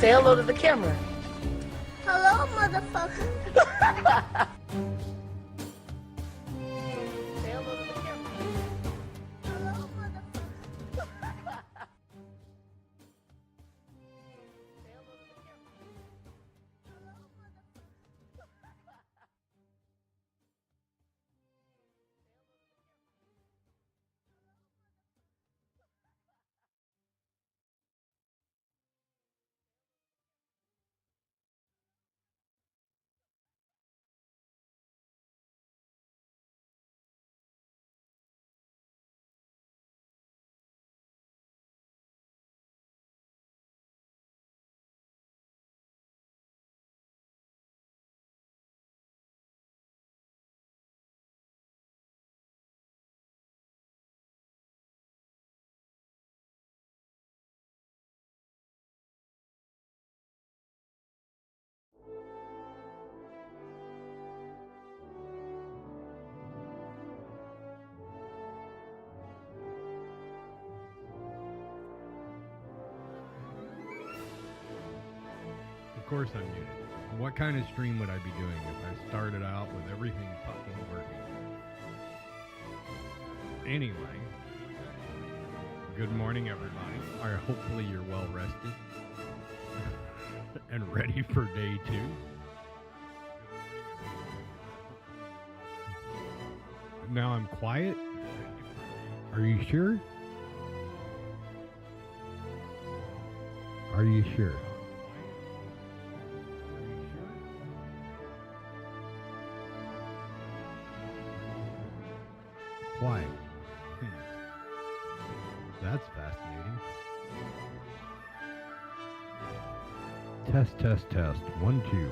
Say hello to the camera. Hello, motherfucker. Say hello to the camera. Hello, motherfucker. Say hello to the camera. Hello, motherfucker. Of course I'm muted. What kind of stream would I be doing if I started out with everything fucking working? Anyway, good morning everybody. Hopefully you're well rested and ready for day 2. Now I'm quiet? Are you sure? Are you sure? Why? That's fascinating. Test, test, test. 1, 2.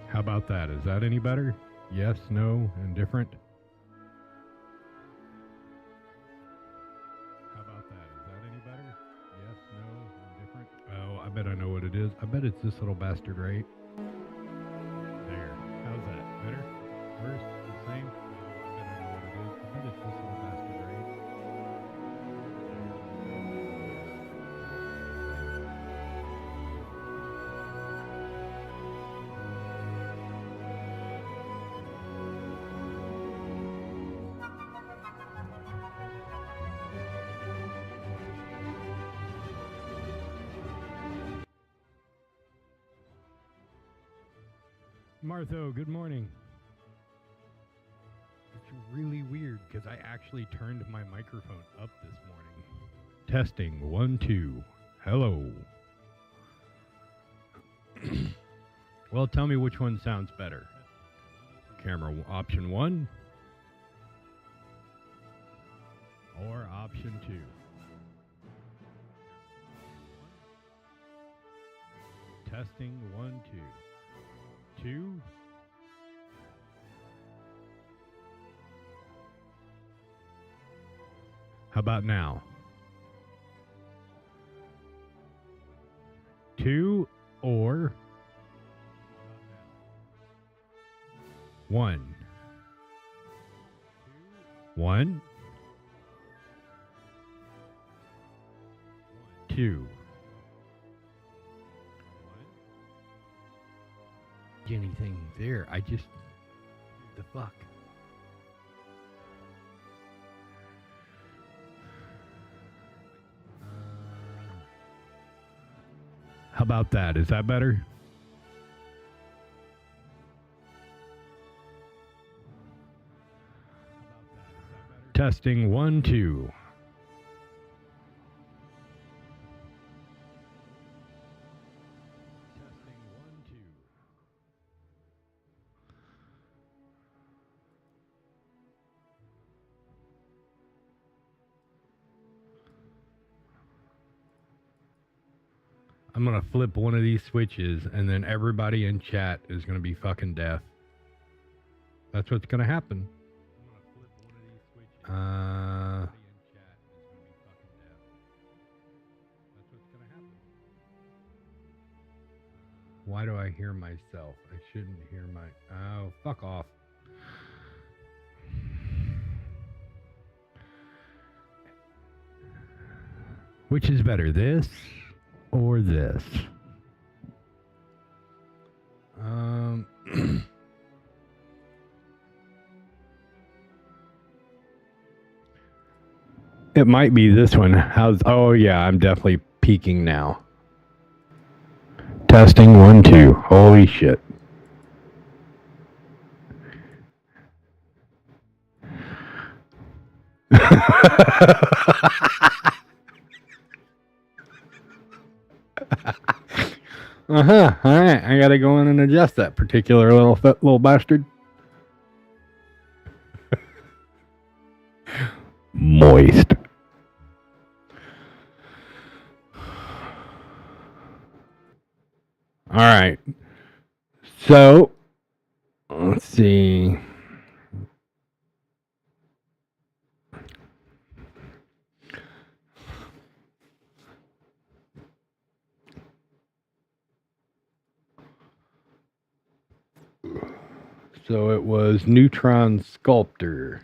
How about that? Is that any better? Yes, no, and different? How about that? Is that any better? Yes, no, and different? Oh, I bet I know what it is. I bet it's this little bastard, right? There. How's that? Better? Worse? The same? I bet I know what it is. I bet it's this little bastard, right? Martho, good morning. It's really weird because I actually turned my microphone up this morning. Testing, 1, 2. Hello. Well, tell me which one sounds better. Camera option 1 or option 2. Testing, 1, 2. 2. How about now? 2 or 1. 1. 2. Anything there. I just the fuck. How about that? Is that better? Testing 1, 2. I'm going to flip one of these switches and then everybody in chat is going to be fucking deaf. That's what's going to happen. Why do I hear myself? I shouldn't hear my... Oh, fuck off. Which is better, this or this? It might be this one. Oh yeah, I'm definitely peaking now. Testing 1, 2. Holy shit. Uh-huh. All right. I got to go in and adjust that particular little bastard. Moist. All right. So, let's see. So it was Neutron Sculptor.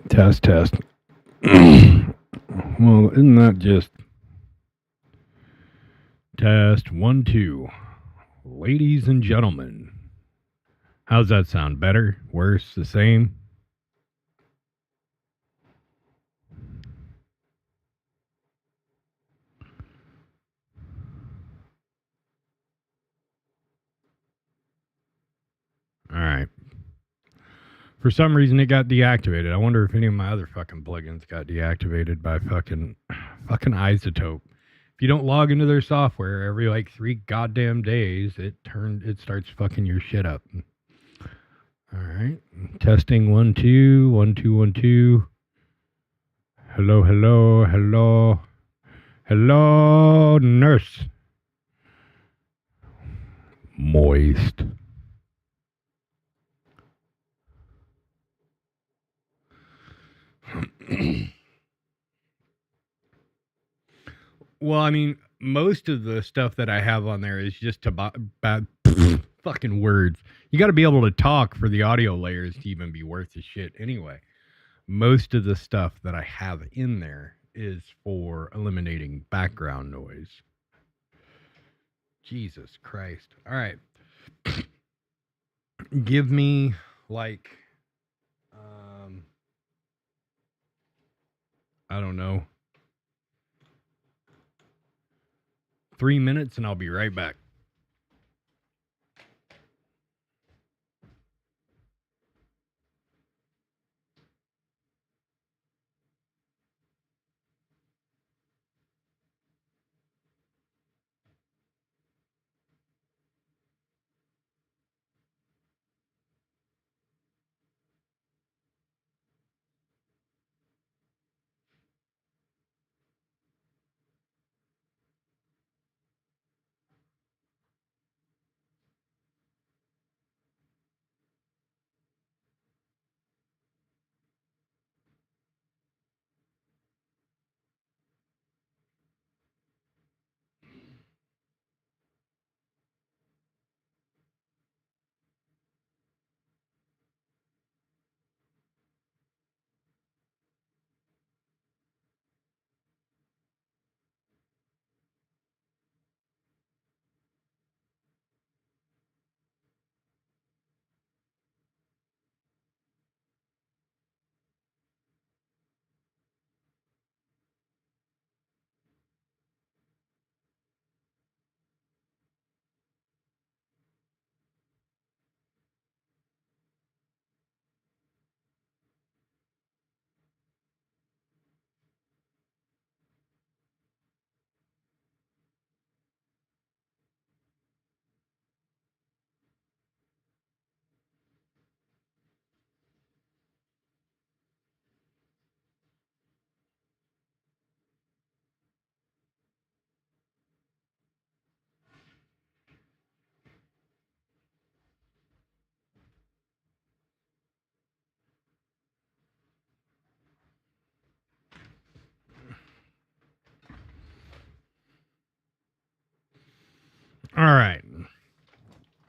Test. Well, isn't that just test 1, 2? Ladies and gentlemen. How's that sound? Better? Worse? The same? All right. For some reason, it got deactivated. I wonder if any of my other fucking plugins got deactivated by fucking Isotope. If you don't log into their software every like 3 goddamn days, it starts fucking your shit up. All right. Testing 1, 2, 1, 2, 1, 2. Hello, nurse. Moist. Well, I mean, most of the stuff that I have on there is just bad fucking words. You got to be able to talk for the audio layers to even be worth the shit anyway. Most of the stuff that I have in there is for eliminating background noise. Jesus Christ. All right. Give me like I don't know, 3 minutes and I'll be right back.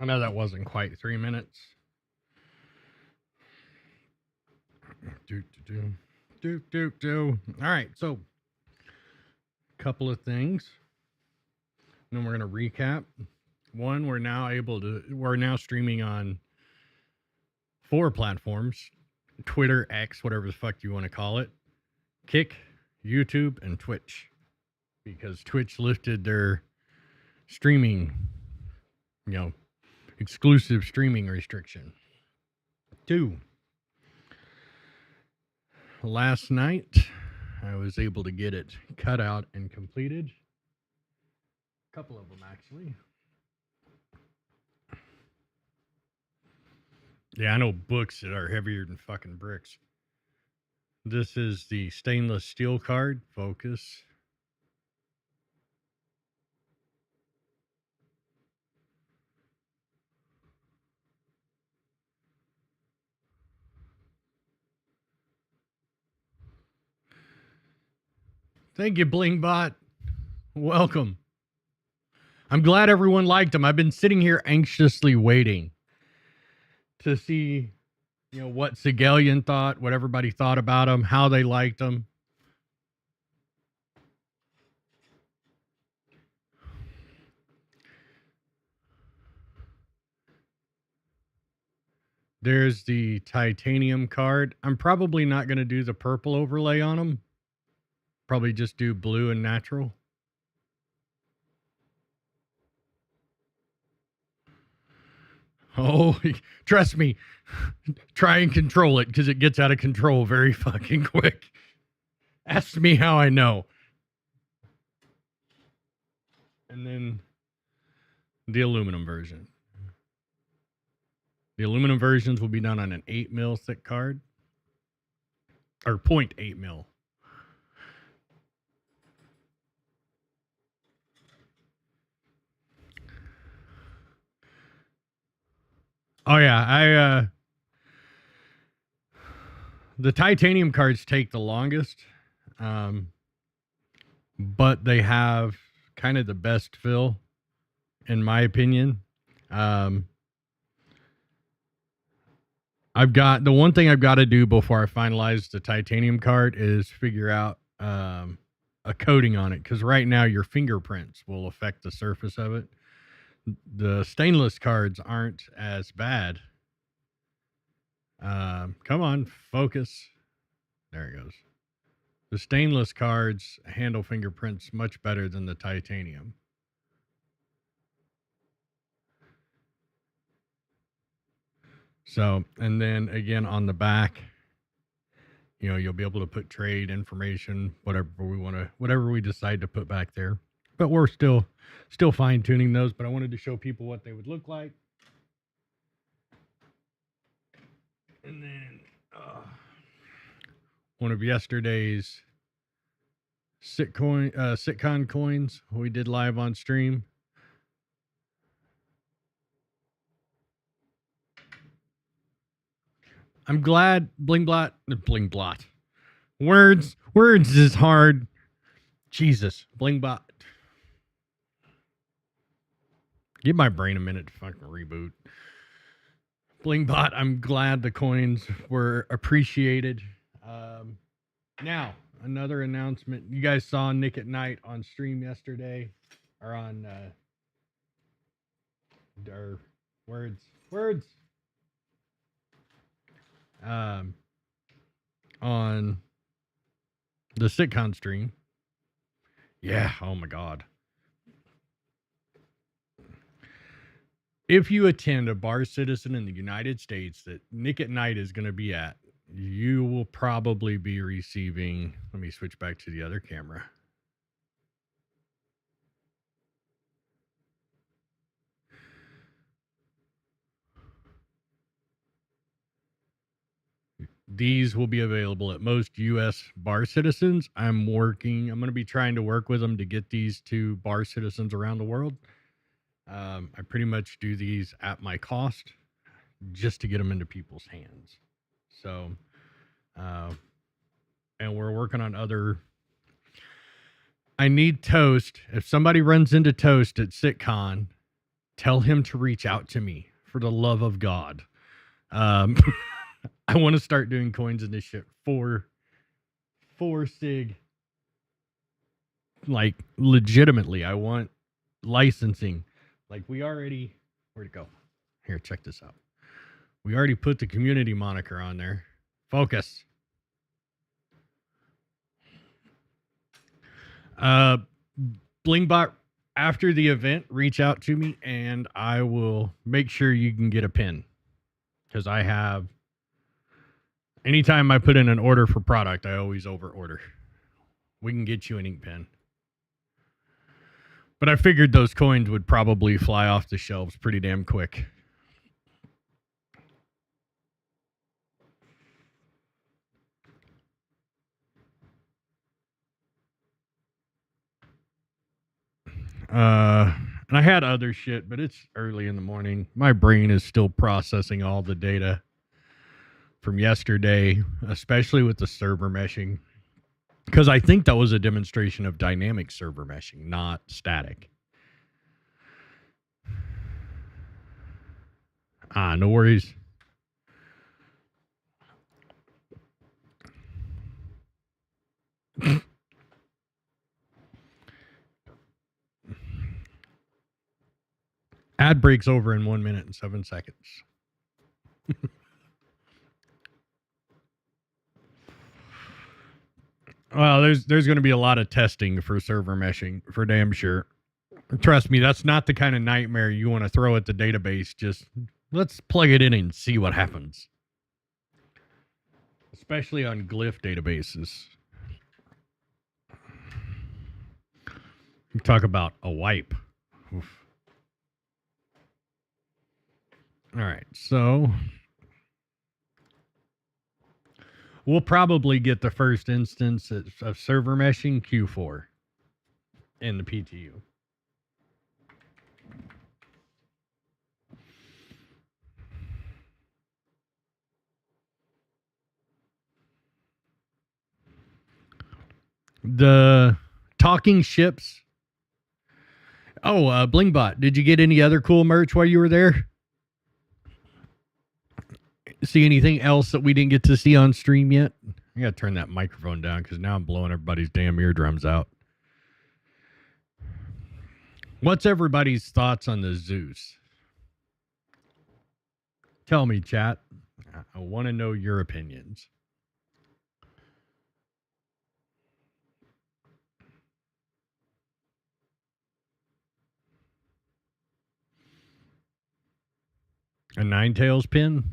I know that wasn't quite 3 minutes. All right, so a couple of things. And then we're going to recap. One, we're now streaming on 4 platforms: Twitter, X, whatever the fuck you want to call it, Kick, YouTube, and Twitch. Because Twitch lifted their streaming, exclusive streaming restriction. 2, last night I was able to get it cut out and completed. A couple of them, actually. Yeah, I know books that are heavier than fucking bricks. This is the stainless steel card. Focus. Thank you, BlingBot. Welcome. I'm glad everyone liked them. I've been sitting here anxiously waiting to see, what Sigalian thought, what everybody thought about them, how they liked them. There's the titanium card. I'm probably not going to do the purple overlay on them. Probably just do blue and natural. Oh, trust me. Try and control it because it gets out of control very fucking quick. Ask me how I know. And then the aluminum version. The aluminum versions will be done on an 8 mil thick card. Or 0.8 mil. Oh yeah, the titanium cards take the longest, but they have kind of the best fill, in my opinion. I've got the one thing I've got to do before I finalize the titanium card is figure out a coating on it, because right now your fingerprints will affect the surface of it. The stainless cards aren't as bad. Come on, focus. There it goes. The stainless cards handle fingerprints much better than the titanium. So, and then again on the back, you'll be able to put trade information, whatever we decide to put back there. But we're still fine tuning those, but I wanted to show people what they would look like. And then one of yesterday's CITCON coins we did live on stream. I'm glad BlingBot. Words is hard. Jesus, BlingBot. Give my brain a minute to fucking reboot. BlingBot, I'm glad the coins were appreciated. Now, another announcement. You guys saw Nick at Night on stream yesterday, or on words. On the CITCON stream. Yeah, oh my God. If you attend a bar citizen in the United States that Nick at Night is going to be at, you will probably be receiving, let me switch back to the other camera. These will be available at most U.S. bar citizens. I'm going to be trying to work with them to get these to bar citizens around the world. I pretty much do these at my cost just to get them into people's hands. So, and we're working on other. I need toast. If somebody runs into toast at CITCON, Tell him to reach out to me for the love of God. I want to start doing coins and this shit for SIG. Like, legitimately, I want licensing. Like, we already, where'd it go? Here, check this out. We already put the community moniker on there. Focus. Blingbot, after the event, reach out to me and I will make sure you can get a pin. Because I have, anytime I put in an order for product, I always over order. We can get you an ink pen. But I figured those coins would probably fly off the shelves pretty damn quick. And I had other shit, but it's early in the morning. My brain is still processing all the data from yesterday, especially with the server meshing. Because I think that was a demonstration of dynamic server meshing, not static. No worries. Ad breaks over in 1 minute and 7 seconds. Well, there's going to be a lot of testing for server meshing, for damn sure. Trust me, that's not the kind of nightmare you want to throw at the database. Just let's plug it in and see what happens. Especially on glyph databases. You talk about a wipe. Oof. All right, so we'll probably get the first instance of server meshing Q4 in the PTU. The talking ships. Oh, Blingbot, did you get any other cool merch while you were there? See anything else that we didn't get to see on stream yet? I gotta turn that microphone down because now I'm blowing everybody's damn eardrums out. What's everybody's thoughts on the Zeus? Tell me, chat. I want to know your opinions. A Ninetales pin?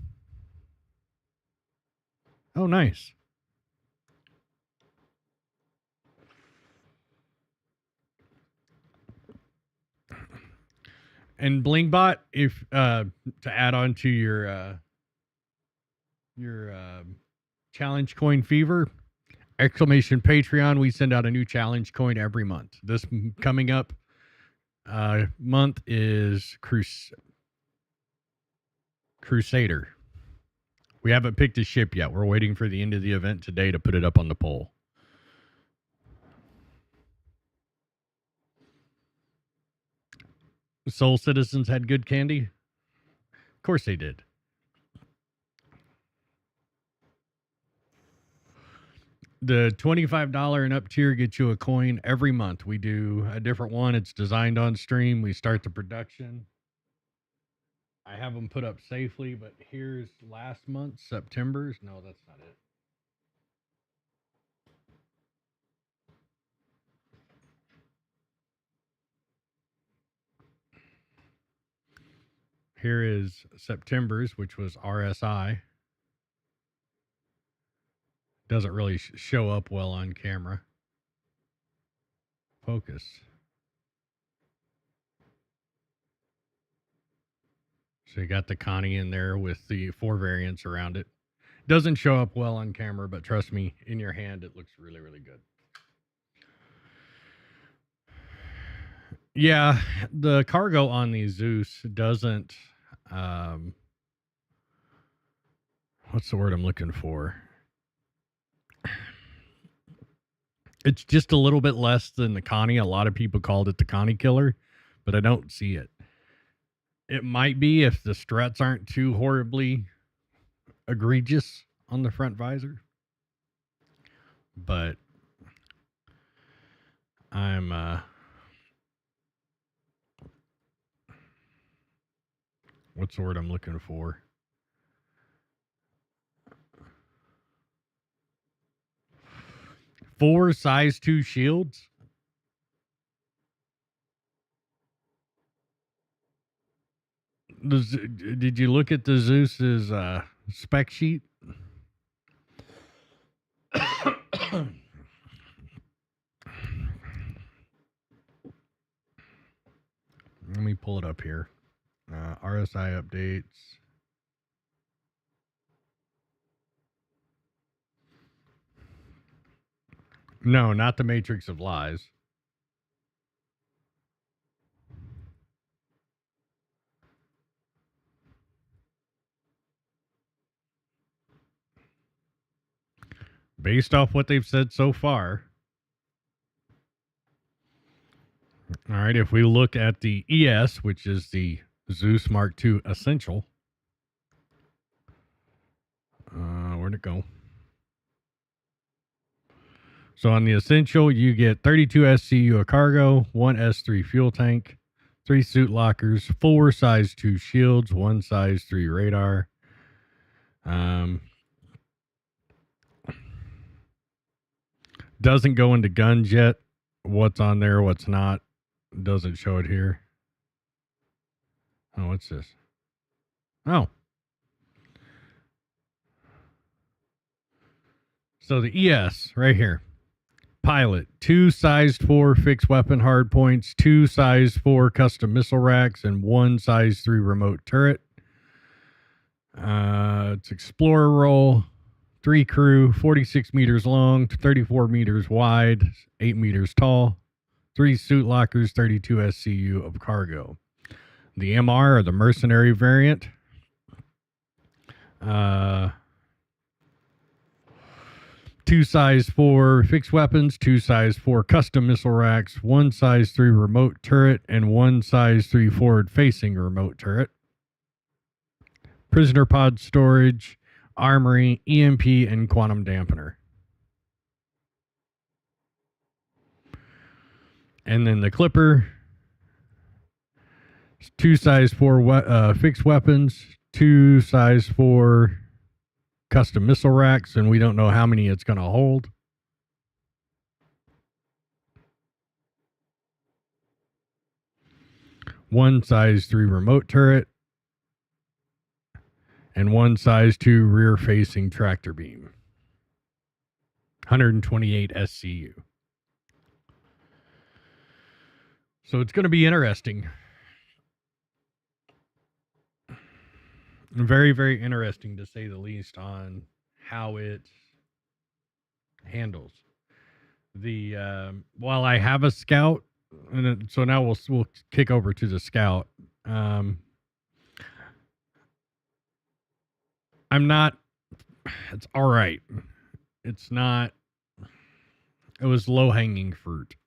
Oh, nice. And Blingbot, if to add on to your challenge coin fever, exclamation Patreon, we send out a new challenge coin every month. This coming up month is Crusader. We haven't picked a ship yet. We're waiting for the end of the event today to put it up on the poll. Soul Citizens had good candy? Of course they did. The $25 and up tier gets you a coin every month. We do a different one. It's designed on stream. We start the production. I have them put up safely, but here's last month, September's. No, that's not it. Here is September's, which was RSI. Doesn't really show up well on camera. Focus. So you got the Connie in there with the 4 variants around it. Doesn't show up well on camera, but trust me, in your hand, it looks really, really good. Yeah, the cargo on the Zeus doesn't, what's the word I'm looking for? It's just a little bit less than the Connie. A lot of people called it the Connie killer, but I don't see it. It might be if the struts aren't too horribly egregious on the front visor. But I'm what's the word I'm looking for? Four size 2 shields. Did you look at the Zeus's spec sheet? Let me pull it up here. RSI updates. No, not the Matrix of Lies. Based off what they've said so far. All right, if we look at the ES, which is the Zeus Mark II Essential. Where'd it go? So on the Essential, you get 32 SCU of cargo, 1 S3 fuel tank, 3 suit lockers, 4 size 2 shields, 1 size 3 radar. Doesn't go into guns yet. What's on there, what's not. Doesn't show it here. Oh, what's this? Oh. So the ES right here. Pilot, 2 size 4 fixed weapon hard points, 2 size 4 custom missile racks, and 1 size 3 remote turret. It's Explorer roll, 3 crew, 46 meters long, 34 meters wide, 8 meters tall, 3 suit lockers, 32 SCU of cargo. The MR, or the mercenary variant, 2 size 4 fixed weapons, 2 size 4 custom missile racks, 1 size 3 remote turret, and 1 size 3 forward-facing remote turret. Prisoner pod storage, armory, EMP, and quantum dampener. And then the Clipper, 2 size 4 fixed weapons, 2 size 4 custom missile racks, and we don't know how many it's going to hold. One size 3 remote turret, and 1 size 2 rear-facing tractor beam. 128 SCU. So it's going to be interesting. Very, very interesting, to say the least, on how it handles. While I have a Scout, and so now we'll kick over to the Scout. I'm not. It's all right. It's not. It was low-hanging fruit,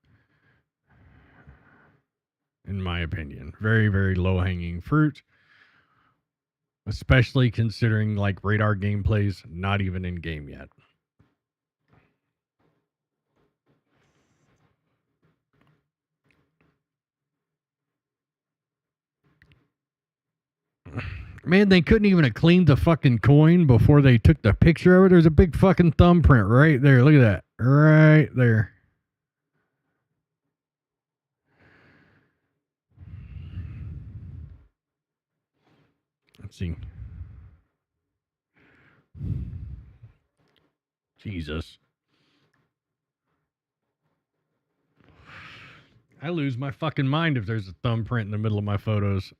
in my opinion. Very, very low-hanging fruit. Especially considering, like, radar gameplay's not even in game yet. Man, they couldn't even have cleaned the fucking coin before they took the picture of it. There's a big fucking thumbprint right there. Look at that. Right there. Let's see. Jesus. I lose my fucking mind if there's a thumbprint in the middle of my photos.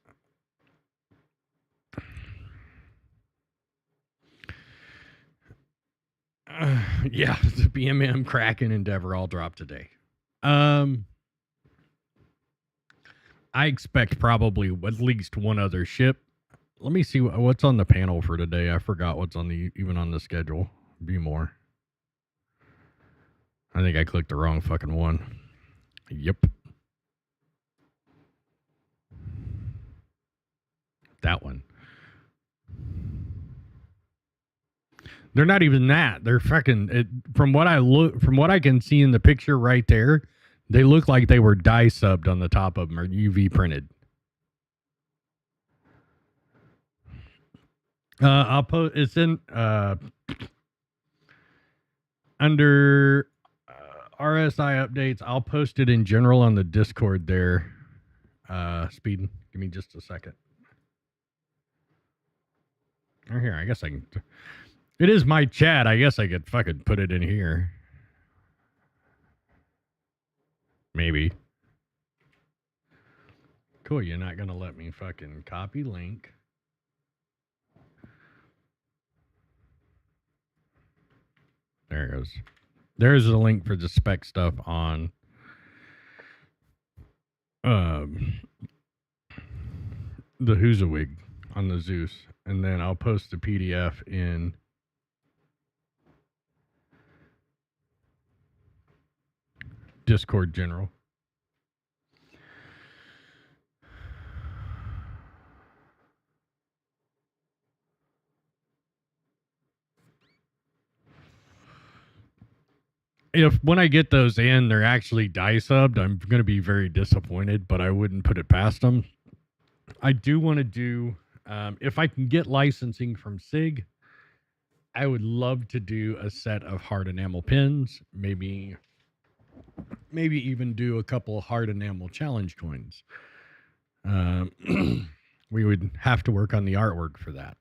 Yeah, the BMM, Kraken, Endeavor all dropped today. I expect probably at least one other ship. Let me see what's on the panel for today. I forgot what's on even on the schedule. Be more. I think I clicked the wrong fucking one. Yep. that one. They're not even that. They're fucking. From what I can see in the picture right there, they look like they were dye subbed on the top of them or UV printed. I'll post. It's in under RSI updates. I'll post it in general on the Discord there. Speeding. Give me just a second. Or here, I guess I can. It is my chat. I guess I could fucking put it in here. Maybe. Cool, you're not gonna let me fucking copy link. There it goes. There's a link for the spec stuff on the Hoozawig on the Zeus. And then I'll post the PDF in Discord general. If when I get those in, they're actually dye subbed, I'm going to be very disappointed, but I wouldn't put it past them. I do want to do, if I can get licensing from SIG, I would love to do a set of hard enamel pins, maybe even do a couple of hard enamel challenge coins. We would have to work on the artwork for that.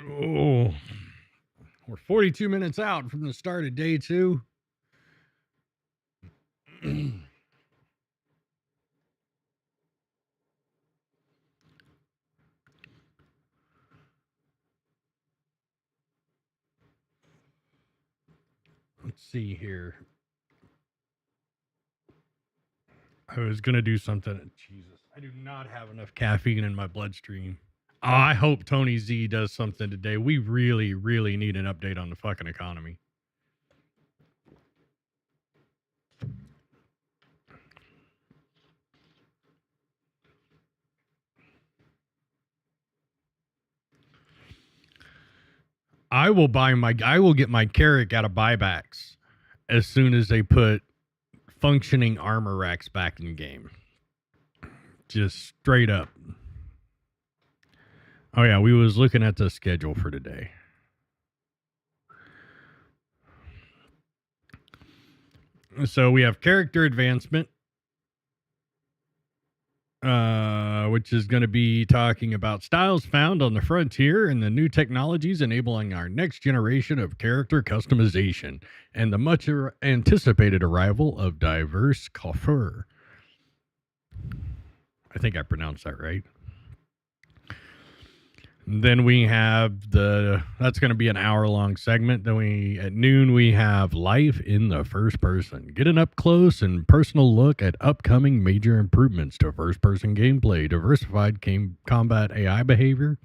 Oh, we're 42 minutes out from the start of day 2. Let's see here. I was going to do something. Jesus, I do not have enough caffeine in my bloodstream. Oh, I hope Tony Z does something today. We really, really need an update on the fucking economy. I will get my Carrick out of buybacks as soon as they put functioning armor racks back in game. Just straight up. Oh yeah, we was looking at the schedule for today. So we have character advancement, which is going to be talking about styles found on the frontier and the new technologies enabling our next generation of character customization and the much anticipated arrival of diverse coiffure. I think I pronounced that right. Then we have that's going to be an hour-long segment. Then at noon, we have life in the first person. Get an up-close and personal look at upcoming major improvements to first-person gameplay, diversified combat AI behavior,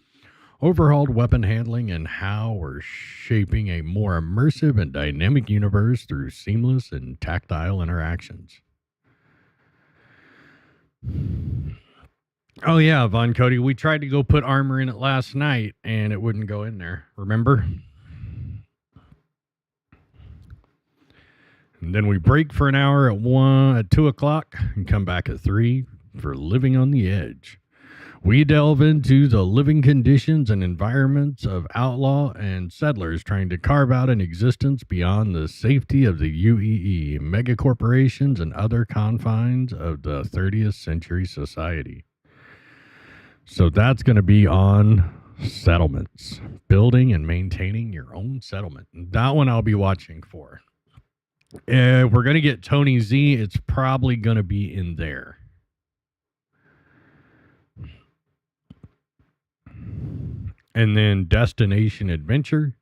overhauled weapon handling, and how we're shaping a more immersive and dynamic universe through seamless and tactile interactions. Oh, yeah, Von Cody. We tried to go put armor in it last night, and it wouldn't go in there. Remember? And then we break for an hour at 2 o'clock and come back at 3 for Living on the Edge. We delve into the living conditions and environments of outlaw and settlers trying to carve out an existence beyond the safety of the UEE, megacorporations, and other confines of the 30th century society. So that's going to be on settlements, building and maintaining your own settlement. That one I'll be watching for. We're going to get Tony Z. It's probably going to be in there. And then Destination Adventure,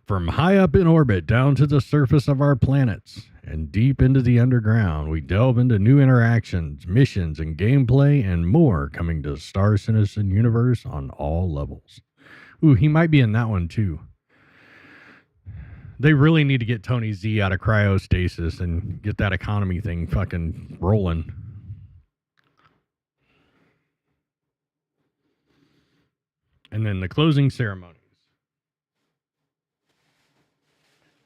From high up in orbit down to the surface of our planets and deep into the underground, we delve into new interactions, missions, and gameplay and more coming to Star Citizen universe on all levels. Ooh, he might be in that one too. They really need to get Tony Z out of cryostasis and get that economy thing fucking rolling. And then the closing ceremonies,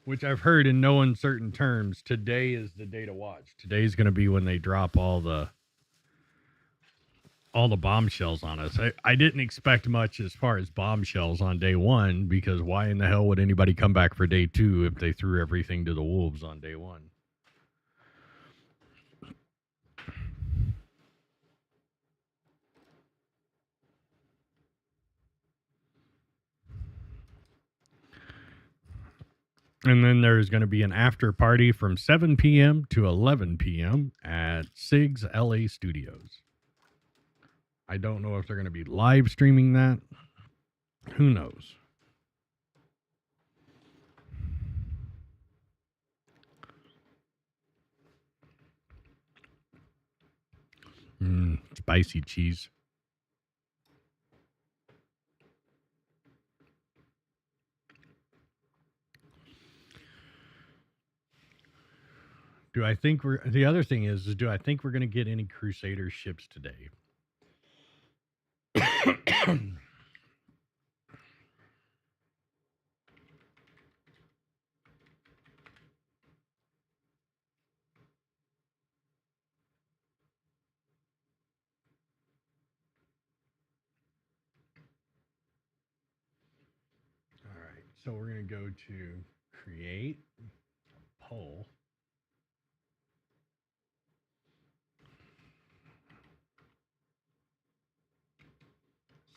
which I've heard in no uncertain terms, today is the day to watch. Today's going to be when they drop all the bombshells on us. I didn't expect much as far as bombshells on day one, because why in the hell would anybody come back for day two if they threw everything to the wolves on day one? And then there's going to be an after party from 7 p.m. to 11 p.m. at SIG's LA Studios. I don't know if they're going to be live streaming that. Who knows? Spicy cheese. Do I think the other thing is do I think we're going to get any Crusader ships today? All right, so we're going to go to create poll.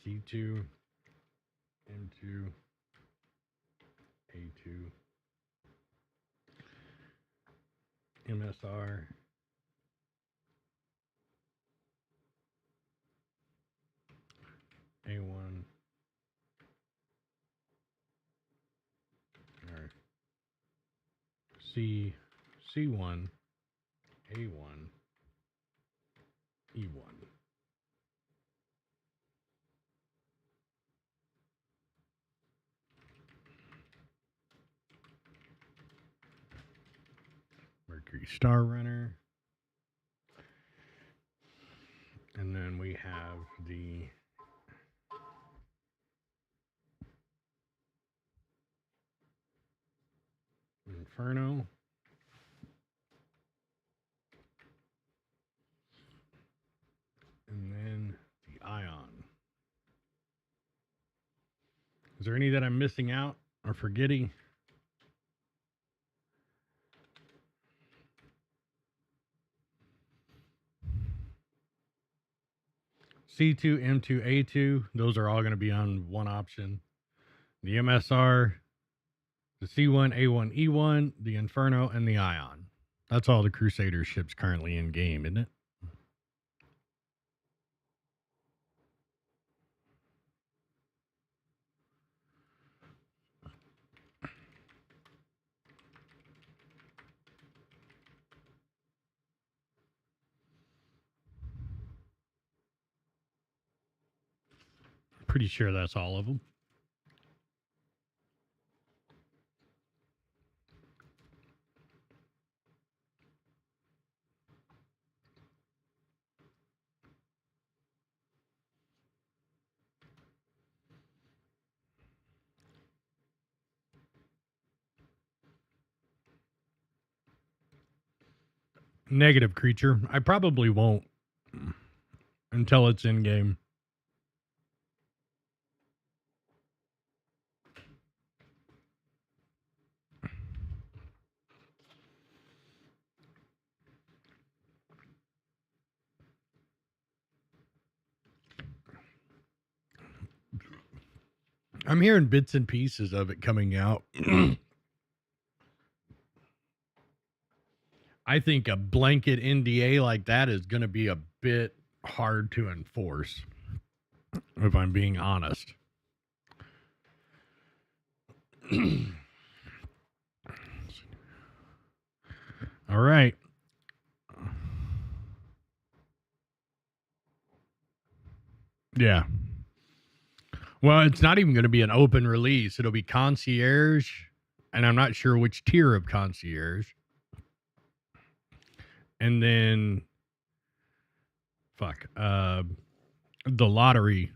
C2, M2, A2, MSR, A1, or C, C1, A1, E1. Mercury Star Runner. And then we have the Inferno. And then the Ion. Is there any that I'm missing out or forgetting? C2, M2, A2, those are all going to be on one option. The MSR, the C1, A1, E1, the Inferno, and the Ion. That's all the Crusader ships currently in game, isn't it? Pretty sure that's all of them. Negative creature. I probably won't until it's in game. I'm hearing bits and pieces of it coming out. I think a blanket NDA like that is going to be a bit hard to enforce, if I'm being honest. Yeah. Well, it's not even going to be an open release. It'll be concierge, and I'm not sure which tier of concierge. And then, the lottery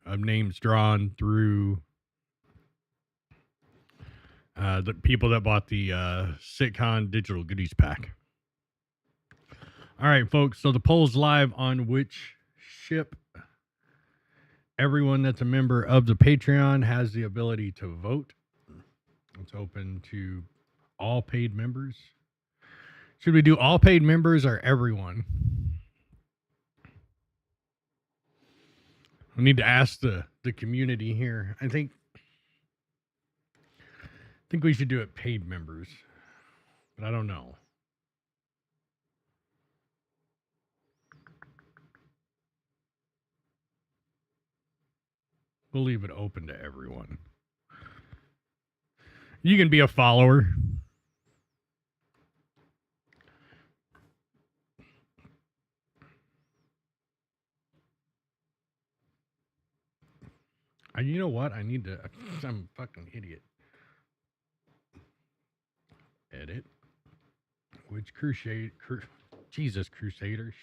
of names drawn through the people that bought the CITCON digital goodies pack. All right, folks. So the poll's live on which ship. Everyone that's a member of the Patreon has the ability to vote. It's open to all paid members. Should we do all paid members or everyone? I need to ask the community here. I think we should do it paid members, but I don't know. We'll leave it open to everyone. You can be a follower. You know what? I'm a fucking idiot. Edit. Which Crusader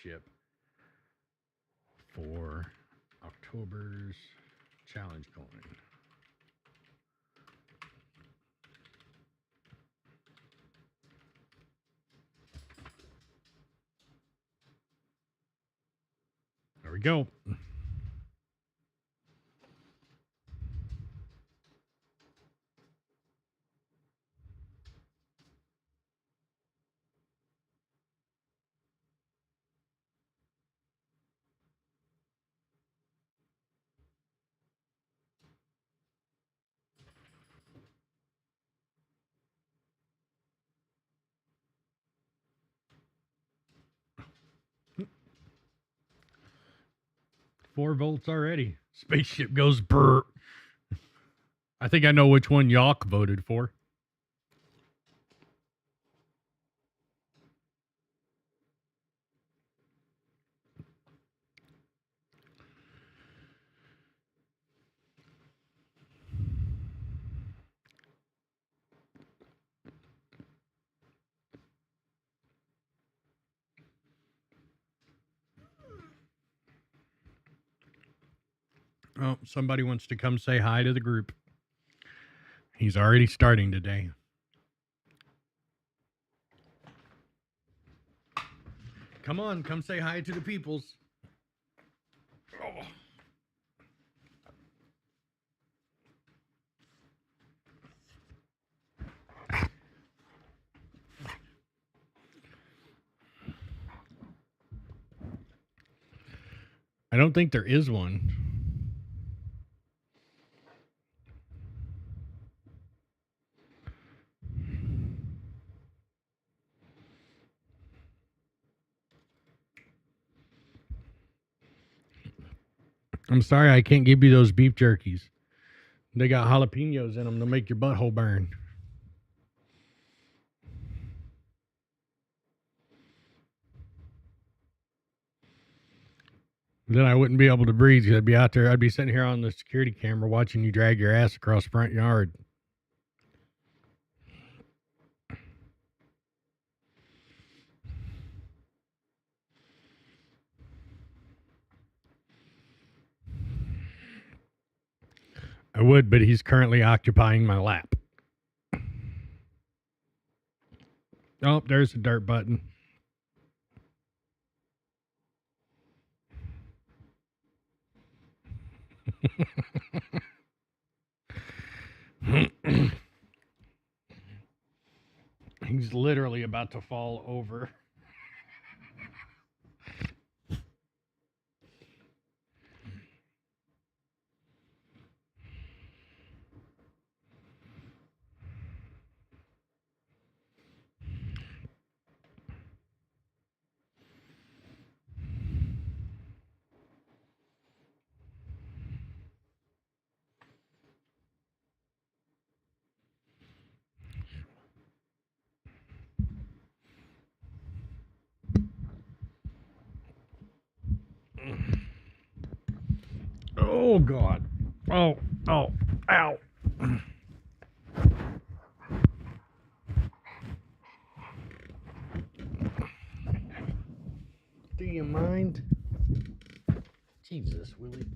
ship for October's challenge coin. There we go. Four votes already. Spaceship goes brr. I think I know which one Yawk voted for. Oh, somebody wants to come say hi to the group. He's already starting today. Come on, come say hi to the peoples. Oh. I don't think there is one. I'm sorry I can't give you those beef jerkies. They got jalapenos in them to make your butthole burn. Then I wouldn't be able to breathe because I'd be out there. I'd be sitting here on the security camera watching you drag your ass across the front yard. I would, but he's currently occupying my lap. Oh, there's the dirt button. He's literally about to fall over. Oh, God. Oh, ow. Do you mind? Jesus, Willie.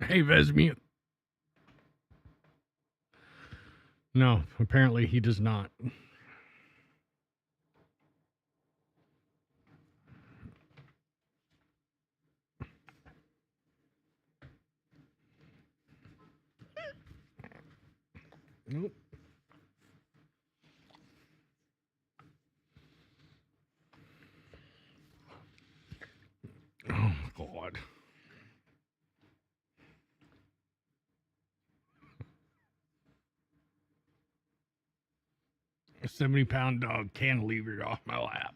Hey, Vesmia. No, apparently he does not. Nope. Oh, God. A 70-pound dog cantilevered off my lap.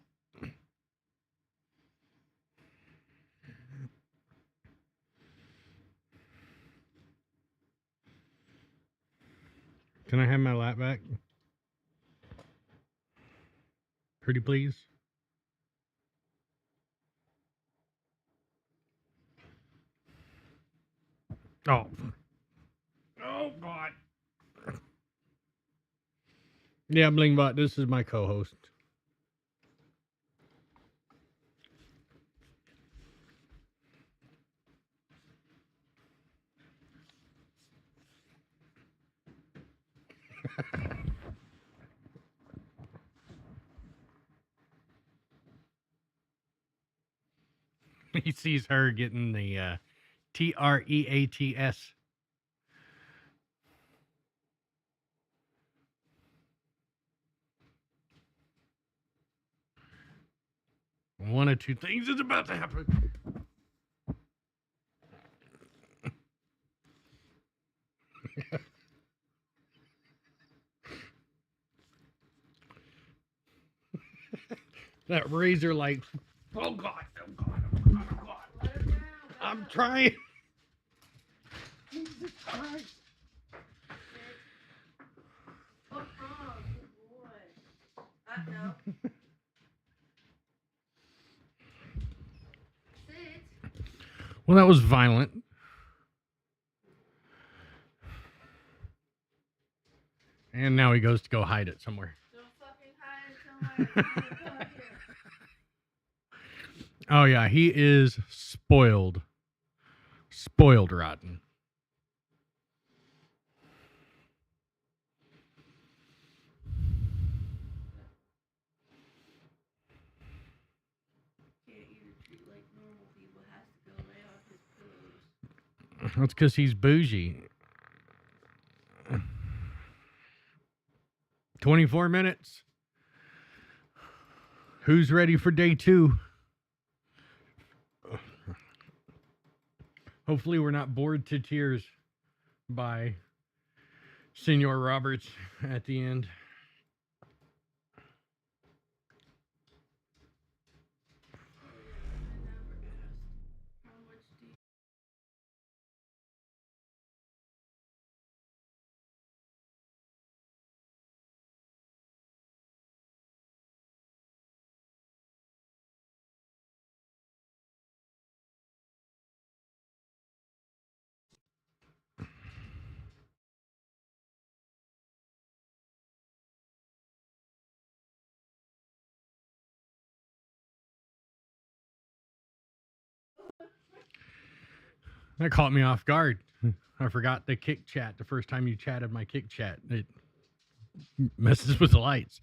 Can I have my lap back? Pretty please? Oh. Oh, God. Yeah, Blingbot, this is my co-host. He sees her getting the TREATS. One of two things is about to happen. That razor light. Oh, God. Oh, God. Oh, God. Oh, God. I'm trying. Jesus Christ. Good boy. No. Sit. Well, that was violent. And now he goes to go hide it somewhere. Don't fucking hide it somewhere. Oh, yeah, he is spoiled. Spoiled rotten. Can't eat or treat like normal people. Has to go lay on his pillows. That's because he's bougie. 24 minutes. Who's ready for day 2? Hopefully we're not bored to tears by Senor Roberts at the end. That caught me off guard. I forgot the kick chat the first time you chatted my kick chat. It messes with the lights.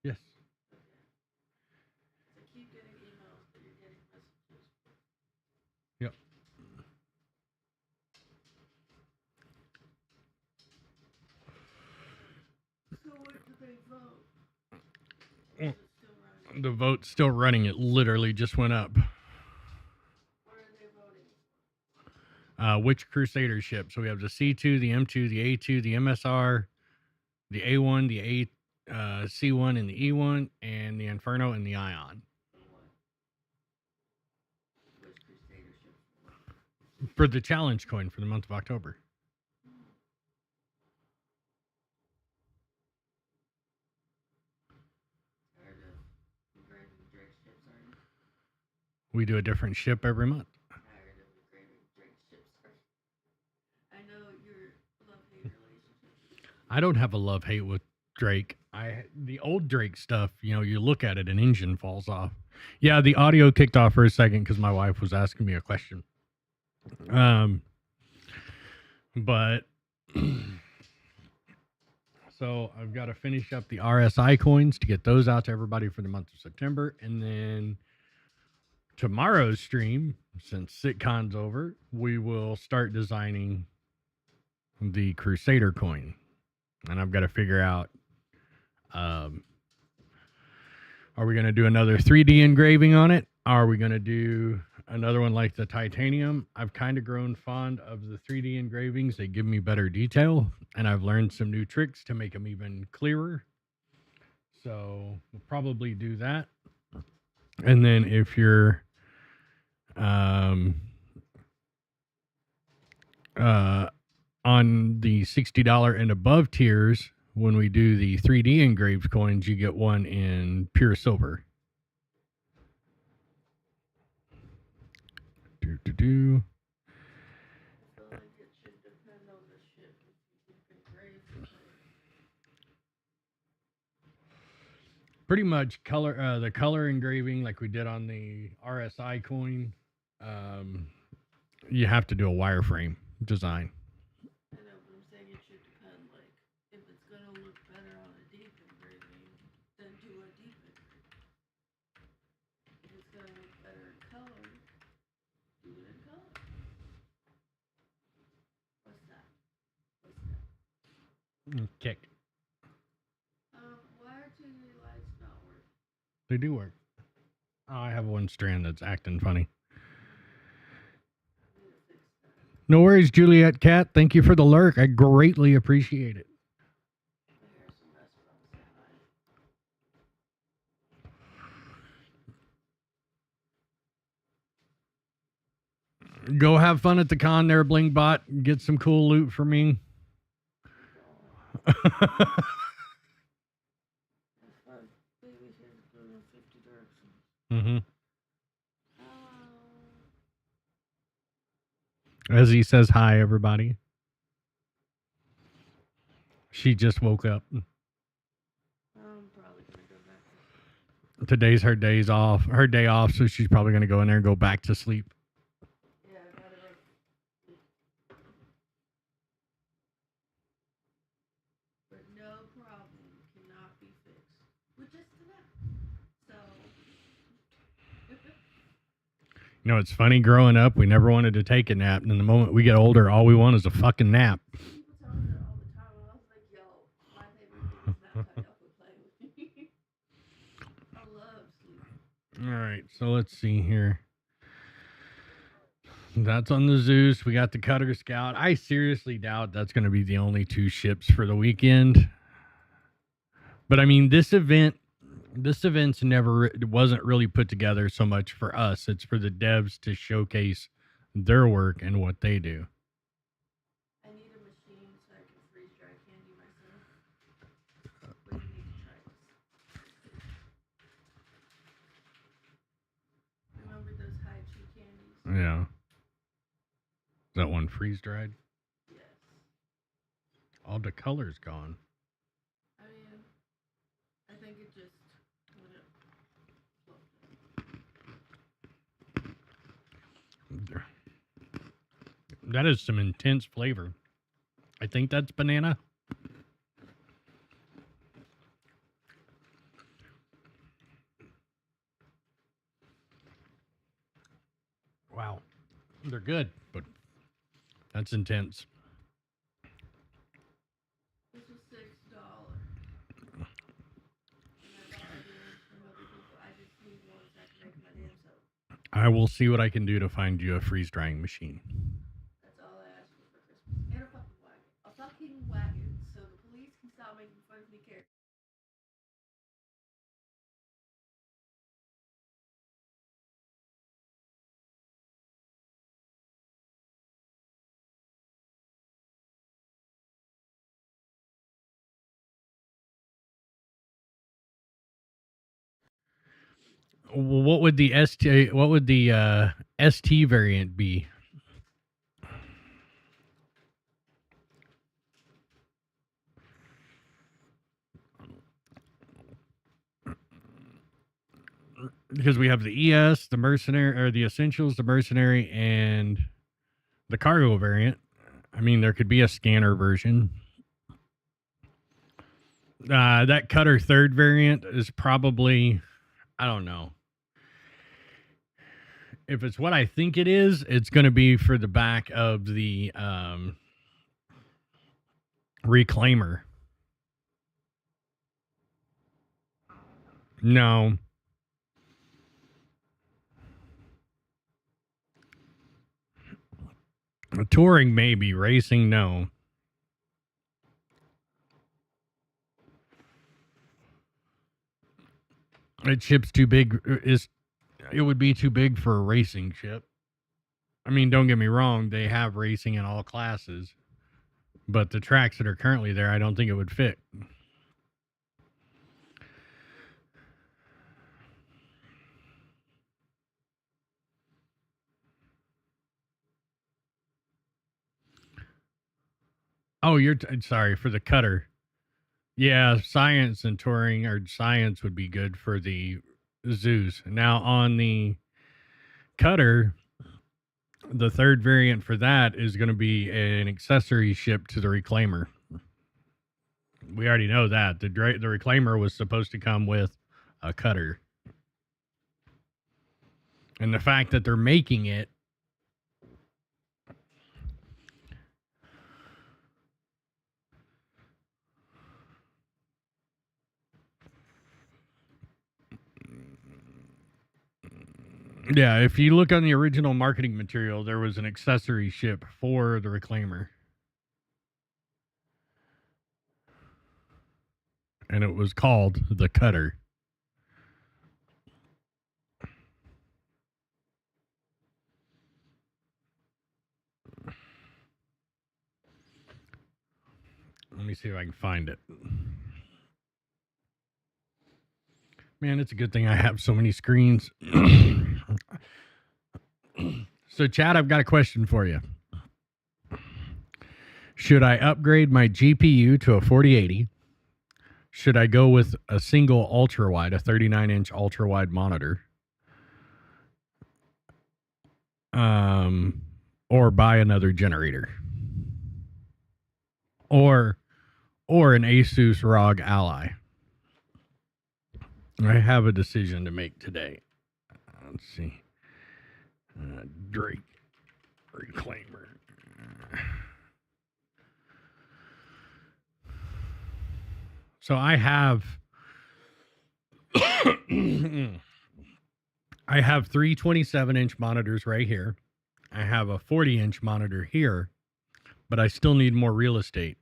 Yes. I keep getting emails that you're getting messages. Yep. So what do they vote? Well, Is it still running? the vote's still running. It literally just went up. What are they voting? Which Crusader ship? So we have the C2, the M2, the A2, the MSR, the A1, the C1 and the E1, and the Inferno and the Ion. Which Crusader ship? For the challenge coin for the month of October. Tired of engraving Drake ships, are you? We do a different ship every month. Tired of engraving Drake ships, are you? I know your love-hate relationship. I don't have a love-hate with Drake. The old Drake stuff, you look at it, an engine falls off. Yeah, the audio kicked off for a second because my wife was asking me a question. But so I've got to finish up the RSI coins to get those out to everybody for the month of September. And then tomorrow's stream, since CITCON's over, we will start designing the Crusader coin. And I've got to figure out, are we going to do another 3D engraving on it? Are we going to do another one like the titanium? I've kind of grown fond of the 3D engravings. They give me better detail, and I've learned some new tricks to make them even clearer. So we'll probably do that. And then if you're on the $60 and above tiers, when we do the 3D engraved coins, you get one in pure silver. I feel like it should depend on the ship if you can engrave it. Pretty much the color engraving like we did on the RSI coin. You have to do a wireframe design. I know, but I'm saying it should depend. Like, if it's gonna look better on a deep engraving, then do a deep engraving. If it's gonna look better in color, do it in color. What's that? Kick. Why are TV lights not working? They do work. Oh, I have one strand that's acting funny. I need to fix that. No worries, Juliet Cat. Thank you for the lurk. I greatly appreciate it. My hair's a mess, but I'm saying hi. Go have fun at the con there, Blingbot. Get some cool loot for me. That's fine. Baby here's going in 50 directions. Mm-hmm. As he says hi, everybody. She just woke up. I'm probably gonna go back to Today's her day off, so she's probably gonna go in there and go back to sleep. yeah, I gotta go. But no problem cannot be fixed with just a nap. So It's funny, growing up, we never wanted to take a nap. And the moment we get older, all we want is a fucking nap. people tell me that all the time, and I was like, yo, my favorite thing is nap time. Y'all quit playing with me. I love sleep. All right, so let's see here. That's on the Zeus. We got the Cutter Scout. I seriously doubt that's going to be the only two ships for the weekend. But I mean, this event's wasn't really put together so much for us. It's for the devs to showcase their work and what they do. I need a machine so I can freeze dry candy myself. But you need to try this. Remember those high chew candies? Yeah. Is that one freeze dried? Yes. All the color's gone. I mean, I think it just That is some intense flavor. I think that's banana. Wow. They're good, but that's intense. This was $6. And I bought ideas from other people. I just need one so I can make my damn soap. I will see what I can do to find you a freeze drying machine. That's all I asked for Christmas. And a fucking wagon. A fucking wagon so the police can stop making fun of me characters. What would the ST variant be? Because we have the ES, the mercenary, or the essentials, the mercenary, and the cargo variant. I mean, there could be a scanner version. That cutter third variant is probably, I don't know. If it's what I think it is, it's going to be for the back of the reclaimer. No. Touring, maybe. Racing, no. That ship's too big. It would be too big for a racing ship. I mean, don't get me wrong. They have racing in all classes. But the tracks that are currently there, I don't think it would fit. Oh, you're sorry for the cutter. Yeah, science and touring or science would be good for the zoos. Now on the cutter, the third variant for that is going to be an accessory ship to the reclaimer. We already know that the reclaimer was supposed to come with a cutter, and the fact that they're making it. Yeah, if you look on the original marketing material, there was an accessory ship for the reclaimer. And it was called the Cutter. Let me see if I can find it. Man, it's a good thing I have so many screens. So, Chad, I've got a question for you. Should I upgrade my GPU to a 4080? Should I go with a single ultra-wide, a 39-inch ultra-wide monitor? Or buy another generator? Or an Asus ROG Ally? I have a decision to make today. Let's see. Drake reclaimer. So I have I have three 27-inch monitors right here. I have a 40-inch monitor here, but I still need more real estate.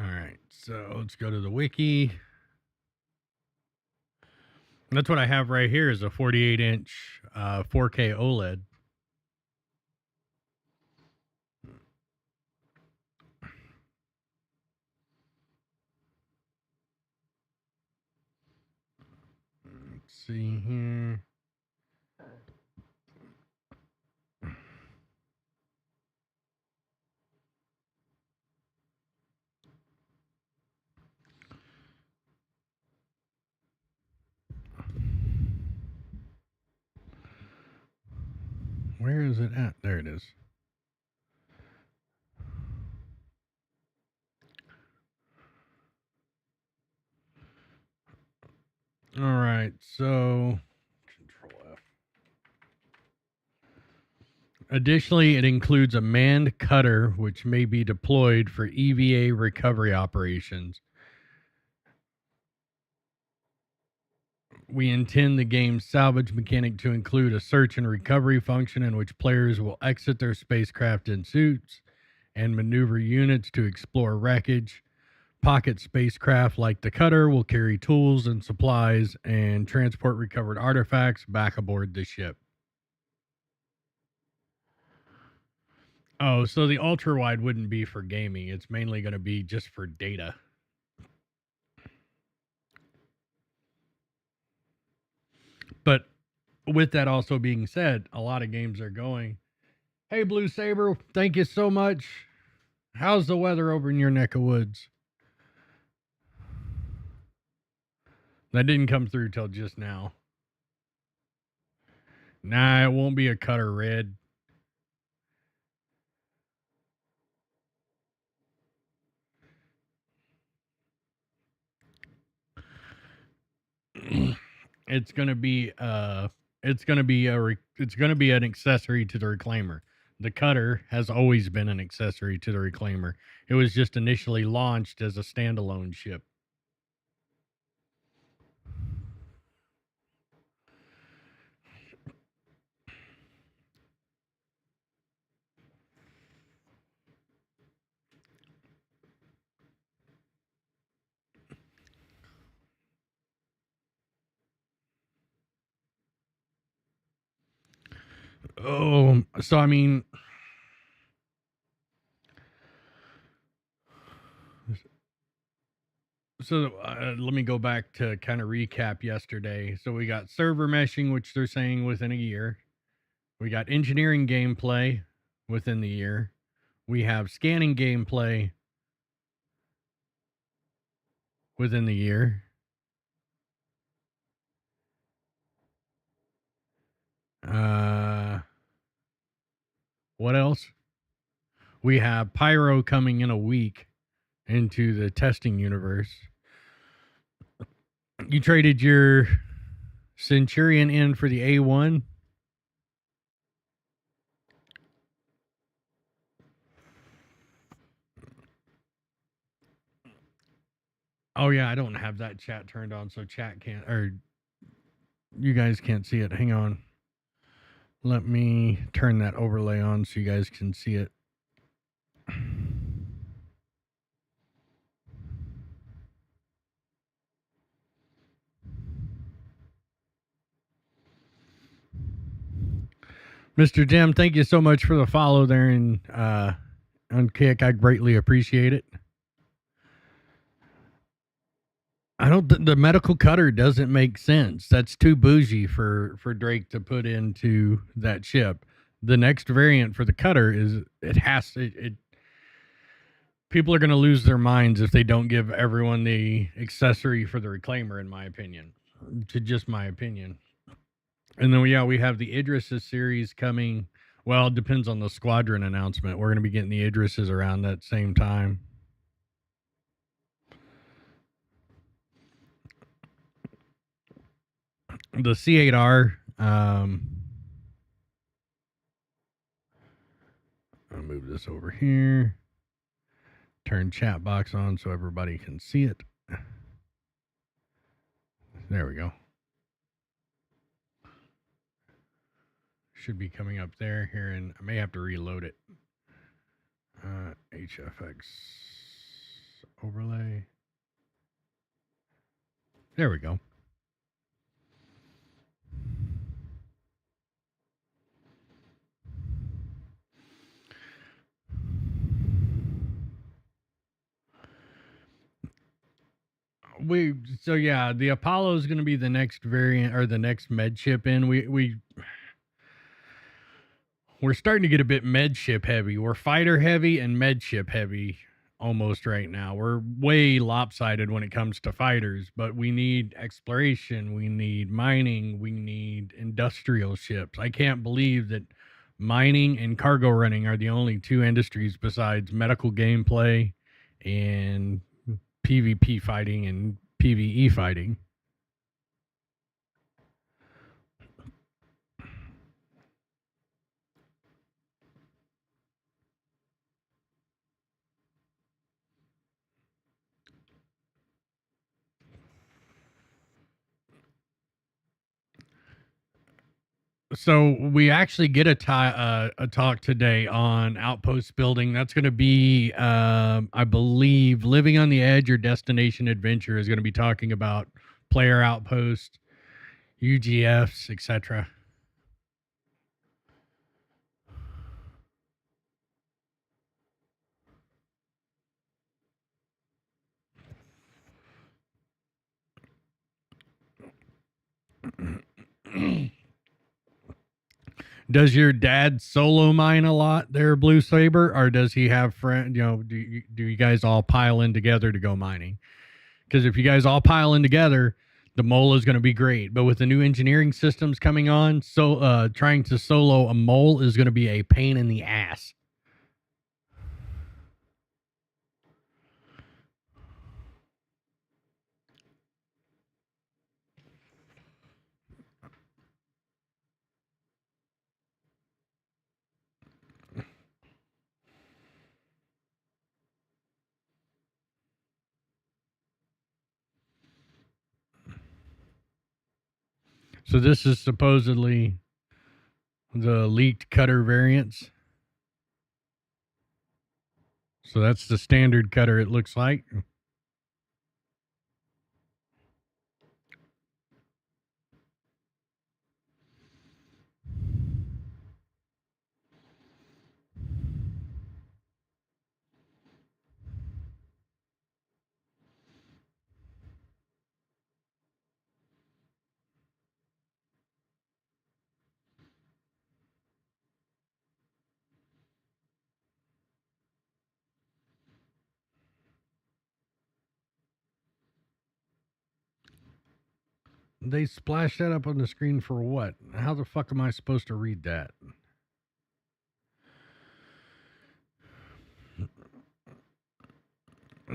All right, so let's go to the wiki. That's what I have right here is a 48-inch 4K OLED. Let's see here. Where is it at? There it is. All right, so Control F. Additionally, it includes a manned cutter, which may be deployed for EVA recovery operations. We intend the game's salvage mechanic to include a search and recovery function in which players will exit their spacecraft in suits and maneuver units to explore wreckage. Pocket spacecraft like the cutter will carry tools and supplies and transport recovered artifacts back aboard the ship. Oh, so the ultra wide wouldn't be for gaming. It's mainly going to be just for data. But with that also being said, a lot of games are going, hey, Blue Saber, thank you so much. How's the weather over in your neck of woods? That didn't come through till just now. Nah, it won't be a cutter red. It's gonna be it's gonna be an accessory to the reclaimer. The cutter has always been an accessory to the reclaimer. It was just initially launched as a standalone ship. Oh, so I mean, so let me go back to kind of recap yesterday. So we got server meshing, which they're saying within a year. We got engineering gameplay within the year. We have scanning gameplay within the year. What else? We have Pyro coming in a week into the testing universe. You traded your Centurion in for the A1. Oh yeah, I don't have that chat turned on, so chat can't, or you guys can't see it. Hang on. Let me turn that overlay on so you guys can see it. Mr. Jim, thank you so much for the follow there and on Kick. I greatly appreciate it. The medical cutter doesn't make sense. That's too bougie for Drake to put into that ship. The next variant for the cutter is people are going to lose their minds if they don't give everyone the accessory for the reclaimer, in my opinion. To just my opinion. And then we have the Idrises series coming. Well, it depends on the squadron announcement. We're going to be getting the Idrises around that same time. The C8R, I'll move this over here. Turn chat box on so everybody can see it. There we go. Should be coming up there here, and I may have to reload it. HFX overlay. There we go. The Apollo is going to be the next variant or the next med ship in. We're starting to get a bit med ship heavy. We're fighter heavy and med ship heavy almost right now. We're way lopsided when it comes to fighters, but we need exploration, we need mining, we need industrial ships. I can't believe that mining and cargo running are the only two industries besides medical gameplay and PvP fighting and PvE fighting. So we actually get a talk today on outpost building. That's going to be, I believe, Living on the Edge or Destination Adventure is going to be talking about player outpost, UGFs, etc. Does your dad solo mine a lot there, Blue Saber, or does he have friend? Do you guys all pile in together to go mining? Because if you guys all pile in together, the mole is going to be great. But with the new engineering systems coming on, so trying to solo a mole is going to be a pain in the ass. So this is supposedly the leaked cutter variants. So that's the standard cutter, it looks like. They splashed that up on the screen for what? How the fuck am I supposed to read that?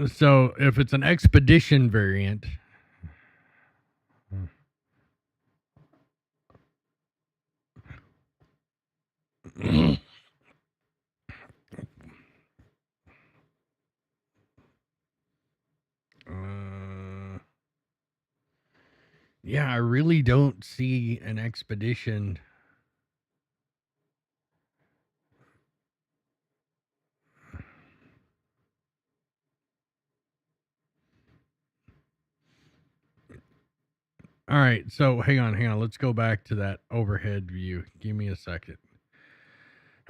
So if it's an expedition variant, yeah, I really don't see an expedition. All right, so hang on. Let's go back to that overhead view. Give me a second.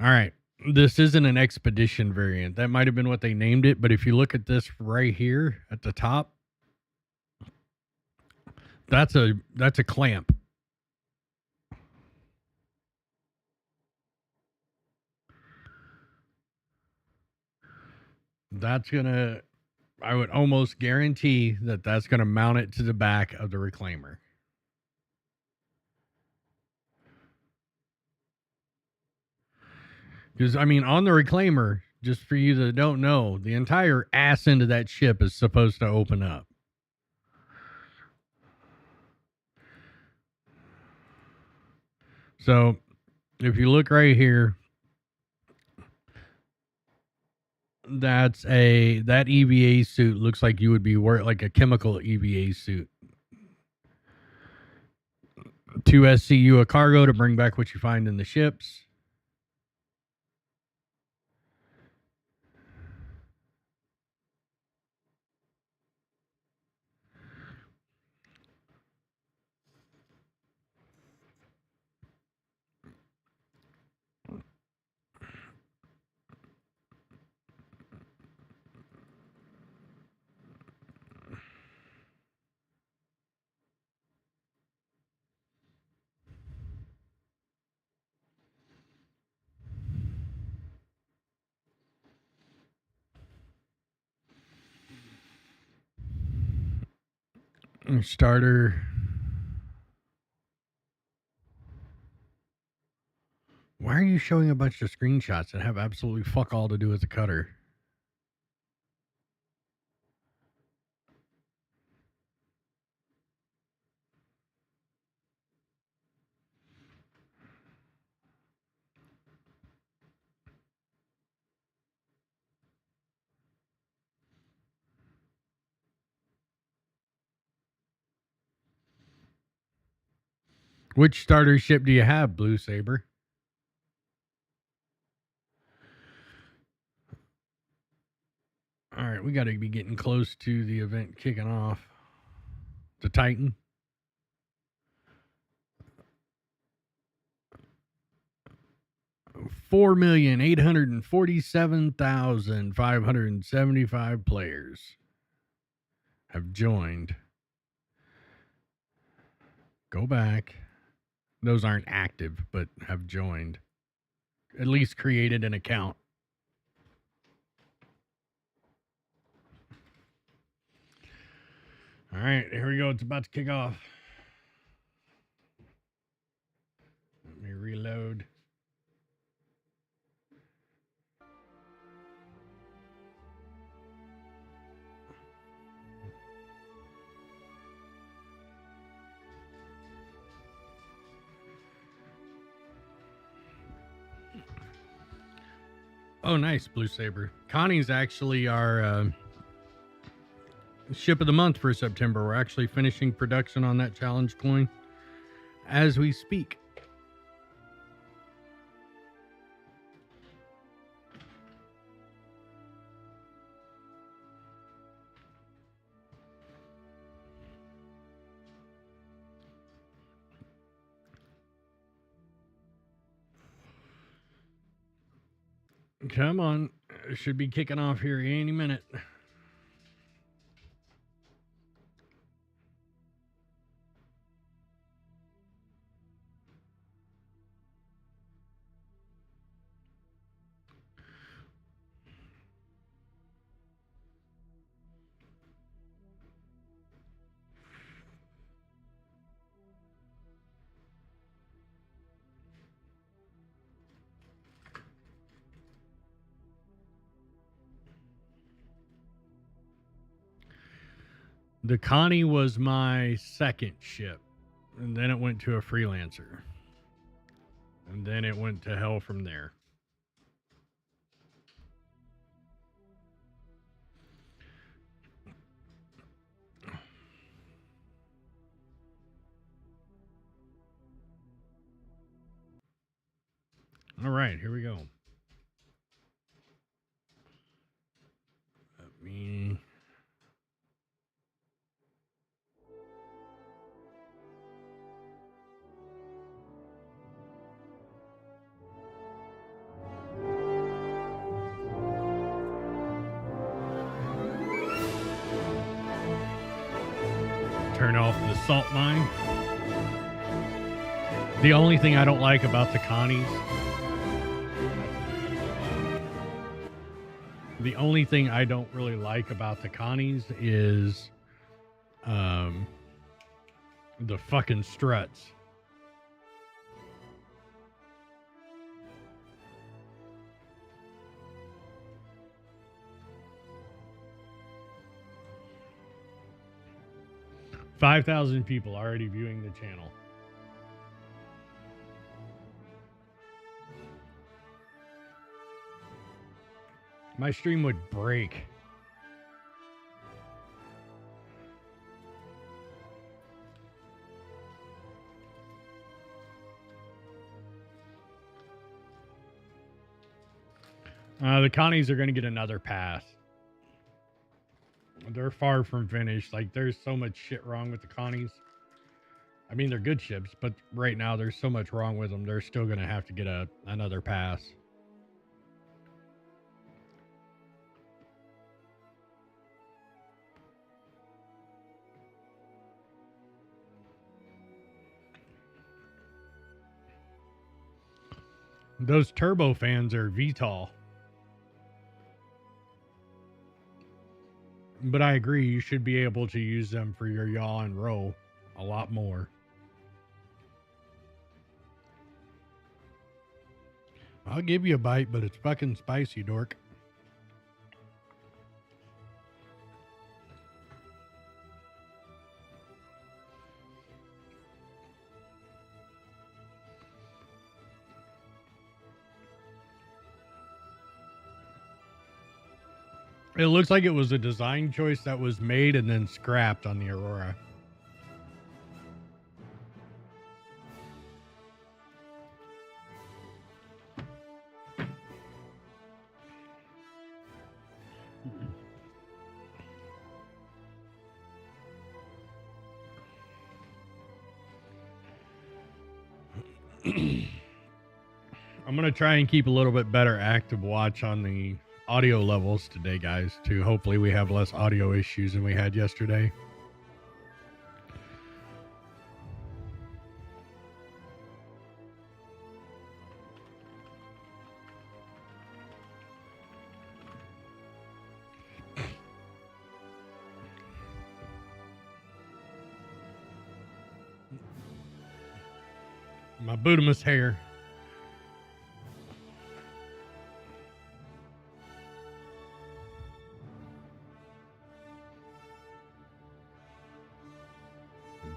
All right, this isn't an expedition variant. That might have been what they named it, but if you look at this right here at the top, that's a clamp. That's gonna, I would almost guarantee that that's gonna mount it to the back of the reclaimer. Because, I mean, on the reclaimer, just for you that don't know, the entire ass end of that ship is supposed to open up. So, if you look right here, that EVA suit looks like you would be wearing like a chemical EVA suit. 2 SCU a cargo to bring back what you find in the ships. Starter. Why are you showing a bunch of screenshots that have absolutely fuck all to do with the cutter? Which starter ship do you have, Blue Saber? All right, we got to be getting close to the event kicking off. The Titan. $4,847,575 players have joined. Go back. Those aren't active, but have joined. At least created an account. All right, here we go. It's about to kick off. Let me reload. Oh, nice, Blue Saber. Connie's actually our ship of the month for September. We're actually finishing production on that challenge coin as we speak. Come on. It should be kicking off here any minute. The Connie was my second ship, and then it went to a freelancer, and then it went to hell from there. All right, here we go. Let me... turn off the salt mine. The only thing I don't like about the Connies, the only thing I don't really like about the Connies is the fucking struts. $5,000 people already viewing the channel. My stream would break. The Connies are going to get another pass. They're far from finished. Like, there's so much shit wrong with the Connies. I mean, they're good ships, but right now there's so much wrong with them. They're still going to have to get another pass. Those turbo fans are VTOL. But I agree, you should be able to use them for your yaw and row a lot more. I'll give you a bite, but it's fucking spicy, dork. It looks like it was a design choice that was made and then scrapped on the Aurora. I'm going to try and keep a little bit better active watch on the audio levels today, guys, too. Hopefully we have less audio issues than we had yesterday. My Budamus hair.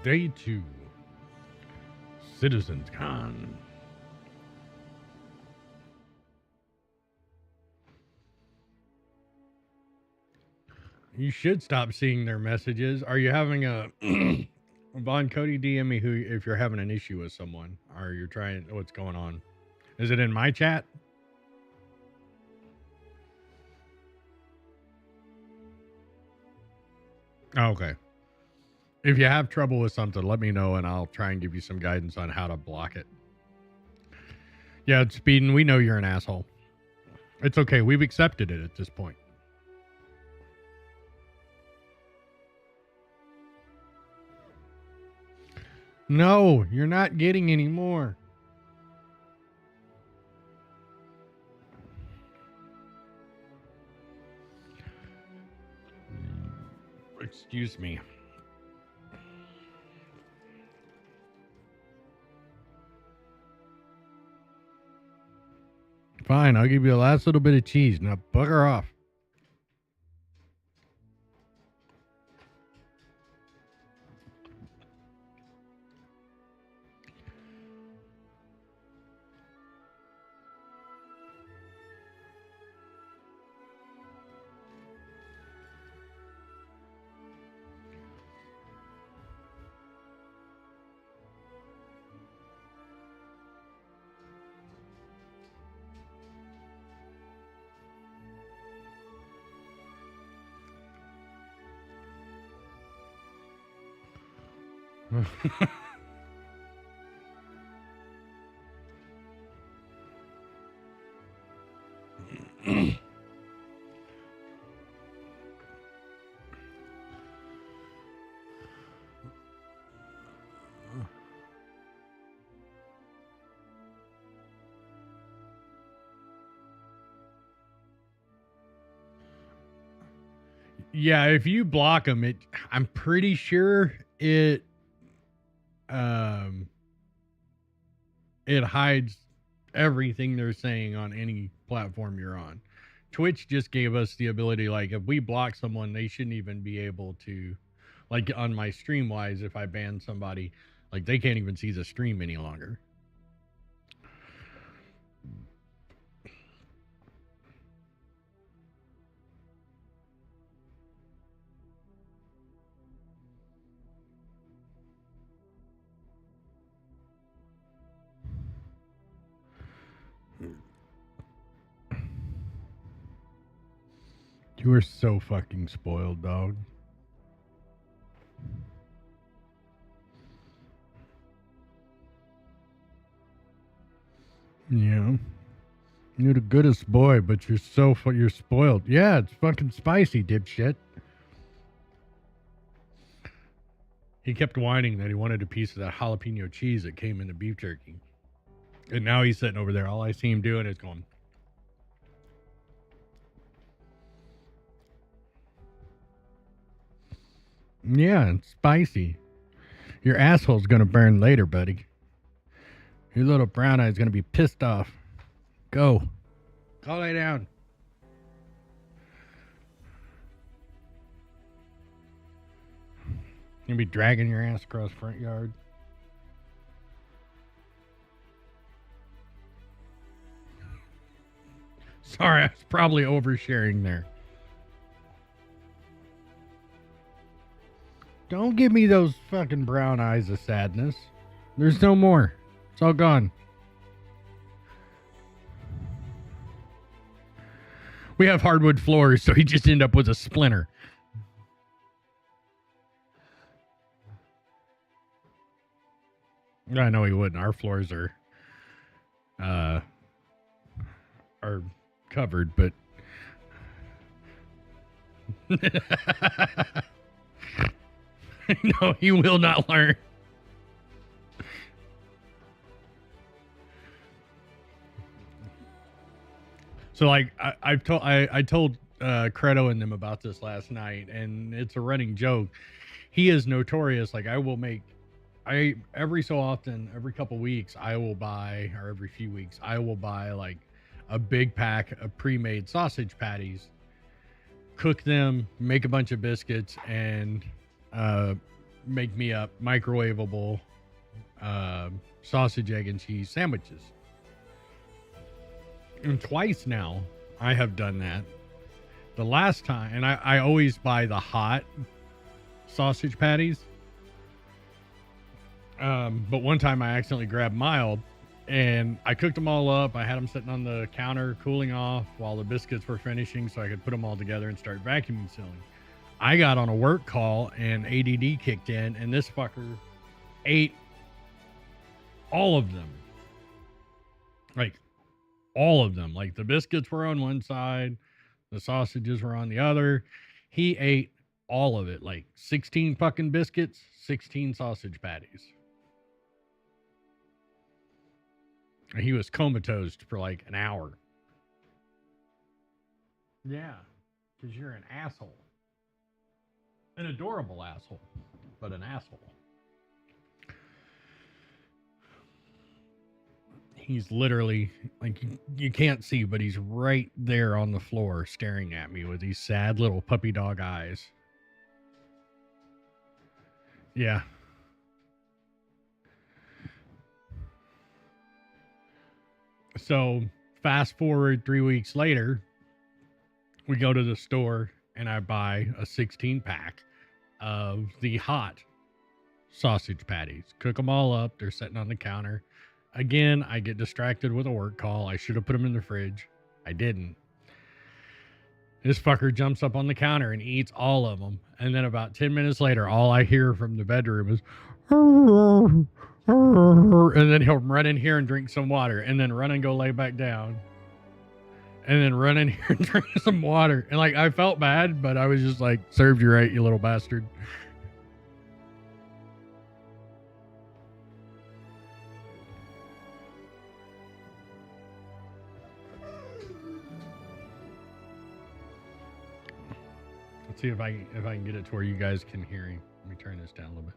Day 2. Citizens Con. You should stop seeing their messages. Are you having a Von Cody DM me who if you're having an issue with someone or you're trying what's going on? Is it in my chat? Oh, okay. If you have trouble with something, let me know and I'll try and give you some guidance on how to block it. Yeah, it's Speeding. We know you're an asshole. It's okay. We've accepted it at this point. No, you're not getting any more. Excuse me. Fine, I'll give you the last little bit of cheese. Now bugger off. Yeah, if you block them, I'm pretty sure it hides everything they're saying on any platform you're on. Twitch just gave us the ability, like, if we block someone, they shouldn't even be able to, like, on my stream wise, if I ban somebody, like, they can't even see the stream any longer. You are so fucking spoiled, dog. Yeah. You're the goodest boy, but you're spoiled. Yeah, it's fucking spicy, dipshit. He kept whining that he wanted a piece of that jalapeno cheese that came in the beef jerky. And now he's sitting over there. All I see him doing is going... Yeah, it's spicy. Your asshole's gonna burn later, buddy. Your little brown eye's gonna be pissed off. Go. Go lay down. You'll be dragging your ass across the front yard. Sorry, I was probably oversharing there. Don't give me those fucking brown eyes of sadness. There's no more. It's all gone. We have hardwood floors, so he just ended up with a splinter. I know he wouldn't. Our floors are covered, but no, he will not learn. So, like, I told Credo and them about this last night, and it's a running joke. He is notorious. Like, I I every so often, every couple weeks, I will buy, or every few weeks, I will buy like a big pack of pre-made sausage patties, cook them, make a bunch of biscuits, and make me up microwavable sausage, egg, and cheese sandwiches. And twice now I have done that. The last time, and I always buy the hot sausage patties. But one time I accidentally grabbed mild and I cooked them all up. I had them sitting on the counter cooling off while the biscuits were finishing so I could put them all together and start vacuum sealing. I got on a work call and ADD kicked in, and this fucker ate all of them. Like, all of them. Like, the biscuits were on one side, the sausages were on the other. He ate all of it. Like, 16 fucking biscuits, 16 sausage patties. And he was comatose for like an hour. Yeah, because you're an asshole. An adorable asshole, but an asshole. He's literally, like, you can't see, but he's right there on the floor staring at me with these sad little puppy dog eyes. Yeah. So fast forward 3 weeks later, we go to the store and I buy a 16 pack of the hot sausage patties. Cook them all up. They're sitting on the counter. Again, I get distracted with a work call. I should have put them in the fridge. I didn't. This fucker jumps up on the counter and eats all of them. And then about 10 minutes later, all I hear from the bedroom is, and then he'll run in here and drink some water and then run and go lay back down. And then run in here and drink some water. And like, I felt bad, but I was just like, served you right, you little bastard. Let's see if I can get it to where you guys can hear him. Let me turn this down a little bit.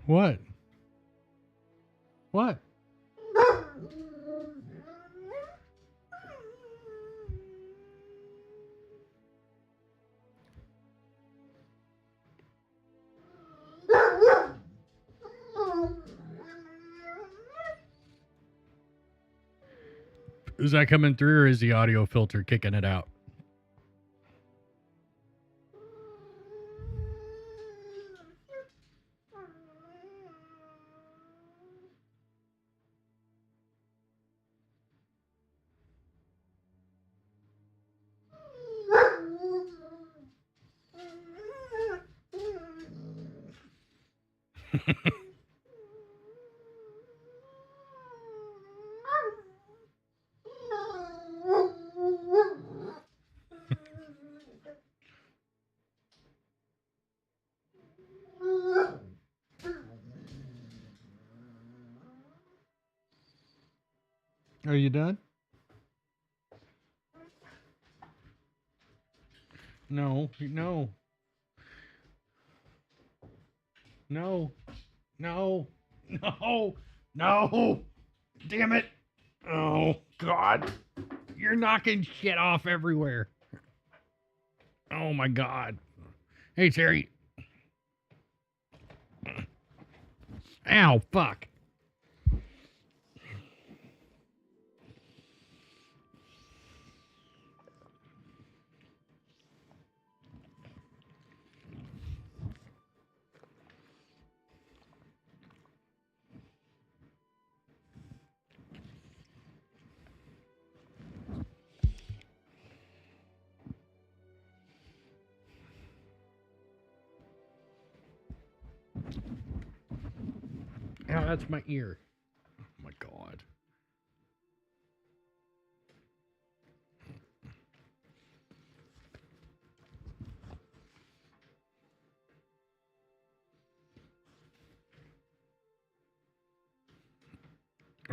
What? What? Is that coming through, or is the audio filter kicking it out? Are you done? No, no. No. No. No. No. Damn it. Oh, God. You're knocking shit off everywhere. Oh, my God. Hey, Terry. Ow, fuck. Ow, that's my ear. Oh, my God.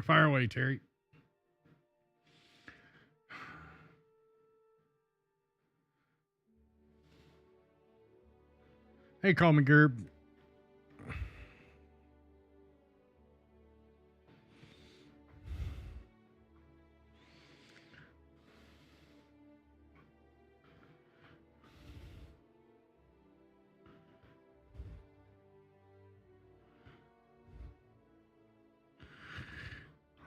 Fire away, Terry. Hey, call me Gerb.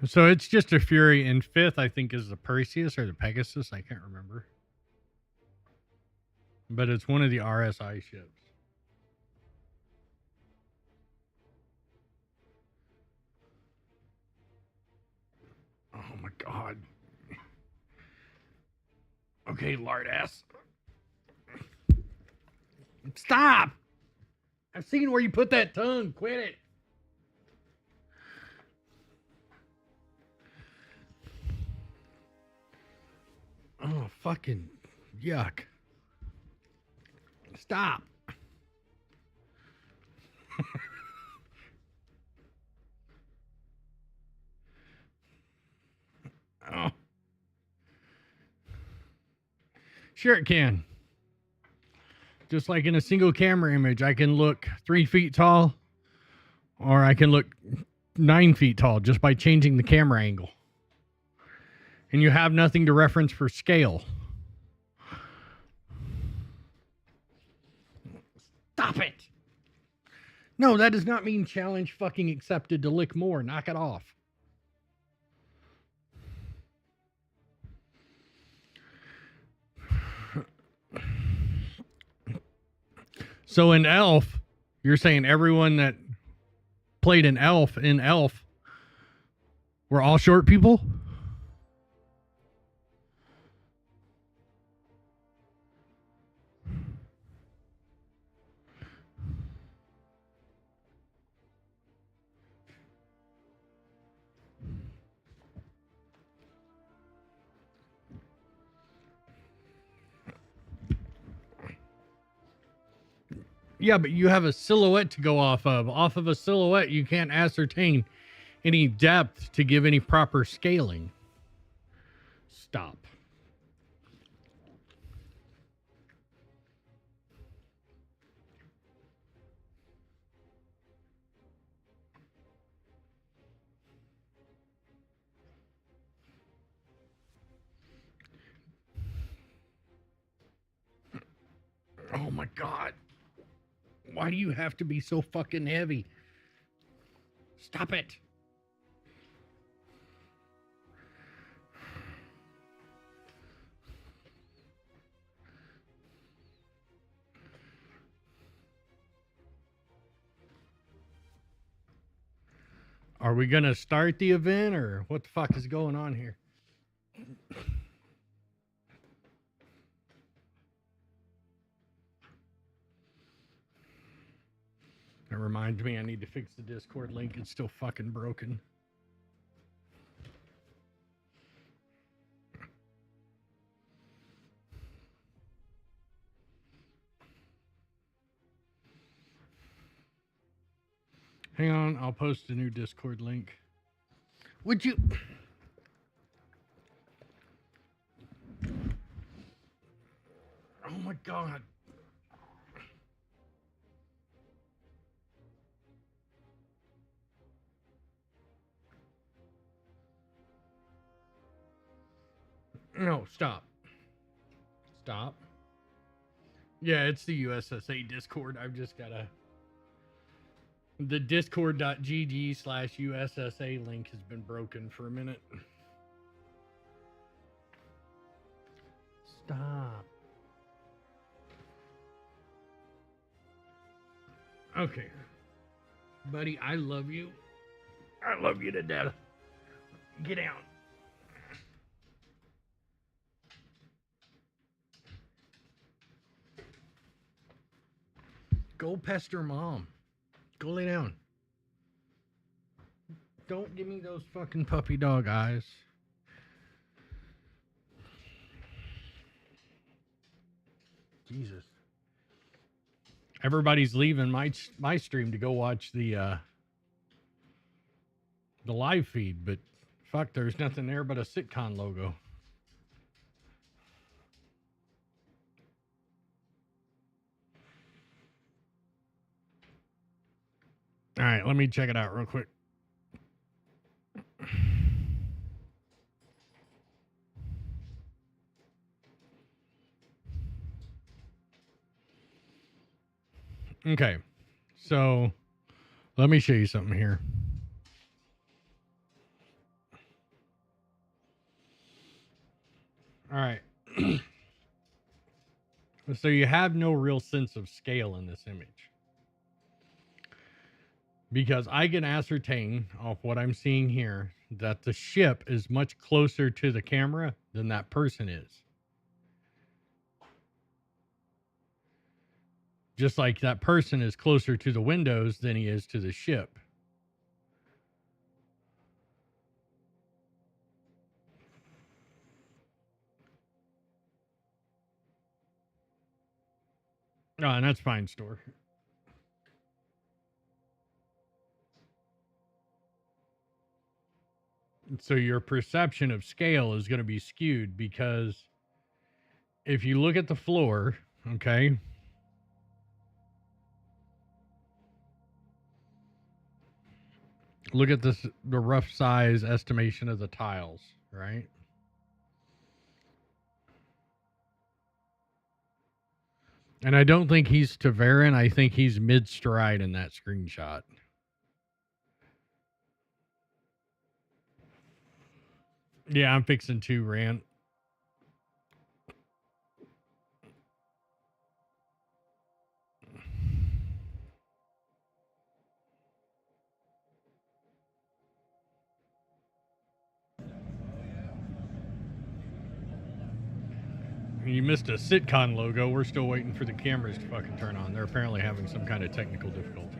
So it's just a Fury, and fifth, I think, is the Perseus or the Pegasus. I can't remember. But it's one of the RSI ships. Oh my God. Okay, lard ass. Stop! I've seen where you put that tongue. Quit it. Oh, fucking yuck. Stop. Oh. Sure it can. Just like in a single camera image, I can look 3 feet tall or I can look 9 feet tall just by changing the camera angle. And you have nothing to reference for scale. Stop it. No, that does not mean challenge fucking accepted to lick more. Knock it off. So in Elf, you're saying everyone that played an elf in Elf were all short people? Yeah, but you have a silhouette to go off of. Off of a silhouette, you can't ascertain any depth to give any proper scaling. Stop. Oh my God. Why do you have to be so fucking heavy? Stop it. Are we going to start the event or what the fuck is going on here? That reminds me, I need to fix the Discord link. It's still fucking broken. Hang on, I'll post a new Discord link. Would you... Oh my God. No, stop. Stop. Yeah, it's the USSA Discord. I've just got to... The discord.gg/USSA link has been broken for a minute. Stop. Okay. Buddy, I love you. I love you to death. Get out. Go pester mom. Go lay down. Don't give me those fucking puppy dog eyes. Jesus. Everybody's leaving my stream to go watch the live feed, but fuck, there's nothing there but a CITCON logo. All right, let me check it out real quick. Okay, so let me show you something here. All right. So you have no real sense of scale in this image. Because I can ascertain off what I'm seeing here that the ship is much closer to the camera than that person is. Just like that person is closer to the windows than he is to the ship. Oh, and that's fine, Store. So your perception of scale is going to be skewed because if you look at the floor, okay, look at this, the rough size estimation of the tiles, right? And I don't think he's Taverin. I think he's mid-stride in that screenshot. Yeah, I'm fixing to rant. You missed a CITCON logo. We're still waiting for the cameras to fucking turn on. They're apparently having some kind of technical difficulty.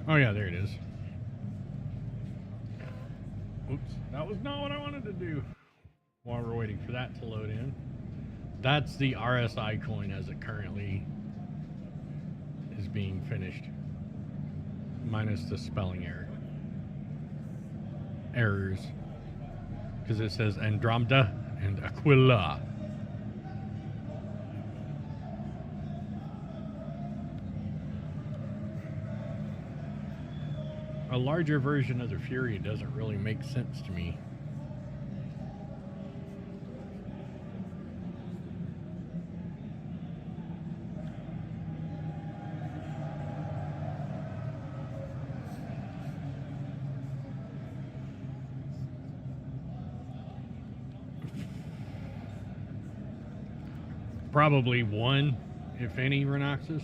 Oh, yeah, there it is. Oops, that was not what I wanted to do. While we're waiting for that to load in. That's the RSI coin as it currently is being finished. Minus the spelling errors. Because it says Andromeda and Aquila. A larger version of the Fury doesn't really make sense to me. Probably one, if any, Renoxus.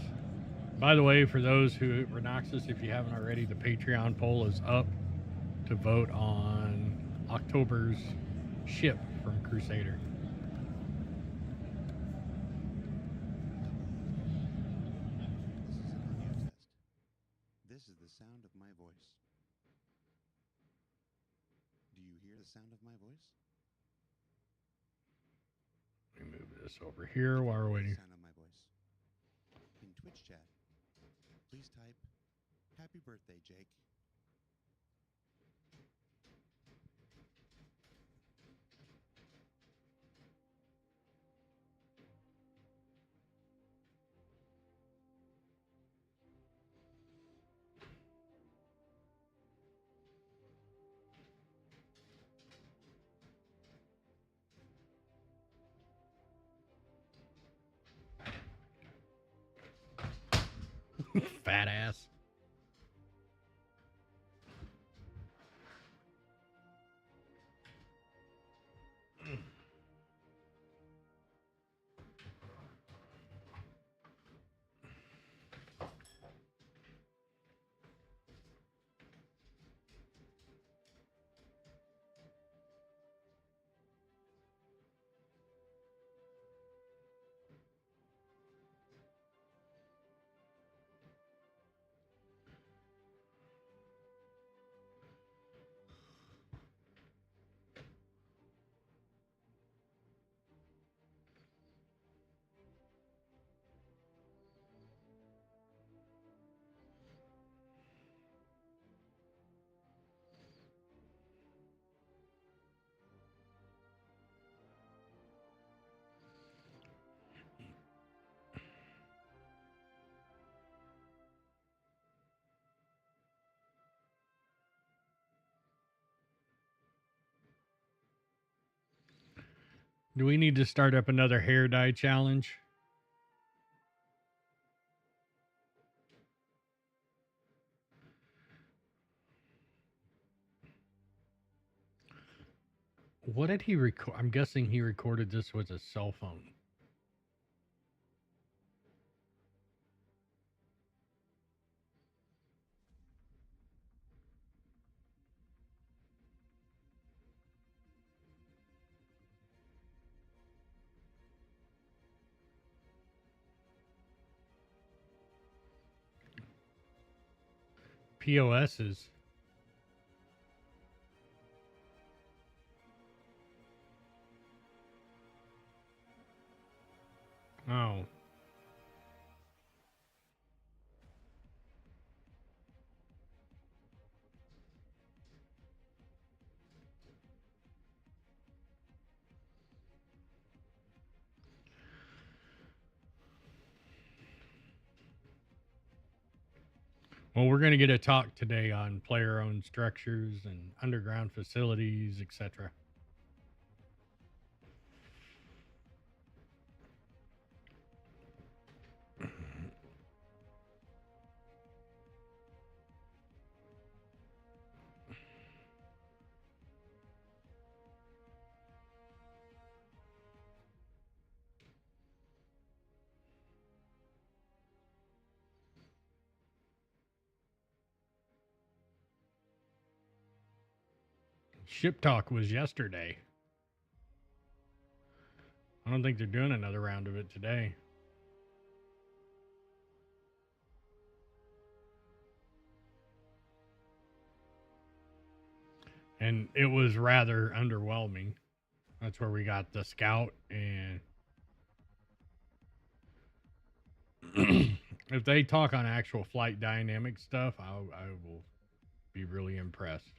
By the way, for those who Renoxus, if you haven't already, the Patreon poll is up to vote on October's ship from Crusader. This is the sound of my voice. Do you hear the sound of my voice? Let me move this over here while we're waiting. Sound of my voice. In Twitch chat, please type "Happy birthday, Jake." Fat ass. Do we need to start up another hair dye challenge? What did he record? I'm guessing he recorded this with a cell phone. POSs. Oh. Well, we're going to get a talk today on player-owned structures and underground facilities, etc. Ship talk was yesterday. I don't think they're doing another round of it today. And it was rather underwhelming. That's where we got the scout, and if they talk on actual flight dynamic stuff, I will be really impressed.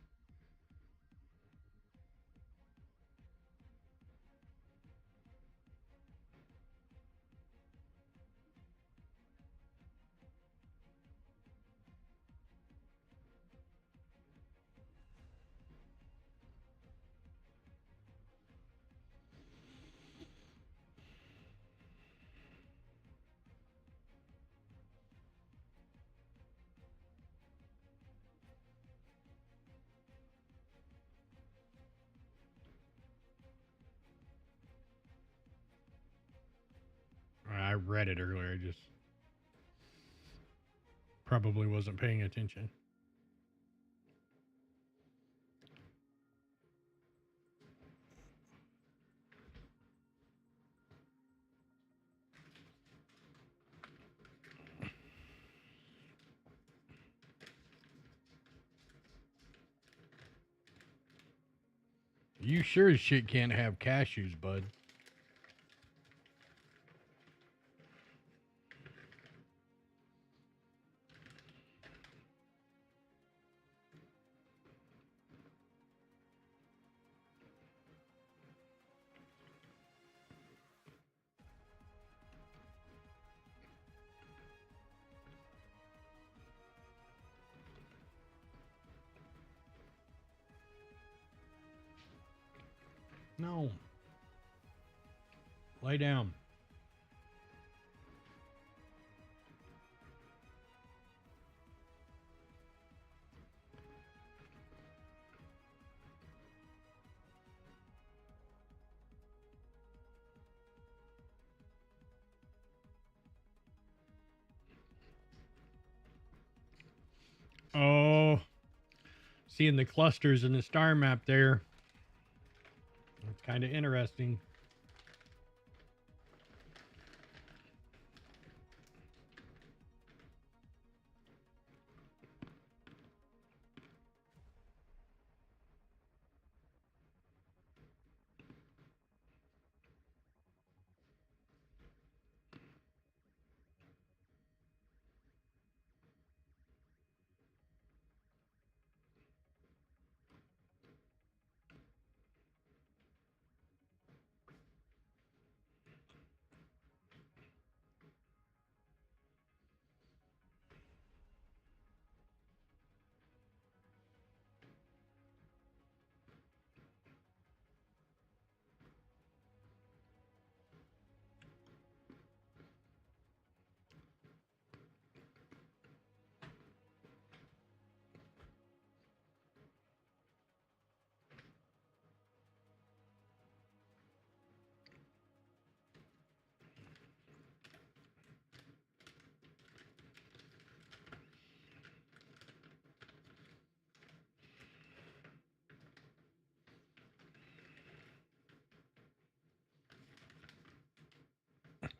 I read it earlier. I just probably wasn't paying attention. You sure as shit can't have cashews, bud. No. Lay down. Oh, seeing the clusters in the star map there. It's kind of interesting.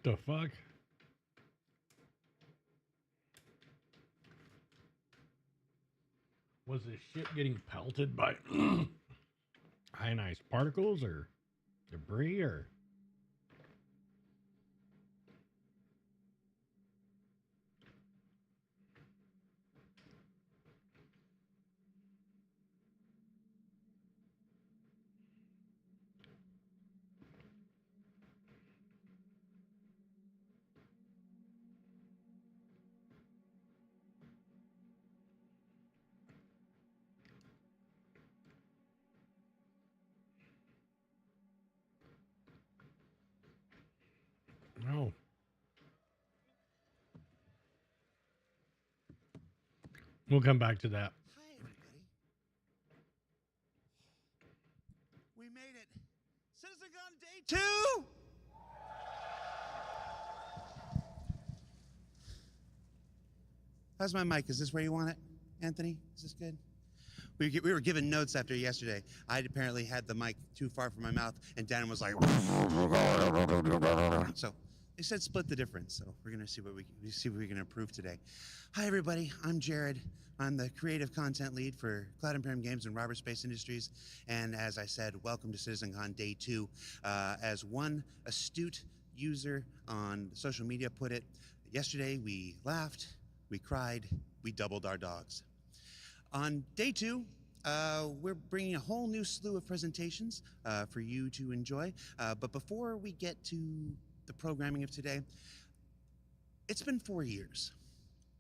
The fuck? Was this shit getting pelted by ionized particles or debris or? No. We'll come back to that. Hi, everybody. We made it. CitizenCon Day 2! How's my mic? Is this where you want it, Anthony? Is this good? We were given notes after yesterday. I apparently had the mic too far from my mouth, and Dan was like, so they said split the difference. So we're gonna see what we can improve today. Hi everybody, I'm Jared. I'm the creative content lead for Cloud Imperium Games and Robert Space Industries. And as I said, welcome to CitizenCon Day 2. As one astute user on social media put it, yesterday we laughed, we cried, we doubled our dogs. On Day 2, we're bringing a whole new slew of presentations for you to enjoy. But before we get to the programming of today, it's been 4 years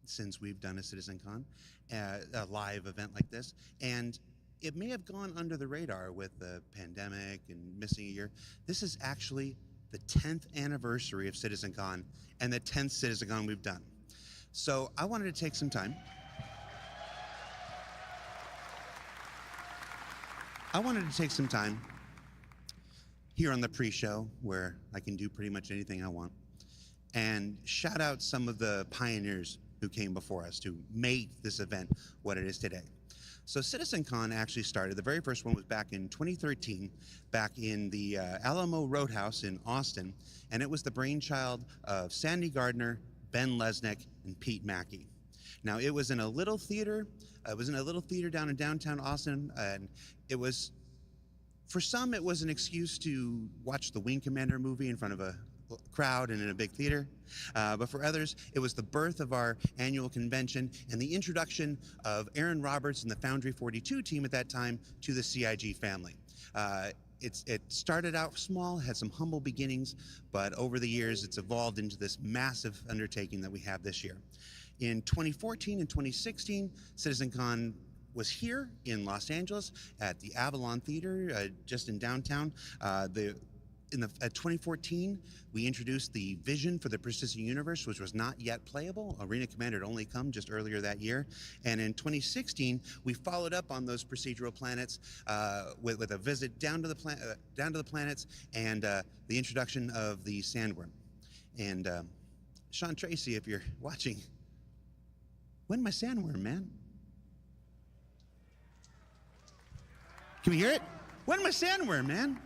since we've done a CitizenCon, a live event like this, and it may have gone under the radar with the pandemic and missing a year. This is actually the 10th anniversary of CitizenCon and the 10th CitizenCon we've done. So I wanted to take some time. Here on the pre-show, where I can do pretty much anything I want, and shout out some of the pioneers who came before us to make this event what it is today. So CitizenCon actually started, the very first one was back in 2013, back in the Alamo Roadhouse in Austin, and it was the brainchild of Sandy Gardner, Ben Lesnick, and Pete Mackey. Now it was in a little theater, down in downtown Austin, and it was, for some it was an excuse to watch the Wing Commander movie in front of a crowd and in a big theater, but for others it was the birth of our annual convention and the introduction of Aaron Roberts and the Foundry 42 team at that time to the CIG family. It started out small, had some humble beginnings, but over the years it's evolved into this massive undertaking that we have this year. In 2014 and 2016, CitizenCon was here in Los Angeles at the Avalon Theater, just in downtown. At 2014, we introduced the vision for the persistent universe, which was not yet playable. Arena Commander had only come just earlier that year. And in 2016, we followed up on those procedural planets with a visit down to the planets and the introduction of the Sandworm. And Sean Tracy, if you're watching, when my Sandworm, man? Can we hear it? When my Sandworm, man?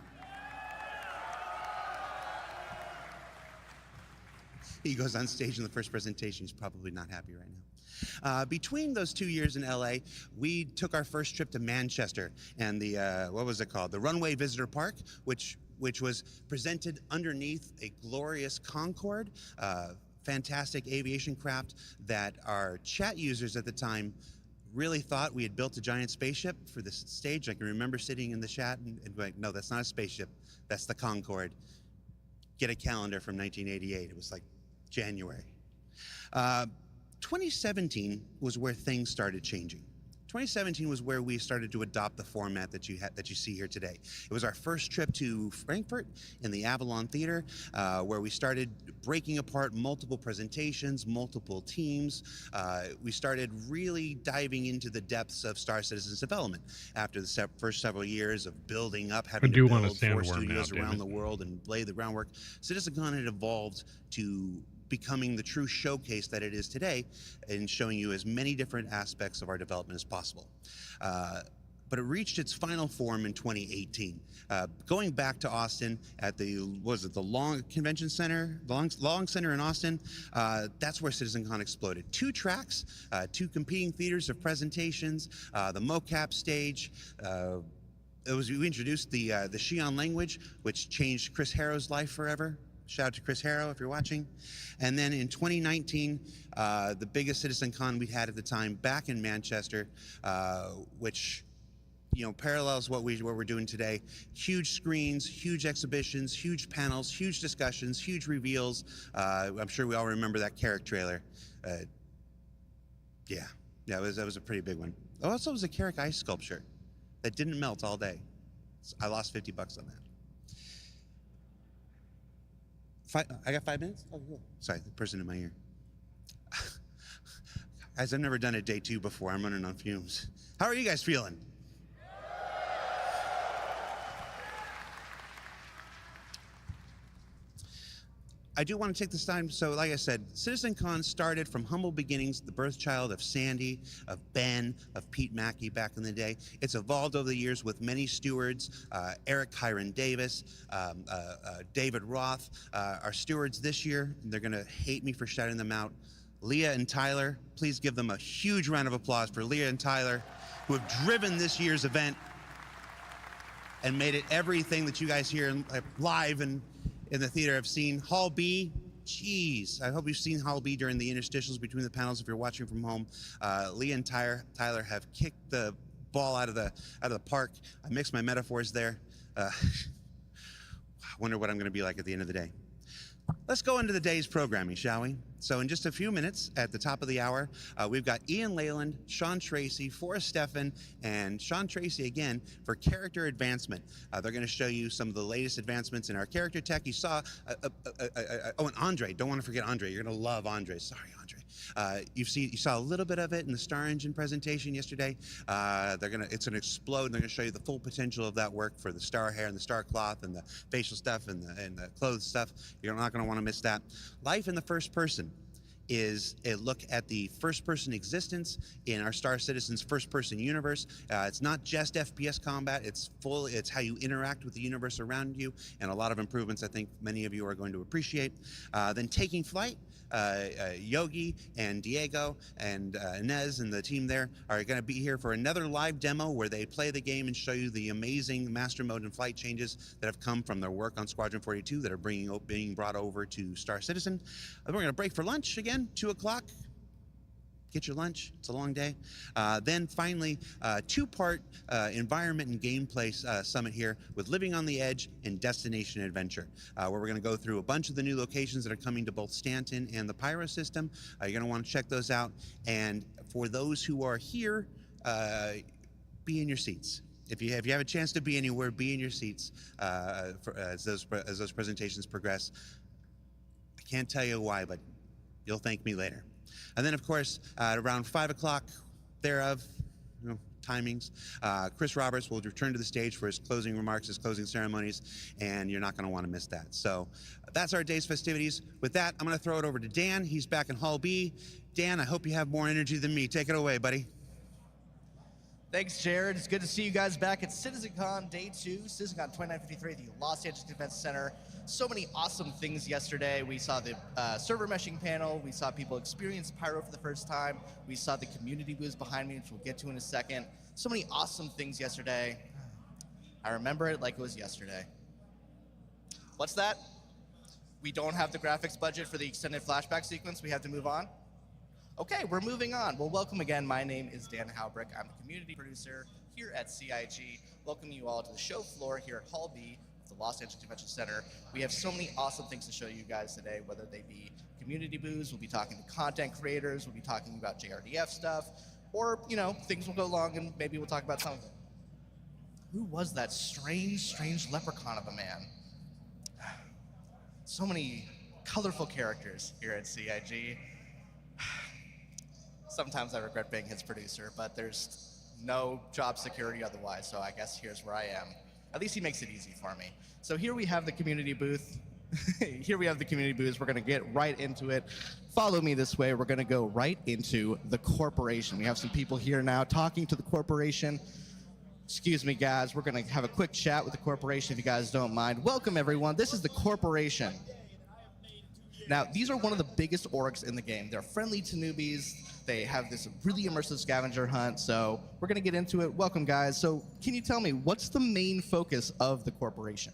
He goes on stage in the first presentation. He's probably not happy right now. Between those 2 years in LA, we took our first trip to Manchester and the, what was it called? The Runway Visitor Park, which was presented underneath a glorious Concorde, fantastic aviation craft that our chat users at the time really thought we had built a giant spaceship for this stage. I can remember sitting in the chat and like, no, that's not a spaceship. That's the Concorde. Get a calendar from 1988. It was like January. 2017 was where things started changing. 2017 was where we started to adopt the format that you see here today. It was our first trip to Frankfurt in the Avalon Theater, where we started breaking apart multiple presentations, multiple teams. We started really diving into the depths of Star Citizen's development after the first several years of building up, having to build 4 studios around the world and lay the groundwork. CitizenCon had evolved to becoming the true showcase that it is today and showing you as many different aspects of our development as possible. but it reached its final form in 2018. Going back to Austin at the Long Convention Center, the Long Center in Austin, that's where CitizenCon exploded. 2 tracks, 2 competing theaters of presentations, the mocap stage. We introduced the Xi'an language, which changed Chris Harrow's life forever. Shout out to Chris Harrow if you're watching. And then in 2019, the biggest CitizenCon we had at the time back in Manchester, which parallels what we're doing today. Huge screens, huge exhibitions, huge panels, huge discussions, huge reveals. I'm sure we all remember that Carrick trailer. Yeah, that was a pretty big one. Also, it was a Carrick ice sculpture that didn't melt all day. So I lost $50 on that. I got 5 minutes? Oh, cool. Sorry, the person in my ear. Guys, I've never done a day 2 before. I'm running on fumes. How are you guys feeling? I do want to take this time, so like I said, CitizenCon started from humble beginnings, the birth child of Sandy, of Ben, of Pete Mackey back in the day. It's evolved over the years with many stewards, Eric Kyron Davis, David Roth, our stewards this year. They're going to hate me for shouting them out. Leah and Tyler, please give them a huge round of applause for Leah and Tyler, who have driven this year's event and made it everything that you guys hear live and in the theater have seen. Hall B, geez, I hope you've seen Hall B during the interstitials between the panels if you're watching from home. Leah and Tyler have kicked the ball out of the park. I mixed my metaphors there. I wonder what I'm going to be like at the end of the day. Let's go into the day's programming, shall we? So in just a few minutes, at the top of the hour, we've got Ian Leyland, Sean Tracy, Forrest Steffen, and Sean Tracy again for character advancement. They're going to show you some of the latest advancements in our character tech. You saw, and Andre, don't want to forget Andre. You're going to love Andre. Sorry, Andre. You saw a little bit of it in the Star Engine presentation yesterday. It's going to explode. And they're going to show you the full potential of that work for the star hair and the star cloth and the facial stuff and the clothes stuff. You're not going to want to miss that. Life in the first person is a look at the first-person existence in our Star Citizen's first-person universe. It's not just FPS combat, it's how you interact with the universe around you, and a lot of improvements I think many of you are going to appreciate. Then Taking Flight, Yogi and Diego and Inez and the team there are going to be here for another live demo where they play the game and show you the amazing master mode and flight changes that have come from their work on Squadron 42 that are being brought over to Star Citizen. We're going to break for lunch again, 2 o'clock. Get your lunch. It's a long day. Then finally, 2-part environment and gameplay summit here with Living on the Edge and Destination Adventure, where we're going to go through a bunch of the new locations that are coming to both Stanton and the Pyro system. You're going to want to check those out. And for those who are here, be in your seats. If you have a chance to be anywhere, be in your seats as those presentations progress. I can't tell you why, but you'll thank me later. And then, of course, at around 5 o'clock thereof, timings, Chris Roberts will return to the stage for his closing remarks, his closing ceremonies, and you're not going to want to miss that. So that's our day's festivities. With that, I'm going to throw it over to Dan. He's back in Hall B. Dan, I hope you have more energy than me. Take it away, buddy. Thanks, Jared. It's good to see you guys back at CitizenCon Day 2, CitizenCon 2953 at the Los Angeles Convention Center. So many awesome things yesterday. We saw the server meshing panel. We saw people experience Pyro for the first time. We saw the community booths behind me, which we'll get to in a second. So many awesome things yesterday. I remember it like it was yesterday. What's that? We don't have the graphics budget for the extended flashback sequence. We have to move on. Okay, we're moving on. Well, welcome again. My name is Dan Haubrick. I'm the community producer here at CIG. Welcome you all to the show floor here at Hall B of the Los Angeles Convention Center. We have so many awesome things to show you guys today, whether they be community booths, we'll be talking to content creators, we'll be talking about JRDF stuff, or, things will go long and maybe we'll talk about some of it. Who was that strange leprechaun of a man? So many colorful characters here at CIG. Sometimes I regret being his producer, but there's no job security otherwise, so I guess here's where I am. At least he makes it easy for me. So here we have the community booth. Here we have the community booths. We're going to get right into it. Follow me this way. We're going to go right into the corporation. We have some people here now talking to the corporation. Excuse me, guys. We're going to have a quick chat with the corporation if you guys don't mind. Welcome, everyone. This is the corporation. Now, these are one of the biggest orgs in the game. They're friendly to newbies. They have this really immersive scavenger hunt. So we're going to get into it. Welcome, guys. So can you tell me, what's the main focus of the corporation?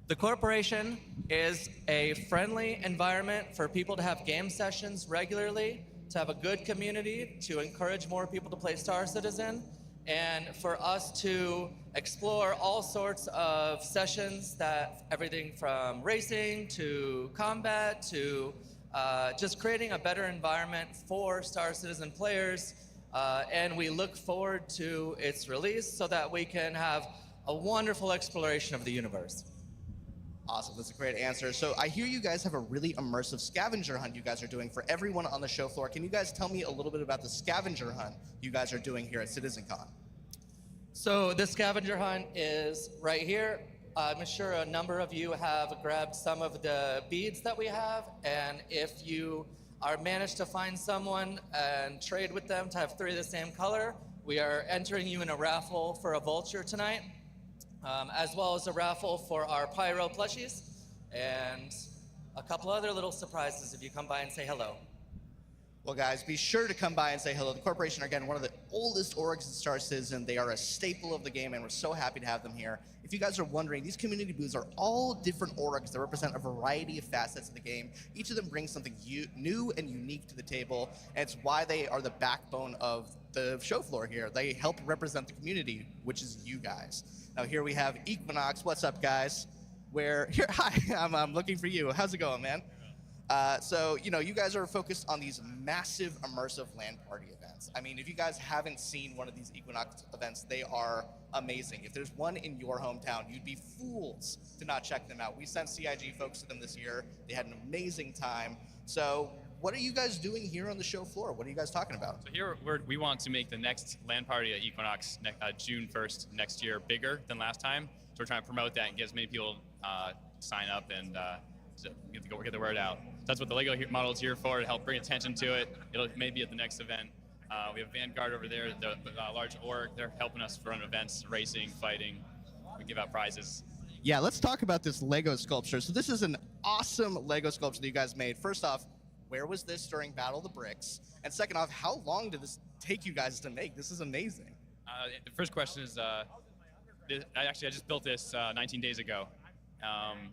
The corporation is a friendly environment for people to have game sessions regularly, to have a good community, to encourage more people to play Star Citizen, and for us to explore all sorts of sessions, that everything from racing to combat to just creating a better environment for Star Citizen players. And we look forward to its release so that we can have a wonderful exploration of the universe. Awesome, that's a great answer. So I hear you guys have a really immersive scavenger hunt you guys are doing for everyone on the show floor. Can you guys tell me a little bit about the scavenger hunt you guys are doing here at CitizenCon? So the scavenger hunt is right here. I'm sure a number of you have grabbed some of the beads that we have, and if you are managed to find someone and trade with them to have 3 of the same color, we are entering you in a raffle for a vulture tonight. As well as a raffle for our Pyro plushies, and a couple other little surprises if you come by and say hello. Well, guys, be sure to come by and say hello. The corporation are, again, one of the oldest orgs in Star Citizen. They are a staple of the game, and we're so happy to have them here. If you guys are wondering, these community booths are all different orgs that represent a variety of facets of the game. Each of them brings something new and unique to the table, and it's why they are the backbone of the show floor here. They help represent the community, which is you guys. Now here we have Equinox. What's up, guys? Hi, I'm looking for you. How's it going, man? So, you know, you guys are focused on these massive immersive LAN party events. I mean, if you guys haven't seen one of these Equinox events, they are amazing. If there's one in your hometown, you'd be fools to not check them out. We sent CIG folks to them this year. They had an amazing time. So what are you guys doing here on the show floor? What are you guys talking about? So here we want to make the next LAN party at Equinox June 1st next year bigger than last time. So we're trying to promote that and get as many people sign up and get the word out. So that's what the Lego model is here for, to help bring attention to it. It'll maybe at the next event. We have Vanguard over there, the large org. They're helping us run events, racing, fighting. We give out prizes. Yeah, let's talk about this Lego sculpture. So this is an awesome Lego sculpture that you guys made. First off, where was this during Battle of the Bricks? And second off, how long did this take you guys to make? This is amazing. The first question is, I just built this 19 days ago.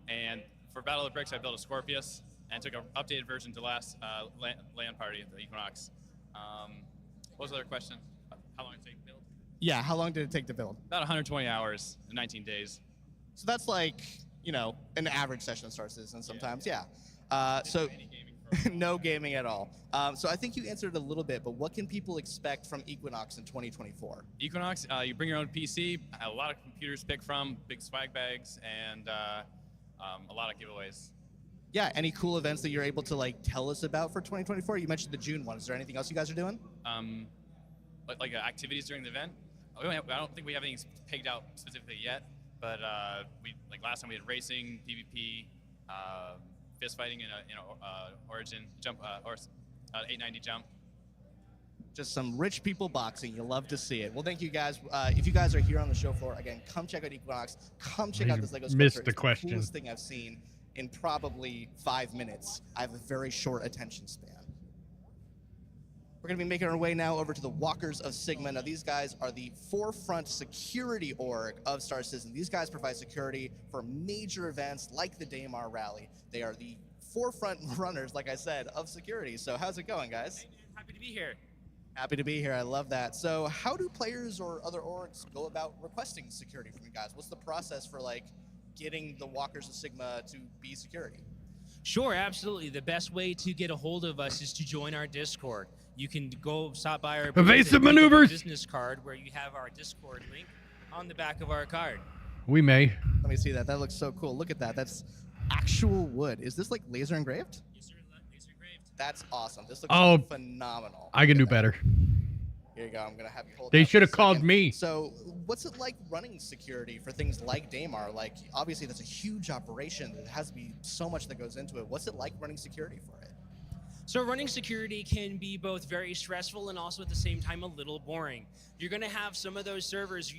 And for Battle of the Bricks, I built a Scorpius and took an updated version to last LAN party at the Equinox. What was the other question? How long did it take to build? Yeah, how long did it take to build? About 120 hours in 19 days. So that's like, you know, an average session of Star Citizen sometimes, yeah. So no gaming at all. So I think you answered a little bit, but what can people expect from Equinox in 2024? Equinox, you bring your own PC, a lot of computers to pick from, big swag bags, and a lot of giveaways. Yeah, any cool events that you're able to like tell us about for 2024? You mentioned the June one. Is there anything else you guys are doing? Like activities during the event? I don't think we have anything pegged out specifically yet, but like last time we had racing, PvP, fist fighting in Origin jump, or 890 jump. Just some rich people boxing. You love to see it. Well, thank you guys. If you guys are here on the show floor, again, come check out Equinox. Come check out this Lego sculpture. Missed the It's question. the coolest thing I've seen in probably 5 minutes. I have a very short attention span. We're going to be making our way now over to the Walkers of Sigma. Now, these guys are the forefront security org of Star Citizen. These guys provide security for major events like the Daymar Rally. They are the forefront runners, like I said, of security. So how's it going, guys? Happy to be here. Happy to be here. I love that. So how do players or other orgs go about requesting security from you guys? What's the process for like getting the Walkers of Sigma to be security? Sure, absolutely. The best way to get a hold of us is to join our Discord. You can go stop by our booth Evasive and pick up a maneuvers. business card where you have our Discord link on the back of our card. We may. Let me see that. That looks so cool. Look at that. That's actual wood. Is this like laser engraved? Yes, sir. Laser engraved. That's awesome. This looks Oh, phenomenal. I can do Look at that. better. Here you go. I'm gonna have you hold. They that for should a have called second. me. So, what's it like running security for things like Daymar? Like, obviously, that's a huge operation. There has to be so much that goes into it. What's it like running security for it? So running security can be both very stressful and also at the same time a little boring. You're going to have some of those servers,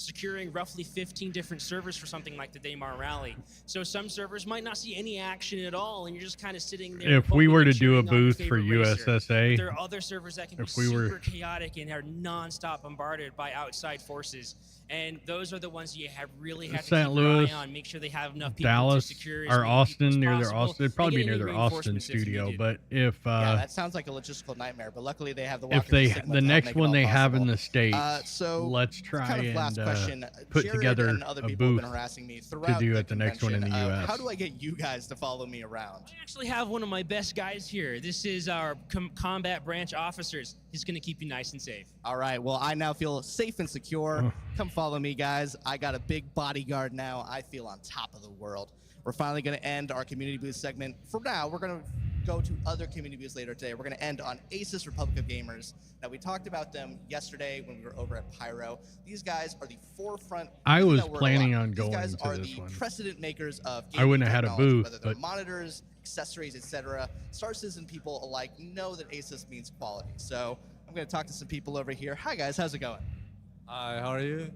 securing roughly 15 different servers for something like the Daymar Rally. So some servers might not see any action at all, and you're just kind of sitting there. If we hoping were and to do a cheering on your booth for favorite racer. USSA, But there are other servers that can be if we were- super chaotic and are nonstop bombarded by outside forces. And those are the ones you really have to St. keep Louis, your eye on. Make sure they have enough people Dallas, to secure as or many people Austin, as near their possible. Austin. It'd probably They be get near any their Austin reinforcements if studio. needed. But if Yeah, that sounds like a logistical nightmare, but luckily they have the if walkers they and Sigma the to help next make it one all they have in possible. the states, So let's try kind of last and question. put Jared together and other a people have booth been harassing me throughout do at the next one in the convention. US. How do I get you guys to follow me around? I actually have one of my best guys here. This is our combat branch officers. He's going to keep you nice and safe. All right, well, I now feel safe and secure. Oh. Come follow me, guys. I got a big bodyguard now. I feel on top of the world. We're finally going to end our community booth segment. For now, we're going to go to other community booths later today. We're going to end on Asus Republic of Gamers. Now, we talked about them yesterday when we were over at Pyro. These guys are the forefront. I was that word a planning lot. on going These guys to are this the one. precedent makers of I wouldn't have had a technology, booth, whether they're but- monitors, accessories, etc. Star Citizen people alike know that Asus means quality. So I'm going to talk to some people over here. Hi, guys. How's it going? Hi, how are you?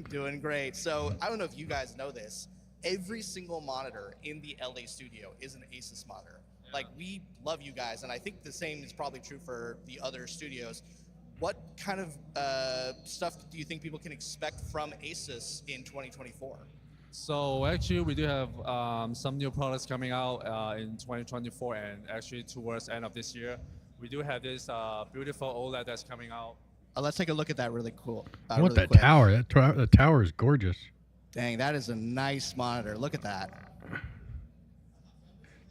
Doing great. So I don't know if you guys know this. Every single monitor in the LA studio is an Asus monitor. Like, we love you guys, and I think the same is probably true for the other studios. What kind of stuff do you think people can expect from Asus in 2024? So actually, we do have some new products coming out in 2024, and actually towards the end of this year, we do have this beautiful OLED that's coming out. Let's take a look at that really cool. I want really that quick. tower. The tower is gorgeous. Dang, that is a nice monitor. Look at that.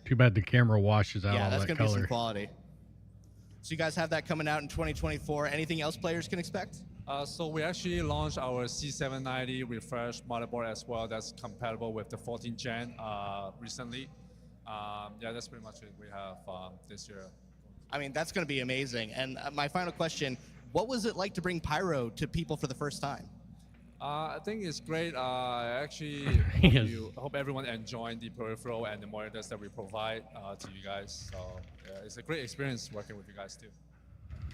Too bad the camera washes out Yeah, all that's that going to be some color. quality. So you guys have that coming out in 2024. Anything else players can expect? So we actually launched our C790 refresh motherboard as well. That's compatible with the 14th gen recently. Yeah, that's pretty much it we have this year. I mean, that's going to be amazing. And my final question, what was it like to bring Pyro to people for the first time? I think it's great. I actually Yes. hope everyone enjoyed the peripheral and the monitors that we provide to you guys. So yeah, it's a great experience working with you guys too.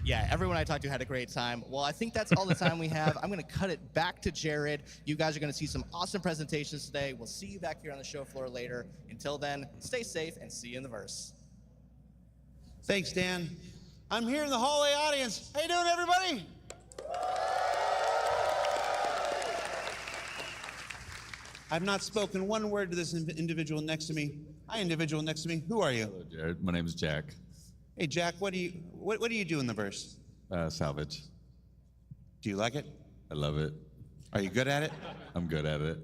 Yeah, everyone I talked to had a great time. Well, I think that's all the time we have. I'm going to cut it back to Jared. You guys are going to see some awesome presentations today. We'll see you back here on the show floor later. Until then, stay safe and see you in the verse. Thanks, Dan. I'm here in the hallway audience. How you doing, everybody? I've not spoken one word to this individual next to me. Hi, individual next to me. Who are you? Hello, Jared. My name is Jack. Hey, Jack. What do you do in the verse? Salvage. Do you like it? I love it. Are you good at it? I'm good at it.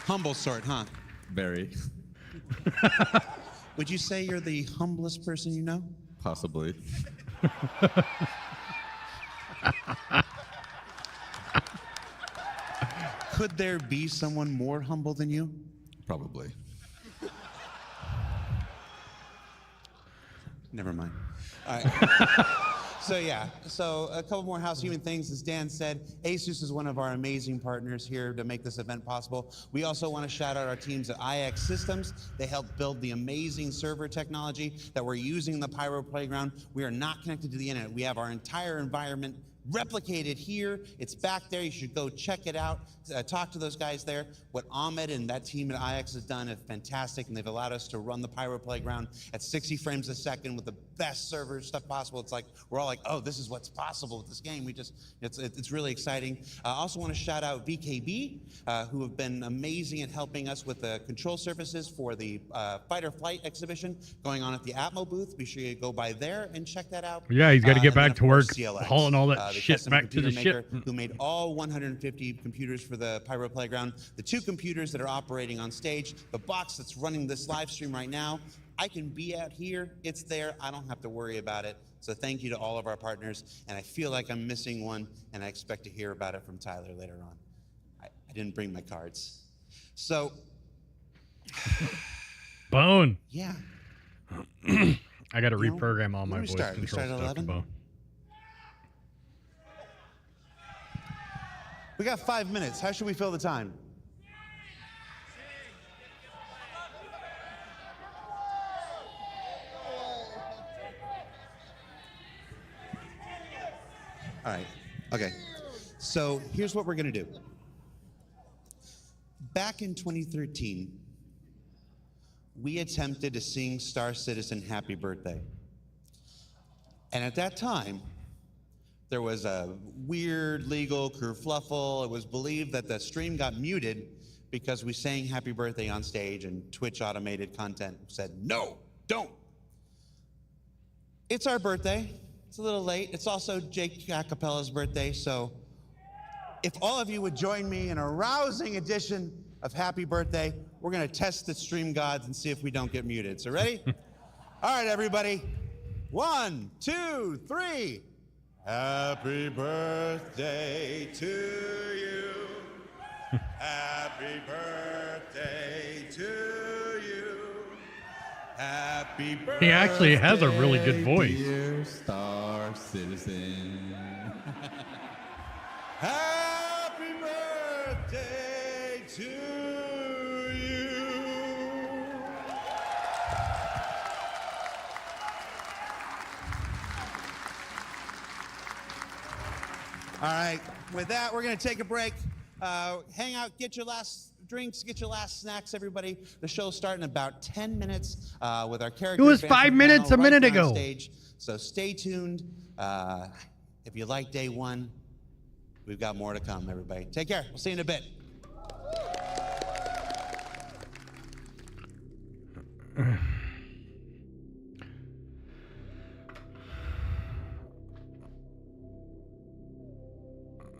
Humble sort, huh? Very. Would you say you're the humblest person you know? Possibly. Could there be someone more humble than you? Probably. Never mind. All right. So a couple more housekeeping things. As Dan said, Asus is one of our amazing partners here to make this event possible. We also want to shout out our teams at IX Systems. They helped build the amazing server technology that we're using in the Pyro Playground. We are not connected to the internet. We have our entire environment replicated here. It's back there. You should go check it out. Talk to those guys there. What Ahmed and that team at IX has done is fantastic, and they've allowed us to run the Pyro Playground at 60 frames a second with the best server stuff possible. It's like we're all like, oh, this is what's possible with this game. It's really exciting. I also want to shout out VKB, who have been amazing at helping us with the control surfaces for the Fight or Flight exhibition going on at the Atmo booth. Be sure you go by there and check that out. Yeah, he's got to get And then, back of to work, course, CLX, hauling all that the shit custom back to the computer ship. maker who made all 150 computers for the Pyro Playground. The 2 computers that are operating on stage, the box that's running this live stream right now, I can be out here, it's there, I don't have to worry about it. So thank you to all of our partners, and I feel like I'm missing one, and I expect to hear about it from Tyler later on. I didn't bring my cards. So, Bone. yeah. I got to You know, reprogram all when my we voice start? We control start at stuff to 11? Bone. We got 5 minutes. How should we fill the time? All right. Okay. So here's what we're going to do. Back in 2013, we attempted to sing Star Citizen Happy Birthday. And at that time, there was a weird legal kerfluffle. It was believed that the stream got muted because we sang Happy Birthday on stage, and Twitch automated content said, no, don't. It's our birthday. It's a little late. It's also Jake Acapella's birthday, so if all of you would join me in a rousing edition of Happy Birthday, we're gonna test the stream gods and see if we don't get muted. So ready? All right, everybody. 1, 2, 3. Happy birthday to you. Happy birthday to you. Happy birthday. He actually has a really good voice. Dear Star Citizen. Happy birthday to you. All right, with that, we're going to take a break. Hang out, get your last drinks, get your last snacks, everybody. The show's starting in about 10 minutes with our character. It was advancement 5 minutes panel a minute right there on ago. Stage. So stay tuned. If you like day one, we've got more to come, everybody. Take care. We'll see you in a bit.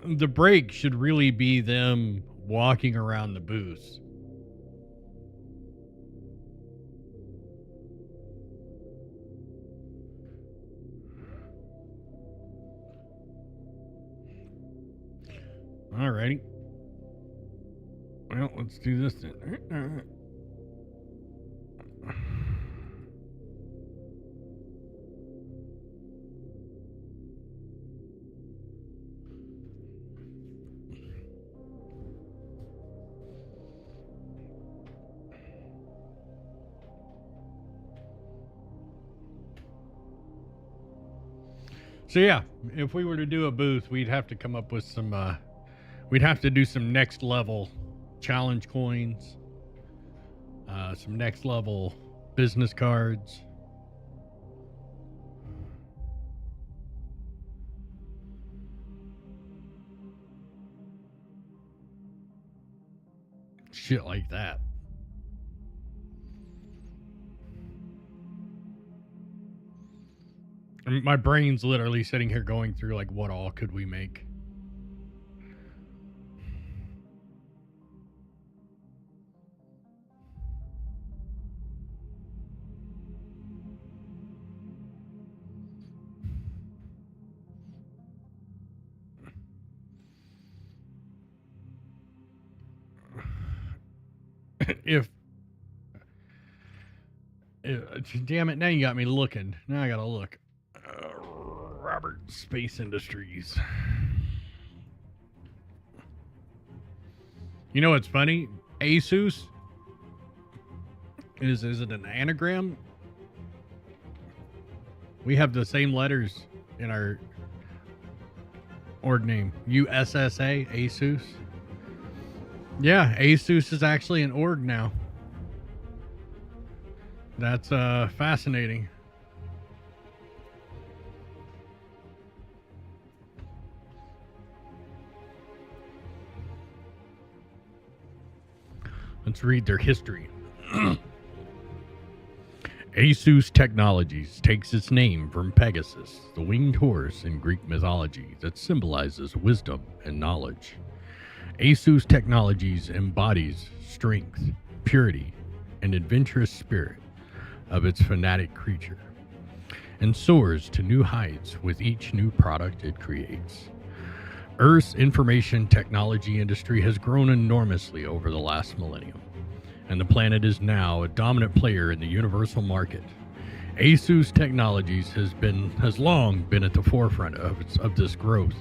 The break should really be them walking around the booth. Alrighty. Well, let's do this then. So yeah, if we were to do a booth, we'd have to come up with some, we'd have to do some next level challenge coins, some next level business cards. Shit like that. My brain's literally sitting here going through like, what all could we make? Damn it, now you got me looking. Now I gotta look. Robert Space Industries. You know what's funny? Asus is it an anagram? We have the same letters in our org name. USSA, Asus. Yeah, Asus is actually an org now. That's fascinating. Let's read their history. Asus Technologies takes its name from Pegasus, the winged horse in Greek mythology that symbolizes wisdom and knowledge. Asus Technologies embodies strength, purity, and adventurous spirit of its fanatic creature, and soars to new heights with each new product it creates. Earth's information technology industry has grown enormously over the last millennium, and the planet is now a dominant player in the universal market. Asus Technologies has long been at the forefront of this growth,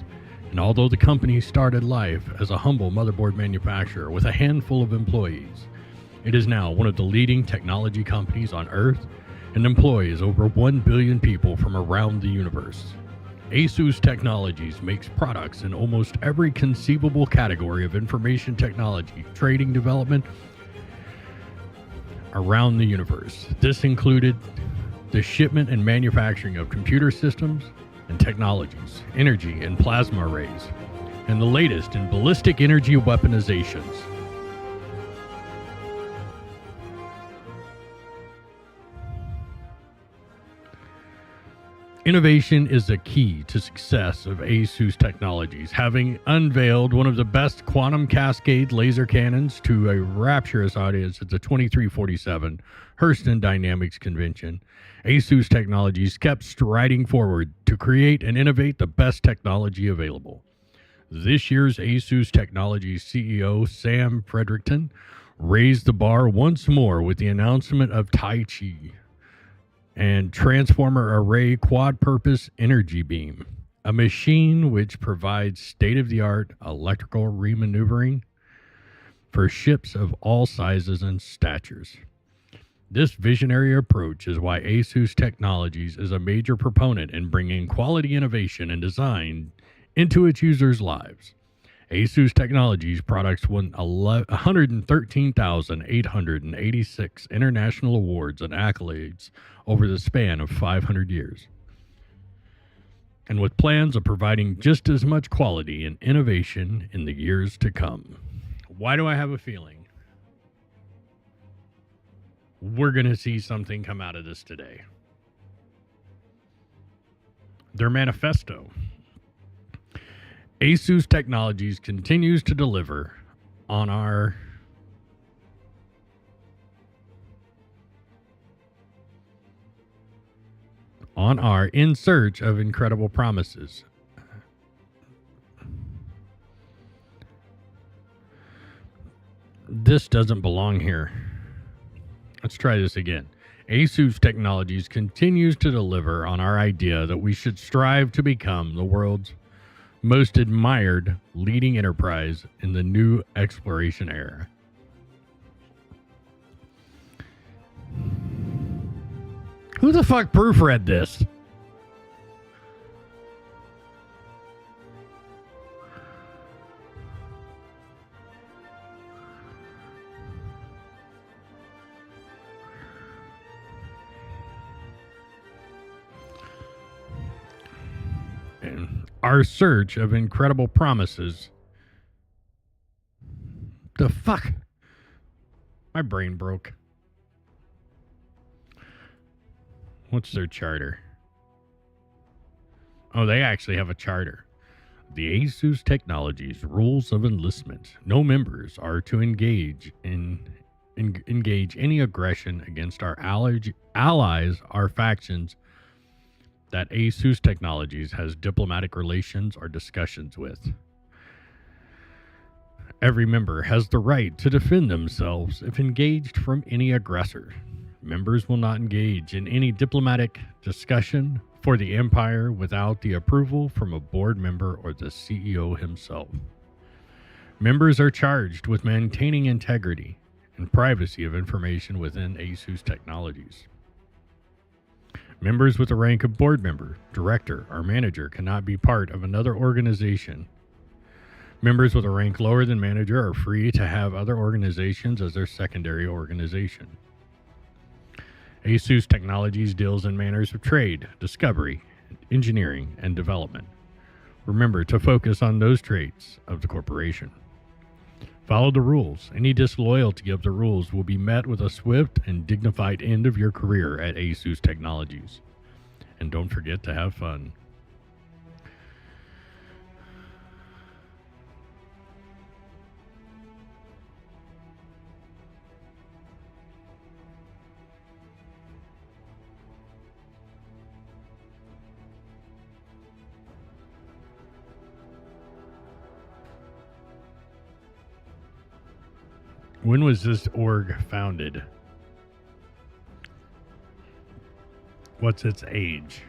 and although the company started life as a humble motherboard manufacturer with a handful of employees, it is now one of the leading technology companies on Earth and employs over 1 billion people from around the universe. ASUS Technologies makes products in almost every conceivable category of information technology, trading development around the universe. This included the shipment and manufacturing of computer systems and technologies, energy and plasma arrays, and the latest in ballistic energy weaponizations. Innovation is the key to success of ASUS Technologies, having unveiled one of the best quantum cascade laser cannons to a rapturous audience at the 2347 Hurston Dynamics Convention. ASUS Technologies kept striding forward to create and innovate the best technology available. This year's ASUS Technologies CEO, Sam Fredericton, raised the bar once more with the announcement of Tai Chi and Transformer Array Quad-Purpose Energy Beam, a machine which provides state-of-the-art electrical remaneuvering for ships of all sizes and statures. This visionary approach is why ASUS Technologies is a major proponent in bringing quality innovation and design into its users' lives. ASUS Technologies products won 113,886 international awards and accolades over the span of 500 years. And with plans of providing just as much quality and innovation in the years to come. Why do I have a feeling we're going to see something come out of this today? Their manifesto. ASUS Technologies continues to deliver on our In Search of Incredible Promises. This doesn't belong here. Let's try this again. ASUS Technologies continues to deliver on our idea that we should strive to become the world's most admired leading enterprise in the new exploration era. Who the fuck proofread this? Our search of incredible promises. The fuck? My brain broke. What's their charter? Oh, they actually have a charter. The ASUS Technologies Rules of Enlistment. No members are to engage any aggression against our allies, our factions that ASUS Technologies has diplomatic relations or discussions with. Every member has the right to defend themselves if engaged from any aggressor. Members will not engage in any diplomatic discussion for the Empire without the approval from a board member or the CEO himself. Members are charged with maintaining integrity and privacy of information within ASUS Technologies. Members with the rank of board member, director, or manager cannot be part of another organization. Members with a rank lower than manager are free to have other organizations as their secondary organization. ASUS Technologies deals in matters of trade, discovery, engineering, and development. Remember to focus on those traits of the corporation. Follow the rules. Any disloyalty of the rules will be met with a swift and dignified end of your career at ASUS Technologies. And don't forget to have fun. When was this org founded? What's its age?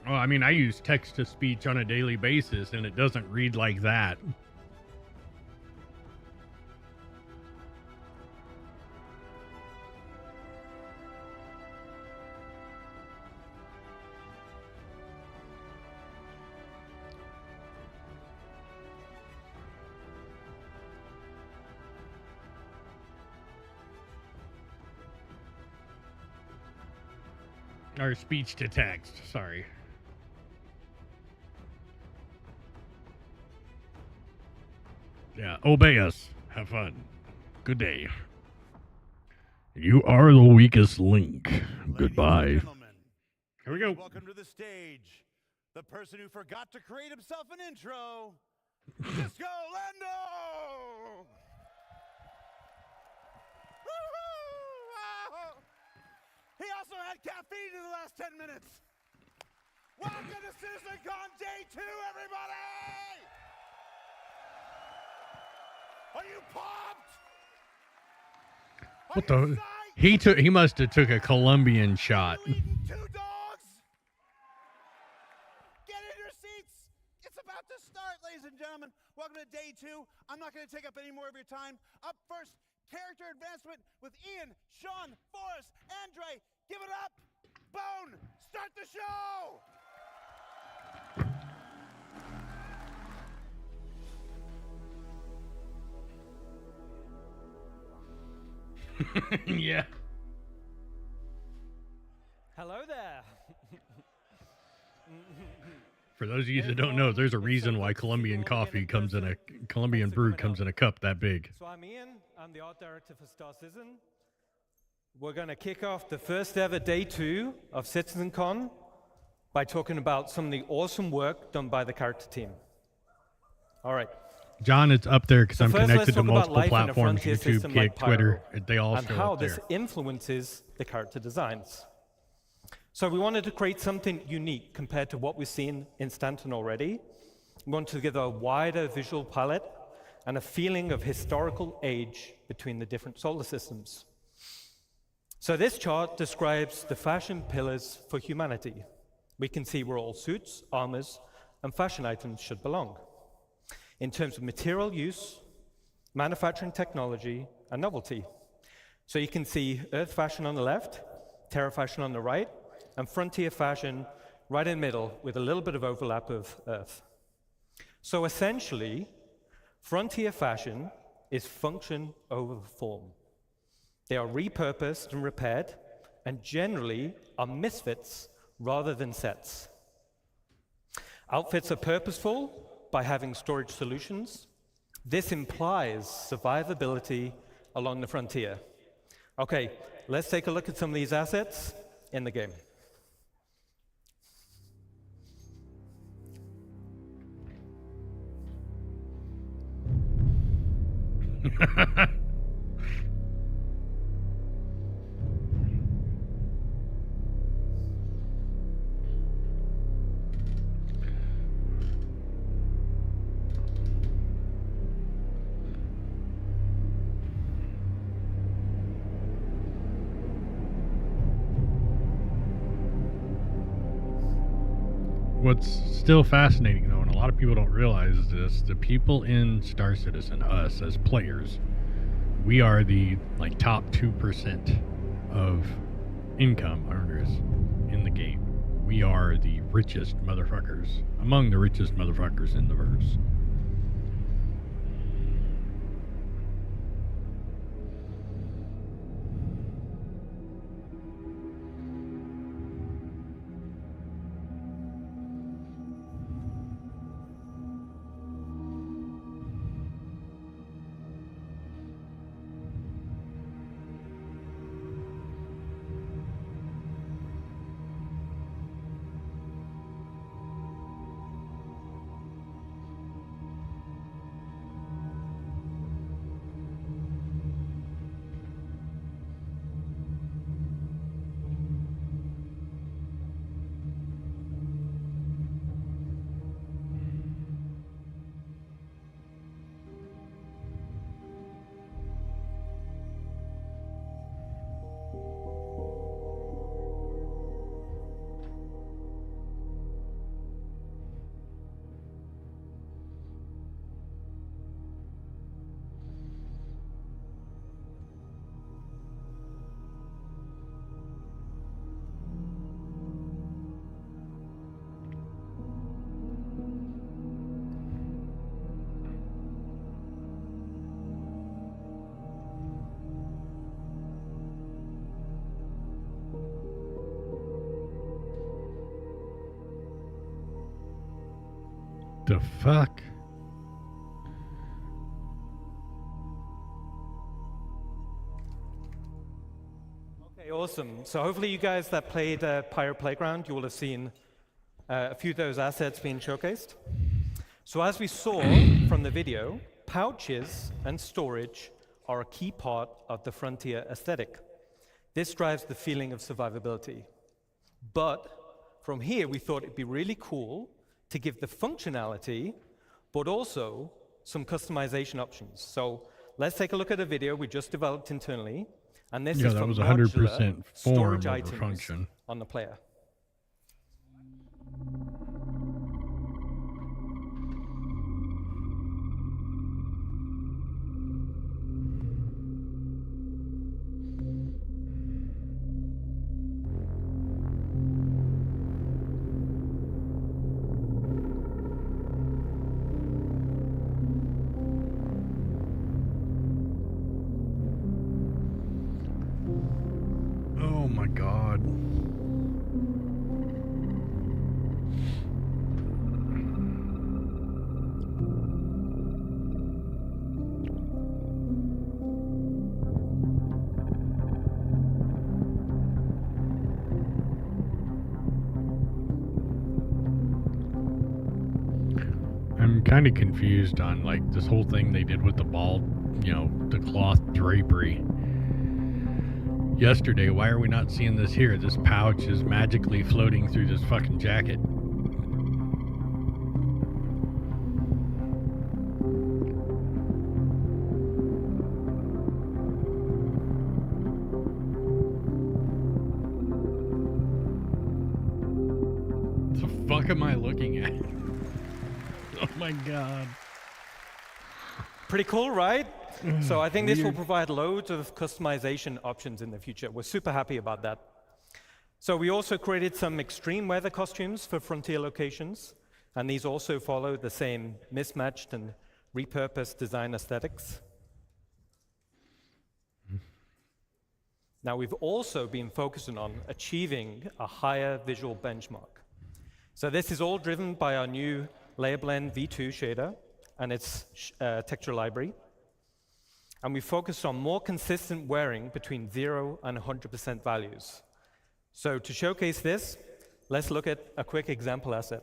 Well, I mean, I use text to speech on a daily basis, and it doesn't read like that. Or speech to text, sorry. Yeah, obey us. Have fun. Good day. You are the weakest link. Goodbye. Ladies and gentlemen, Here we go. welcome to the stage, the person who forgot to create himself an intro, Disco Lando! Woo-hoo! He also had caffeine in the last 10 minutes. Welcome to CitizenCon Day 2, everybody! Are you pumped? What the? He must have took a Colombian shot. Two dogs? Get in your seats. It's about to start, ladies and gentlemen. Welcome to Day 2. I'm not going to take up any more of your time. Up first, character advancement with Ian, Sean, Forrest, Andre. Give it up. Bone, start the show. Yeah. Hello there. For those of you that don't know, there's a reason why Colombian brew comes in a cup that big. So I'm Ian. I'm the art director for Star Citizen. We're going to kick off the first ever Day 2 of CitizenCon by talking about some of the awesome work done by the character team. All right. John, it's up there because So I'm first, connected let's to talk about multiple life in a platforms, frontier YouTube, system Kick, like Twitter. Pyro, They all and show how up this there. influences the character designs. So we wanted to create something unique compared to what we've seen in Stanton already. We wanted to give a wider visual palette and a feeling of historical age between the different solar systems. So this chart describes the fashion pillars for humanity. We can see where all suits, armors, and fashion items should belong. In terms of material use, manufacturing technology, and novelty. So you can see Earth fashion on the left, Terra fashion on the right, and Frontier fashion right in the middle with a little bit of overlap of Earth. So essentially, Frontier fashion is function over form. They are repurposed and repaired, and generally are misfits rather than sets. Outfits are purposeful by having storage solutions. This implies survivability along the frontier. Okay, let's take a look at some of these assets in the game. What's still fascinating, though, and a lot of people don't realize this, the people in Star Citizen, us as players, we are the top 2% of income earners in the game. We are the richest motherfuckers, among the richest motherfuckers in the verse. The fuck? Okay, awesome. So hopefully you guys that played Pirate Playground, you will have seen a few of those assets being showcased. So as we saw from the video, pouches and storage are a key part of the Frontier aesthetic. This drives the feeling of survivability. But from here, we thought it'd be really cool to give the functionality, but also some customization options. So let's take a look at a video we just developed internally. And this is that for was 100% modular form storage over items function. on the player. Oh my god. I'm kind of confused on like this whole thing they did with the ball, the cloth drapery. Yesterday, why are we not seeing this here? This pouch is magically floating through this fucking jacket. What the fuck am I looking at? Oh my god. Pretty cool, right? So I think this will Weird. provide loads of customization options in the future. We're super happy about that. So we also created some extreme weather costumes for Frontier locations, and these also follow the same mismatched and repurposed design aesthetics. Now we've also been focusing on achieving a higher visual benchmark. So this is all driven by our new Layer Blend V2 shader and its texture library. And we focus on more consistent wearing between 0 and 100% values. So to showcase this, let's look at a quick example asset.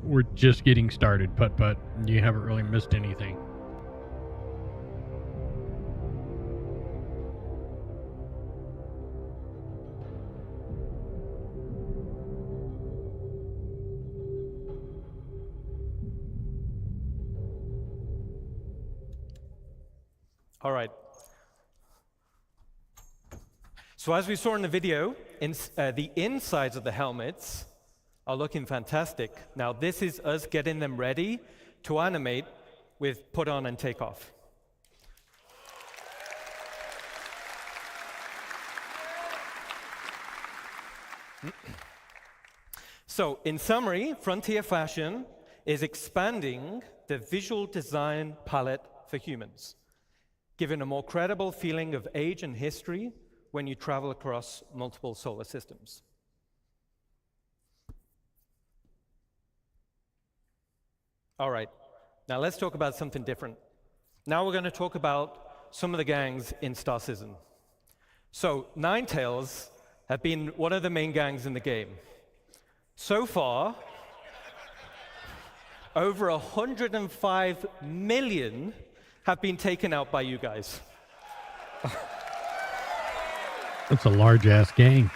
We're just getting started, Putt-Putt. You haven't really missed anything. All right. So as we saw in the video, the insides of the helmets are looking fantastic. Now this is us getting them ready to animate with put on and take off. So in summary, Frontier Fashion is expanding the visual design palette for humans, giving a more credible feeling of age and history when you travel across multiple solar systems. All right, now let's talk about something different. Now we're going to talk about some of the gangs in Star Citizen. So Ninetales have been one of the main gangs in the game. So far, over 105 million have been taken out by you guys. That's a large-ass gang.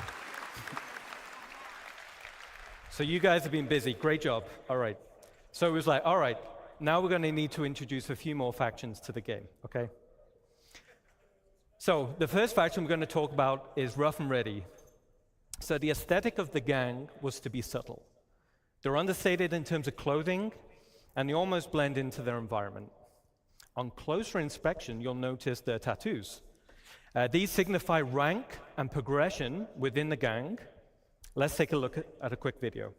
So you guys have been busy. Great job. All right. So it was like, all right, now we're going to need to introduce a few more factions to the game, okay? So the first faction we're going to talk about is Rough and Ready. So the aesthetic of the gang was to be subtle. They're understated in terms of clothing, and they almost blend into their environment. On closer inspection, you'll notice their tattoos. These signify rank and progression within the gang. Let's take a look at a quick video.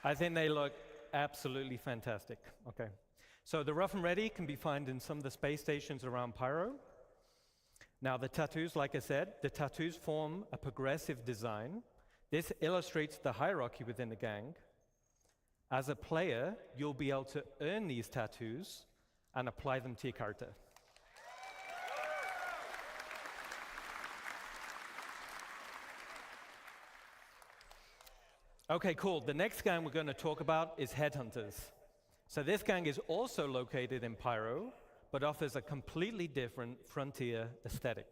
I think they look absolutely fantastic. Okay. So the Rough and Ready can be found in some of the space stations around Pyro. Now the tattoos, like I said, the tattoos form a progressive design. This illustrates the hierarchy within the gang. As a player, you'll be able to earn these tattoos and apply them to your character. Okay, cool. The next gang we're going to talk about is Headhunters. So this gang is also located in Pyro, but offers a completely different frontier aesthetic.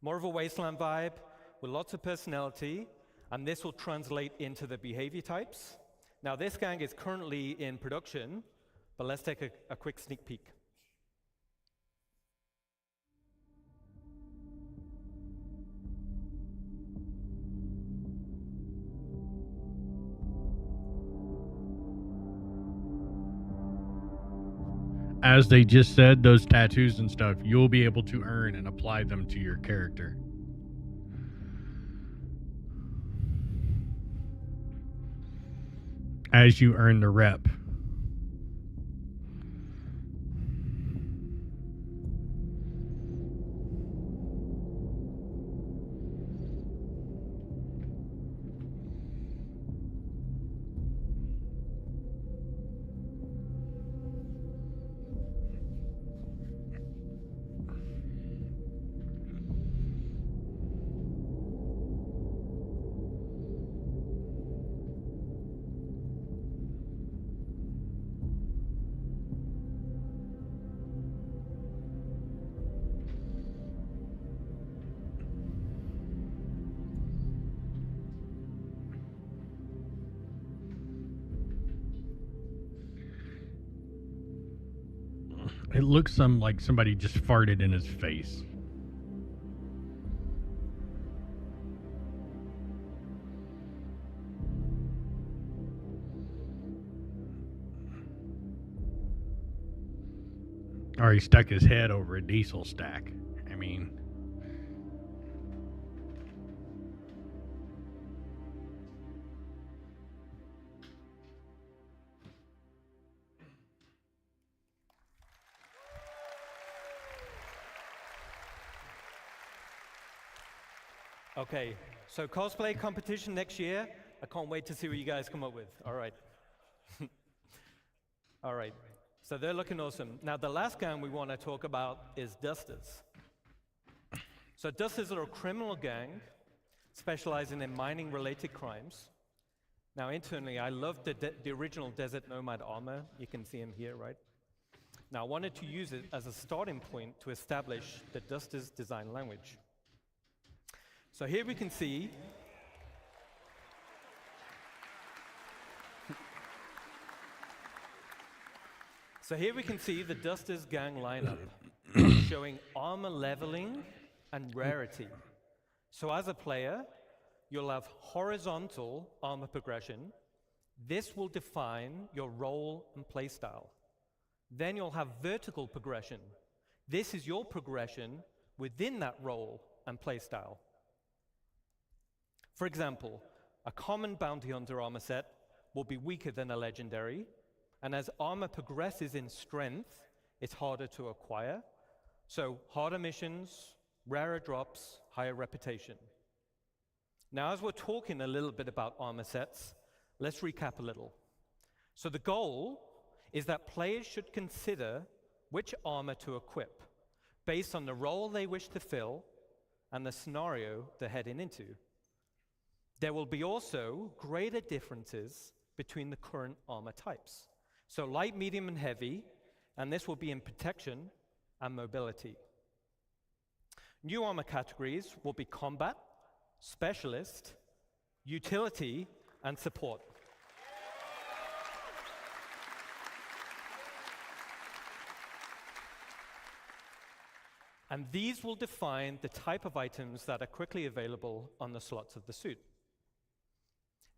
More of a wasteland vibe with lots of personality, and this will translate into the behavior types. Now this gang is currently in production, but let's take a quick sneak peek. As they just said, those tattoos and stuff, you'll be able to earn and apply them to your character. As you earn the rep. It looks like somebody just farted in his face. Or he stuck his head over a diesel stack. I mean... Okay, so cosplay competition next year. I can't wait to see what you guys come up with. All right. All right, so they're looking awesome. Now the last gang we want to talk about is Dusters. So Dusters are a criminal gang specializing in mining-related crimes. Now internally, I love the original Desert Nomad armor. You can see him here, right? Now I wanted to use it as a starting point to establish the Dusters design language. So here we can see the Dusters gang lineup showing armor leveling and rarity. So as a player, you'll have horizontal armor progression. This will define your role and playstyle. Then you'll have vertical progression. This is your progression within that role and playstyle. For example, a common bounty hunter armor set will be weaker than a legendary, and as armor progresses in strength, it's harder to acquire. So harder missions, rarer drops, higher reputation. Now, as we're talking a little bit about armor sets, let's recap a little. So the goal is that players should consider which armor to equip based on the role they wish to fill and the scenario they're heading into. There will be also greater differences between the current armor types. So light, medium, and heavy, and this will be in protection and mobility. New armor categories will be combat, specialist, utility, and support. And these will define the type of items that are quickly available on the slots of the suit.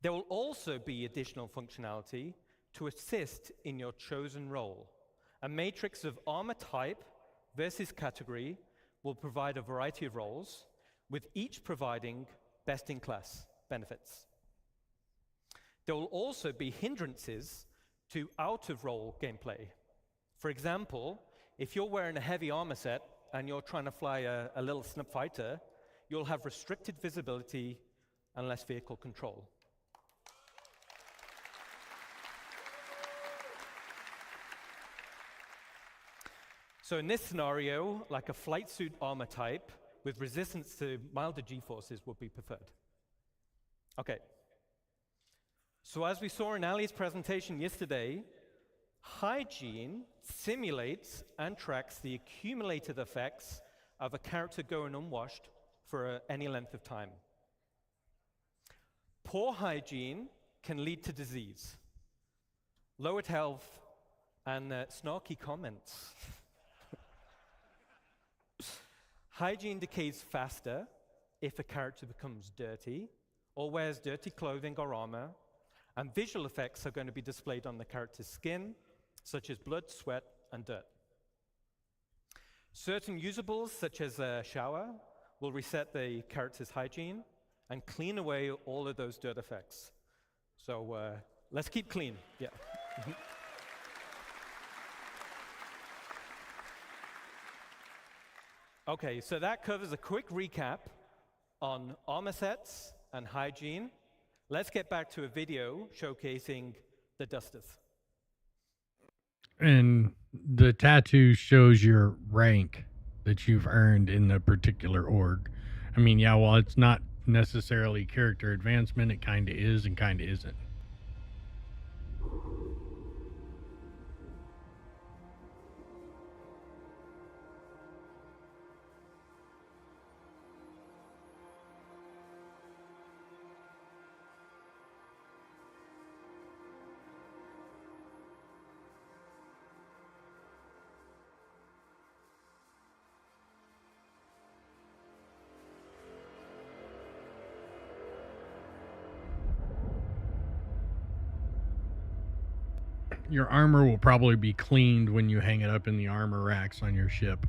There will also be additional functionality to assist in your chosen role. A matrix of armor type versus category will provide a variety of roles, with each providing best-in-class benefits. There will also be hindrances to out-of-role gameplay. For example, if you're wearing a heavy armor set and you're trying to fly a little snub fighter, you'll have restricted visibility and less vehicle control. So in this scenario, like a flight suit armor type with resistance to milder G-forces would be preferred. Okay. So as we saw in Ali's presentation yesterday, hygiene simulates and tracks the accumulated effects of a character going unwashed for any length of time. Poor hygiene can lead to disease, lowered health, and snarky comments. Hygiene decays faster if a character becomes dirty or wears dirty clothing or armor, and visual effects are going to be displayed on the character's skin, such as blood, sweat, and dirt. Certain usables, such as a shower, will reset the character's hygiene and clean away all of those dirt effects. So let's keep clean. Yeah. Okay, so that covers a quick recap on armor sets and hygiene. Let's get back to a video showcasing the dusters. And the tattoo shows your rank that you've earned in the particular org. I mean, yeah, while it's not necessarily character advancement, it kind of is and kind of isn't. Your armor will probably be cleaned when you hang it up in the armor racks on your ship.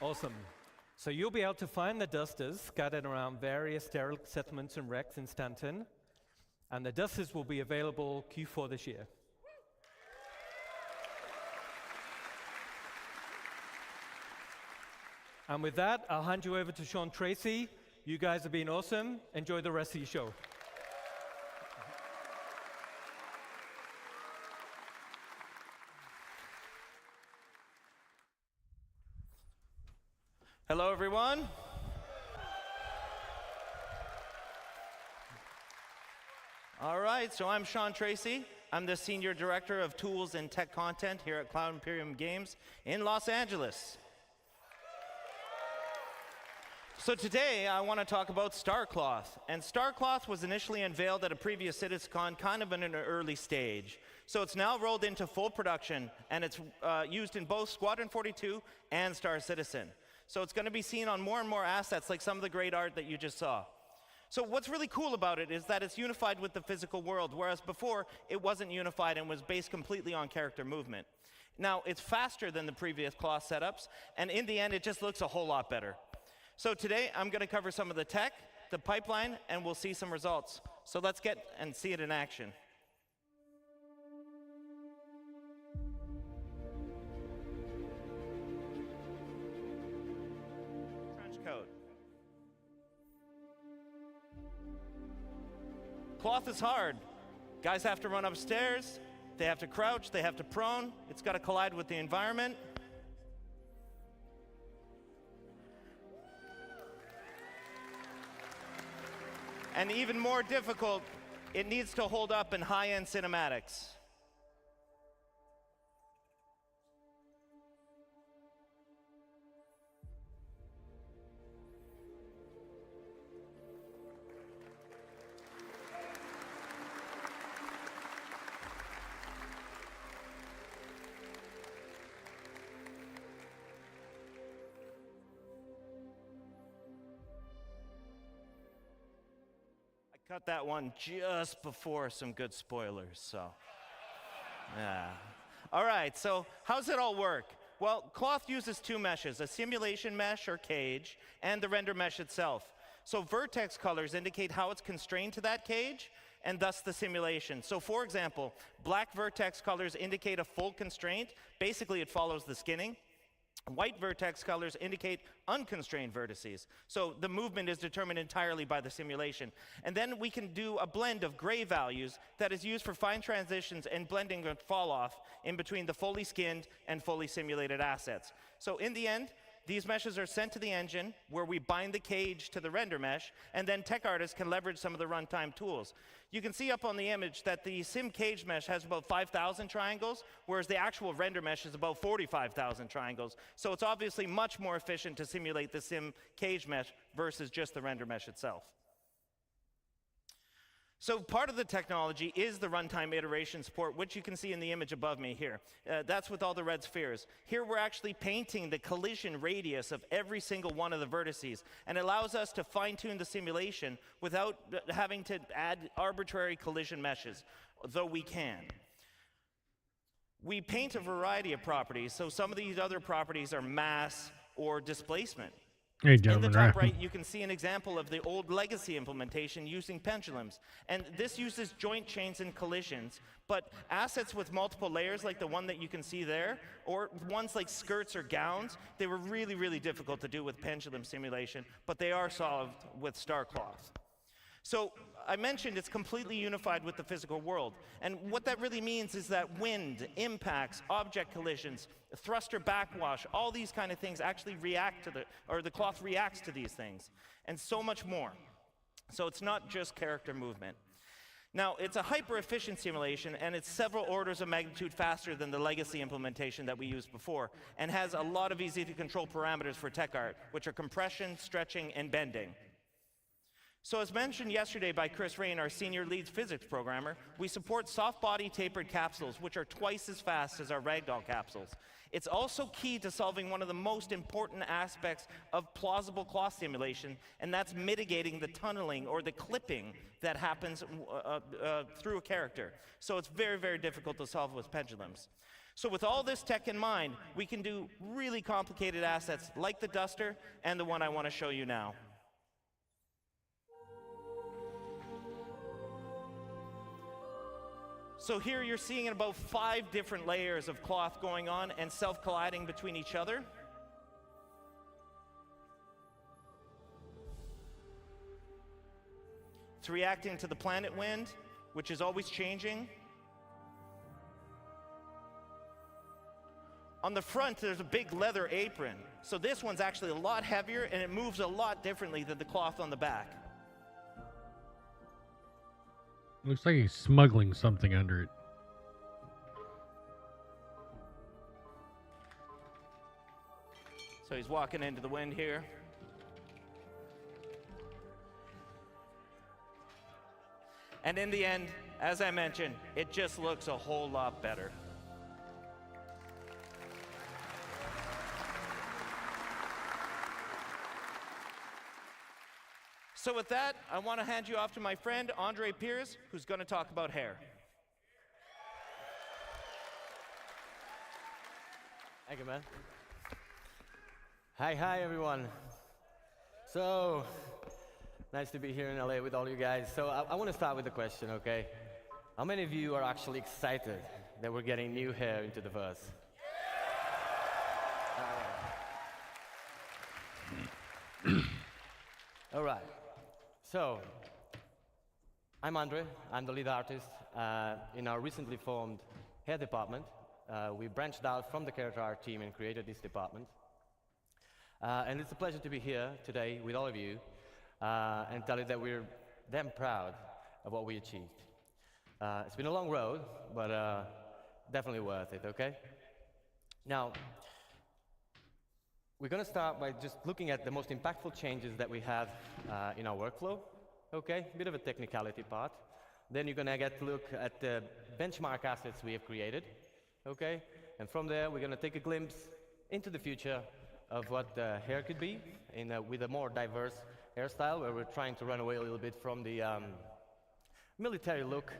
Awesome. So you'll be able to find the dusters scattered around various sterile settlements and wrecks in Stanton, and the dusters will be available Q4 this year. And with that, I'll hand you over to Sean Tracy. You guys have been awesome. Enjoy the rest of your show. Hello, everyone. All right, so I'm Sean Tracy. I'm the Senior Director of Tools and Tech Content here at Cloud Imperium Games in Los Angeles. So today I want to talk about Starcloth. And Starcloth was initially unveiled at a previous CITCON kind of in an early stage. So it's now rolled into full production, and it's used in both Squadron 42 and Star Citizen. So it's going to be seen on more and more assets, like some of the great art that you just saw. So what's really cool about it is that it's unified with the physical world, whereas before it wasn't unified and was based completely on character movement. Now, it's faster than the previous cloth setups, and in the end, it just looks a whole lot better. So today, I'm going to cover some of the tech, the pipeline, and we'll see some results. So let's get and see it in action. Trench coat. Cloth is hard. Guys have to run upstairs, they have to crouch, they have to prone. It's got to collide with the environment. And even more difficult, it needs to hold up in high-end cinematics. Cut that one just before some good spoilers, so yeah. All right, so how's it all work? Well, cloth uses two meshes, a simulation mesh or cage, and the render mesh itself. So vertex colors indicate how it's constrained to that cage, and thus the simulation. So for example, black vertex colors indicate a full constraint. Basically, it follows the skinning. White vertex colors indicate unconstrained vertices. So the movement is determined entirely by the simulation. And then we can do a blend of gray values that is used for fine transitions and blending and fall off in between the fully skinned and fully simulated assets. So in the end, these meshes are sent to the engine where we bind the cage to the render mesh, and then tech artists can leverage some of the runtime tools. You can see up on the image that the sim cage mesh has about 5,000 triangles, whereas the actual render mesh is about 45,000 triangles. So it's obviously much more efficient to simulate the sim cage mesh versus just the render mesh itself. So part of the technology is the runtime iteration support, which you can see in the image above me here. That's with all the red spheres. Here we're actually painting the collision radius of every single one of the vertices, and it allows us to fine-tune the simulation without having to add arbitrary collision meshes, though we can. We paint a variety of properties, so some of these other properties are mass or displacement. Hey, In gentlemen, the top right? right, you can see an example of the old legacy implementation using pendulums. And this uses joint chains and collisions, but assets with multiple layers like the one that you can see there, or ones like skirts or gowns, they were really, really difficult to do with pendulum simulation, but they are solved with StarCloth. So I mentioned it's completely unified with the physical world. And what that really means is that wind, impacts, object collisions, thruster backwash, all these kind of things actually react to the cloth reacts to these things, and so much more. So it's not just character movement. Now, it's a hyper-efficient simulation, and it's several orders of magnitude faster than the legacy implementation that we used before, and has a lot of easy-to-control parameters for tech art, which are compression, stretching, and bending. So as mentioned yesterday by Chris Rain, our senior lead physics programmer, we support soft-body tapered capsules, which are twice as fast as our ragdoll capsules. It's also key to solving one of the most important aspects of plausible cloth simulation, and that's mitigating the tunneling or the clipping that happens through a character. So it's very, very difficult to solve with pendulums. So with all this tech in mind, we can do really complicated assets like the duster and the one I want to show you now. So here you're seeing about 5 different layers of cloth going on and self-colliding between each other. It's reacting to the planet wind, which is always changing. On the front, there's a big leather apron. So this one's actually a lot heavier, and it moves a lot differently than the cloth on the back. Looks like he's smuggling something under it. So he's walking into the wind here. And in the end, as I mentioned, it just looks a whole lot better. So with that, I want to hand you off to my friend, Andre Piers, who's going to talk about hair. Thank you, man. Hi, everyone. So, nice to be here in LA with all you guys. So, I want to start with a question, okay? How many of you are actually excited that we're getting new hair into the verse? All right. So, I'm Andre. I'm the lead artist in our recently formed hair department. We branched out from the character art team and created this department. And it's a pleasure to be here today with all of you and tell you that we're damn proud of what we achieved. It's been a long road, but definitely worth it, okay? Now, we're going to start by just looking at the most impactful changes that we have in our workflow, okay? A bit of a technicality part. Then you're going to get to look at the benchmark assets we have created, okay? And from there, we're going to take a glimpse into the future of what the hair could be with a more diverse hairstyle, where we're trying to run away a little bit from the military look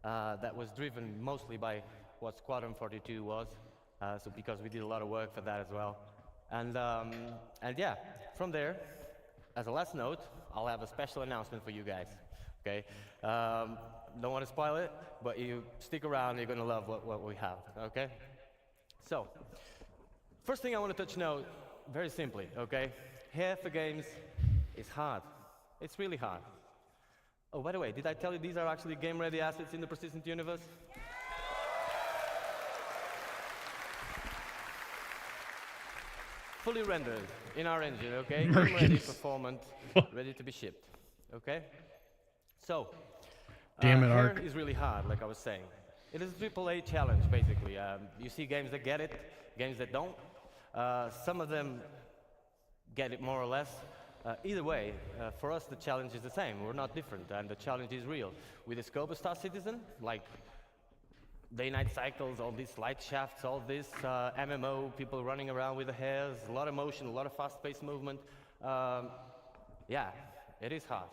that was driven mostly by what Squadron 42 was, so because we did a lot of work for that as well. And yeah, from there, as a last note, I'll have a special announcement for you guys, okay? Don't want to spoil it, but you stick around, you're going to love what we have, okay? So, first thing I want to touch note, very simply, okay? Hair for games is hard. It's really hard. Oh, by the way, did I tell you these are actually game-ready assets in the persistent universe? Fully rendered in our engine, okay? Game-ready, performant, ready to be shipped, okay? So, Damn it, hair Ark. is really hard, like I was saying. It is a AAA challenge, basically. You see games that get it, games that don't. Some of them get it more or less. Either way, for us the challenge is the same. We're not different, and the challenge is real. With the scope of Star Citizen, like day-night cycles, all these light shafts, all this MMO, people running around with the hairs, a lot of motion, a lot of fast-paced movement. Yeah, it is hard.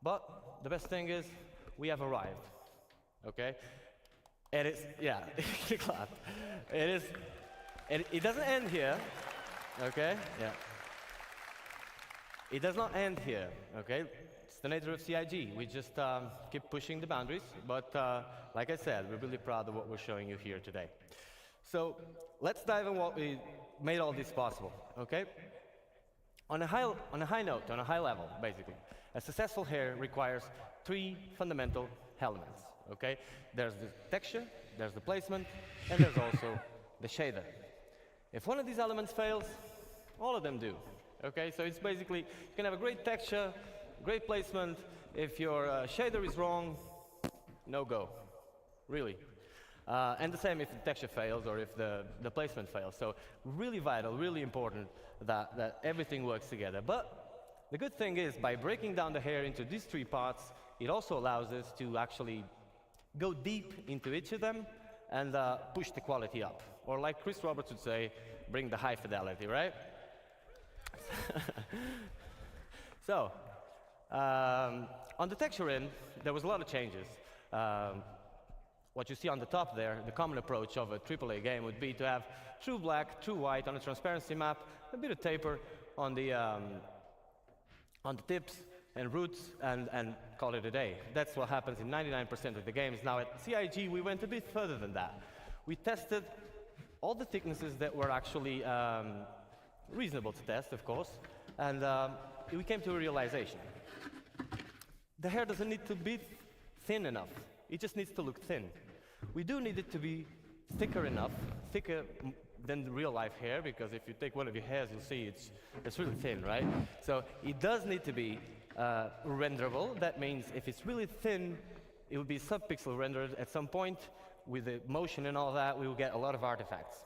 But the best thing is, we have arrived, okay? And it's, yeah, clap. It doesn't end here, okay? Yeah. It does not end here, okay? It's the nature of CIG. We just keep pushing the boundaries, but like I said, we're really proud of what we're showing you here today. So let's dive in what we made all this possible, okay? On a high note, on a high level, basically, a successful hair requires 3 fundamental elements, okay? There's the texture, there's the placement, and there's also the shader. If one of these elements fails, all of them do. Okay, so it's basically, you can have a great texture, great placement. If your shader is wrong, no go, really. And the same if the texture fails or if the placement fails. So really vital, really important that everything works together. But the good thing is, by breaking down the hair into these 3 parts, it also allows us to actually go deep into each of them and push the quality up. Or like Chris Roberts would say, bring the high fidelity, right? So, on the texture end, there was a lot of changes. What you see on the top there, the common approach of a AAA game would be to have true black, true white on a transparency map, a bit of taper on the tips and roots, and call it a day. That's what happens in 99% of the games. Now at CIG, we went a bit further than that. We tested all the thicknesses that were actually reasonable to test, of course, and we came to a realization. The hair doesn't need to be thin enough. It just needs to look thin. We do need it to be thicker enough, thicker than the real life hair, because if you take one of your hairs, you'll see it's really thin, right? So it does need to be renderable. That means if it's really thin, it will be sub-pixel rendered at some point. With the motion and all that, we will get a lot of artifacts.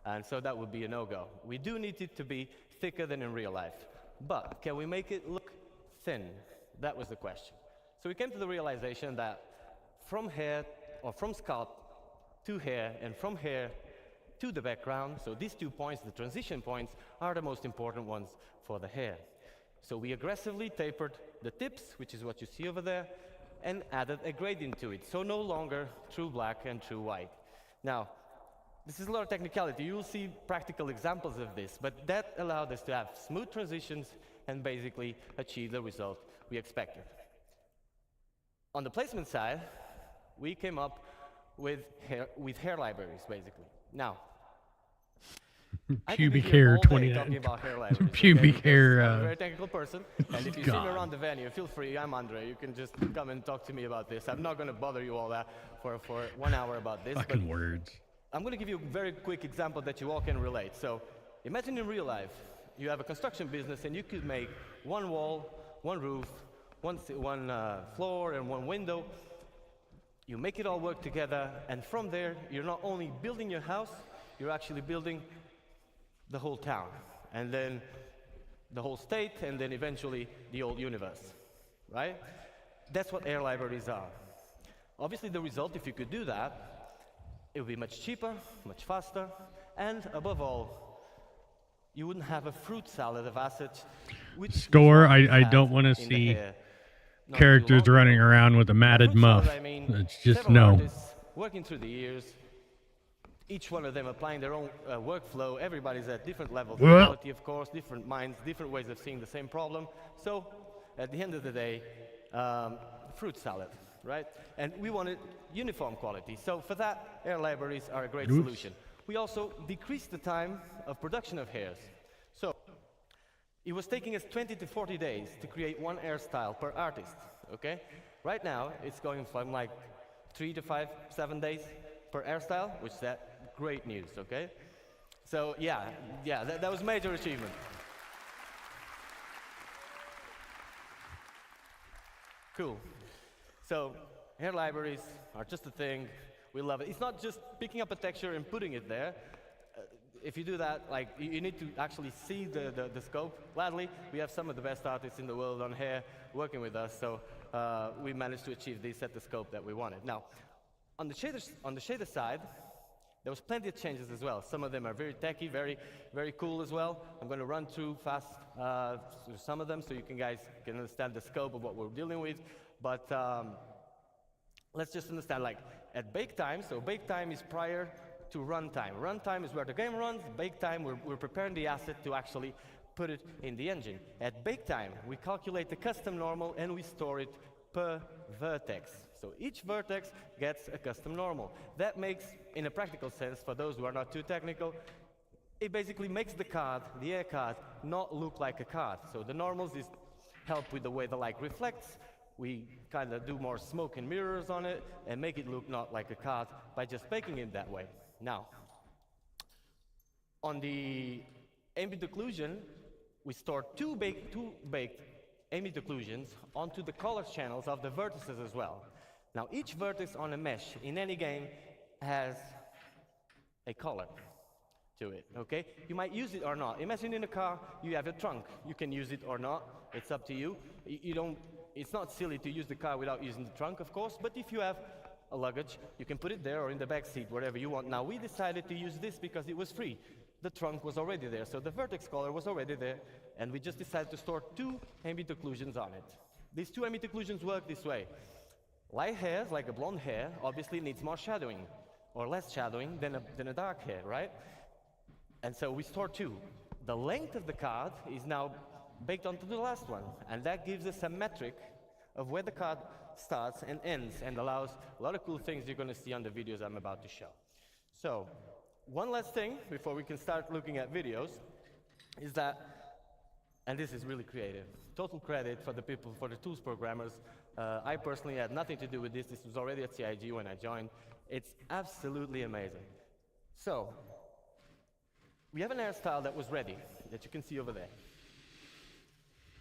And so that would be a no-go. We do need it to be thicker than in real life. But can we make it look thin? That was the question. So we came to the realization that from hair, or from scalp to hair, and from hair to the background, so these 2 points, the transition points, are the most important ones for the hair. So we aggressively tapered the tips, which is what you see over there, and added a gradient to it. So no longer true black and true white. Now, this is a lot of technicality. You will see practical examples of this, but that allowed us to have smooth transitions and basically achieve the result we expected. On the placement side, we came up with hair libraries, basically. Now, I could be Pubic here hair all day 29. talking about hair libraries, Pubic okay, hair, because I'm a very technical person, and if you see me God. around the venue, feel free. I'm Andre. You can just come and talk to me about this. I'm not going to bother you all that for 1 hour about this. Fucking but words. I'm going to give you a very quick example that you all can relate. So imagine in real life, you have a construction business and you could make one wall, one roof, one floor, and one window. You make it all work together, and from there, you're not only building your house, you're actually building the whole town, and then the whole state, and then eventually the whole universe, right? That's what air libraries are. Obviously, the result, if you could do that, it would be much cheaper, much faster, and above all, you wouldn't have a fruit salad of assets. Store, I don't want to see characters running around with a matted muff. It's just no. Artists working through the years, each one of them applying their own workflow. Everybody's at different levels of quality, of course, different minds, different ways of seeing the same problem. So, at the end of the day, fruit salad, right? And we wanted uniform quality. So for that, air libraries are a great solution. We also decreased the time of production of hairs. So it was taking us 20 to 40 days to create one hairstyle per artist, okay? Right now, it's going from like 3 to 5, 7 days per hairstyle, which is great news, okay? So yeah, that was a major achievement. Cool. So hair libraries are just a thing. We love it. It's not just picking up a texture and putting it there. If you do that, like, you need to actually see the scope. Gladly, we have some of the best artists in the world on hair working with us, so we managed to achieve this at the scope that we wanted. Now, on the shader side, there was plenty of changes as well. Some of them are very techy, very, very cool as well. I'm going to run through fast through some of them so you guys can understand the scope of what we're dealing with. But let's just understand, like, at bake time, so bake time is prior to runtime. Runtime is where the game runs. Bake time, we're preparing the asset to actually put it in the engine. At bake time, we calculate the custom normal and we store it per vertex. So each vertex gets a custom normal. That makes, in a practical sense, for those who are not too technical, it basically makes the card, the air card, not look like a card. So the normals is help with the way the light reflects. We kind of do more smoke and mirrors on it and make it look not like a card by just baking it that way. Now, on the ambient occlusion, we store two baked ambient occlusions onto the color channels of the vertices as well. Now, each vertex on a mesh in any game has a color to it, okay? You might use it or not. Imagine in a car, you have a trunk. You can use it or not. It's up to you. It's not silly to use the car without using the trunk, of course, but if you have a luggage, you can put it there or in the back seat, wherever you want. Now, we decided to use this because it was free. The trunk was already there, so the vertex color was already there, and we just decided to store two ambient occlusions on it. These two ambient occlusions work this way. Light hairs, like a blonde hair, obviously needs more shadowing, or less shadowing than a dark hair, right? And so we store two. The length of the card is now baked onto the last one, and that gives us a metric of where the card starts and ends, and allows a lot of cool things you're going to see on the videos I'm about to show. So, one last thing before we can start looking at videos is that, and this is really creative, total credit for the people, for the tools programmers. I personally had nothing to do with this. This was already at CIG when I joined. It's absolutely amazing. So, we have an hairstyle that was ready, that you can see over there.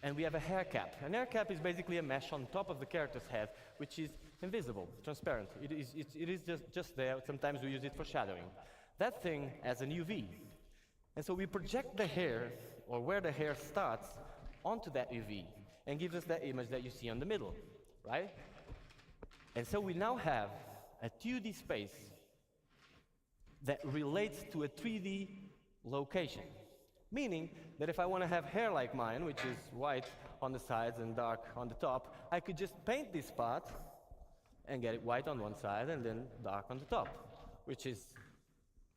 And we have a hair cap. An hair cap is basically a mesh on top of the character's head, which is invisible, transparent. It is just there. Sometimes we use it for shadowing. That thing has an UV. And so we project the hair, or where the hair starts, onto that UV, and gives us that image that you see on the middle, right? And so we now have a 2D space that relates to a 3D location. Meaning that if I want to have hair like mine, which is white on the sides and dark on the top, I could just paint this part and get it white on one side and then dark on the top, which is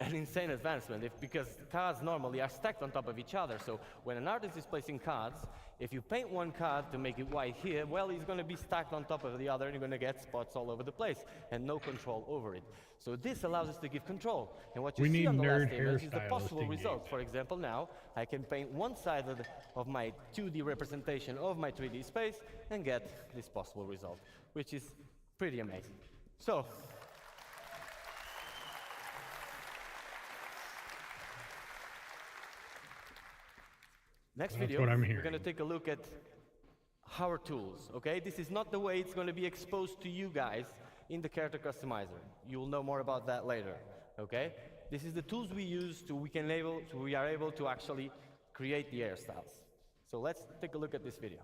an insane advancement because cards normally are stacked on top of each other. So when an artist is placing cards, if you paint one card to make it white here, well, it's going to be stacked on top of the other and you're going to get spots all over the place and no control over it. So this allows us to give control. And what you see on the last image is the possible results. For example, now I can paint one side of my 2D representation of my 3D space and get this possible result, which is pretty amazing. So, next video, what I'm we're hearing. going to take a look at our tools, okay? This is not the way it's going to be exposed to you guys in the character customizer. You'll know more about that later, okay? This is the tools we use we are able to actually create the hairstyles. So let's take a look at this video.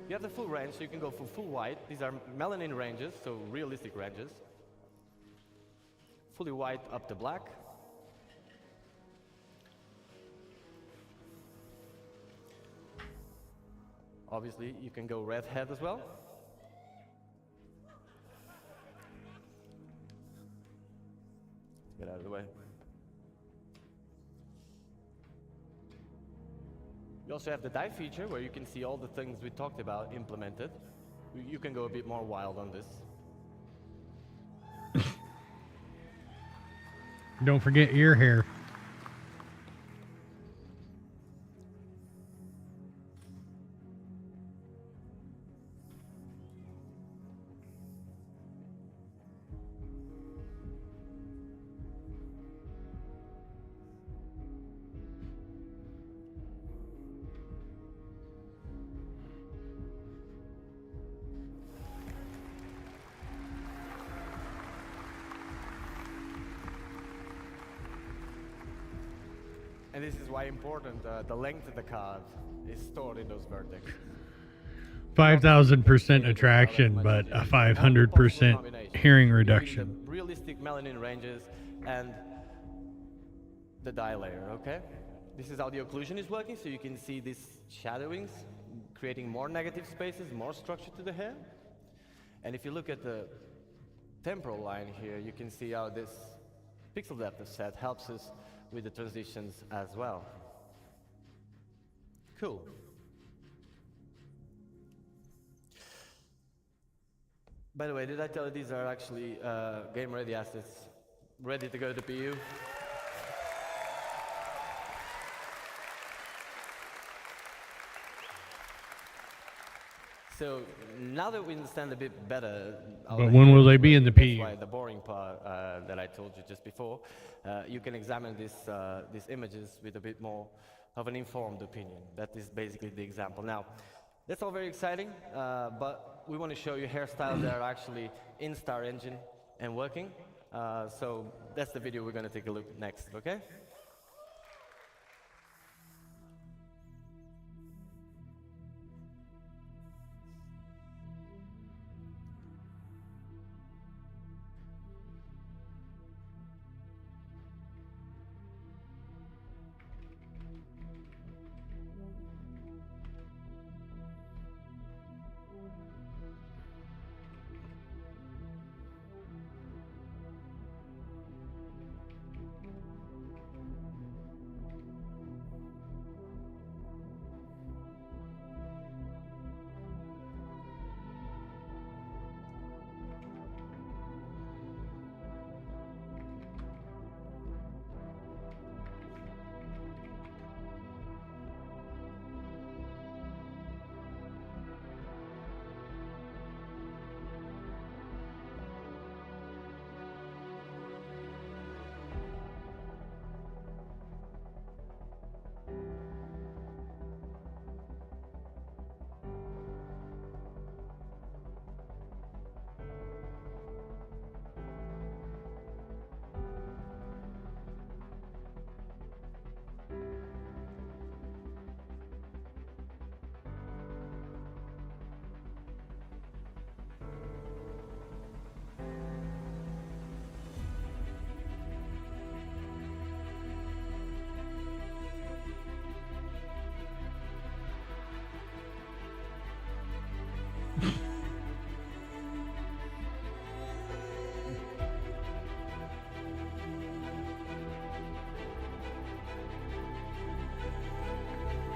You have the full range, so you can go for full white. These are melanin ranges, so realistic ranges. Fully white up to black. Obviously, you can go redhead as well. Get out of the way. You also have the dye feature where you can see all the things we talked about implemented. You can go a bit more wild on this. Don't forget ear hair. And this is why important, the length of the card is stored in those vertex. 5,000% attraction, but a 500% hearing reduction. The realistic melanin ranges and the dye layer, okay? This is how the occlusion is working, so you can see these shadowings, creating more negative spaces, more structure to the hair. And if you look at the temporal line here, you can see how this pixel depth of set helps us with the transitions as well. Cool. By the way, did I tell you these are actually game-ready assets, ready to go to PU? So now that we understand a bit better, But when will they be in the that's PU? why the boring part that I told you just before, you can examine these images with a bit more of an informed opinion. That is basically the example. Now, that's all very exciting, but we want to show you hairstyles that are actually in Star Engine and working. So that's the video we're going to take a look at next, okay?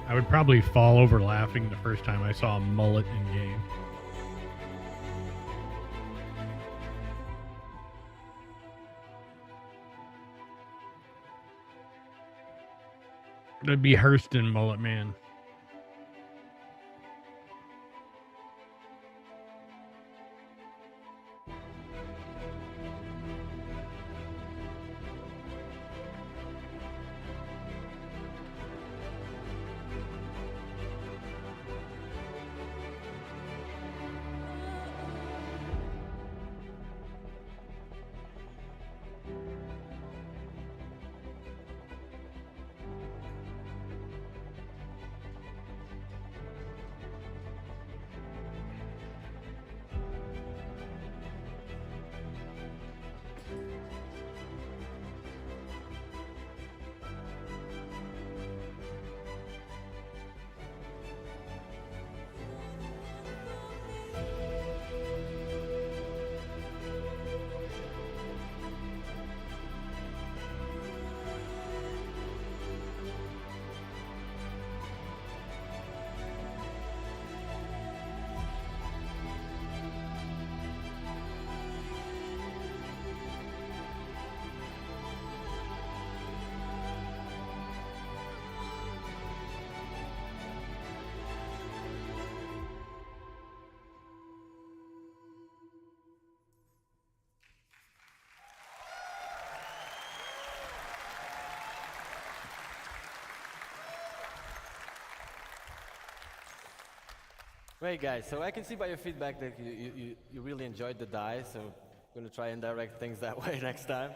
I would probably fall over laughing the first time I saw a mullet in game. That'd be Hurston Mullet Man. Great, guys. So I can see by your feedback that you really enjoyed the die, so I'm going to try and direct things that way next time.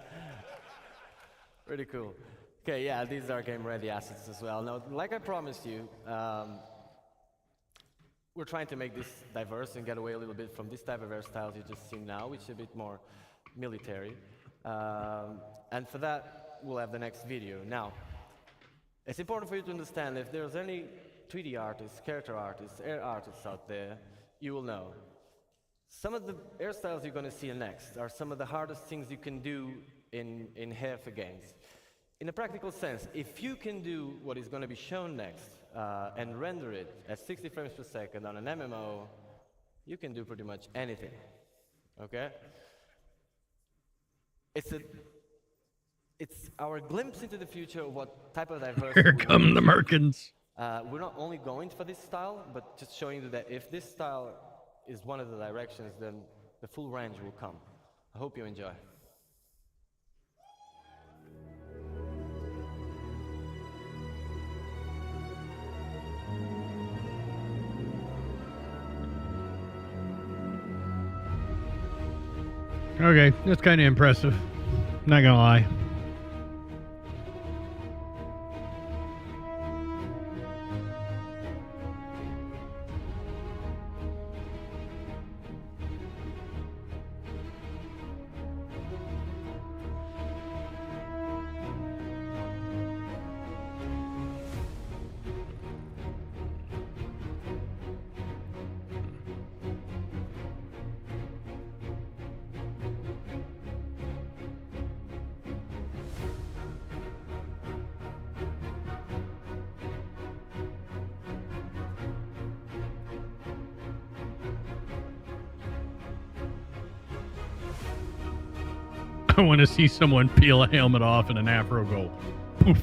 Pretty cool. Okay, yeah, these are game-ready assets as well. Now, like I promised you, we're trying to make this diverse and get away a little bit from this type of hairstyles you just seen now, which is a bit more military. And for that, we'll have the next video. Now, it's important for you to understand if there's any 3D artists, character artists, air artists out there, you will know. Some of the hairstyles you're going to see next are some of the hardest things you can do in hair for games. In a practical sense, if you can do what is going to be shown next and render it at 60 frames per second on an MMO, you can do pretty much anything, okay? It's our glimpse into the future of what type of diversity. Here come the Merkins. We're not only going for this style, but just showing you that if this style is one of the directions, then the full range will come. I hope you enjoy. Okay, that's kind of impressive. Not gonna lie. I want to see someone peel a helmet off and an afro go poof.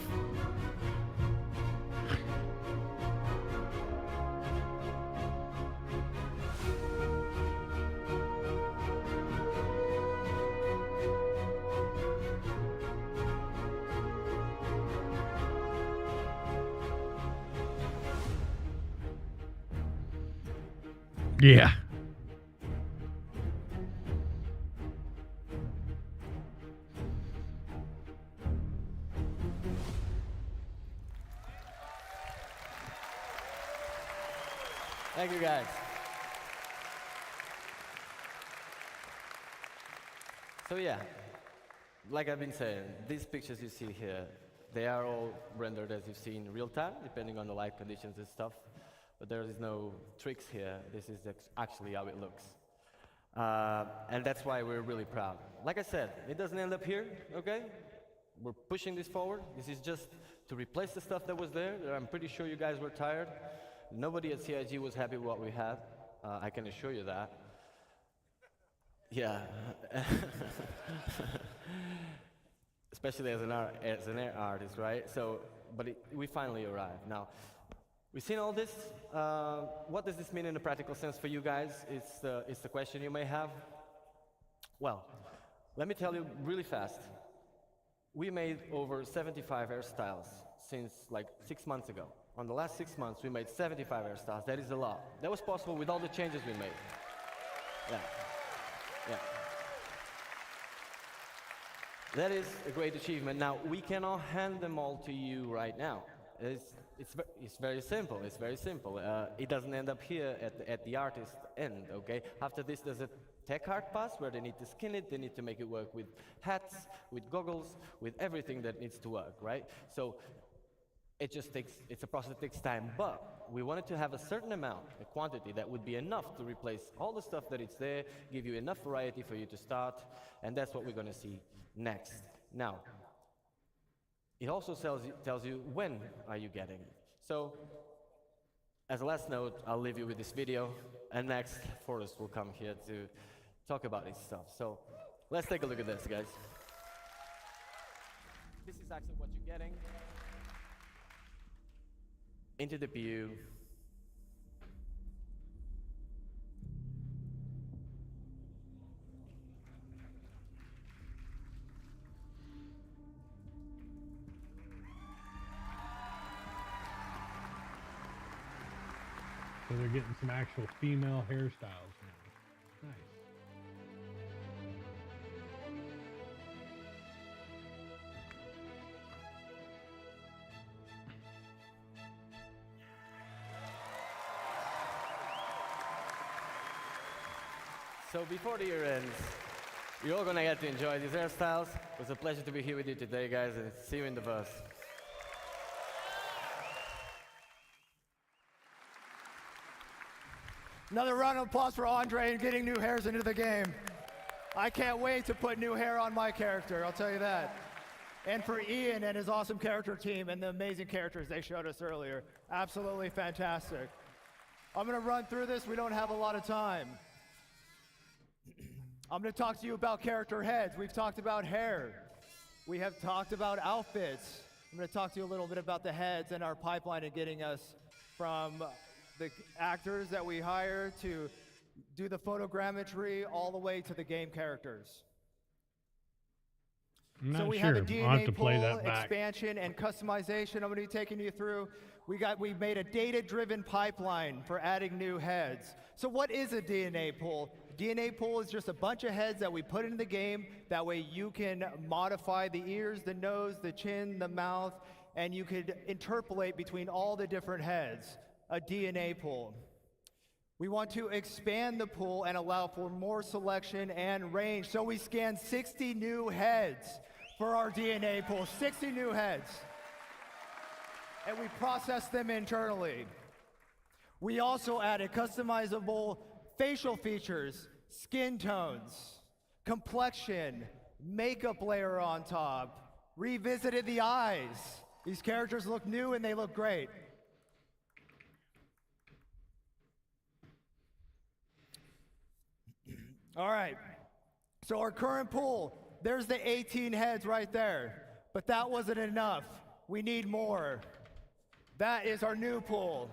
Yeah. Thank you, guys. So yeah, like I've been saying, these pictures you see here, they are all rendered as you see in real time, depending on the light conditions and stuff. but there is no tricks here. This is actually how it looks. And that's why we're really proud. Like I said, it doesn't end up here, okay? We're pushing this forward. This is just to replace the stuff that was there. I'm pretty sure you guys were tired. Nobody at CIG was happy with what we had. I can assure you that. Yeah. Especially as an artist, right? So, but we finally arrived. Now, we've seen all this. What does this mean in a practical sense for you guys? It's the question you may have. Well, let me tell you really fast. We made over 75 hairstyles since like 6 months ago. On the last 6 months, we made 75 hairstyles. That is a lot. That was possible with all the changes we made. Yeah. Yeah. That is a great achievement. Now, we cannot hand them all to you right now. It's very simple. It's very simple. It doesn't end up here at the artist end, okay? After this, there's a tech art pass where they need to skin it. They need to make it work with hats, with goggles, with everything that needs to work, right? So it's a process that takes time, but we wanted to have a certain amount, a quantity that would be enough to replace all the stuff that is there, give you enough variety for you to start, and that's what we're going to see next. Now, it also tells you when are you getting it. So, as a last note, I'll leave you with this video, and next, Forrest will come here to talk about this stuff. So, let's take a look at this, guys. This is actually what you're getting. Into the PU. So they're getting some actual female hairstyles now. Nice. So before the year ends, you're all gonna get to enjoy these hairstyles. It was a pleasure to be here with you today, guys, and see you in the bus. Another round of applause for Andre and getting new hairs into the game. I can't wait to put new hair on my character, I'll tell you that. And for Ian and his awesome character team and the amazing characters they showed us earlier. Absolutely fantastic. I'm gonna run through this, we don't have a lot of time. I'm gonna talk to you about character heads. We've talked about hair. We have talked about outfits. I'm gonna talk to you a little bit about the heads and our pipeline and getting us from the actors that we hire to do the photogrammetry all the way to the game characters. I'm not so we sure. have a I'll have DNA to play pool, that back. expansion, and customization. I'm going to be taking you through. We made a data-driven pipeline for adding new heads. So what is a DNA pool? DNA pool is just a bunch of heads that we put into the game. That way you can modify the ears, the nose, the chin, the mouth, and you could interpolate between all the different heads. A DNA pool. We want to expand the pool and allow for more selection and range. So we scanned 60 new heads for our DNA pool, 60 new heads. And we processed them internally. We also added customizable facial features, skin tones, complexion, makeup layer on top, revisited the eyes. These characters look new and they look great. All right, so our current pool, there's the 18 heads right there, but that wasn't enough. We need more. That is our new pool.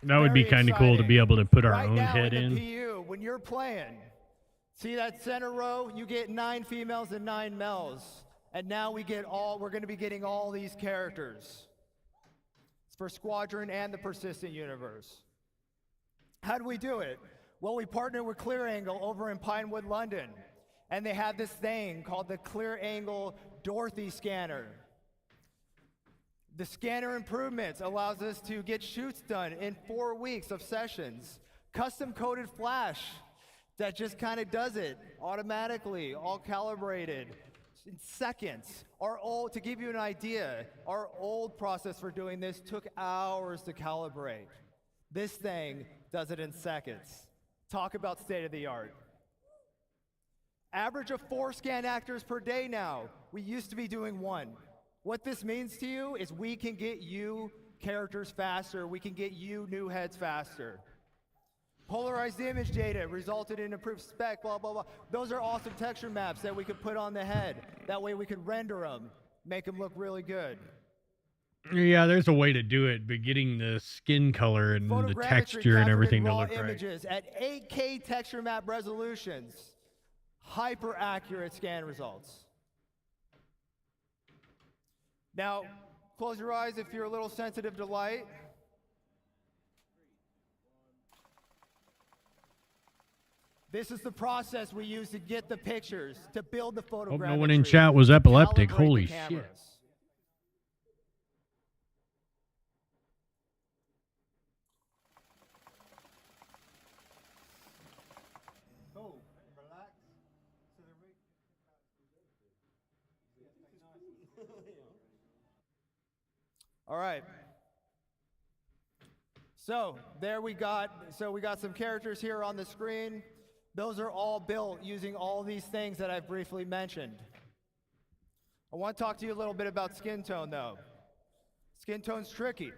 That would be kind of cool to be able to put our right own now head in. in. The PU, when you're playing, see that center row? You get 9 females and 9 males. And now we're going to be getting all these characters. It's for Squadron and the Persistent Universe. How do we do it? Well, we partnered with Clear Angle over in Pinewood, London. And they have this thing called the Clear Angle Dorothy Scanner. The scanner improvements allows us to get shoots done in 4 weeks of sessions. Custom coded flash that just kind of does it automatically, all calibrated in seconds. To give you an idea, our old process for doing this took hours to calibrate. This thing does it in seconds. Talk about state of the art. Average of 4 scan actors per day now. We used to be doing 1. What this means to you is we can get you characters faster. We can get you new heads faster. Polarized image data resulted in improved spec, blah, blah, blah. Those are awesome texture maps that we could put on the head. That way we could render them, make them look really good. Yeah, there's a way to do it, but getting the skin color and the texture and everything to look right. Images at 8K texture map resolutions. Hyper accurate scan results. Now, close your eyes if you're a little sensitive to light. This is the process we use to get the pictures, to build the photographic. Hope no one in chat was epileptic. Holy shit. All right. So we got some characters here on the screen. Those are all built using all these things that I've briefly mentioned. I want to talk to you a little bit about skin tone though. Skin tone's tricky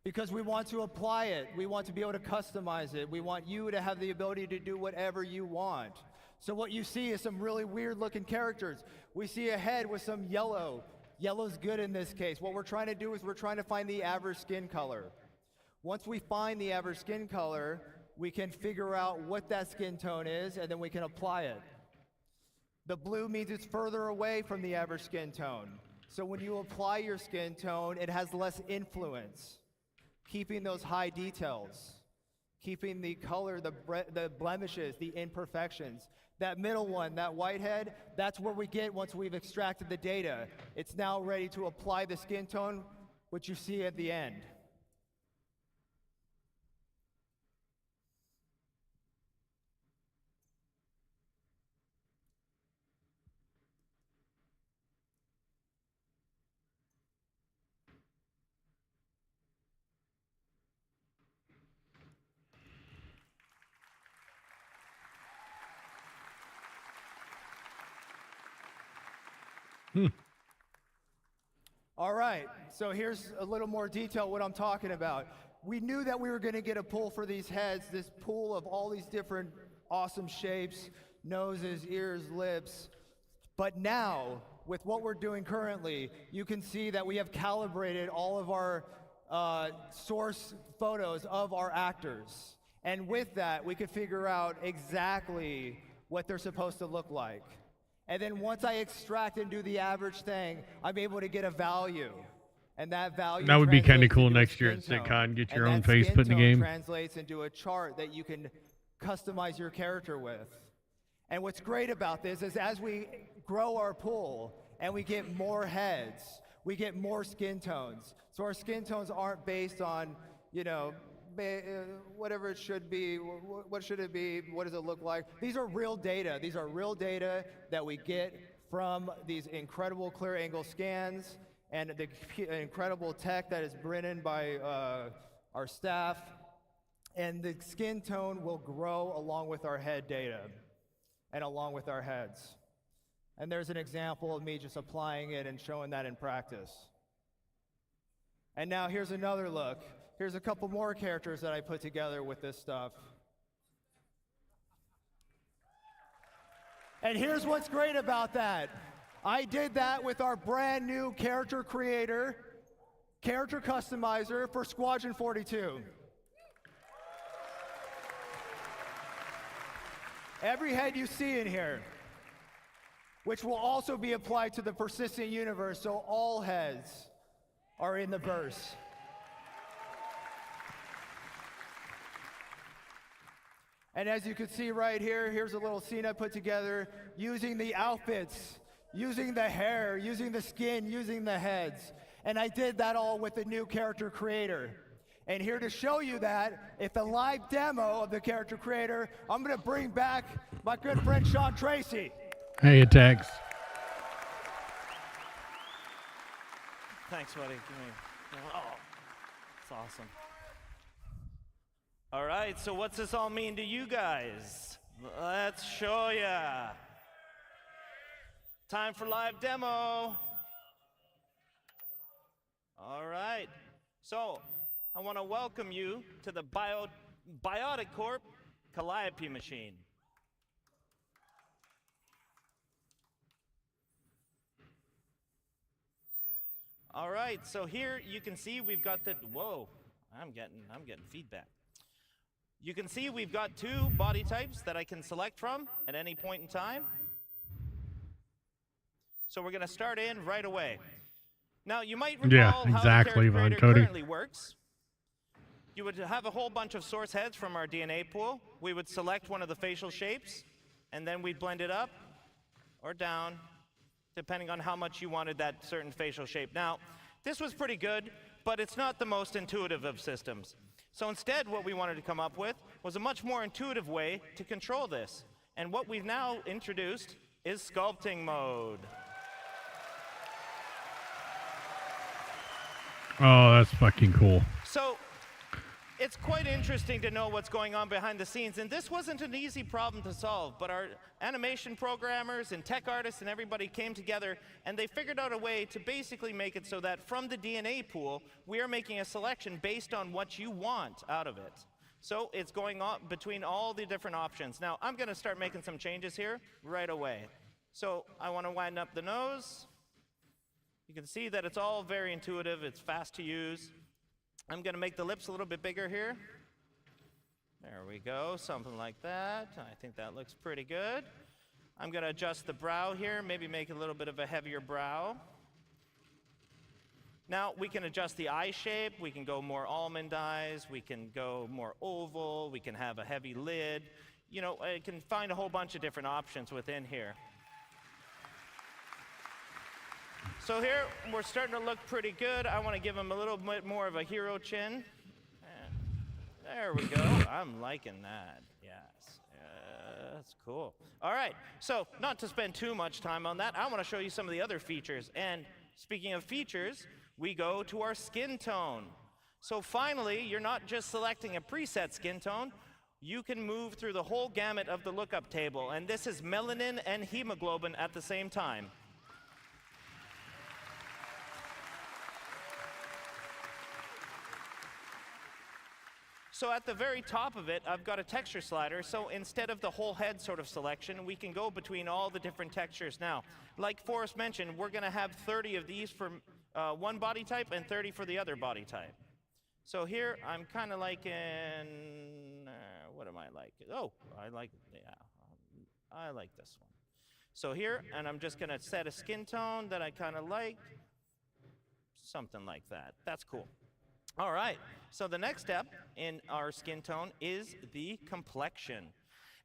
because we want to apply it. We want to be able to customize it. We want you to have the ability to do whatever you want. So what you see is some really weird looking characters. We see a head with some yellow. Yellow's good in this case. What we're trying to do is we're trying to find the average skin color. Once we find the average skin color, we can figure out what that skin tone is, and then we can apply it. The blue means it's further away from the average skin tone. So when you apply your skin tone, it has less influence, keeping those high details, keeping the color, the blemishes, the imperfections. That middle one, that whitehead, that's where we get once we've extracted the data. It's now ready to apply the skin tone, which you see at the end. All right, so here's a little more detail what I'm talking about. We knew that we were going to get a pool for these heads, this pool of all these different awesome shapes, noses, ears, lips. But now, with what we're doing currently, you can see that we have calibrated all of our source photos of our actors. And with that, we could figure out exactly what they're supposed to look like. And then once I extract and do the average thing, I'm able to get a value. And that value that would be kind of cool next year at CITCON. Get your own face put in the game. Translates into a chart that you can customize your character with. And what's great about this is as we grow our pool and we get more heads, we get more skin tones. So our skin tones aren't based on, whatever it should be, what should it be, what does it look like? These are real data. These are real data that we get from these incredible clear angle scans and the incredible tech that is written by our staff. And the skin tone will grow along with our head data and along with our heads. And there's an example of me just applying it and showing that in practice. And now here's another look. Here's a couple more characters that I put together with this stuff. And here's what's great about that. I did that with our brand new character creator, character customizer for Squadron 42. Every head you see in here, which will also be applied to the persistent universe, so all heads are in the verse. And as you can see right here, here's a little scene I put together using the outfits, using the hair, using the skin, using the heads. And I did that all with the new character creator. And here to show you that, if the live demo of the character creator, I'm going to bring back my good friend Sean Tracy. Hey, Attacks. Thanks, buddy. Give me. Oh, it's awesome. All right, so what's this all mean to you guys? Let's show ya. Time for live demo. All right, so I want to welcome you to the Biotic Corp Calliope machine. All right, so here you can see we've got the, whoa, I'm getting feedback. You can see we've got 2 body types that I can select from at any point in time. So we're gonna start in right away. Now you might recall how the character creator currently works. You would have a whole bunch of source heads from our DNA pool. We would select one of the facial shapes, and then we'd blend it up or down, depending on how much you wanted that certain facial shape. Now, this was pretty good, but it's not the most intuitive of systems. So instead, what we wanted to come up with was a much more intuitive way to control this. And what we've now introduced is sculpting mode. Oh, that's fucking cool. So it's quite interesting to know what's going on behind the scenes, and this wasn't an easy problem to solve, but our animation programmers and tech artists and everybody came together, and they figured out a way to basically make it so that from the DNA pool, we are making a selection based on what you want out of it. So it's going on between all the different options. Now, I'm gonna start making some changes here right away. So I wanna widen up the nose. You can see that it's all very intuitive, it's fast to use. I'm gonna make the lips a little bit bigger here. There we go, something like that. I think that looks pretty good. I'm gonna adjust the brow here, maybe make a little bit of a heavier brow. Now we can adjust the eye shape, we can go more almond eyes, we can go more oval, we can have a heavy lid. You know, I can find a whole bunch of different options within here. So here, we're starting to look pretty good. I want to give him a little bit more of a hero chin. There we go. I'm liking that. Yes. That's cool. All right. So not to spend too much time on that, I want to show you some of the other features. And speaking of features, we go to our skin tone. So finally, you're not just selecting a preset skin tone. You can move through the whole gamut of the lookup table. And this is melanin and hemoglobin at the same time. So at the very top of it, I've got a texture slider. So instead of the whole head sort of selection, we can go between all the different textures. Now, like Forrest mentioned, we're going to have 30 of these for one body type and 30 for the other body type. So here, I'm kind of liking, what am I like? Oh, I like this one. So here, and I'm just going to set a skin tone that I kind of like. Something like that. That's cool. All right, so the next step in our skin tone is the complexion.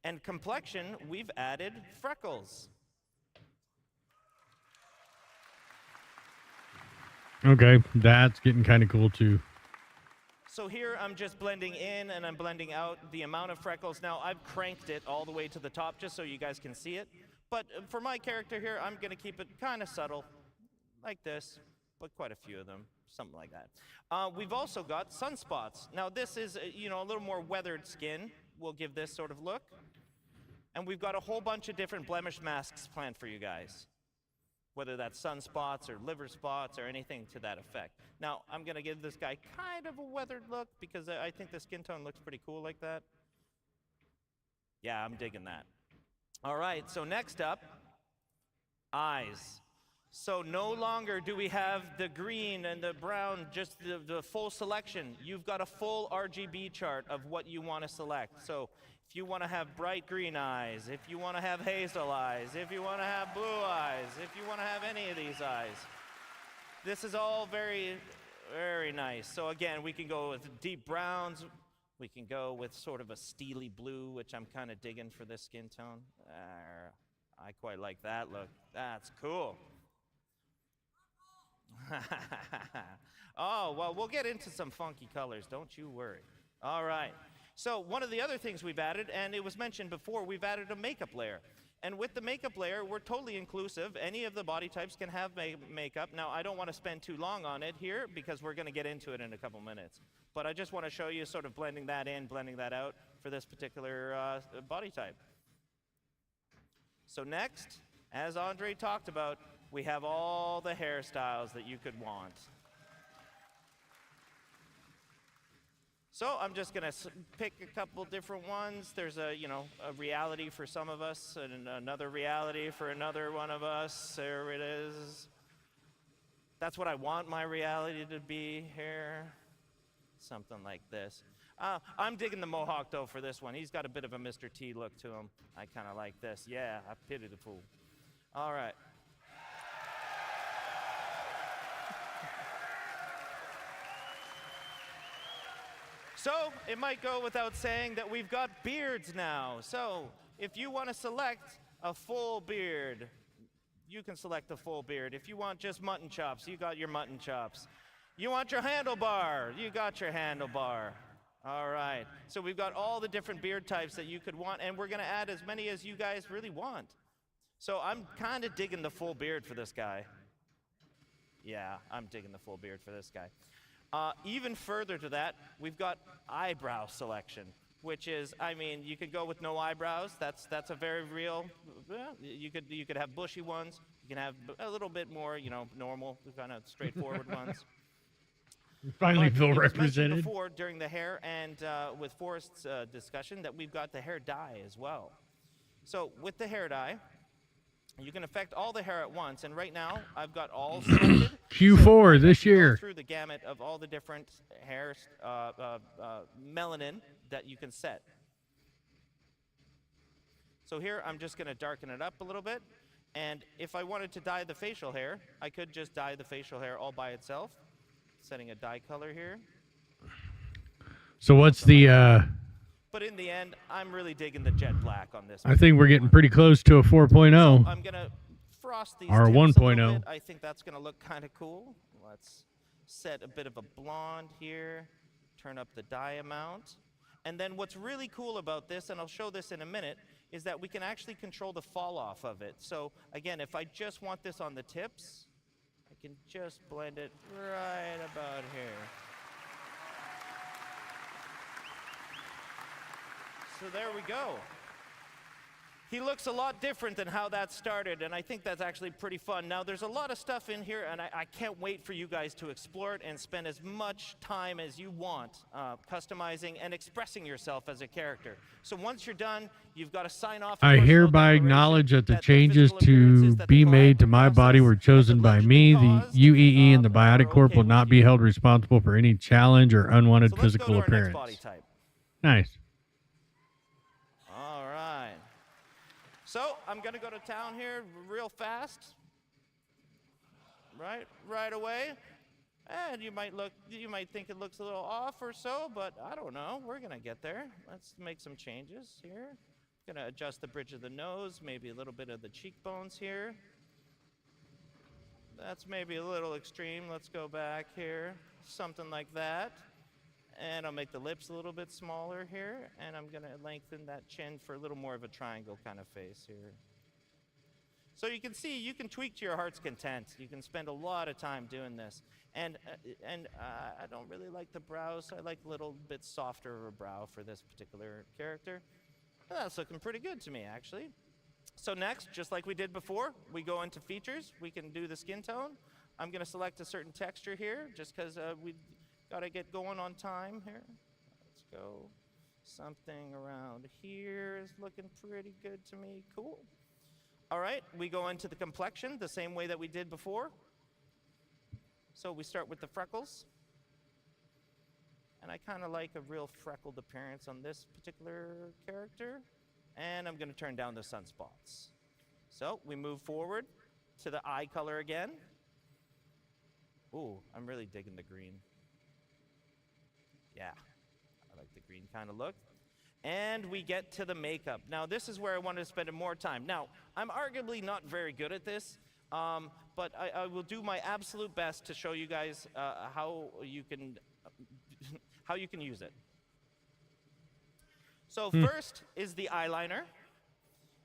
And complexion, we've added freckles. Okay, that's getting kind of cool too. So here I'm just blending in and I'm blending out the amount of freckles. Now I've cranked it all the way to the top just so you guys can see it. But for my character here, I'm gonna keep it kind of subtle, like this, but quite a few of them. Something like that. We've also got sunspots. Now this is, you know, a little more weathered skin. We'll give this sort of look. And we've got a whole bunch of different blemish masks planned for you guys. Whether that's sunspots or liver spots or anything to that effect. Now, I'm gonna give this guy kind of a weathered look because I think the skin tone looks pretty cool like that. Yeah, I'm digging that. All right, so next up, eyes. So no longer do we have the green and the brown, just the full selection. You've got a full RGB chart of what you want to select. So if you want to have bright green eyes, if you want to have hazel eyes, if you want to have blue eyes, if you want to have any of these eyes. This is all very, very nice. So again, we can go with deep browns. We can go with sort of a steely blue, which I'm kind of digging for this skin tone. I quite like that look. That's cool. Oh, well, we'll get into some funky colors, don't you worry. All right. So one of the other things we've added, and it was mentioned before, we've added a makeup layer. And with the makeup layer, we're totally inclusive. Any of the body types can have makeup. Now, I don't want to spend too long on it here because we're going to get into it in a couple minutes. But I just want to show you sort of blending that in, blending that out for this particular body type. So next, as Andre talked about, we have all the hairstyles that you could want. So I'm just going to pick a couple different ones. There's a reality for some of us and another reality for another one of us. There it is. That's what I want my reality to be here. Something like this. I'm digging the Mohawk, though, for this one. He's got a bit of a Mr. T look to him. I kind of like this. Yeah, I pity the fool. All right. So it might go without saying that we've got beards now. So if you want to select a full beard, you can select a full beard. If you want just mutton chops, you got your mutton chops. You want your handlebar, you got your handlebar. All right. So we've got all the different beard types that you could want, and we're going to add as many as you guys really want. So I'm kind of digging the full beard for this guy. Yeah, I'm digging the full beard for this guy. Even further to that, we've got eyebrow selection, which is, I mean, you could go with no eyebrows. That's a very real. You could have bushy ones. You can have a little bit more, normal, kind of straightforward ones. We finally feel it was represented. mentioned before during the hair and with Forrest's discussion that we've got the hair dye as well. So with the hair dye, you can affect all the hair at once, and right now I've got all selected. Q4 this year. Through the gamut of all the different hair melanin that you can set. So here I'm just going to darken it up a little bit, and if I wanted to dye the facial hair, I could just dye the facial hair all by itself. Setting a dye color here. So what's the? But in the end, I'm really digging the jet black on this. I think we're getting pretty close to a 4.0. So I'm gonna frost these or tips 1.0. a little bit. I think that's gonna look kind of cool. Let's set a bit of a blonde here. Turn up the dye amount. And then what's really cool about this, and I'll show this in a minute, is that we can actually control the fall off of it. So again, if I just want this on the tips, I can just blend it right about here. So there we go. He looks a lot different than how that started, and I think that's actually pretty fun. Now, there's a lot of stuff in here, and I can't wait for you guys to explore it and spend as much time as you want customizing and expressing yourself as a character. So once you're done, you've got to sign off. I hereby acknowledge that the changes to be made to my body were chosen by me. The UEE and the Biotic Corp will not be held responsible for any challenge or unwanted physical appearance. Nice. So I'm going to go to town here real fast, right away. And you might think it looks a little off or so, but I don't know. We're going to get there. Let's make some changes here. Going to adjust the bridge of the nose, maybe a little bit of the cheekbones here. That's maybe a little extreme. Let's go back here, something like that. And I'll make the lips a little bit smaller here, and I'm going to lengthen that chin for a little more of a triangle kind of face here. So you can see, you can tweak to your heart's content. You can spend a lot of time doing this. And I don't really like the brows. I like a little bit softer of a brow for this particular character. And that's looking pretty good to me, actually. So next, just like we did before, we go into features. We can do the skin tone. I'm going to select a certain texture here, just because we got to get going on time here. Let's go. Something around here is looking pretty good to me. Cool. All right, we go into the complexion the same way that we did before. So we start with the freckles. And I kind of like a real freckled appearance on this particular character. And I'm going to turn down the sunspots. So we move forward to the eye color again. Ooh, I'm really digging the green. Yeah, I like the green kind of look. And we get to the makeup. Now, this is where I wanted to spend more time. Now, I'm arguably not very good at this. but I will do my absolute best to show you guys how you can use it. So first is the eyeliner.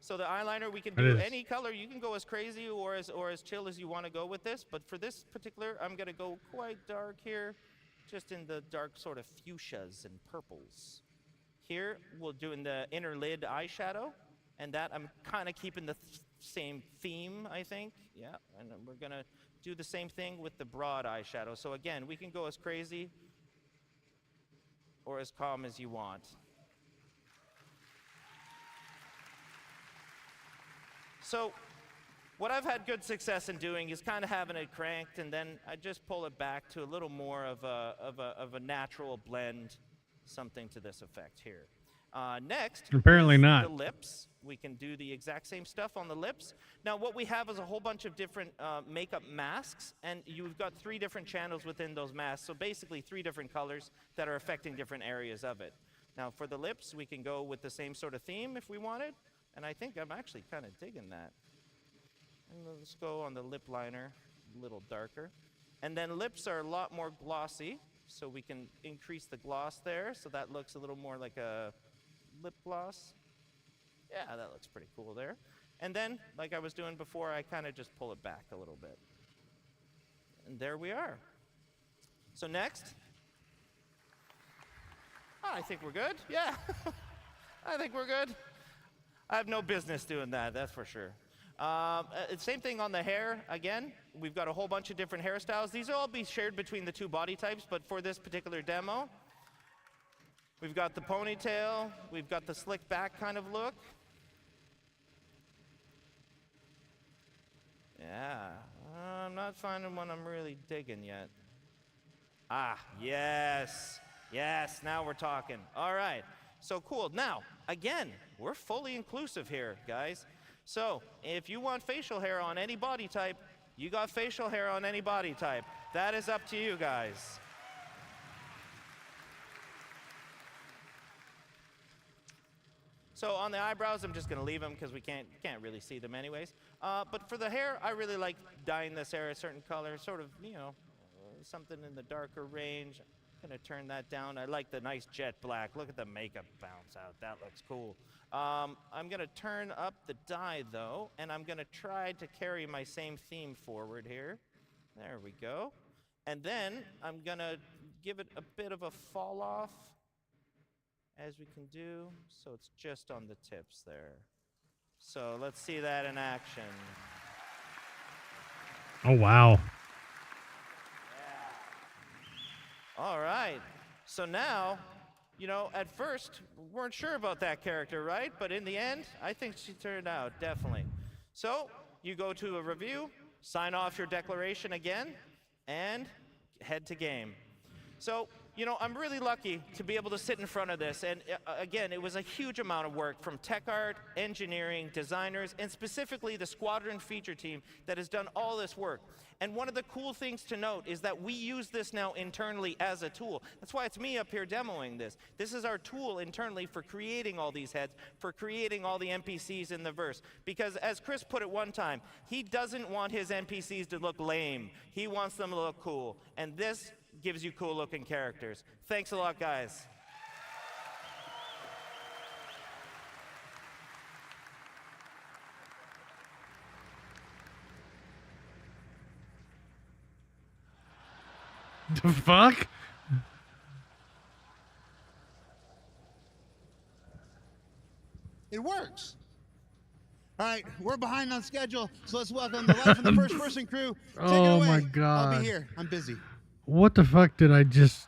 So the eyeliner, we can do any color. You can go as crazy or as chill as you want to go with this. But for this particular, I'm going to go quite dark here, just in the dark sort of fuchsias and purples. Here, we'll do in the inner lid eyeshadow. And that, I'm kind of keeping the same theme, I think. Yeah, and we're going to do the same thing with the broad eyeshadow. So again, we can go as crazy or as calm as you want. So what I've had good success in doing is kind of having it cranked, and then I just pull it back to a little more of a natural blend, something to this effect here. Next, apparently not. The lips. We can do the exact same stuff on the lips. Now what we have is a whole bunch of different makeup masks, and you've got 3 different channels within those masks, so basically 3 different colors that are affecting different areas of it. Now for the lips, we can go with the same sort of theme if we wanted. And I think I'm actually kind of digging that. And let's go on the lip liner, a little darker. And then lips are a lot more glossy, so we can increase the gloss there, so that looks a little more like a lip gloss. Yeah, that looks pretty cool there. And then, like I was doing before, I kind of just pull it back a little bit. And there we are. So next. I think we're good. Yeah, I think we're good. I have no business doing that, that's for sure. Same thing on the hair, again. We've got a whole bunch of different hairstyles. These will all be shared between the 2 body types, but for this particular demo, we've got the ponytail, we've got the slick back kind of look. Yeah, I'm not finding one I'm really digging yet. Ah, yes, yes, now we're talking. All right. So cool. Now, again, we're fully inclusive here, guys. So if you want facial hair on any body type, you got facial hair on any body type. That is up to you guys. So on the eyebrows, I'm just going to leave them because we can't really see them anyways. But for the hair, I really like dyeing this hair a certain color, sort of, you know, something in the darker range. Gonna turn that down. I like the nice jet black. Look at the makeup bounce out. That looks cool. I'm gonna turn up the dye though, and I'm gonna try to carry my same theme forward here. There we go. And then I'm gonna give it a bit of a fall off, as we can do. So it's just on the tips there. So let's see that in action. Oh, wow. All right, so now, you know, at first, we weren't sure about that character, right? But in the end, I think she turned out, definitely. So, you go to a review, sign off your declaration again, and head to game. So, you know, I'm really lucky to be able to sit in front of this, and again, it was a huge amount of work from tech art, engineering, designers, and specifically the squadron feature team that has done all this work. And one of the cool things to note is that we use this now internally as a tool. That's why it's me up here demoing this. This is our tool internally for creating all these heads, for creating all the NPCs in the verse. Because as Chris put it one time, he doesn't want his NPCs to look lame. He wants them to look cool. And this gives you cool looking characters. Thanks a lot, guys. The fuck? It works. All right, we're behind on schedule, so let's welcome the live from the first person crew. Take it Oh away. my I'll God. be here. I'm busy. What the fuck did I just...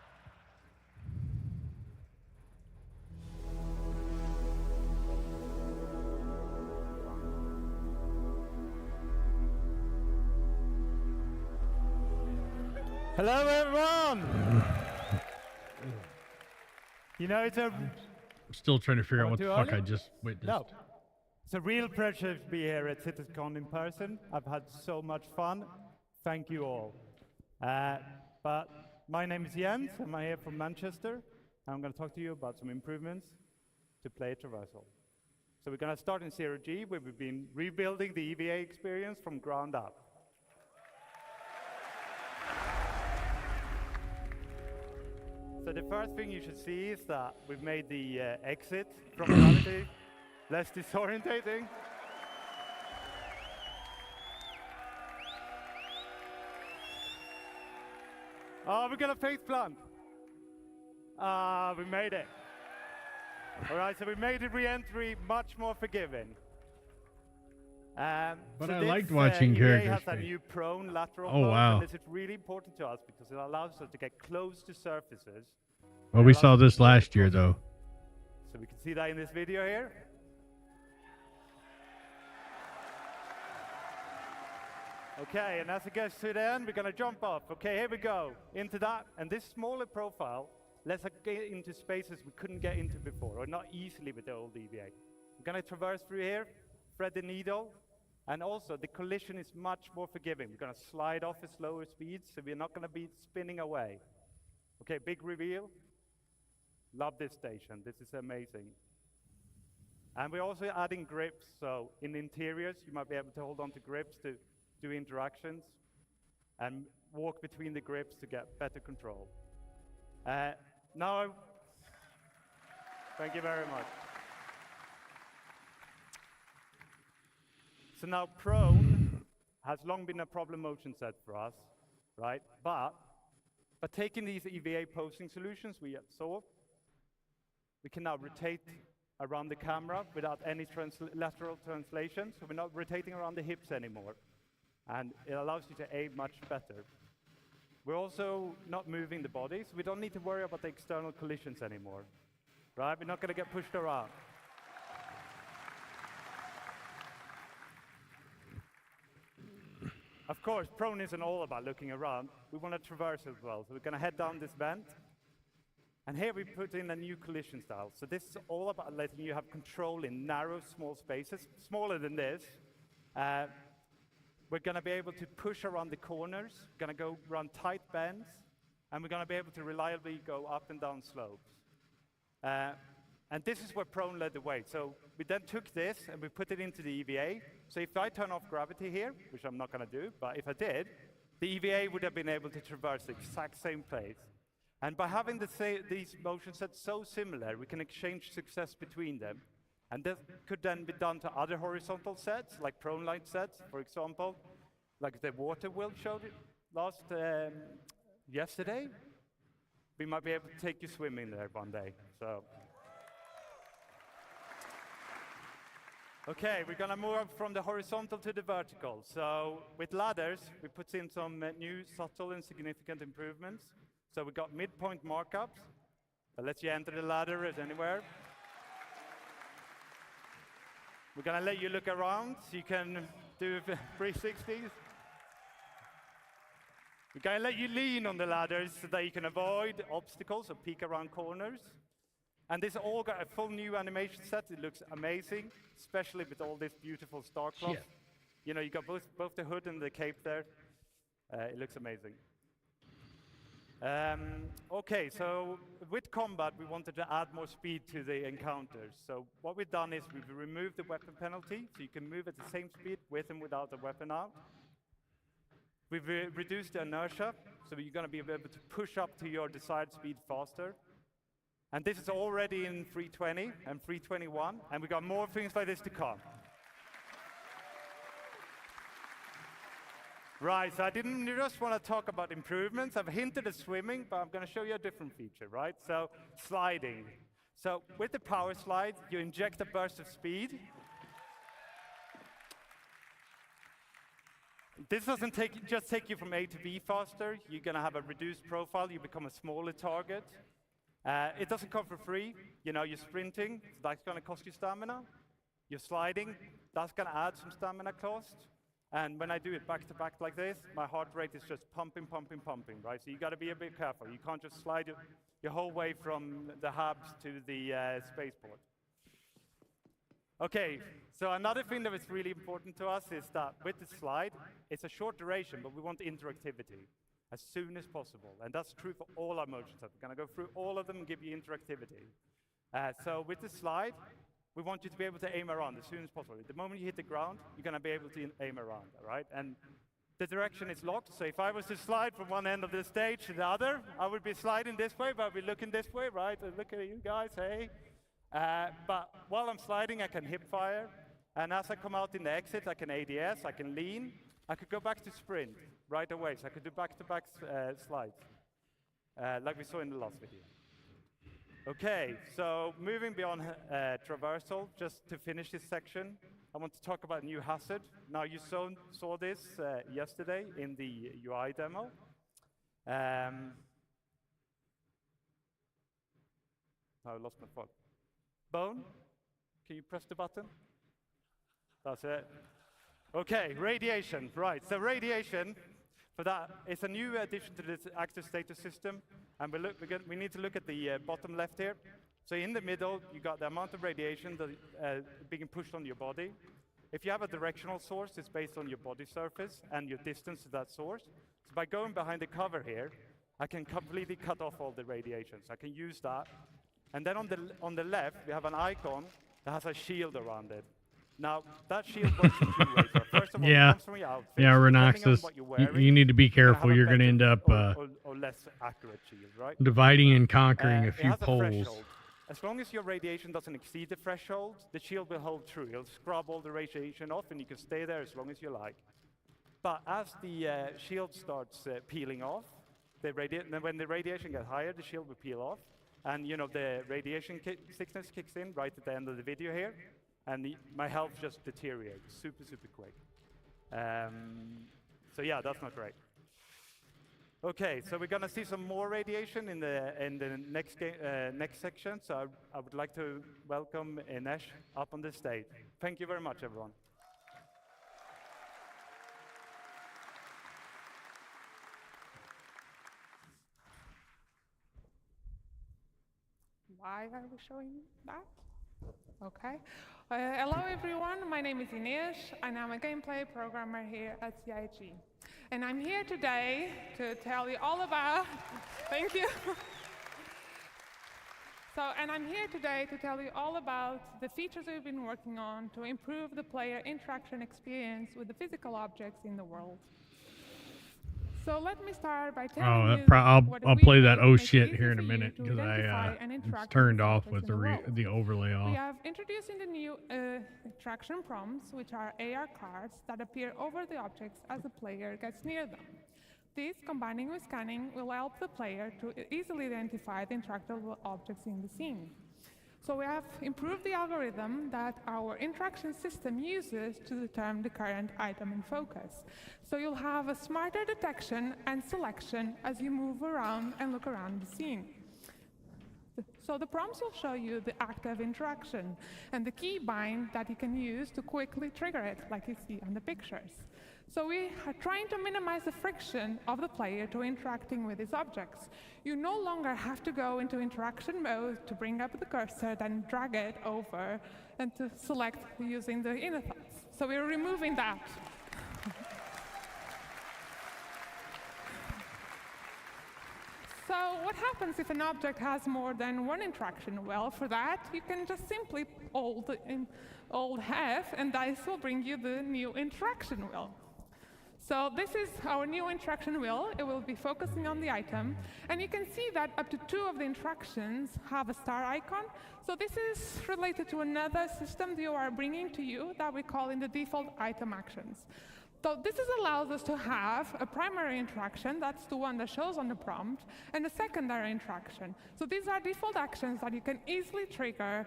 Hello, everyone. You know, it's a... I'm still trying to figure out what the fuck I just witnessed. No. It's a real pleasure to be here at CITCON in person. I've had so much fun. Thank you all. But my name is Jens. I'm here from Manchester. And I'm going to talk to you about some improvements to play traversal. So we're going to start in 0G, where we've been rebuilding the EVA experience from ground up. So the first thing you should see is that we've made the exit from gravity less disorientating. Oh, we're gonna face plant. We made it. All right, so we made the re-entry much more forgiving. But so I this, liked watching EVA characters has a face. new prone lateral Oh, pose, wow. and this is really important to us because it allows us to get close to surfaces. Well, It we allows saw us to this move last year, across. though. So we can see that in this video here. Okay, and as it gets to the end, we're gonna jump off. Okay, here we go, into that. And this smaller profile lets us get into spaces we couldn't get into before, or not easily with the old EVA. We're gonna traverse through here, thread the needle, and also the collision is much more forgiving. We're gonna slide off at slower speeds, so we're not gonna be spinning away. Okay, big reveal. Love this station, this is amazing. And we're also adding grips, so in interiors, you might be able to hold on to grips to do interactions and walk between the grips to get better control. Now, thank you very much. So now prone has long been a problem motion set for us, right? But taking these EVA posing solutions we saw, we can now rotate around the camera without any lateral translation, so we're not rotating around the hips anymore. And it allows you to aim much better. We're also not moving the body, so we don't need to worry about the external collisions anymore, right? We're not gonna get pushed around. Of course, prone isn't all about looking around. We want to traverse as well, so we're gonna head down this bend. And here we put in a new collision style. So this is all about letting you have control in narrow, small spaces, smaller than this. We're going to be able to push around the corners, going to go around tight bends, and we're going to be able to reliably go up and down slopes. And this is where prone led the way. So we then took this and we put it into the EVA. So if I turn off gravity here, which I'm not going to do, but if I did, the EVA would have been able to traverse the exact same place. And by having these motion sets so similar, we can exchange success between them. And this could then be done to other horizontal sets, like prone light sets, for example, like the water wheel showed it yesterday. We might be able to take you swimming there one day. So, okay, we're gonna move from the horizontal to the vertical. So with ladders, we put in some new subtle and significant improvements. So we got midpoint markups that lets you enter the ladder as anywhere. We're gonna let you look around so you can do 360s. We're gonna let you lean on the ladders so that you can avoid obstacles or peek around corners. And this all got a full new animation set. It looks amazing, especially with all this beautiful star cloth. Shit. You know, you got both the hood and the cape there. It looks amazing. Okay, so with combat, we wanted to add more speed to the encounters. So what we've done is we've removed the weapon penalty, so you can move at the same speed with and without the weapon out. We've reduced the inertia, so you're going to be able to push up to your desired speed faster. And this is already in 320 and 321, and we've got more things like this to come. Right, so I didn't just want to talk about improvements. I've hinted at swimming, but I'm going to show you a different feature, right? So, sliding. So, with the power slide, you inject a burst of speed. This doesn't just take you from A to B faster. You're going to have a reduced profile. You become a smaller target. It doesn't come for free. You know, you're sprinting, so that's going to cost you stamina. You're sliding, that's going to add some stamina cost. And when I do it back to back like this, my heart rate is just pumping, pumping, pumping, right? So you got to be a bit careful. You can't just slide your whole way from the hubs to the spaceport. Okay, so another thing that is really important to us is that with the slide, it's a short duration, but we want interactivity as soon as possible. And that's true for all our motion sets. We're going to go through all of them and give you interactivity. So with the slide, we want you to be able to aim around as soon as possible. The moment you hit the ground, you're going to be able to aim around, all right? And the direction is locked. So if I was to slide from one end of the stage to the other, I would be sliding this way, but I'd be looking this way, right? Look at you guys, hey. But while I'm sliding, I can hip fire. And as I come out in the exit, I can ADS, I can lean. I could go back to sprint right away. So I could do back-to-back slides, like we saw in the last video. Okay, so moving beyond traversal, just to finish this section, I want to talk about new hazard. Now, you saw this yesterday in the UI demo. I lost my phone. Bone, can you press the button? That's it. Okay, radiation, right. So radiation, for that, it's a new addition to this active status system. And we need to look at the bottom left here. So in the middle, you got the amount of radiation that being pushed on your body. If you have a directional source, it's based on your body surface and your distance to that source. So by going behind the cover here, I can completely cut off all the radiation. So I can use that. And then on the left, we have an icon that has a shield around it. Now, that shield works in two ways. So first of all, it comes from your outfit. Yeah, Renoxus, you need to be careful. You're going to end up or less accurate shield, right? dividing and conquering a few it has poles. threshold. As long as your radiation doesn't exceed the threshold, the shield will hold true. It'll scrub all the radiation off, and you can stay there as long as you like. But as the shield starts peeling off, when the radiation gets higher, the shield will peel off. And you know the radiation sickness kicks in right at the end of the video here. And my health just deteriorates super, super quick. So yeah, that's not great. Okay, so we're gonna see some more radiation in the next section. So I would like to welcome Inesh up on the stage. Thank you very much, everyone. Why are we showing that? Okay. Hello everyone, my name is Inês and I'm a gameplay programmer here at CITCON. And I'm here today to tell you all about, thank you. I'm here today to tell you all about the features we've been working on to improve the player interaction experience with the physical objects in the world. So let me start by telling you I'll play that oh shit here in a minute because it's turned off with the overlay off. We have introducing the new interaction prompts, which are AR cards that appear over the objects as the player gets near them. These, combining with scanning, will help the player to easily identify the interactable objects in the scene. So we have improved the algorithm that our interaction system uses to determine the current item in focus. So you'll have a smarter detection and selection as you move around and look around the scene. So the prompts will show you the active interaction and the key bind that you can use to quickly trigger it, like you see on the pictures. So we are trying to minimize the friction of the player to interacting with these objects. You no longer have to go into interaction mode to bring up the cursor, then drag it over, and to select using the inner thoughts. So we're removing that. So what happens if an object has more than one interaction? Well, for that, you can just simply hold F, and this will bring you the new interaction wheel. So this is our new interaction wheel. It will be focusing on the item. And you can see that up to 2 of the interactions have a star icon. So this is related to another system that you are bringing to you that we call in the default item actions. So this allows us to have a primary interaction, that's the one that shows on the prompt, and a secondary interaction. So these are default actions that you can easily trigger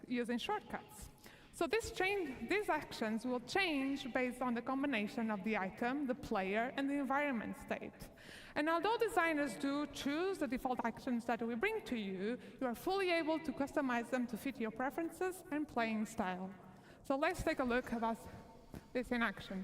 using shortcuts. So these actions will change based on the combination of the item, the player, and the environment state. And although designers do choose the default actions that we bring to you, you are fully able to customize them to fit your preferences and playing style. So let's take a look at this in action.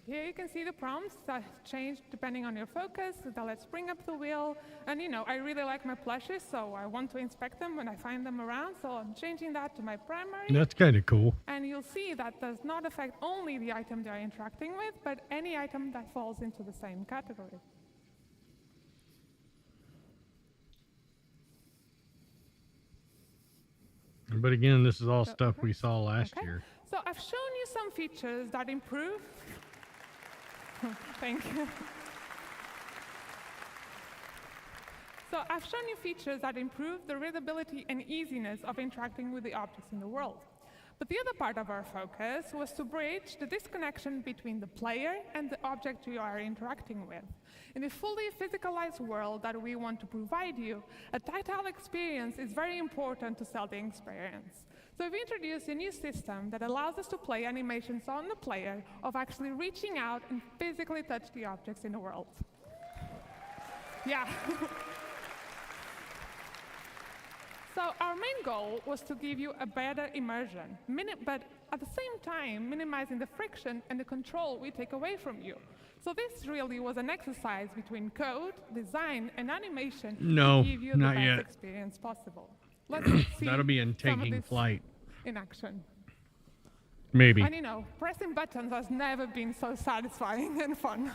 Here you can see the prompts that change depending on your focus. So let's bring up the wheel. And you know, I really like my plushes, so I want to inspect them when I find them around. So I'm changing that to my primary. That's kind of cool. And you'll see that does not affect only the item they're interacting with, but any item that falls into the same category. But again, this is all stuff we saw last year. So I've shown you some features that improve. Thank you. So I've shown you features that improve the readability and easiness of interacting with the objects in the world. But the other part of our focus was to bridge the disconnection between the player and the object you are interacting with. In a fully physicalized world that we want to provide you, a tactile experience is very important to sell the experience. So we've introduced a new system that allows us to play animations on the player of actually reaching out and physically touch the objects in the world. Yeah. So our main goal was to give you a better immersion, but at the same time, minimizing the friction and the control we take away from you. So this really was an exercise between code, design, and animation No, to give you the not best yet. experience possible. Let's see That'll be in some of Taking this Flight. in action. Maybe. And you know, pressing buttons has never been so satisfying and fun.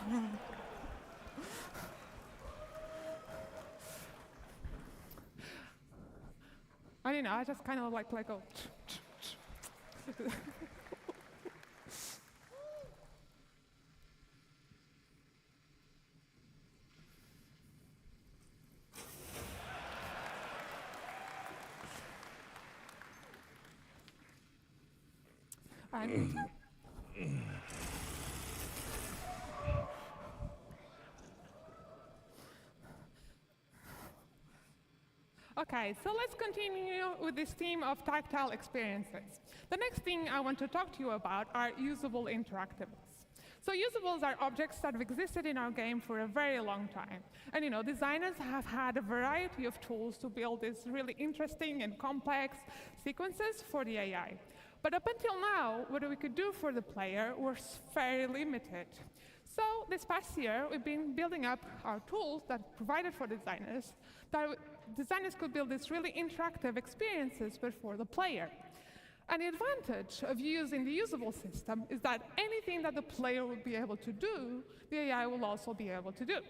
And you know, I just kind of like go. And okay, so let's continue with this theme of tactile experiences. The next thing I want to talk to you about are usable interactables. So usables are objects that have existed in our game for a very long time. And you know, designers have had a variety of tools to build these really interesting and complex sequences for the AI. But up until now, what we could do for the player was very limited. So this past year, we've been building up our tools that provided for designers, that designers could build these really interactive experiences but for the player. And the advantage of using the usable system is that anything that the player would be able to do, the AI will also be able to do.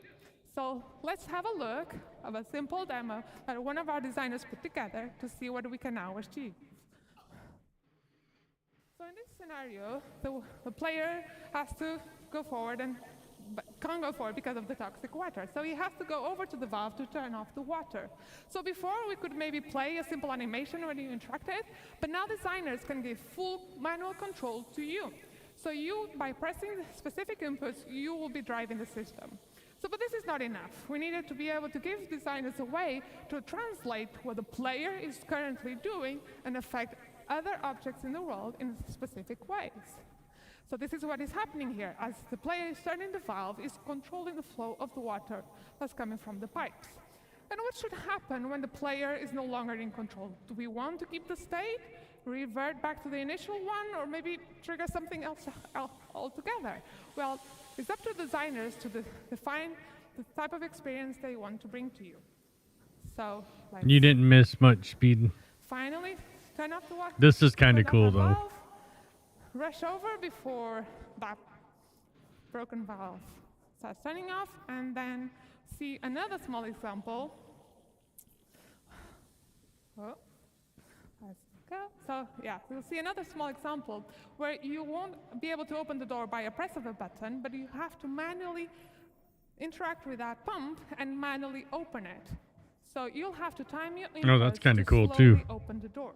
So let's have a look at a simple demo that one of our designers put together to see what we can now achieve. So in this scenario, the player has to go forward but can't go forward because of the toxic water. So he has to go over to the valve to turn off the water. So before, we could maybe play a simple animation when you interacted, but now designers can give full manual control to you. So you, by pressing the specific inputs, you will be driving the system. So, but this is not enough. We needed to be able to give designers a way to translate what the player is currently doing and affect other objects in the world in specific ways. So this is what is happening here. As the player is turning the valve, is controlling the flow of the water that's coming from the pipes. And what should happen when the player is no longer in control? Do we want to keep the state, revert back to the initial one, or maybe trigger something else altogether? Well, it's up to designers to define the type of experience they want to bring to you. So You didn't miss much, Speed. finally turn off the water. This is kind of turn off cool, the though. valve, rush over before that broken valve starts turning off, and then see another small example. Oh, let's go. So yeah, you'll see another small example where you won't be able to open the door by a press of a button, but you have to manually interact with that pump and manually open it. So you'll have to time your inputs that's kinda to cool, slowly too. open the door.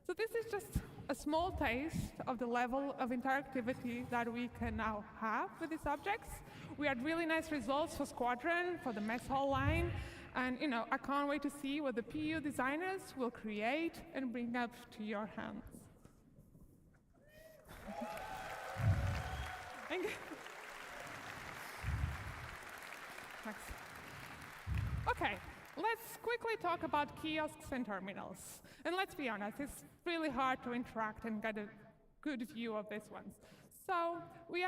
So this is just a small taste of the level of interactivity that we can now have with these objects. We had really nice results for Squadron, for the mess hall line, and you know, I can't wait to see what the PU designers will create and bring up to your hands. Thank you. Thanks. Okay, let's quickly talk about kiosks and terminals. And let's be honest, it's really hard to interact and get a good view of these ones. So we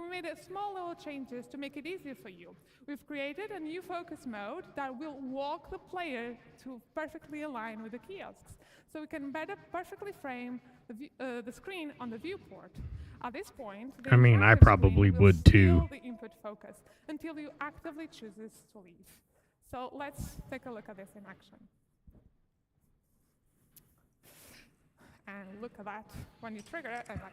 made a small little changes to make it easier for you. We've created a new focus mode that will walk the player to perfectly align with the kiosks. So we can better perfectly frame the screen on the viewport. At this point, the I mean, I entire probably screen will would too. steal the input focus until you actively chooses to leave. So let's take a look at this in action. And look at that when you trigger it, and like,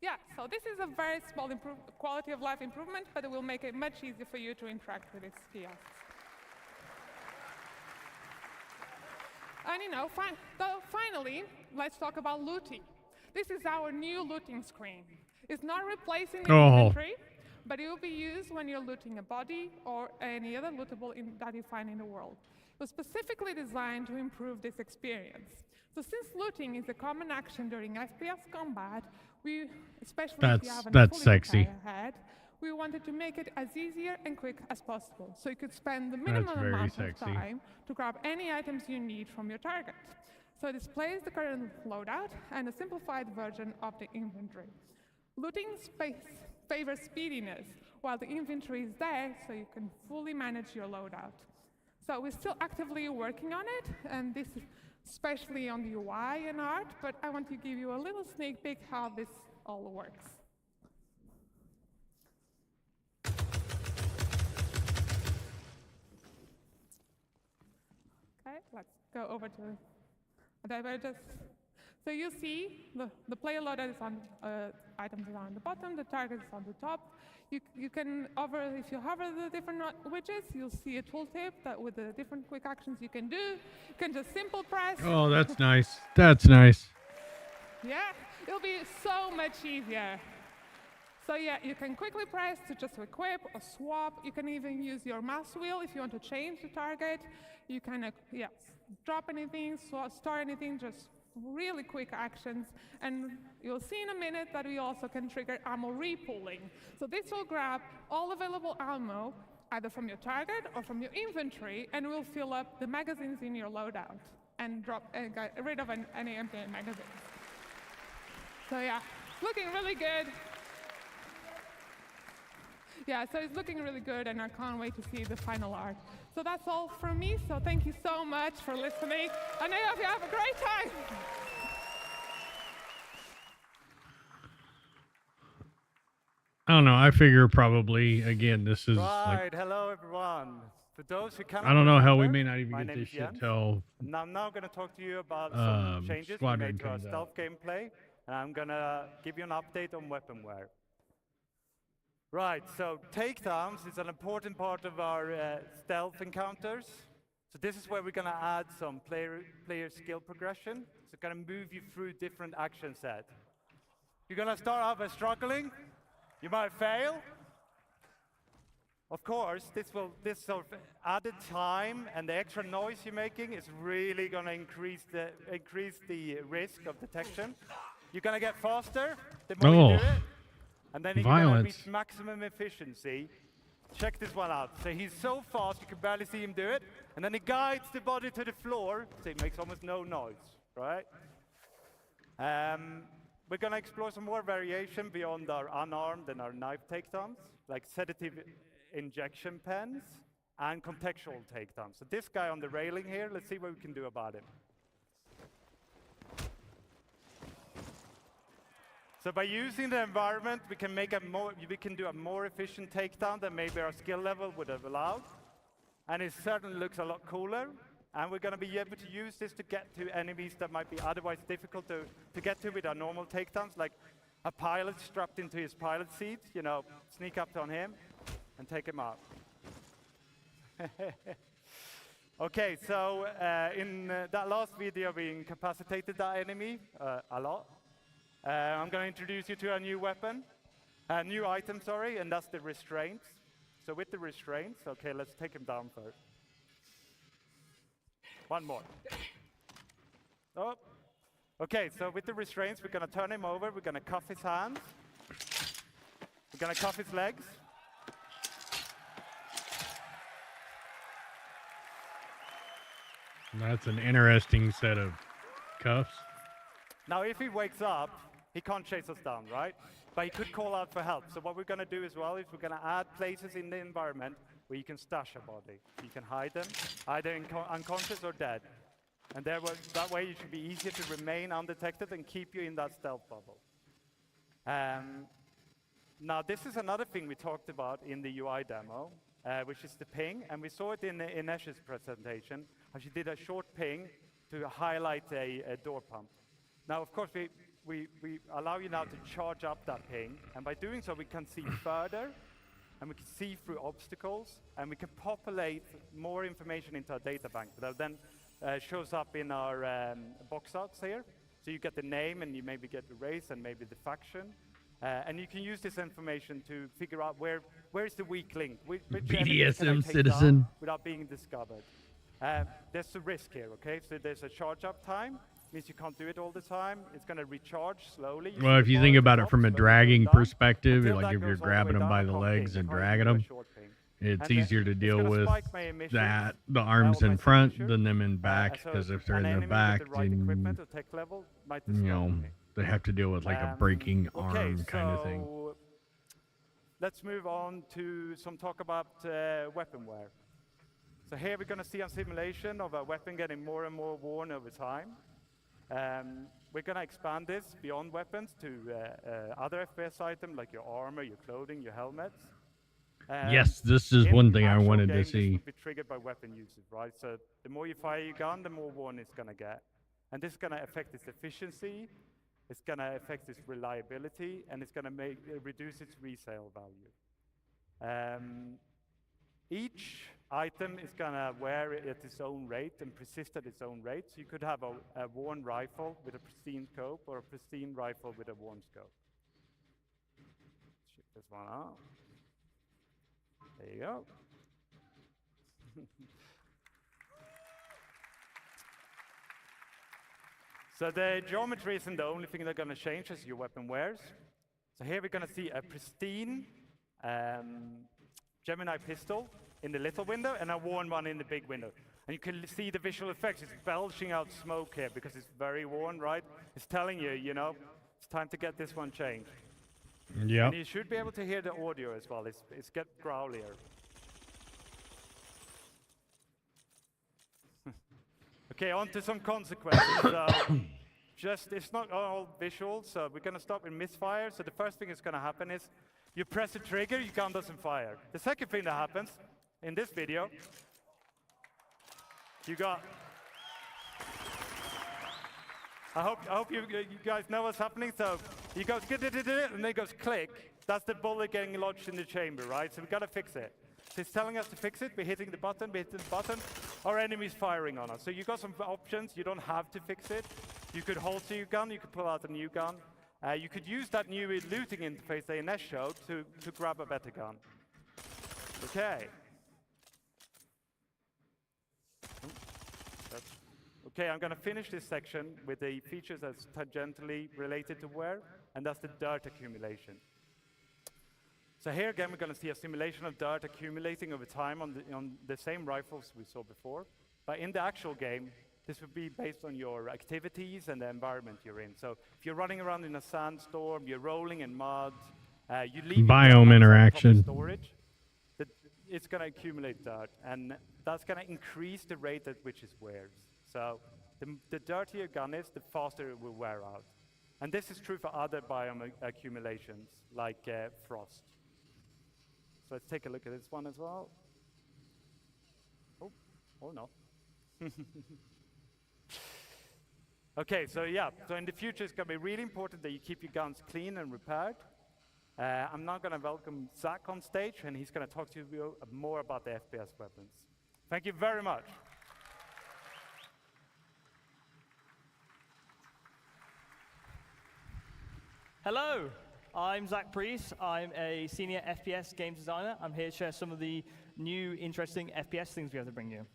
yeah, so this is a very small quality of life improvement, but it will make it much easier for you to interact with these kiosks. And finally, let's talk about looting. This is our new looting screen. It's not replacing the inventory, but it will be used when you're looting a body or any other lootable that you find in the world. It was specifically designed to improve this experience. So since looting is a common action during FPS combat, especially if you have a fully sexy. head, we wanted to make it as easier and quick as possible, so you could spend the minimum amount of time to grab any items you need from your target. So it displays the current loadout and a simplified version of the inventory. Looting favors speediness, while the inventory is there so you can fully manage your loadout. So we're still actively working on it, and this is especially on the UI and art, but I want to give you a little sneak peek how this all works. Okay, let's go over to the divergence. So you see the player loadout is on items are on the bottom, the target is on the top. You can if you hover the different widgets, you'll see a tooltip that with the different quick actions you can do. You can just simple press. Oh, that's nice. That's nice. Yeah, it'll be so much easier. So yeah, you can quickly press to just equip or swap. You can even use your mouse wheel if you want to change the target. You can drop anything, store anything, just really quick actions. And you'll see in a minute that we also can trigger ammo repooling. So this will grab all available ammo, either from your target or from your inventory, and will fill up the magazines in your loadout and get rid of any empty magazines. So yeah, it's looking really good. Yeah, so it's looking really good, and I can't wait to see the final art. So that's all from me, so thank you so much for listening, and I hope you have a great time. I don't know. I figure probably, again, this is like... Hello everyone. For those who cannot I don't know how we remember, may not even my get name this is shit Jens, till and I'm now going to talk to you about some changes we Squadron made to our comes stealth gameplay, and I'm going to give you an update on weaponware. Right, so takedowns is an important part of our stealth encounters. So this is where we're going to add some player skill progression. So it's going to move you through different action sets. You're going to start off by struggling. You might fail. Of course, this sort of added time and the extra noise you're making is really going to increase the risk of detection. You're going to get faster the more you do it. And then you're going to reach maximum efficiency. Check this one out. So he's so fast you can barely see him do it. And then he guides the body to the floor, so it makes almost no noise, right? We're going to explore some more variation beyond our unarmed and our knife takedowns, like sedative injection pens and contextual takedowns. So this guy on the railing here, let's see what we can do about him. So by using the environment, we can do a more efficient takedown than maybe our skill level would have allowed. And it certainly looks a lot cooler. And we're going to be able to use this to get to enemies that might be otherwise difficult to get to with our normal takedowns, like a pilot strapped into his pilot seat, sneak up on him and take him out. Okay, so in that last video, we incapacitated that enemy a lot. I'm going to introduce you to a new weapon, a new item, sorry, and that's the restraints. So with the restraints, okay, let's take him down first. One more. Oh. Okay, so with the restraints, we're going to turn him over. We're going to cuff his hands. We're going to cuff his legs. That's an interesting set of cuffs. Now, if he wakes up, he can't chase us down, right? But he could call out for help. So what we're going to do as well is we're going to add places in the environment where you can stash a body. You can hide them, either unconscious or dead. And that way it should be easier to remain undetected and keep you in that stealth bubble. Now, this is another thing we talked about in the UI demo, which is the ping. And we saw it in Inesh's presentation, how she did a short ping to highlight a door pump. Now, of course, we allow you now to charge up that ping. And by doing so, we can see further, and we can see through obstacles, and we can populate more information into our data bank that then shows up in our box outs here. So you get the name, and you maybe get the race, and maybe the faction. And you can use this information to figure out where is the weak link, which enemies can I BDSM take citizen. down without being discovered. There's a risk here, okay? So there's a charge-up time. Means you can't do it all the time. It's going to recharge slowly. Well, if you think about it from a dragging perspective, like if you're grabbing them by the legs and dragging them, it's easier to deal with that, the arms in front than them in back, because if they're in the back, then, you know, they have to deal with like a breaking arm kind of thing. Let's move on to some talk about weaponware. So here we're going to see a simulation of a weapon getting more and more worn over time. We're going to expand this beyond weapons to other FPS items like your armor, your clothing, your helmets. Yes, this is one thing I wanted to see. This will be triggered by weapon usage, right? So the more you fire your gun, the more worn it's going to get. And this is going to affect its efficiency, it's going to affect its reliability, and it's going to reduce its resale value. Each item is going to wear it at its own rate and persist at its own rate. So you could have a worn rifle with a pristine scope, or a pristine rifle with a worn scope. Check this one out. There you go. So the geometry isn't the only thing they're going to change as your weapon wears. So here we're going to see a pristine Gemini pistol in the little window and a worn one in the big window. And you can see the visual effects. It's belching out smoke here because it's very worn, right? It's telling you, you know, it's time to get this one changed. Yeah. And you should be able to hear the audio as well. It's get growlier. Okay, on to some consequences. It's not all visual, so we're going to start with misfire. So the first thing that's going to happen is you press the trigger, your gun doesn't fire. The second thing that happens in this video, you got... I hope you guys know what's happening. So you go, and then it goes click. That's the bullet getting lodged in the chamber, right? So we've got to fix it. So it's telling us to fix it. We're hitting the button, Our enemy's firing on us. So you've got some options. You don't have to fix it. You could holster your gun. You could pull out a new gun. You could use that new looting interface that Inesh showed to grab a better gun. Okay. Okay, I'm going to finish this section with the features that's tangentially related to wear, and that's the dirt accumulation. So here again, we're going to see a simulation of dirt accumulating over time on the same rifles we saw before. But in the actual game, this would be based on your activities and the environment you're in. So if you're running around in a sandstorm, you're rolling in mud, you leave biome interaction. Storage, it's going to accumulate dirt, and that's going to increase the rate at which it wears. So the dirtier your gun is, the faster it will wear out. And this is true for other biome accumulations, like frost. So let's take a look at this one as well. Oh, or not. Okay, so yeah, so in the future it's going to be really important that you keep your guns clean and repaired. I'm now going to welcome Zach on stage, and he's going to talk to you more about the FPS weapons. Thank you very much. Hello, I'm Zach Priest. I'm a senior FPS game designer. I'm here to share some of the new, interesting FPS things we have to bring you.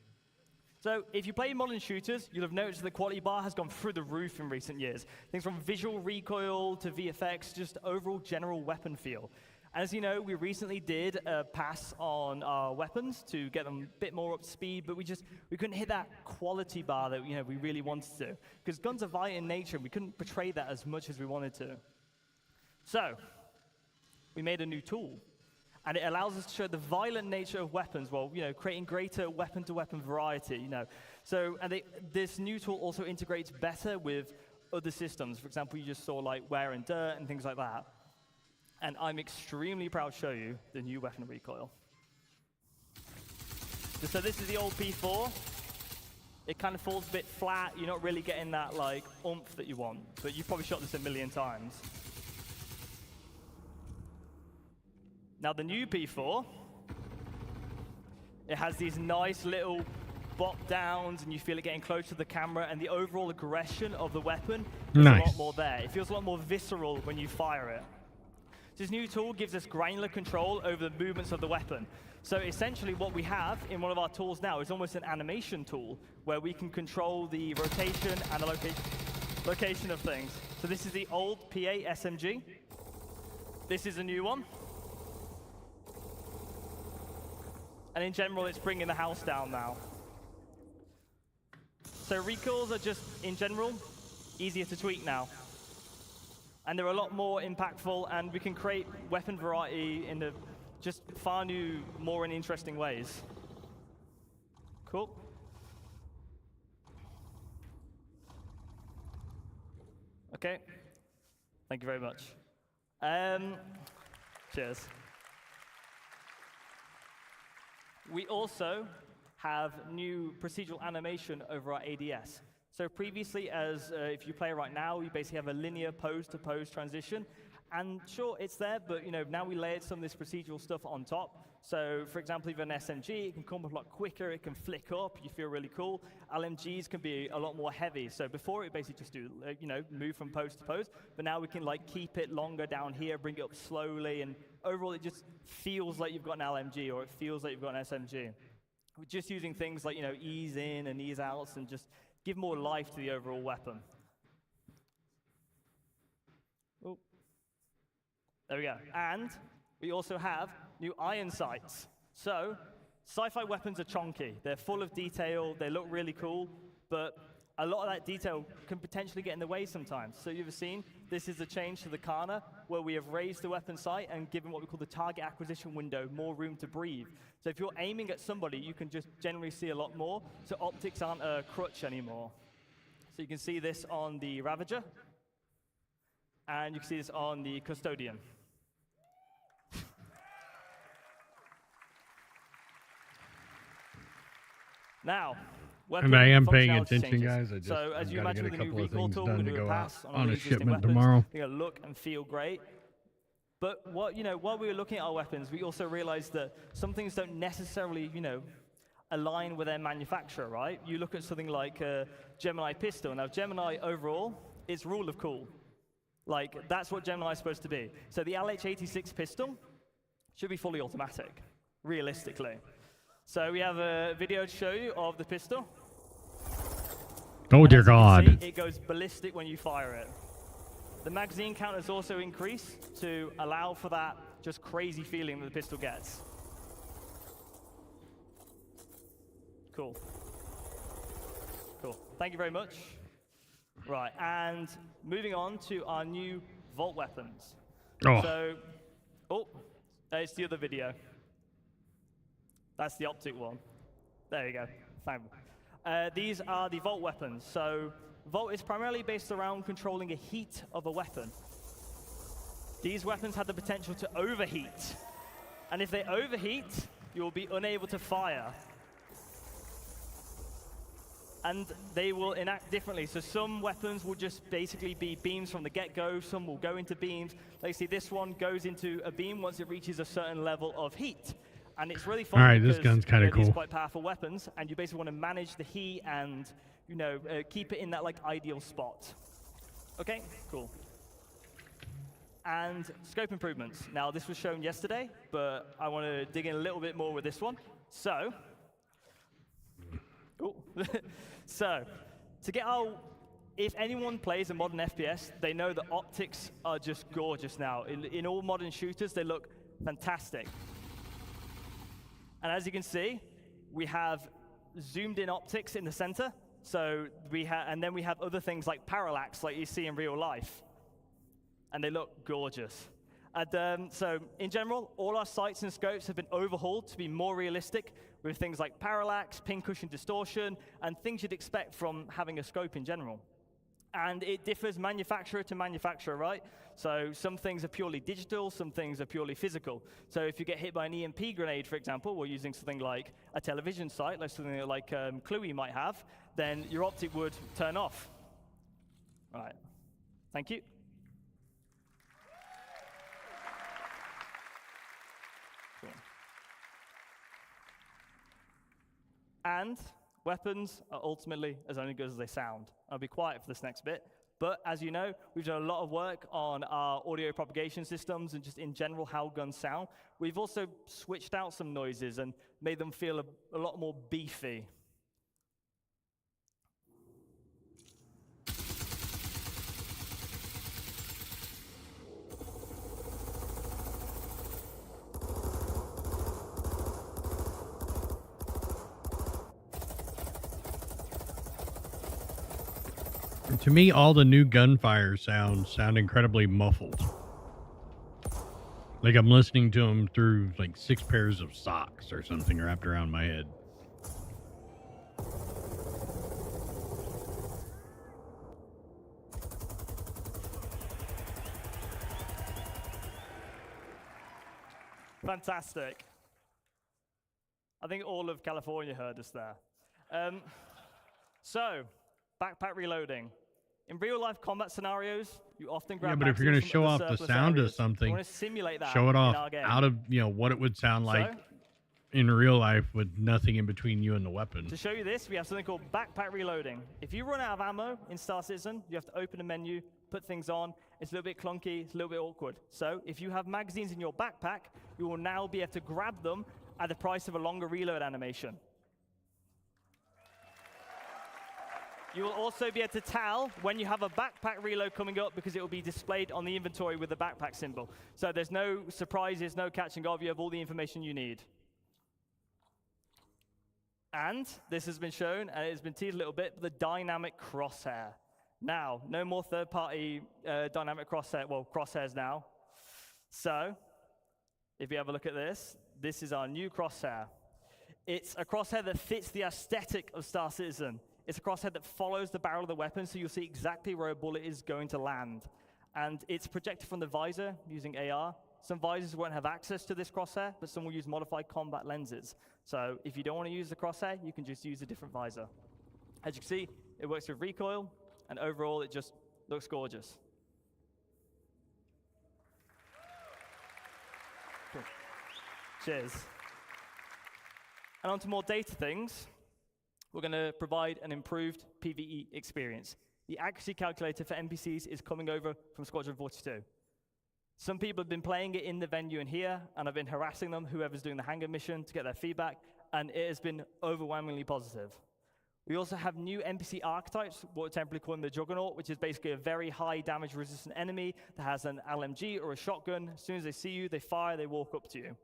So if you play modern shooters, you'll have noticed the quality bar has gone through the roof in recent years. Things from visual recoil to VFX, just overall general weapon feel. And as you know, we recently did a pass on our weapons to get them a bit more up to speed, but we couldn't hit that quality bar that we really wanted to. Because guns are violent in nature, and we couldn't portray that as much as we wanted to. So we made a new tool. And it allows us to show the violent nature of weapons while, creating greater weapon-to-weapon variety, So, and this new tool also integrates better with other systems. For example, you just saw like wear and dirt and things like that. And I'm extremely proud to show you the new weapon recoil. So this is the old P4. It kind of falls a bit flat. You're not really getting that like oomph that you want, but you've probably shot this a million times. Now the new P4, it has these nice little bop downs, and you feel it getting close to the camera, and the overall aggression of the weapon is a lot more there. It feels a lot more visceral when you fire it. This new tool gives us granular control over the movements of the weapon. So essentially what we have in one of our tools now is almost an animation tool where we can control the rotation and the location of things. So this is the old PA SMG. This is a new one. And in general, it's bringing the house down now. So recoils are just, in general, easier to tweak now. And they're a lot more impactful, and we can create weapon variety in the just far new, more and interesting ways. Cool. Okay. Thank you very much. Cheers. We also have new procedural animation over our ADS. So previously, as if you play right now, you basically have a linear pose-to-pose transition. And sure, it's there, but now we layered some of this procedural stuff on top. So for example, if you have an SMG, it can come up a lot quicker, it can flick up, you feel really cool. LMGs can be a lot more heavy. So before it basically just do, move from pose to pose, but now we can keep it longer down here, bring it up slowly, and overall it just feels like you've got an LMG, or it feels like you've got an SMG. We're just using things like, ease in and ease outs, and just give more life to the overall weapon. Oh. There we go. And we also have new iron sights. So sci-fi weapons are chonky. They're full of detail. They look really cool. But a lot of that detail can potentially get in the way sometimes. So you've seen, this is a change to the Kana, where we have raised the weapon sight and given what we call the target acquisition window more room to breathe. So if you're aiming at somebody, you can just generally see a lot more. So optics aren't a crutch anymore. So you can see this on the Ravager. And you can see this on the Custodian. Now, and I am paying attention, guys. So as you imagine with the new recoil tool, done we're to going to go do a out pass on a existing shipment weapons. tomorrow. They're going to look and feel great. But while we were looking at our weapons, we also realized that some things don't necessarily, align with their manufacturer, right? You look at something like a Gemini pistol. Now, Gemini overall is rule of cool. That's what Gemini is supposed to be. So the LH86 pistol should be fully automatic, realistically. So we have a video to show you of the pistol. Oh, dear God. See, it goes ballistic when you fire it. The magazine count has also increased to allow for that just crazy feeling that the pistol gets. Cool. Cool. Thank you very much. Right, and moving on to our new Vault weapons. Oh. So, it's the other video. That's the optic one. There you go. Thank you. These are the Vault weapons. So Vault is primarily based around controlling a heat of a weapon. These weapons have the potential to overheat. And if they overheat, you will be unable to fire. And they will enact differently. So some weapons will just basically be beams from the get-go. Some will go into beams. Like you see, this one goes into a beam once it reaches a certain level of heat. And it's really fun. All right, because, this gun's kind of cool. These quite powerful weapons, and you basically want to manage the heat and keep it in that ideal spot. Okay, cool. And scope improvements. Now this was shown yesterday, but I want to dig in a little bit more with this one. So, to get if anyone plays a modern FPS, they know that optics are just gorgeous now. In all modern shooters, they look fantastic. And as you can see, we have zoomed in optics in the center. So and then we have other things like parallax, like you see in real life. And they look gorgeous. And so in general, all our sights and scopes have been overhauled to be more realistic with things like parallax, pincushion distortion, and things you'd expect from having a scope in general. And it differs manufacturer to manufacturer, right? So some things are purely digital, some things are purely physical. So if you get hit by an EMP grenade, for example, or using something like a television sight, like something like Cluey might have, then your optic would turn off. Right. Thank you. Cool. And weapons are ultimately as only good as they sound. I'll be quiet for this next bit. But as you know, we've done a lot of work on our audio propagation systems and just in general how guns sound. We've also switched out some noises and made them feel a lot more beefy. To me, all the new gunfire sound incredibly muffled. Like I'm listening to them through like 6 pairs of socks or something wrapped around my head. Fantastic. I think all of California heard us there. So, backpack reloading. In real-life combat scenarios, you often grab. Yeah, but if you're going to show off the sound of something, show it off out of what it would sound like in real life with nothing in between you and the weapon. To show you this, we have something called backpack reloading. If you run out of ammo in Star Citizen, you have to open a menu, put things on. It's a little bit clunky, it's a little bit awkward. So if you have magazines in your backpack, you will now be able to grab them at the price of a longer reload animation. You will also be able to tell when you have a backpack reload coming up because it will be displayed on the inventory with the backpack symbol. So there's no surprises, no catching of. You have all the information you need. And this has been shown, and it has been teased a little bit, the dynamic crosshair. Now, no more third-party dynamic crosshairs now. So, if you have a look at this, this is our new crosshair. It's a crosshair that fits the aesthetic of Star Citizen. It's a crosshair that follows the barrel of the weapon, so you'll see exactly where a bullet is going to land. And it's projected from the visor using AR. Some visors won't have access to this crosshair, but some will use modified combat lenses. So if you don't want to use the crosshair, you can just use a different visor. As you can see, it works with recoil, and overall, it just looks gorgeous. Cool. Cheers. And on to more data things. We're going to provide an improved PvE experience. The accuracy calculator for NPCs is coming over from Squadron 42. Some people have been playing it in the venue and here, and I've been harassing them, whoever's doing the hangar mission, to get their feedback, and it has been overwhelmingly positive. We also have new NPC archetypes, what we're temporarily calling the Juggernaut, which is basically a very high damage resistant enemy that has an LMG or a shotgun. As soon as they see you, they fire, they walk up to you.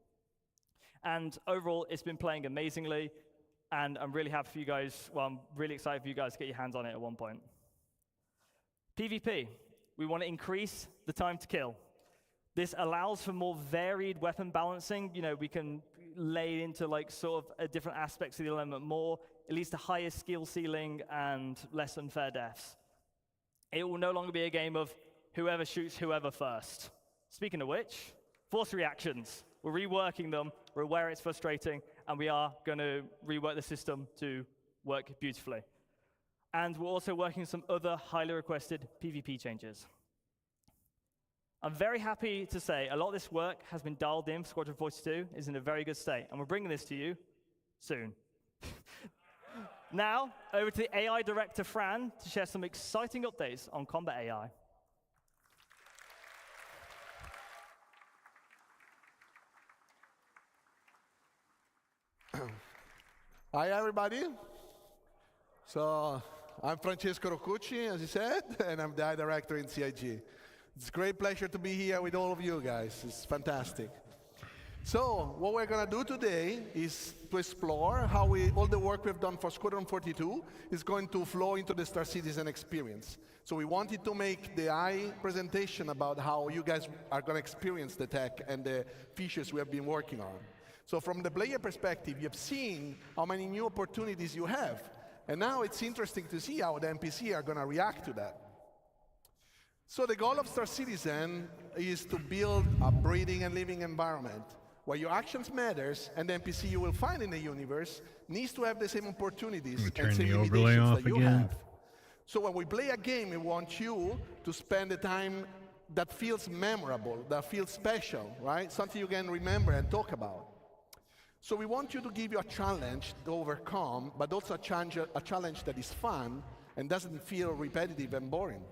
And overall, it's been playing amazingly. And I'm really happy for you guys, I'm really excited for you guys to get your hands on it at one point. PvP, we want to increase the time to kill. This allows for more varied weapon balancing. We can lay into different aspects of the element more. It leads to higher skill ceiling and less unfair deaths. It will no longer be a game of whoever shoots whoever first. Speaking of which, force reactions. We're reworking them. We're aware it's frustrating, and we are going to rework the system to work beautifully. And we're also working on some other highly requested PvP changes. I'm very happy to say a lot of this work has been dialed in for Squadron 42, is in a very good state, and we're bringing this to you soon. Now, over to the AI director, Fran, to share some exciting updates on combat AI. Hi, everybody. So, I'm Francesco Roccucci, as you said, and I'm the AI director in CIG. It's a great pleasure to be here with all of you guys. It's fantastic. So, what we're going to do today is to explore how all the work we've done for Squadron 42 is going to flow into the Star Citizen experience. So we wanted to make the AI presentation about how you guys are going to experience the tech and the features we have been working on. So from the player perspective, you've seen how many new opportunities you have. And now it's interesting to see how the NPC are going to react to that. So the goal of Star Citizen is to build a breathing and living environment where your actions matters, and the NPC you will find in the universe needs to have the same opportunities and Turn same the overlay limitations off that you again. have. So when we play a game, we want you to spend the time that feels memorable, that feels special, right? Something you can remember and talk about. So we want you to give you a challenge to overcome, but also a challenge that is fun and doesn't feel repetitive and boring.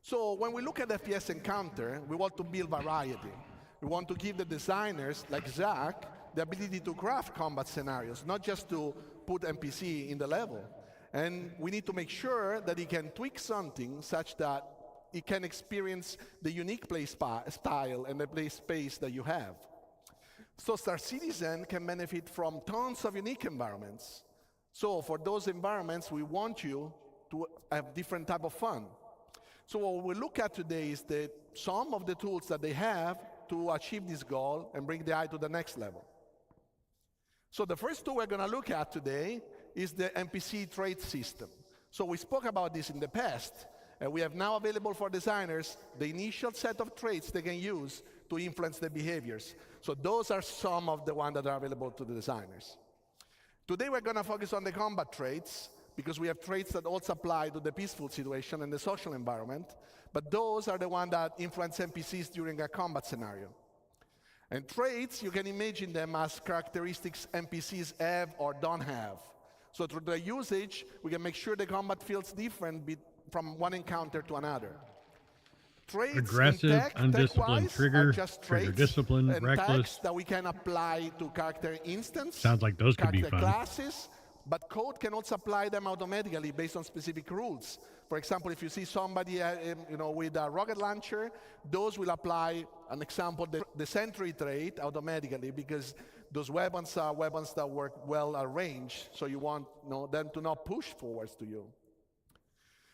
So when we look at FPS Encounter, we want to build variety. We want to give the designers, like Zach, the ability to craft combat scenarios, not just to put NPC in the level. And we need to make sure that he can tweak something such that he can experience the unique play style and the play space that you have. So Star Citizen can benefit from tons of unique environments. So for those environments, we want you to have different type of fun. So what we look at today is some of the tools that they have to achieve this goal and bring the eye to the next level. So the first tool we're going to look at today is the NPC trait system. So we spoke about this in the past, and we have now available for designers the initial set of traits they can use to influence the behaviors. So those are some of the ones that are available to the designers. Today we're going to focus on the combat traits, because we have traits that also apply to the peaceful situation and the social environment, but those are the ones that influence NPCs during a combat scenario. And traits, you can imagine them as characteristics NPCs have or don't have. So through the usage, we can make sure the combat feels different from one encounter to another. Traits aggressive, undisciplined, trigger, are just trigger traits discipline, and reckless. tags that we can apply to character instance, Sounds like those could be character fun. classes, but code can also apply them automatically based on specific rules. For example, if you see somebody with a rocket launcher, those will apply, an example, the sentry trait automatically, because those weapons are weapons that work well at range, so you want them to not push forwards to you.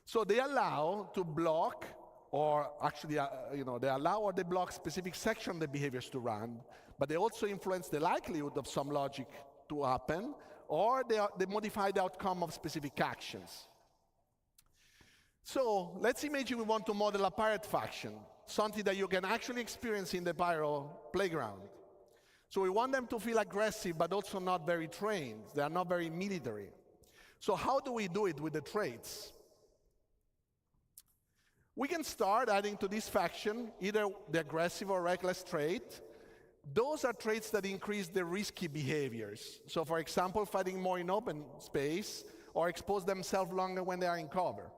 So they allow to block, or actually, they allow or they block specific section of the behaviors to run, but they also influence the likelihood of some logic to happen, or they modify the outcome of specific actions. So let's imagine we want to model a pirate faction, something that you can actually experience in the Pyro playground. So we want them to feel aggressive, but also not very trained. They are not very military. So how do we do it with the traits? We can start adding to this faction either the aggressive or reckless trait. Those are traits that increase the risky behaviors. So for example, fighting more in open space or expose themselves longer when they are in cover.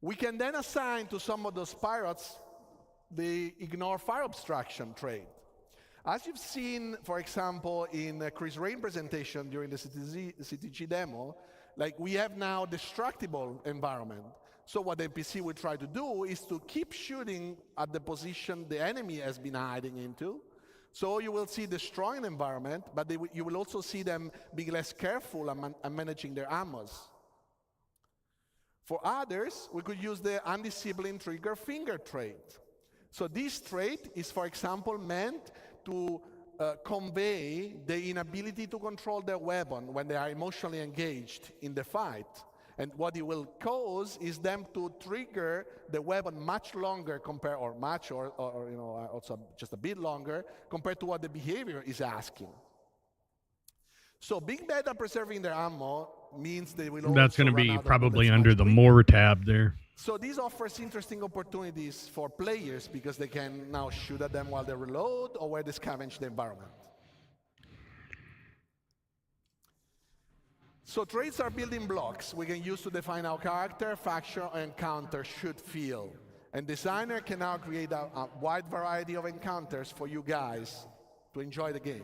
We can then assign to some of those pirates the ignore fire obstruction trait. As you've seen, for example, in Chris Rain presentation during the CTG demo, we have now destructible environment. So what the NPC will try to do is to keep shooting at the position the enemy has been hiding into. So you will see destroying environment, but you will also see them being less careful and managing their ammos. For others, we could use the undisciplined trigger finger trait. So this trait is, for example, meant to convey the inability to control their weapon when they are emotionally engaged in the fight. And what it will cause is them to trigger the weapon much longer also just a bit longer compared to what the behavior is asking. So being bad at preserving their ammo means they will That's also going to run be out of probably bullets under much the quicker. more tab there. So this offers interesting opportunities for players because they can now shoot at them while they reload or while they scavenge the environment. So traits are building blocks we can use to define how character, faction, or encounter should feel. And designer can now create a wide variety of encounters for you guys to enjoy the game.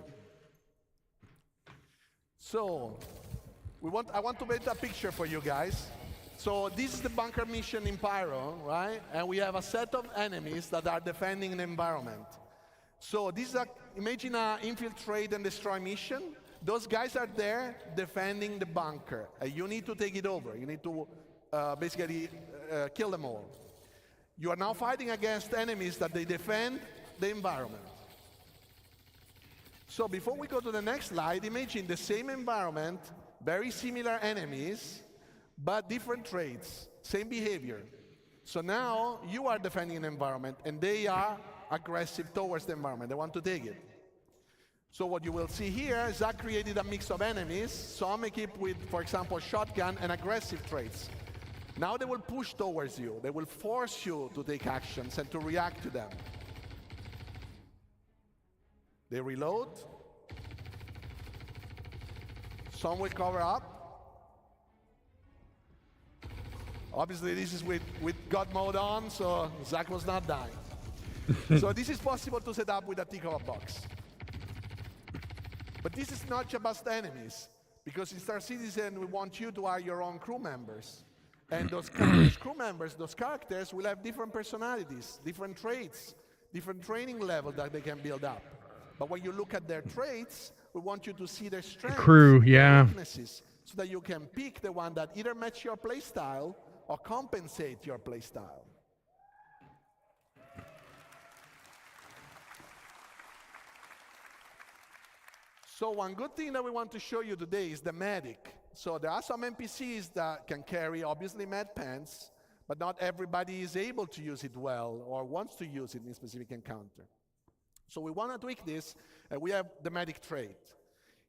So I want to paint a picture for you guys. So this is the bunker mission in Pyro, right? And we have a set of enemies that are defending an environment. So this is imagine an infiltrate and destroy mission. Those guys are there defending the bunker. You need to take it over. You need to basically kill them all. You are now fighting against enemies that they defend the environment. So before we go to the next slide, imagine the same environment, very similar enemies, but different traits, same behavior. So now you are defending an environment, and they are aggressive towards the environment. They want to take it. So what you will see here, Zach created a mix of enemies, some equipped with, for example, shotgun and aggressive traits. Now they will push towards you. They will force you to take actions and to react to them. They reload. Some will cover up. Obviously, this is with God mode on, so Zach was not dying. So this is possible to set up with a tick of a box. But this is not just enemies, because in Star Citizen, we want you to hire your own crew members. And those crew members, those characters, will have different personalities, different traits, different training level that they can build up. But when you look at their traits, we want you to see their strengths, crew, yeah. their weaknesses, so that you can pick the one that either match your playstyle or compensate your playstyle. So one good thing that we want to show you today is the medic. So there are some NPCs that can carry, obviously, med pants, but not everybody is able to use it well or wants to use it in a specific encounter. So we want to tweak this, and we have the medic trait.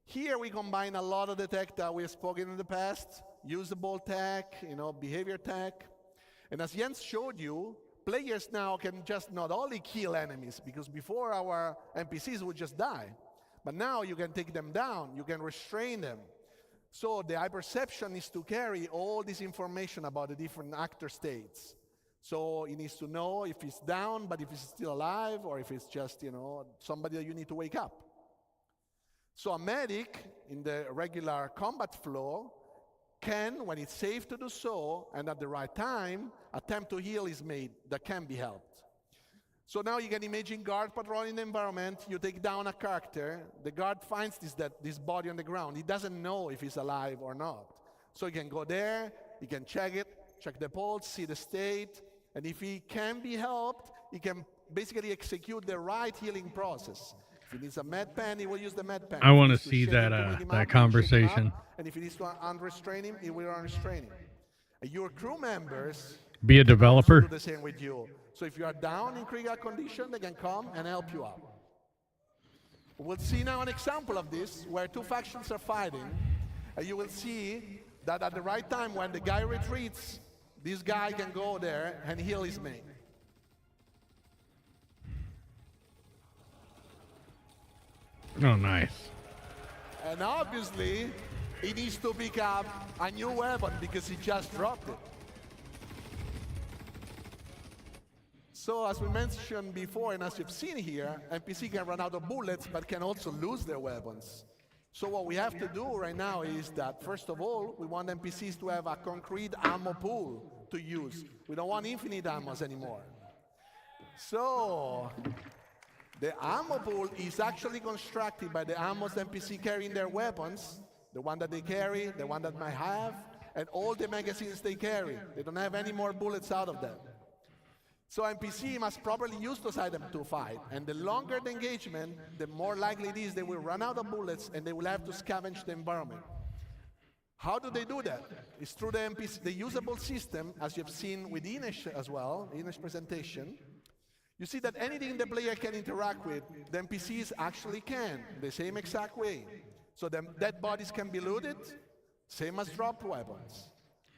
Here we combine a lot of the tech that we have spoken in the past, usable tech, behavior tech. And as Jens showed you, players now can just not only kill enemies, because before our NPCs would just die, but now you can take them down, you can restrain them. So the hyperception is to carry all this information about the different actor states. So he needs to know if he's down, but if he's still alive, or if it's just, somebody that you need to wake up. So a medic in the regular combat flow can, when it's safe to do so, and at the right time, attempt to heal his mate that can be helped. So now you can imagine guard patrolling the environment, you take down a character, the guard finds this body on the ground. He doesn't know if he's alive or not. So he can go there, he can check it, check the pulse, see the state, and if he can be helped, he can basically execute the right healing process. If he needs a med pen, he will use the med pen. I want to see that conversation. And if he needs to unrestrain him, he will unrestrain him. Your crew members Be a developer. do the same with you. So if you are down in critical condition, they can come and help you out. We'll see now an example of this, where two factions are fighting, and you will see that at the right time, when the guy retreats, this guy can go there and heal his mate. Oh, nice. And obviously, he needs to pick up a new weapon because he just dropped it. So as we mentioned before, and as you've seen here, NPC can run out of bullets, but can also lose their weapons. So what we have to do right now is that, first of all, we want NPCs to have a concrete ammo pool to use. We don't want infinite ammos anymore. So the ammo pool is actually constructed by the ammos the NPC carry in their weapons, the one that they carry, the one that might have, and all the magazines they carry. They don't have any more bullets out of them. So NPC must properly use those items to fight, and the longer the engagement, the more likely it is they will run out of bullets and they will have to scavenge the environment. How do they do that? It's through the NPC, the usable system, as you've seen with Ines as well, Ines' presentation. You see that anything the player can interact with, the NPCs actually can, the same exact way. So the dead bodies can be looted, same as dropped weapons.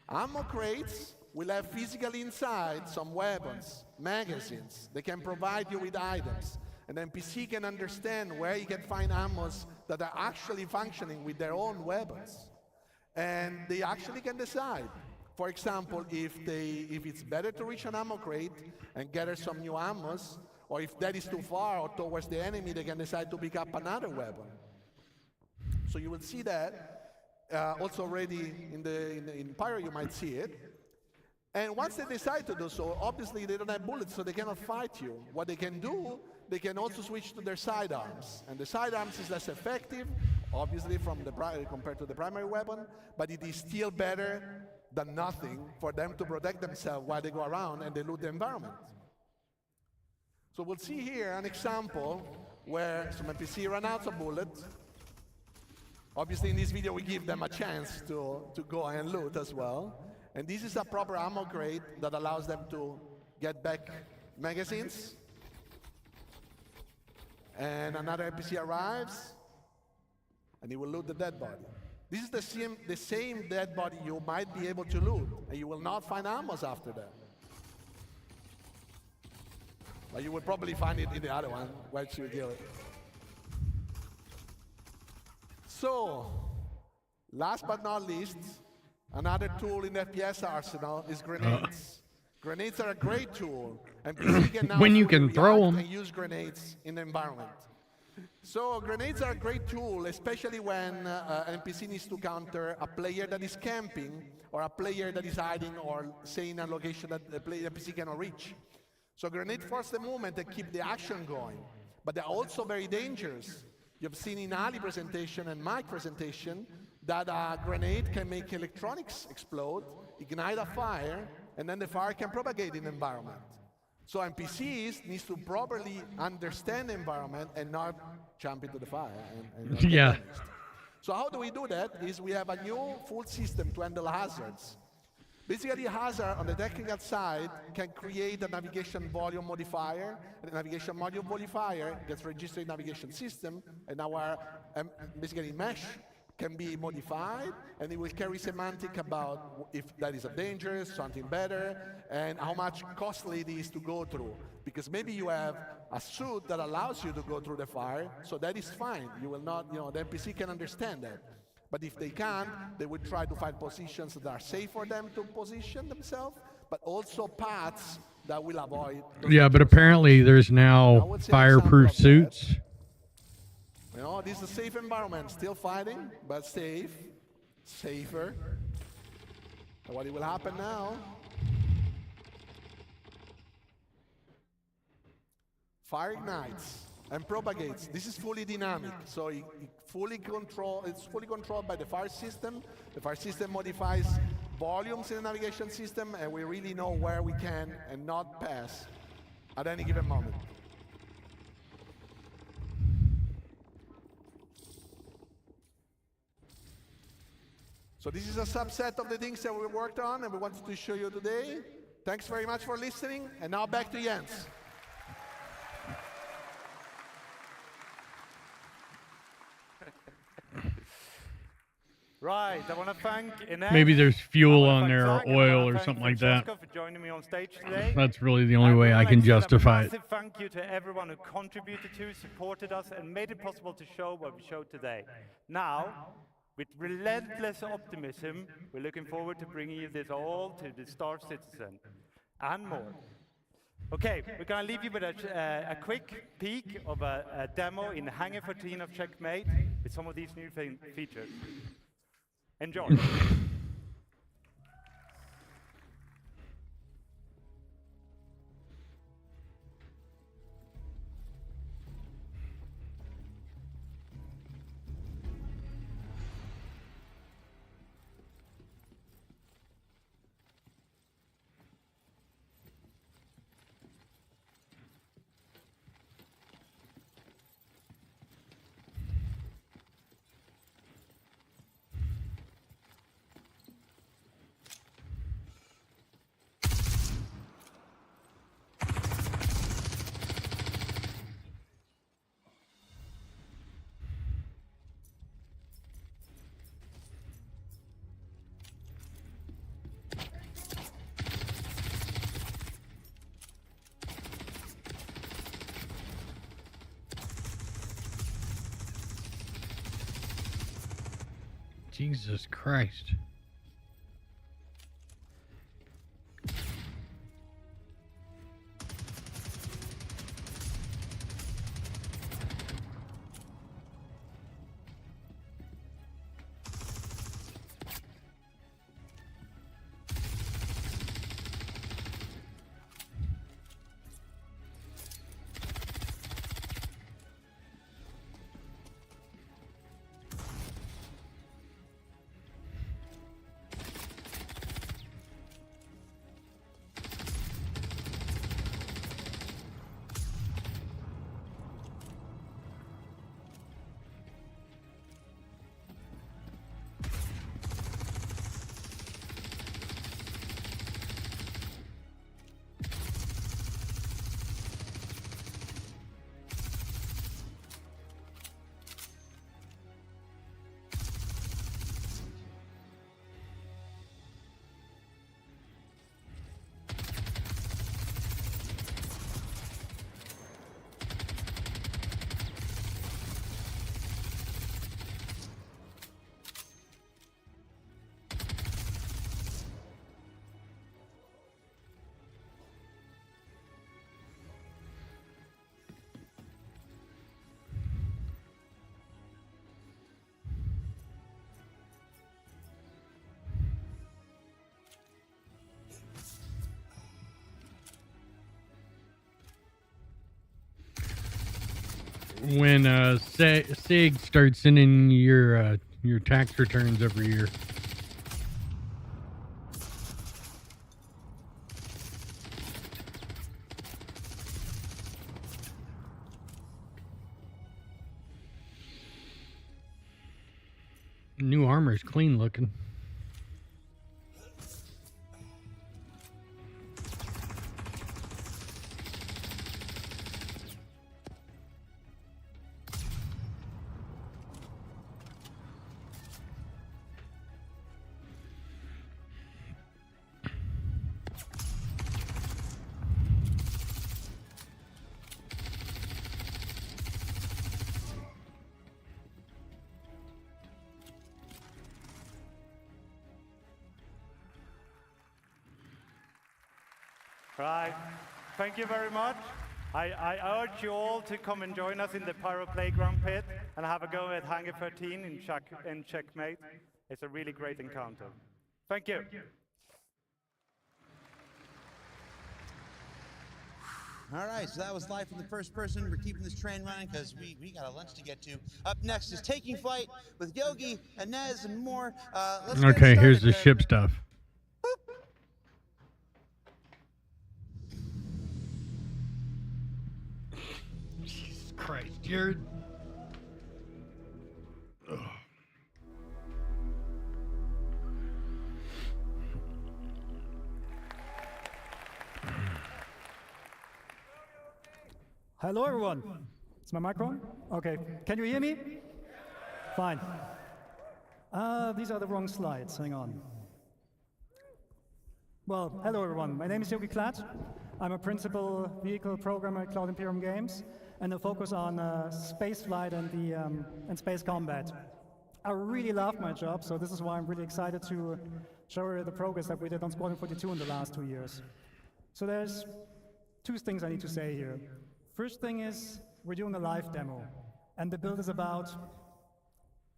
Ammo crates will have physically inside some weapons, magazines. They can provide you with items. An NPC can understand where you can find ammos that are actually functioning with their own weapons. And they actually can decide. For example, if it's better to reach an ammo crate and gather some new ammos, or if that is too far or towards the enemy, they can decide to pick up another weapon. So you will see that. Also already in Pyro, you might see it. And once they decide to do so, obviously they don't have bullets, so they cannot fight you. What they can do, they can also switch to their sidearms. And the sidearms is less effective, obviously, compared to the primary weapon, but it is still better than nothing for them to protect themselves while they go around and they loot the environment. So we'll see here an example where some NPC run out of bullets. Obviously, in this video, we give them a chance to go and loot as well. And this is a proper ammo crate that allows them to get back magazines. And another NPC arrives, and he will loot the dead body. This is the same dead body you might be able to loot, and you will not find ammos after that. But you will probably find it in the other one once you kill it. So, last but not least, another tool in the FPS arsenal is grenades. Grenades are a great tool, and PC can now When you can throw react 'em. and use grenades in the environment. So grenades are a great tool, especially when an NPC needs to counter a player that is camping or a player that is hiding or say in a location that the NPC cannot reach. So grenade force the movement and keep the action going, but they're also very dangerous. You've seen in Ali's presentation and my presentation that a grenade can make electronics explode, ignite a fire, and then the fire can propagate in the environment. So NPCs needs to properly understand the environment and not jump into the fire and not get Yeah. damaged. So how do we do that? Is we have a new full system to handle hazards. Basically, a hazard on the technical side can create a navigation volume modifier. And the navigation module modifier gets registered in navigation system, and our basically mesh can be modified, and it will carry semantic about if that is a danger, something better, and how much costly it is to go through. Because maybe you have a suit that allows you to go through the fire, so that is fine. You will not, the NPC can understand that. But if they can't, they will try to find positions that are safe for them to position themselves, but also paths that will avoid. Yeah, but apparently there's now fireproof suits. This is a safe environment, still fighting, but safe, safer. And what will happen now? Fire ignites and propagates. This is fully dynamic, so it's fully controlled by the fire system. The fire system modifies volumes in the navigation system, and we really know where we can and not pass at any given moment. So this is a subset of the things that we worked on and we wanted to show you today. Thanks very much for listening, and now back to Jens. Right, I want to thank Ines. Maybe there's fuel on thank there or Zach, and I oil wanna or thank something like that. Francesco for joining me on stage today. That's really the only way I can justify it. Massive thank you to everyone who contributed to, supported us, and made it possible to show what we showed today. Now, with relentless optimism, we're looking forward to bringing you this all to the Star Citizen and more. Okay, we're going to leave you with a quick peek of a demo in Hangar 14 of Checkmate with some of these new features. Enjoy. Jesus Christ. when SIG starts sending your tax returns every year. New armor's clean looking. Right. Thank you very much. I urge you all to come and join us in the Pyro Playground pit and have a go at Hangar 13 in Checkmate. It's a really great encounter. Thank you. All right, so that was live from the first person. We're keeping this train running because we got a lunch to get to. Up next is Taking Flight with Yogi, Inez, and more. Let's get Okay, here's the started. ship stuff. Jesus Christ, Jared. Ugh. Hello, everyone. Is my mic on? Okay. Can you hear me? Fine. These are the wrong slides. Hang on. Well, hello, everyone. My name is Yogi Klatt. I'm a principal vehicle programmer at Cloud Imperium Games, and I focus on space flight and space combat. I really love my job, so this is why I'm really excited to show you the progress that we did on Squadron 42 in the last 2 years. So there's two things I need to say here. First thing is, we're doing a live demo, and the build is about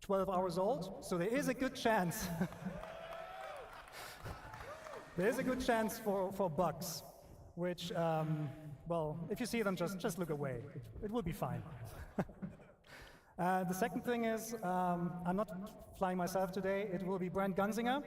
12 hours old, so there is a good chance. There is a good chance for bugs, which, well, if you see them, just look away. It will be fine. The second thing is, I'm not flying myself today. It will be Brent Gunzinger.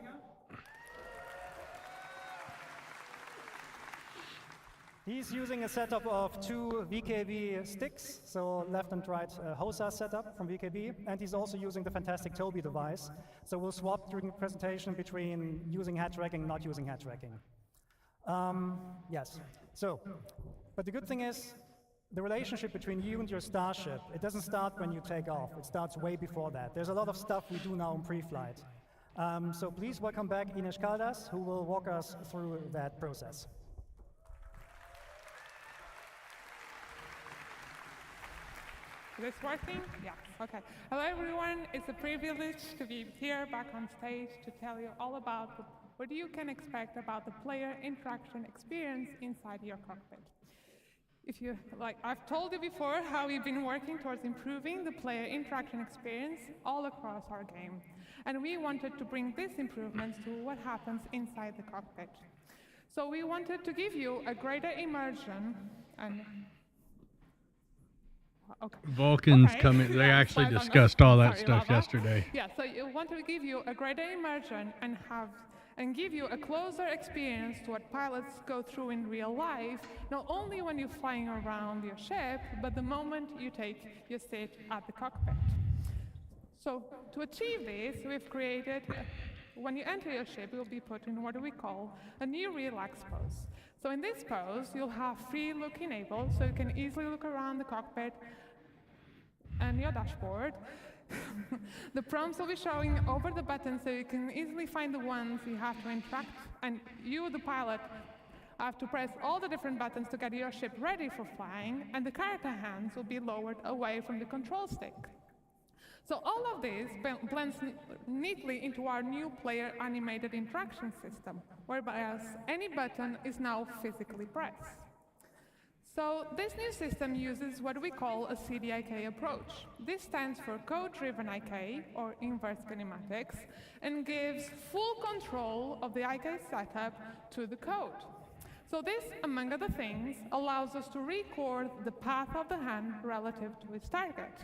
He's using a setup of 2 VKB sticks, so left and right HOSA setup from VKB, and he's also using the fantastic Toby device. So we'll swap during the presentation between using head tracking and not using head tracking. Yes, so, but the good thing is, the relationship between you and your starship, it doesn't start when you take off, it starts way before that. There's a lot of stuff we do now in pre-flight. So please welcome back Ines Caldas, who will walk us through that process. Is this working? Yeah, okay. Hello everyone, it's a privilege to be here back on stage to tell you all about what you can expect about the player interaction experience inside your cockpit. If you, like I've told you before, how we've been working towards improving the player interaction experience all across our game. And we wanted to bring these improvements to what happens inside the cockpit. So we wanted to give you a greater immersion and okay. Vulcan's Okay. coming. They Yeah, actually slide on discussed that. all that Sorry stuff about that. yesterday. Yeah, so you want to give you a greater immersion and give you a closer experience to what pilots go through in real life, not only when you're flying around your ship, but the moment you take your seat at the cockpit. So to achieve this, we've created, when you enter your ship, you'll be put in what we call a new relax pose. So in this pose, you'll have free look enabled, so you can easily look around the cockpit and your dashboard. The prompts will be showing over the buttons, so you can easily find the ones you have to interact, and you, the pilot, have to press all the different buttons to get your ship ready for flying, and the character hands will be lowered away from the control stick. So all of this blends neatly into our new player animated interaction system, whereby any button is now physically pressed. So this new system uses what we call a CDIK approach. This stands for code-driven IK, or inverse kinematics, and gives full control of the IK setup to the code. So this, among other things, allows us to record the path of the hand relative to its target.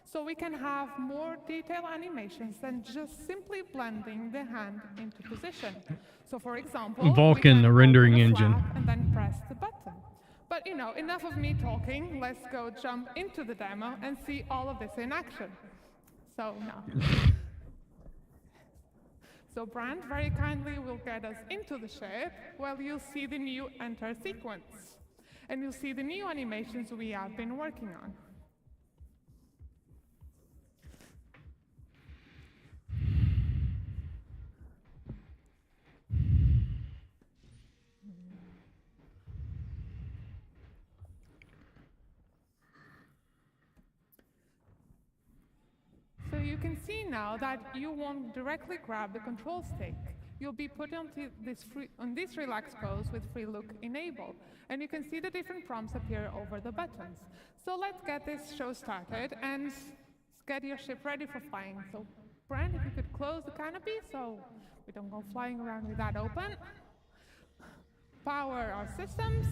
So we can have more detailed animations than just simply blending the hand into position. So for example, Vulkan, the rendering engine. And then press the button. But you know, enough of me talking. Let's go jump into the demo and see all of this in action. So now. So Brand very kindly will get us into the shape while you'll see the new enter sequence. And you'll see the new animations we have been working on. So you can see now that you won't directly grab the control stick. You'll be put on this relaxed pose with free look enabled. And you can see the different prompts appear over the buttons. So let's get this show started and get your ship ready for flying. So Brand, if you could close the canopy so we don't go flying around with that open. Power our systems.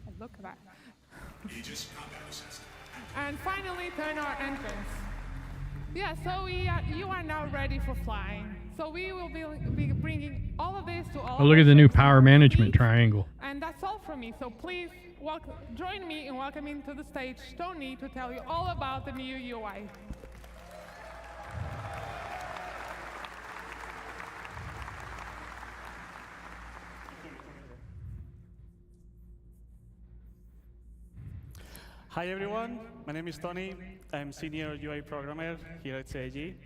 Oh, look at that. Aegis combat assist. And finally, turn our entrance. Yeah, so you are now ready for flying. So we will be bringing all of this to all. Oh, look at the new power management triangle. And that's all from me. So please join me in welcoming to the stage Tony to tell you all about the new UI. Hi everyone, my name is Tony. I'm Senior UI Programmer here at CIG.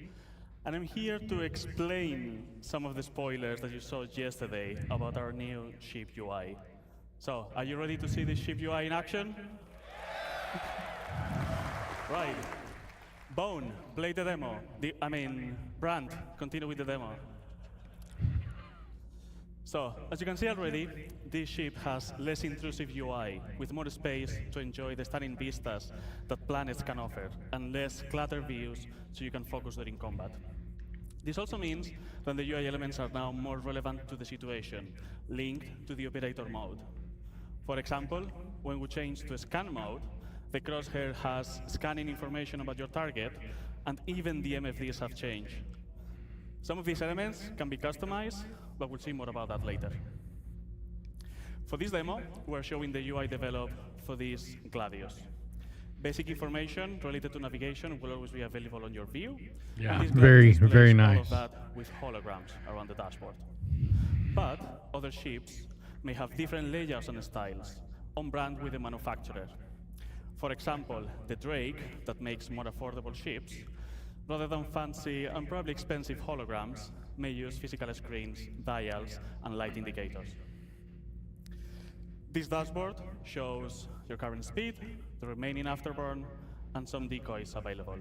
And I'm here to explain some of the spoilers that you saw yesterday about our new ship UI. So, are you ready to see the ship UI in action? Right. Bone, play the demo. Brand, continue with the demo. So, as you can see already, this ship has less intrusive UI, with more space to enjoy the stunning vistas that planets can offer, and less cluttered views so you can focus during combat. This also means that the UI elements are now more relevant to the situation, linked to the operator mode. For example, when we change to scan mode, the crosshair has scanning information about your target, and even the MFDs have changed. Some of these elements can be customized, but we'll see more about that later. For this demo, we're showing the UI developed for this Gladius. Basic information related to navigation will always be available on your view. Yeah, and this very, Gladius very displays all nice. of that with holograms around the dashboard. But other ships may have different layouts and styles, on brand with the manufacturer. For example, the Drake, that makes more affordable ships, rather than fancy and probably expensive holograms, may use physical screens, dials, and light indicators. This dashboard shows your current speed, the remaining afterburn, and some decoys available.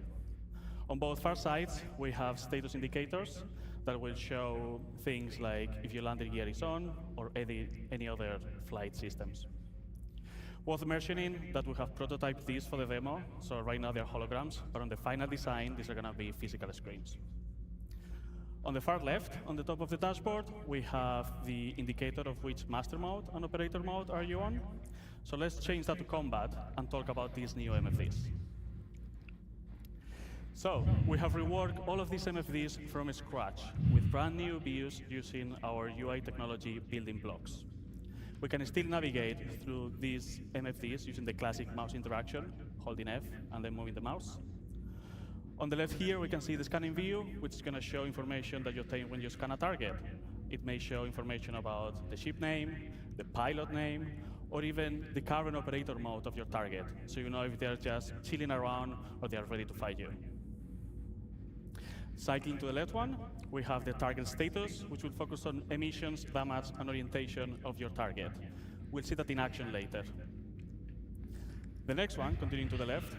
On both far sides, we have status indicators that will show things like if your landing gear is on, or any other flight systems. Worth mentioning that we have prototyped these for the demo, so right now they're holograms, but on the final design, these are going to be physical screens. On the far left, on the top of the dashboard, we have the indicator of which master mode and operator mode are you on. So let's change that to combat and talk about these new MFDs. So we have reworked all of these MFDs from scratch with brand new views using our UI technology building blocks. We can still navigate through these MFDs using the classic mouse interaction, holding F and then moving the mouse. On the left here, we can see the scanning view, which is going to show information that you obtain when you scan a target. It may show information about the ship name, the pilot name, or even the current operator mode of your target, so you know if they're just chilling around or they are ready to fight you. Cycling to the left one, we have the target status, which will focus on emissions, damage, and orientation of your target. We'll see that in action later. The next one, continuing to the left,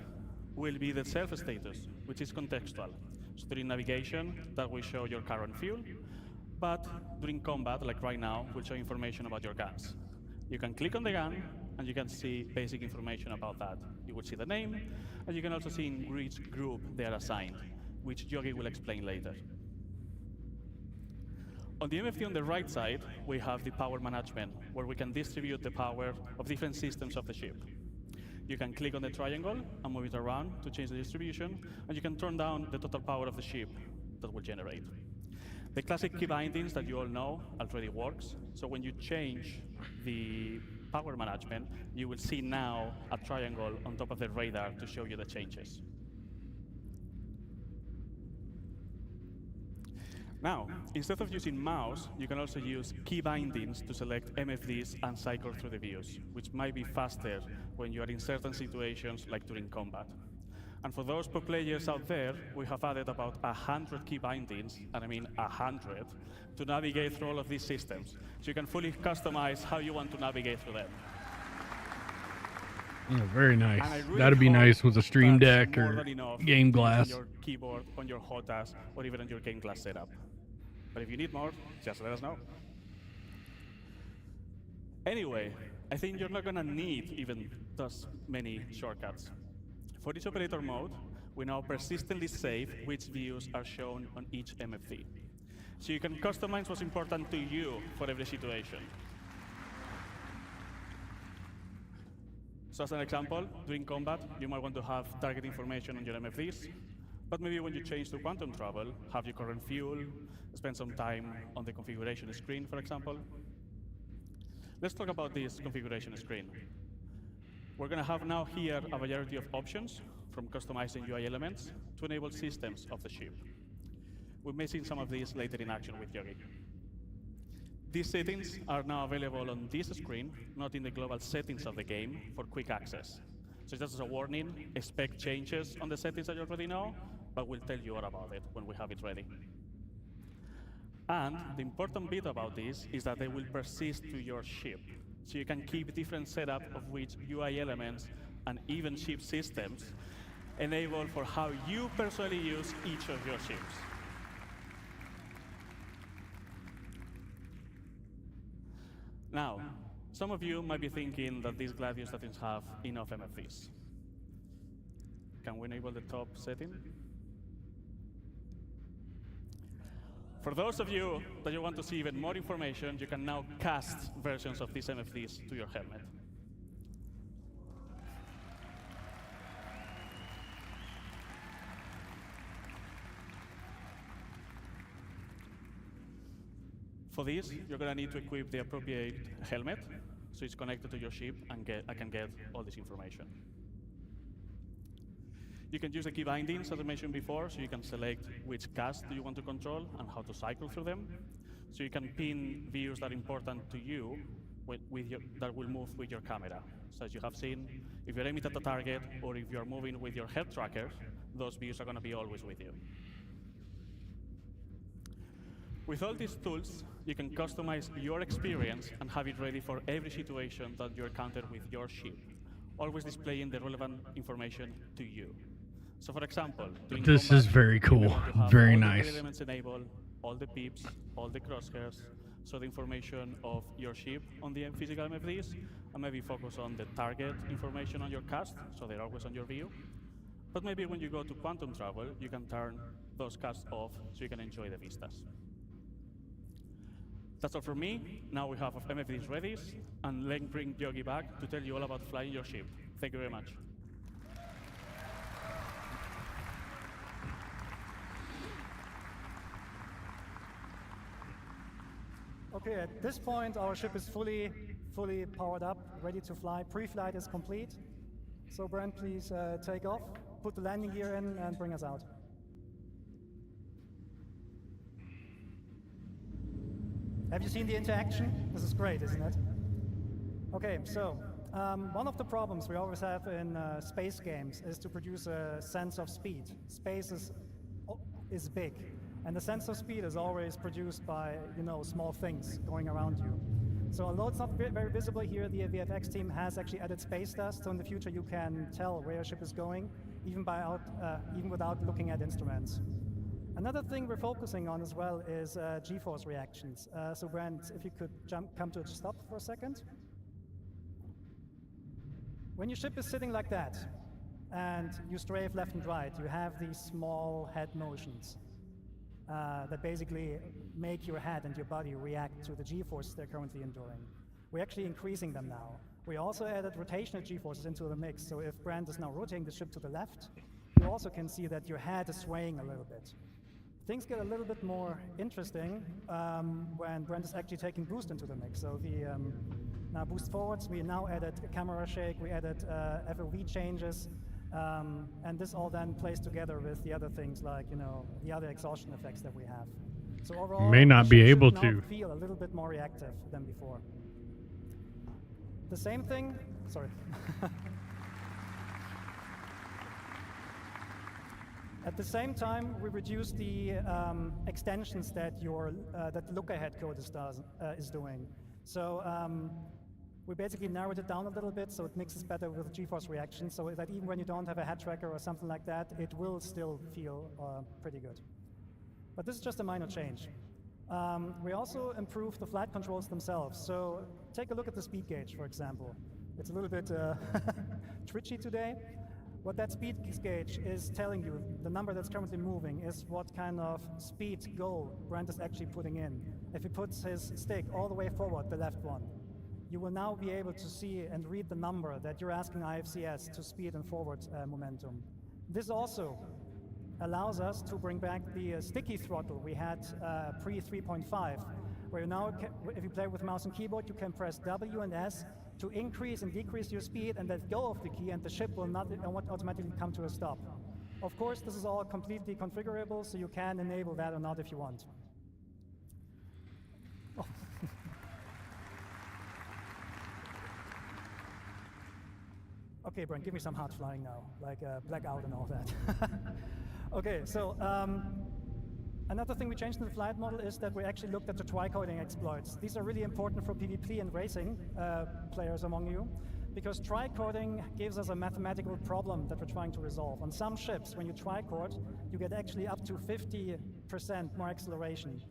will be the self-status, which is contextual. So during navigation, that will show your current fuel, but during combat, like right now, will show information about your guns. You can click on the gun, and you can see basic information about that. You will see the name, and you can also see in which group they are assigned, which Yogi will explain later. On the MFD on the right side, we have the power management, where we can distribute the power of different systems of the ship. You can click on the triangle and move it around to change the distribution, and you can turn down the total power of the ship that will generate. The classic key bindings that you all know already works, so when you change the power management, you will see now a triangle on top of the radar to show you the changes. Now, instead of using mouse, you can also use key bindings to select MFDs and cycle through the views, which might be faster when you are in certain situations like during combat. And for those pro players out there, we have added about 100 key bindings, and I mean 100, to navigate through all of these systems. So you can fully customize how you want to navigate through them. Oh, very nice. Really That'd be nice with a Stream Deck more or than enough Game to use Glass. on your keyboard, on your HOTAS, or even on your Game Glass setup. But if you need more, just let us know. Anyway, I think you're not going to need even those many shortcuts. For each operator mode, we now persistently save which views are shown on each MFD. So you can customize what's important to you for every situation. So as an example, during combat, you might want to have target information on your MFDs, but maybe when you change to quantum travel, have your current fuel, spend some time on the configuration screen, for example. Let's talk about this configuration screen. We're going to have now here a variety of options, from customizing UI elements to enable systems of the ship. We may see some of these later in action with Yogi. These settings are now available on this screen, not in the global settings of the game, for quick access. So just as a warning, expect changes on the settings that you already know, but we'll tell you all about it when we have it ready. And the important bit about this is that they will persist to your ship. So you can keep different setup of which UI elements and even ship systems enable for how you personally use each of your ships. Now, some of you might be thinking that this Gladius doesn't have enough MFDs. Can we enable the top setting? For those of you that you want to see even more information, you can now cast versions of these MFDs to your helmet. For this, you're going to need to equip the appropriate helmet, so it's connected to your ship and I can get all this information. You can use the key bindings, as I mentioned before, so you can select which cast do you want to control and how to cycle through them. So you can pin views that are important to you that will move with your camera. So as you have seen, if you're aiming at the target or if you're moving with your head tracker, those views are going to be always with you. With all these tools, you can customize your experience and have it ready for every situation that you encounter with your ship, always displaying the relevant information to you. So for example, This combat, is very cool. you want to have Very all the nice. elements enabled, all the pips, all the crosshairs, so the information of your ship on the physical MFDs, and maybe focus on the target information on your cast, so they're always on your view. But maybe when you go to quantum travel, you can turn those casts off so you can enjoy the vistas. That's all from me. Now we have MFDs ready, and let's bring Yogi back to tell you all about flying your ship. Thank you very much. Okay, at this point, our ship is fully powered up, ready to fly. Pre-flight is complete. So Brent, please take off, put the landing gear in, and bring us out. Have you seen the interaction? This is great, isn't it? Okay, so one of the problems we always have in space games is to produce a sense of speed. Space is big, and the sense of speed is always produced by, small things going around you. So although it's not very visible here, the VFX team has actually added space dust, so in the future you can tell where your ship is going, even without looking at instruments. Another thing we're focusing on as well is G-force reactions. So Brent, if you could come to a stop for a second. When your ship is sitting like that, and you strafe left and right, you have these small head motions. that basically make your head and your body react to the g-forces they're currently enduring. We're actually increasing them now. We also added rotational g-forces into the mix, so if Brent is now rotating the ship to the left, you also can see that your head is swaying a little bit. Things get a little bit more interesting when Brent is actually taking boost into the mix. So the now boost forwards, we now added a camera shake, we added FOV changes, and this all then plays together with the other things like, you know, the other exhaustion effects that we have. So overall, May not the be ship should able now to. feel a little bit more reactive than before. The same thing, sorry. At the same time, we reduced the extensions that that look ahead code is doing. So we basically narrowed it down a little bit so it mixes better with GeForce reaction, so that even when you don't have a head tracker or something like that, it will still feel pretty good. But this is just a minor change. We also improved the flight controls themselves. So take a look at the speed gauge, for example. It's a little bit twitchy today. What that speed gauge is telling you, the number that's currently moving, is what kind of speed goal Brent is actually putting in. If he puts his stick all the way forward, the left one, you will now be able to see and read the number that you're asking IFCS to speed and forward momentum. This also allows us to bring back the sticky throttle we had pre 3.5, where now, if you play with mouse and keyboard, you can press W and S to increase and decrease your speed and let go of the key, and the ship will not automatically come to a stop. Of course, this is all completely configurable, so you can enable that or not if you want. Oh. Okay, Brent, give me some hard flying now, like blackout and all that. Okay, so another thing we changed in the flight model is that we actually looked at the tri-coding exploits. These are really important for PvP and racing players among you, because tri-coding gives us a mathematical problem that we're trying to resolve. On some ships, when you tri-code, you get actually up to 50% more acceleration.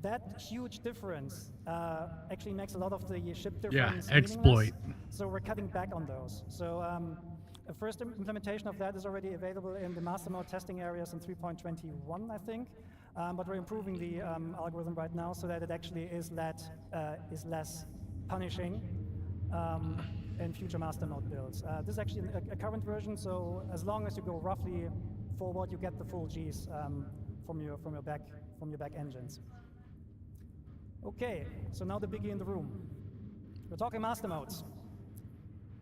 That huge difference actually makes a lot of the ship difference exploit. So we're cutting back on those. So a first implementation of that is already available in the master mode testing areas in 3.21, I think. But we're improving the algorithm right now so that it actually is less punishing in future master mode builds. This is actually a current version, so as long as you go roughly forward, you get the full Gs from your back engines. Okay, so now the biggie in the room. We're talking master modes.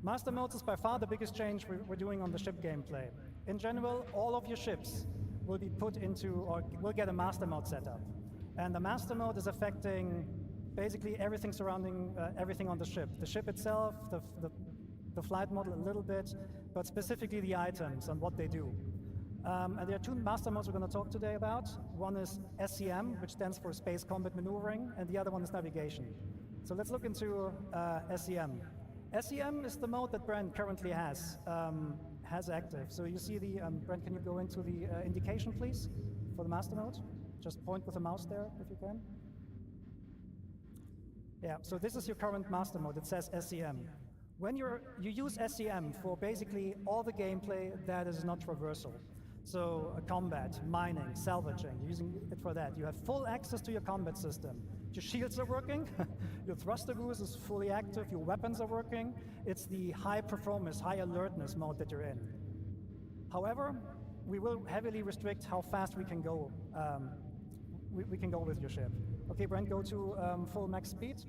Master modes is by far the biggest change we're doing on the ship gameplay. In general, all of your ships will be put into, or will get a master mode setup. And the master mode is affecting basically everything surrounding everything on the ship. The ship itself, the flight model a little bit, but specifically the items and what they do. And there are two master modes we're going to talk today about. One is SCM, which stands for Space Combat Maneuvering, and the other one is Navigation. So let's look into SCM. SCM is the mode that Brent currently has active. So you see the, Brent, can you go into the indication, please, for the master mode? Just point with the mouse there, if you can. Yeah, so this is your current master mode. It says SCM. When you use SCM for basically all the gameplay that is not traversal. So combat, mining, salvaging, you're using it for that. You have full access to your combat system. Your shields are working, your thruster boost is fully active, your weapons are working. It's the high performance, high alertness mode that you're in. However, we will heavily restrict how fast we can go. We can go with your ship. Okay, Brent, go to full max speed.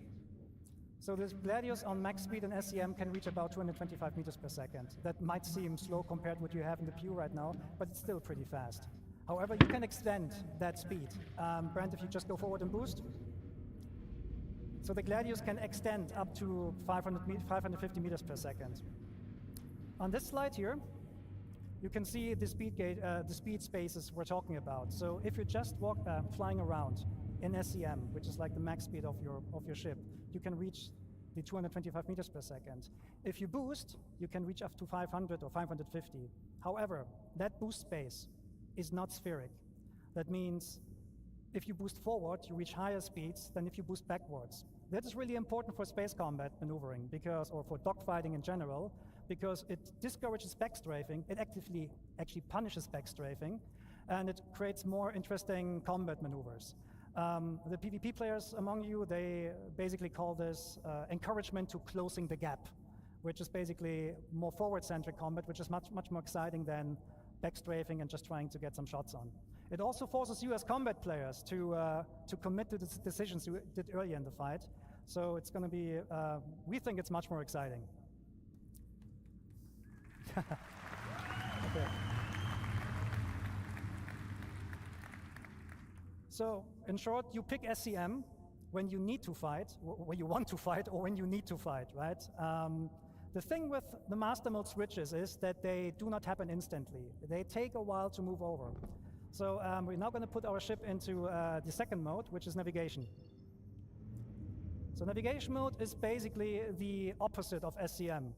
So this Gladius on max speed and SCM can reach about 225 meters per second. That might seem slow compared to what you have in the Pew right now, but it's still pretty fast. However, you can extend that speed. Brent, if you just go forward and boost. So the Gladius can extend up to 550 meters per second. On this slide here, you can see the speed spaces we're talking about. So if you're just flying around in SCM, which is like the max speed of your ship, you can reach the 225 meters per second. If you boost, you can reach up to 500 or 550. However, that boost space is not spheric. That means if you boost forward, you reach higher speeds than if you boost backwards. That is really important for space combat maneuvering, or for dogfighting in general, because it discourages backstrafing. It actively actually punishes backstrafing, and it creates more interesting combat maneuvers. The PvP players among you, they basically call this encouragement to closing the gap, which is basically more forward-centric combat, which is much more exciting than backstrafing and just trying to get some shots on. It also forces you as combat players to commit to the decisions you did early in the fight. So it's going to be, we think it's much more exciting. Okay. So in short, you pick SCM when you need to fight, when you want to fight, or when you need to fight, right? The thing with the master mode switches is that they do not happen instantly. They take a while to move over. So we're now going to put our ship into the second mode, which is navigation. So navigation mode is basically the opposite of SCM.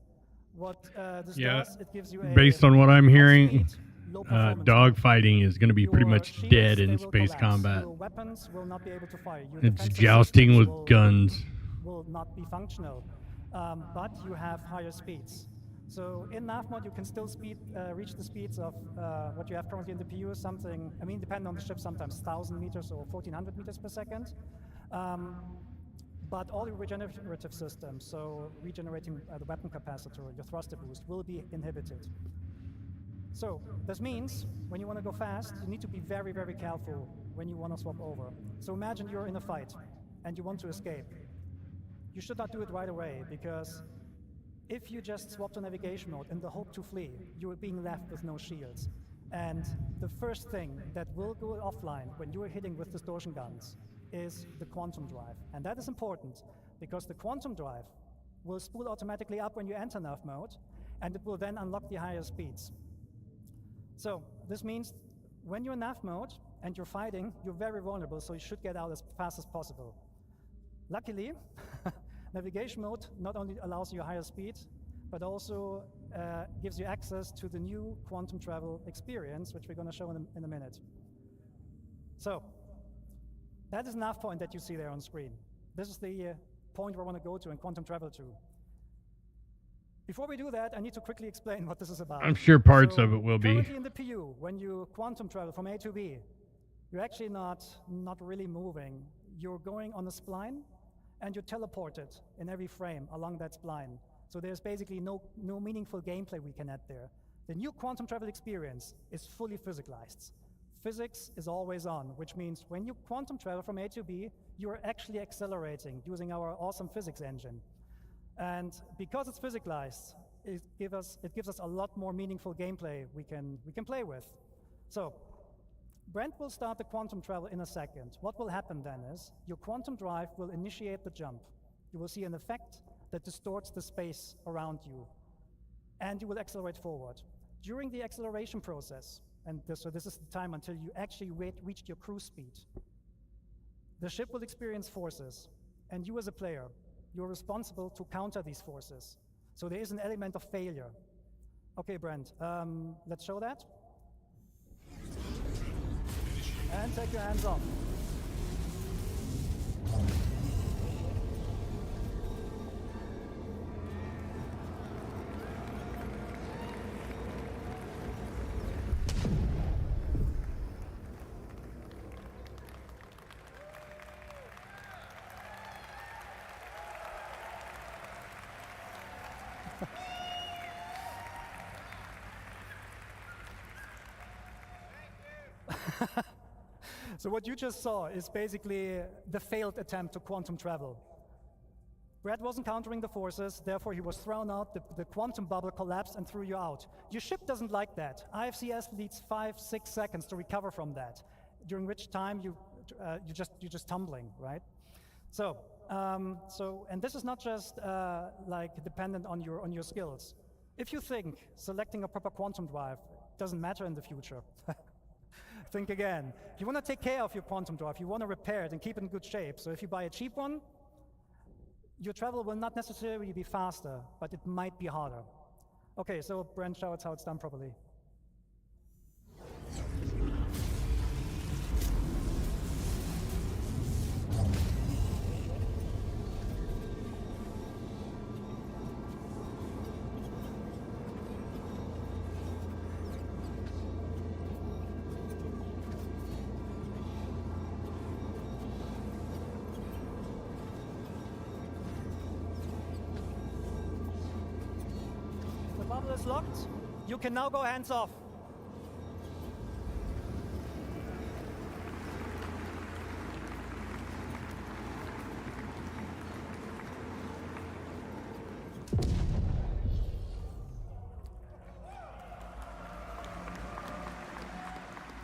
What this does, it gives you a based on what I'm hearing, dogfighting is going to be pretty much dead in space combat. Your weapons will not be able to fire. Your It's defensive jousting systems with guns. will not be functional, but you have higher speeds. So in nav mode, you can still reach the speeds of what you have currently in the PU, something, I mean, depending on the ship, sometimes 1,000 meters or 1,400 meters per second. But all your regenerative systems, so regenerating the weapon capacitor, your thruster boost, will be inhibited. So this means when you want to go fast, you need to be very, very careful when you want to swap over. So imagine you're in a fight and you want to escape. You should not do it right away, because if you just swap to navigation mode in the hope to flee, you are being left with no shields. And the first thing that will go offline when you are hitting with distortion guns is the quantum drive. And that is important, because the quantum drive will spool automatically up when you enter nav mode, and it will then unlock the higher speeds. So this means when you're in nav mode and you're fighting, you're very vulnerable, so you should get out as fast as possible. Luckily, navigation mode not only allows you a higher speed, but also gives you access to the new quantum travel experience, which we're going to show in a minute. So that is a nav point that you see there on screen. This is the point where I want to go to and quantum travel to. Before we do that, I need to quickly explain what this is about. I'm sure parts of it will be. Currently in the PU, when you quantum travel from A to B, you're actually not really moving. You're going on a spline, and you're teleported in every frame along that spline. So there's basically no meaningful gameplay we can add there. The new quantum travel experience is fully physicalized. Physics is always on, which means when you quantum travel from A to B, you're actually accelerating using our awesome physics engine. And because it's physicalized, it gives us a lot more meaningful gameplay we can play with. So Brent will start the quantum travel in a second. What will happen then is your quantum drive will initiate the jump. You will see an effect that distorts the space around you, and you will accelerate forward. During the acceleration process, and so this is the time until you actually reached your cruise speed, the ship will experience forces, and you as a player, you're responsible to counter these forces. So there is an element of failure. Okay, Brent, let's show that. And take your hands off. So what you just saw is basically the failed attempt to quantum travel. Brad wasn't countering the forces, therefore he was thrown out, the quantum bubble collapsed and threw you out. Your ship doesn't like that. IFCS needs 5-6 seconds to recover from that, during which time you're just tumbling, right? So, and this is not just like dependent on your skills. If you think selecting a proper quantum drive doesn't matter in the future, think again. You want to take care of your quantum drive, you want to repair it and keep it in good shape. So if you buy a cheap one, your travel will not necessarily be faster, but it might be harder. Okay, so Brent shows how it's done properly. is locked. You can now go hands off.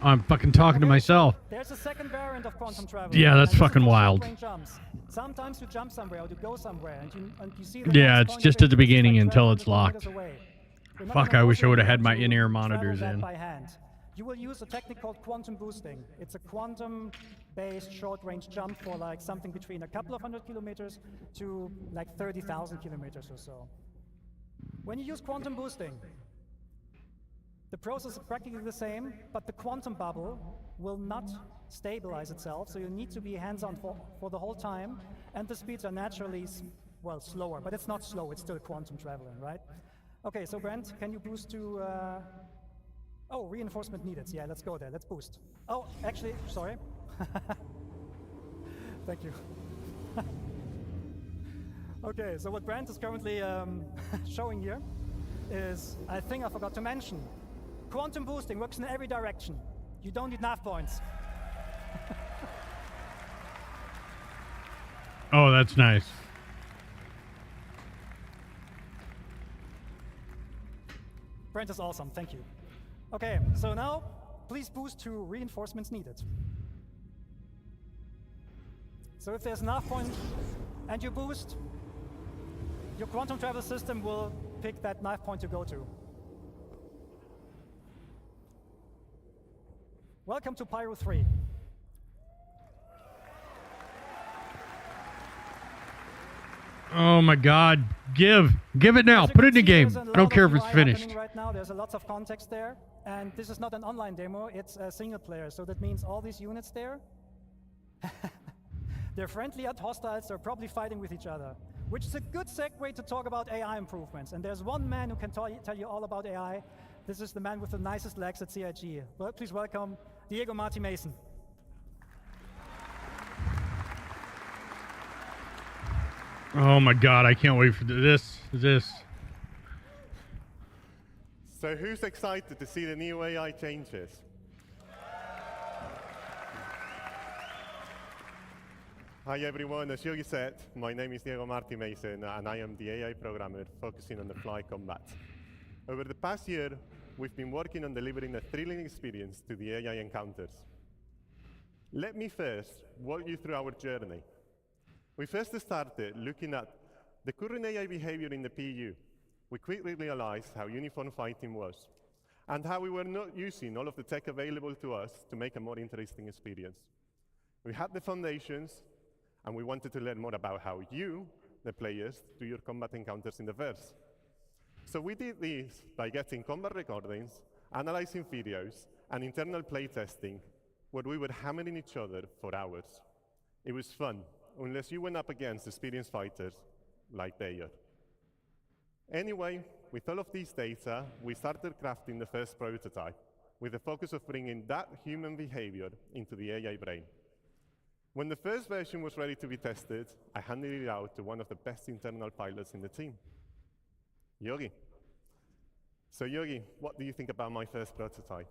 I'm fucking talking to myself. There's a second variant of quantum travel. Yeah, that's and this is fucking for wild. short-range jumps. Sometimes you jump somewhere or you go somewhere and you see the Yeah, next it's point just of at the interest is beginning like until 1,200 it's locked. kilometers away. You're not Fuck, gonna I go wish I to would have anywhere had my to in-ear travel monitors that in. by hand. You will use a technique called quantum boosting. It's a quantum-based short-range jump for like something between a couple of 100 kilometers to like 30,000 kilometers or so. When you use quantum boosting, the process is practically the same, but the quantum bubble will not stabilize itself, so you need to be hands-on for the whole time, and the speeds are naturally, well, slower, but it's not slow, it's still quantum traveling, right? Okay, so Brent, can you boost to, oh, reinforcement needed. Yeah, let's go there, let's boost. Oh, actually, sorry. Thank you. Okay, so what Brent is currently showing here is, I think I forgot to mention, quantum boosting works in every direction. You don't need nav points. Oh, that's nice. Brent is awesome, thank you. Okay, so now, please boost to reinforcements needed. So if there's a nav point and you boost, your quantum travel system will pick that nav point to go to. Welcome to Pyro 3. Oh my God. Give it now. Put it in the game. I don't care if it's finished. Right now, there's a lot of context there. And this is not an online demo, it's a single player. So that means all these units there, they're friendly and hostiles, they're probably fighting with each other. Which is a good segue to talk about AI improvements. And there's one man who can tell you all about AI. This is the man with the nicest legs at CIG. Well, please welcome Diego Marty Mason. Oh my God, I can't wait for this. So who's excited to see the new AI changes? Hi everyone, as Yogi said, my name is Diego Marty Mason and I am the AI programmer focusing on the fly combat. Over the past year, we've been working on delivering a thrilling experience to the AI encounters. Let me first walk you through our journey. We first started looking at the current AI behavior in the PU. We quickly realized how uniform fighting was and how we were not using all of the tech available to us to make a more interesting experience. We had the foundations and we wanted to learn more about how you, the players, do your combat encounters in the verse. So we did this by getting combat recordings, analyzing videos, and internal playtesting, where we were hammering each other for hours. It was fun, unless you went up against experienced fighters like they are. Anyway, with all of these data, we started crafting the first prototype, with the focus of bringing that human behavior into the AI brain. When the first version was ready to be tested, I handed it out to one of the best internal pilots in the team, Yogi. So Yogi, what do you think about my first prototype?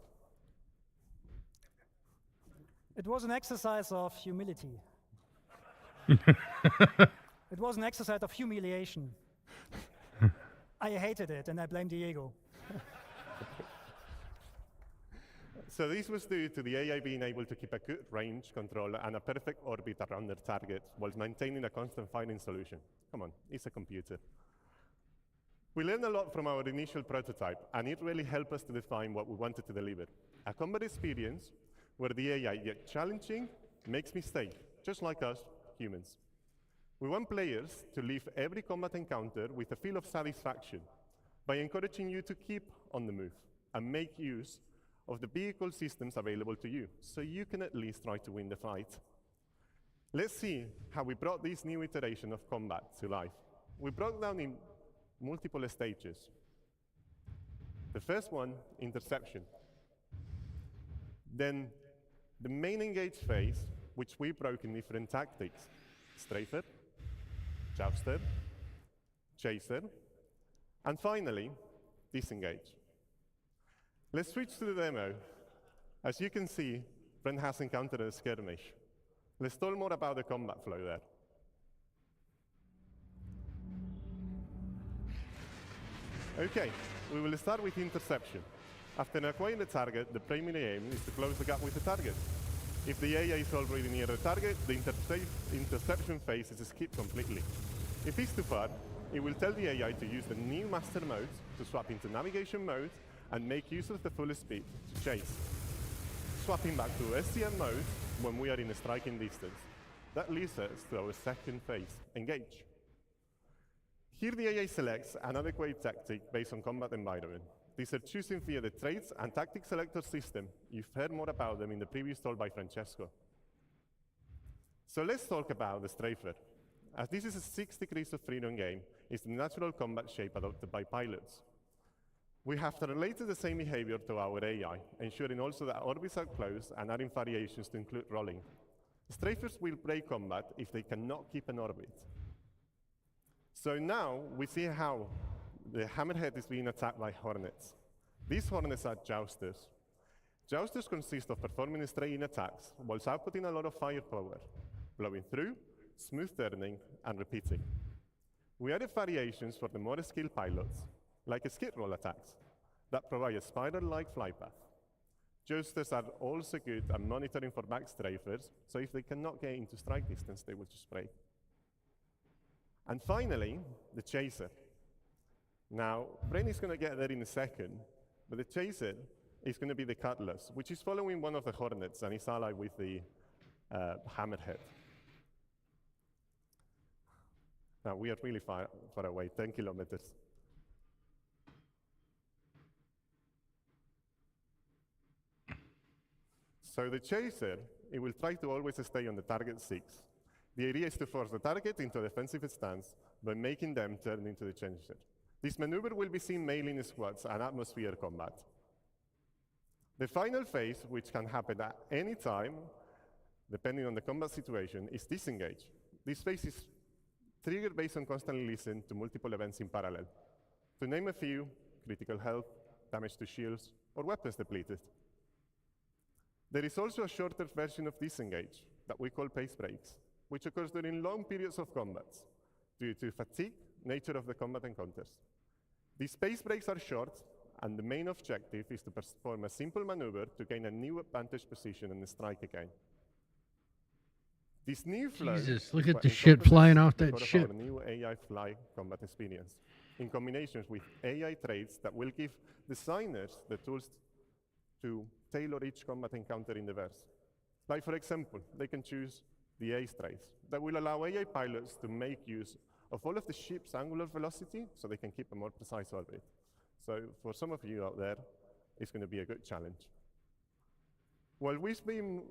It was an exercise of humility. It was an exercise of humiliation. I hated it, and I blame Diego. So this was due to the AI being able to keep a good range control and a perfect orbit around their target while maintaining a constant firing solution. Come on, it's a computer. We learned a lot from our initial prototype, and it really helped us to define what we wanted to deliver. A combat experience where the AI, yet challenging, makes mistakes, just like us, humans. We want players to leave every combat encounter with a feel of satisfaction by encouraging you to keep on the move and make use of the vehicle systems available to you, so you can at least try to win the fight. Let's see how we brought this new iteration of combat to life. We broke down in multiple stages. The first one, interception. Then the main engage phase, which we broke in different tactics: strafer, jouster, chaser, and finally, disengage. Let's switch to the demo. As you can see, Brent has encountered a skirmish. Let's talk more about the combat flow there. Okay, we will start with interception. After acquiring the target, the primary aim is to close the gap with the target. If the AI is already near the target, the interception phase is skipped completely. If it's too far, it will tell the AI to use the new master mode to swap into navigation mode and make use of the full speed to chase. Swapping back to SCM mode when we are in a striking distance. That leads us to our second phase, engage. Here the AI selects an adequate tactic based on combat environment. These are chosen via the traits and tactic selector system. You've heard more about them in the previous talk by Francesco. So let's talk about the strafer. As this is a 6 degrees of freedom game, it's the natural combat shape adopted by pilots. We have related the same behavior to our AI, ensuring also that orbits are closed and adding variations to include rolling. Strafers will break combat if they cannot keep an orbit. So now we see how the Hammerhead is being attacked by Hornets. These Hornets are Jousters. Jousters consist of performing straying attacks whilst outputting a lot of firepower, blowing through, smooth turning, and repeating. We added variations for the more skilled pilots, like skid roll attacks, that provide a spiral-like flight path. Jousters are also good at monitoring for back strafers, so if they cannot get into strike distance, they will just break. And finally, the Chaser. Now, Brent is going to get there in a second, but the Chaser is going to be the Cutlass, which is following one of the Hornets and is allied with the Hammerhead. Now, we are really far away, 10 kilometers. So the Chaser, it will try to always stay on the target 6. The idea is to force the target into a defensive stance by making them turn into the Chaser. This maneuver will be seen mainly in squads and atmosphere combat. The final phase, which can happen at any time, depending on the combat situation, is disengage. This phase is triggered based on constantly listening to multiple events in parallel. To name a few, critical health, damage to shields, or weapons depleted. There is also a shorter version of disengage that we call pace breaks, which occurs during long periods of combat due to fatigue, nature of the combat encounters. These pace breaks are short, and the main objective is to perform a simple maneuver to gain a new advantage position and strike again. This new flow Jesus, look at the shit flying off that ship. Our new AI fly combat experience, in combinations with AI traits that will give designers the tools to tailor each combat encounter in the verse. Like, for example, they can choose the ace traits that will allow AI pilots to make use of all of the ship's angular velocity so they can keep a more precise orbit. So for some of you out there, it's going to be a good challenge. While we've been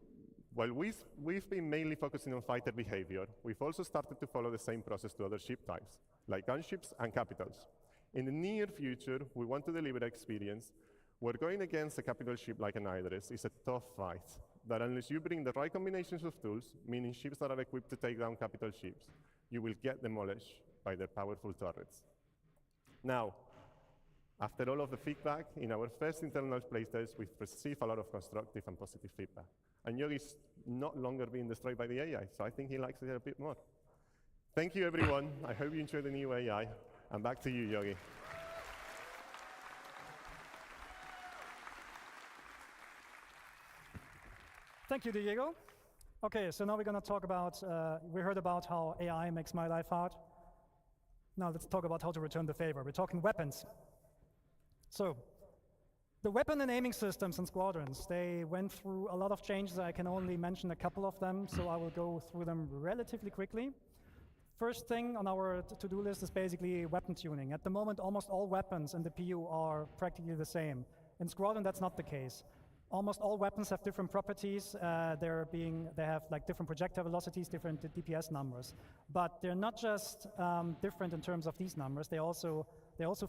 mainly focusing on fighter behavior, we've also started to follow the same process to other ship types, like gunships and capitals. In the near future, we want to deliver an experience where going against a capital ship like an Idris is a tough fight, that unless you bring the right combinations of tools, meaning ships that are equipped to take down capital ships, you will get demolished by their powerful turrets. Now, after all of the feedback, in our first internal playtest, we've received a lot of constructive and positive feedback. And Yogi's not longer being destroyed by the AI, so I think he likes it a bit more. Thank you, everyone. I hope you enjoy the new AI. And back to you, Yogi. Thank you, Diego. Okay, so now we're going to talk about, we heard about how AI makes my life hard. Now let's talk about how to return the favor. We're talking weapons. So, the weapon and aiming systems in squadrons, they went through a lot of changes. I can only mention a couple of them, so I will go through them relatively quickly. First thing on our to-do list is basically weapon tuning. At the moment, almost all weapons in the PU are practically the same. In Squadron, that's not the case. Almost all weapons have different properties. They have like different projectile velocities, different DPS numbers. But they're not just different in terms of these numbers. They also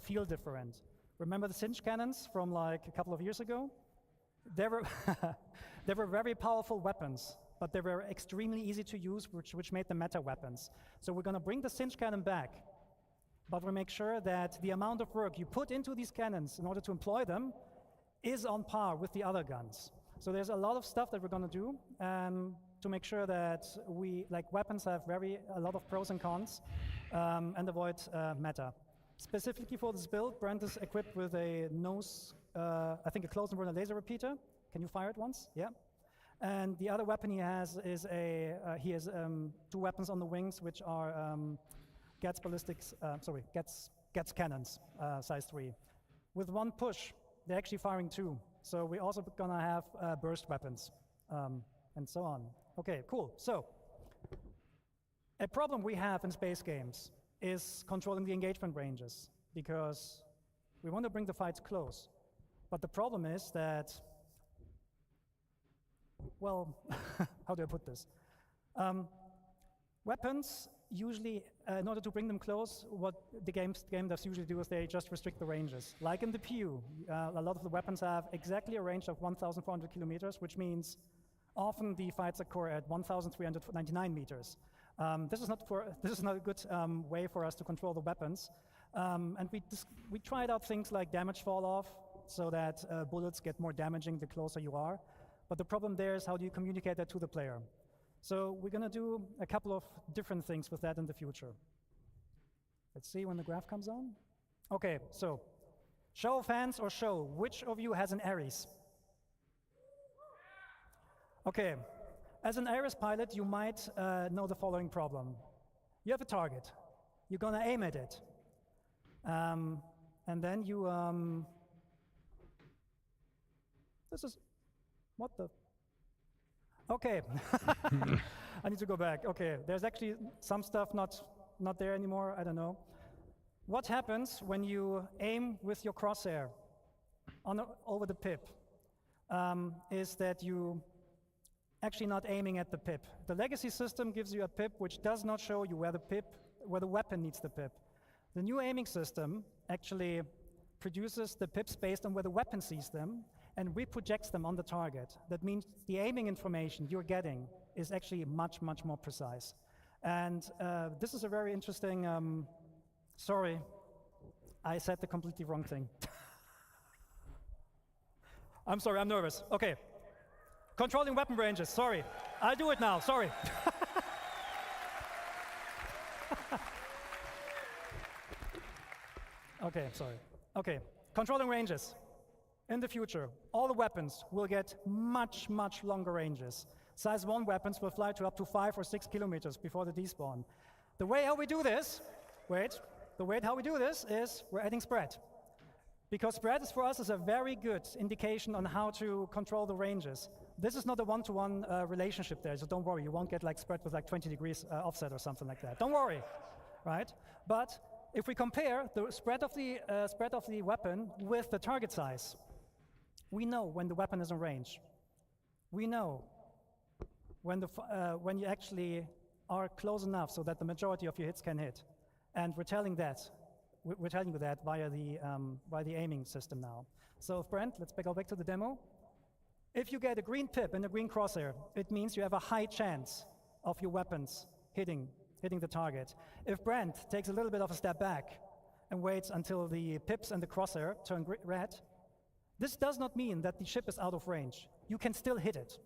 feel different. Remember the cinch cannons from like a couple of years ago? They were they were very powerful weapons, but they were extremely easy to use, which made them meta weapons. So we're going to bring the cinch cannon back. but we make sure that the amount of work you put into these cannons in order to employ them is on par with the other guns. So there's a lot of stuff that we're going to do to make sure that weapons have a lot of pros and cons and avoid meta. Specifically for this build, Brent is equipped with a I think a close and runner laser repeater. Can you fire it once? Yeah. And the other weapon he has is he has 2 weapons on the wings, which are Gats cannons, size 3. With 1 push, they're actually firing 2. So we're also gonna have burst weapons and so on. Okay, cool. So a problem we have in space games is controlling the engagement ranges, because we want to bring the fights close. But the problem is that, well, how do I put this? Weapons usually, in order to bring them close, what the game devs usually do is they just restrict the ranges. Like in the PU, a lot of the weapons have exactly a range of 1,400 kilometers, which means often the fights occur at 1,399 meters. This is not a good way for us to control the weapons. And we tried out things like damage fall off, so that bullets get more damaging the closer you are. But the problem there is, how do you communicate that to the player? So we're going to do a couple of different things with that in the future. Let's see when the graph comes on. Okay, so show of hands or show. Which of you has an Ares? Okay, as an Ares pilot, you might know the following problem. You have a target. You're going to aim at it. And then you... what the... Okay, I need to go back. Okay, there's actually some stuff not there anymore, I don't know. What happens when you aim with your crosshair over the pip is that you actually not aiming at the pip. The legacy system gives you a pip which does not show you where the weapon needs the pip. The new aiming system actually produces the pips based on where the weapon sees them and reprojects them on the target. That means the aiming information you're getting is actually much, much more precise. And this is a very interesting, sorry, I said the completely wrong thing. I'm sorry, I'm nervous. Okay, controlling weapon ranges, sorry. I'll do it now, sorry. Okay, sorry. Okay, controlling ranges. In the future, all the weapons will get much, much longer ranges. Size 1 weapons will fly to up to 5 or 6 kilometers before the despawn. The way how we do this, how we do this is we're adding spread. Because spread is for us is a very good indication on how to control the ranges. This is not a one-to-one relationship there, so don't worry, you won't get like spread with like 20 degrees offset or something like that. Don't worry, right? But if we compare the spread of the weapon with the target size, we know when the weapon is in range. We know when you actually are close enough so that the majority of your hits can hit, and we're telling you that via the aiming system now. So, Brent, let's go back to the demo. If you get a green pip and a green crosshair, it means you have a high chance of your weapons hitting the target. If Brent takes a little bit of a step back and waits until the pips and the crosshair turn red, this does not mean that the ship is out of range. You can still hit it,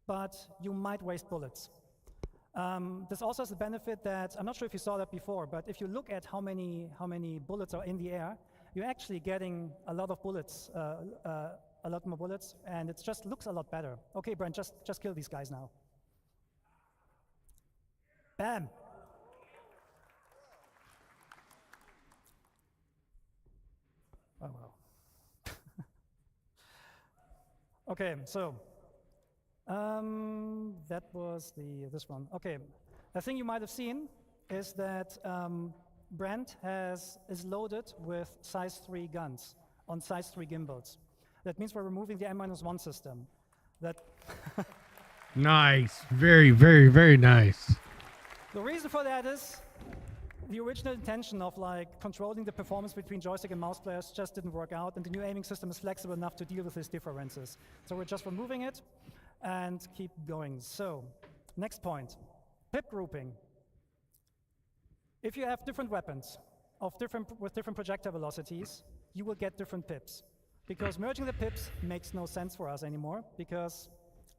but you might waste bullets. This also has the benefit that, I'm not sure if you saw that before, but if you look at how many bullets are in the air, you're actually getting a lot of bullets, a lot more bullets, and it just looks a lot better. Okay, Brent, just kill these guys now. Bam! Oh, well. Okay, so that was this one. Okay, a thing you might have seen is that Brent is loaded with size 3 guns on size 3 gimbals. That means we're removing the M-1 system. Nice, very, very, very nice. The reason for that is the original intention of controlling the performance between joystick and mouse players just didn't work out, and the new aiming system is flexible enough to deal with these differences. So we're just removing it and keep going. So, next point, pip grouping. If you have different weapons with different projectile velocities, you will get different pips. Because merging the pips makes no sense for us anymore, because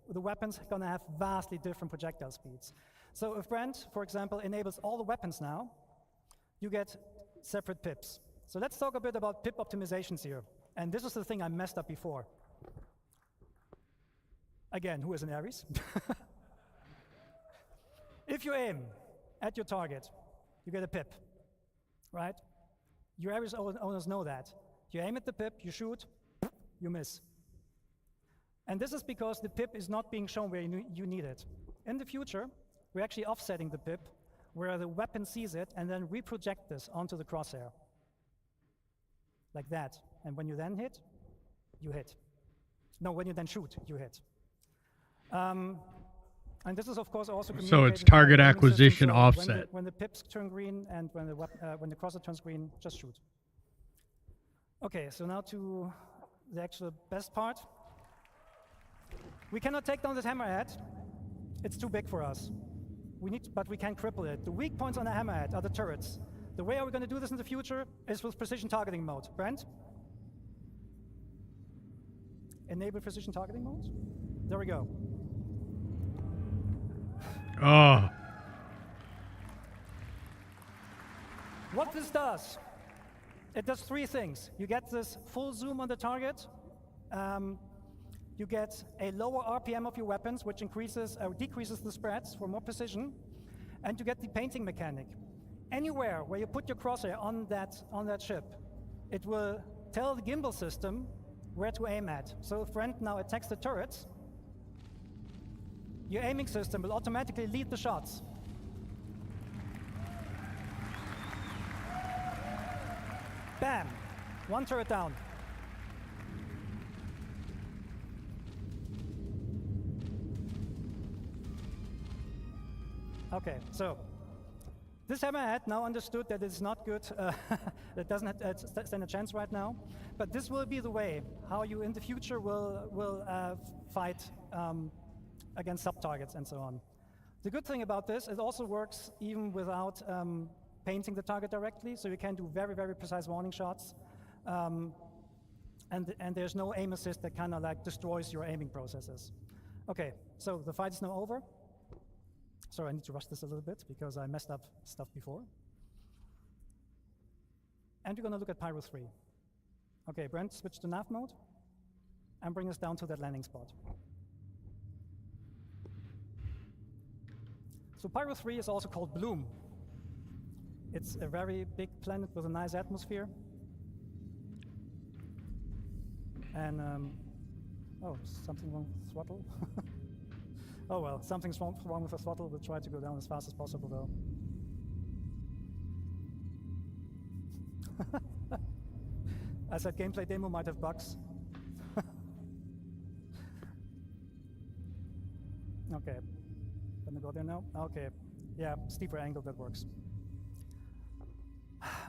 the weapons are going to have vastly different projectile speeds. So if Brent, for example, enables all the weapons now, you get separate pips. So let's talk a bit about pip optimizations here. And this is the thing I messed up before. Again, who is an Ares? If you aim at your target, you get a pip, right? Your Ares owners know that. You aim at the pip, you shoot, you miss. And this is because the pip is not being shown where you need it. In the future, we're actually offsetting the pip where the weapon sees it and then reproject this onto the crosshair. Like that. And when you then hit, you hit. No, when you then shoot, you hit. And this is, of course, also So it's target acquisition offset. When the pips turn green and when the crosshair turns green, just shoot. Okay, so now to the actual best part. We cannot take down this hammerhead. It's too big for us. But we can cripple it. The weak points on the hammerhead are the turrets. The way we're going to do this in the future is with precision targeting mode. Brent? Enable precision targeting mode. There we go. Oh. What this does, it does three things. You get this full zoom on the target. You get a lower RPM of your weapons, which increases or decreases the spreads for more precision. And you get the painting mechanic. Anywhere where you put your crosshair on that ship, it will tell the gimbal system where to aim at. So if Brent now attacks the turrets, your aiming system will automatically lead the shots. Bam! One turret down. Okay, so this hammerhead now understood that it's not good, it doesn't stand a chance right now, but this will be the way how you in the future will fight against sub-targets and so on. The good thing about this, it also works even without painting the target directly, so you can do very, very precise warning shots, and there's no aim assist that kind of like destroys your aiming processes. Okay, so the fight is now over. Sorry, I need to rush this a little bit because I messed up stuff before. And we're going to look at Pyro 3. Okay, Brent, switch to nav mode and bring us down to that landing spot. So Pyro 3 is also called Bloom. It's a very big planet with a nice atmosphere. And, oh, something wrong with the throttle. Oh well, something's wrong with the throttle. We'll try to go down as fast as possible though. I said gameplay demo might have bugs. Okay, gonna go there now. Okay, yeah, steeper angle, that works.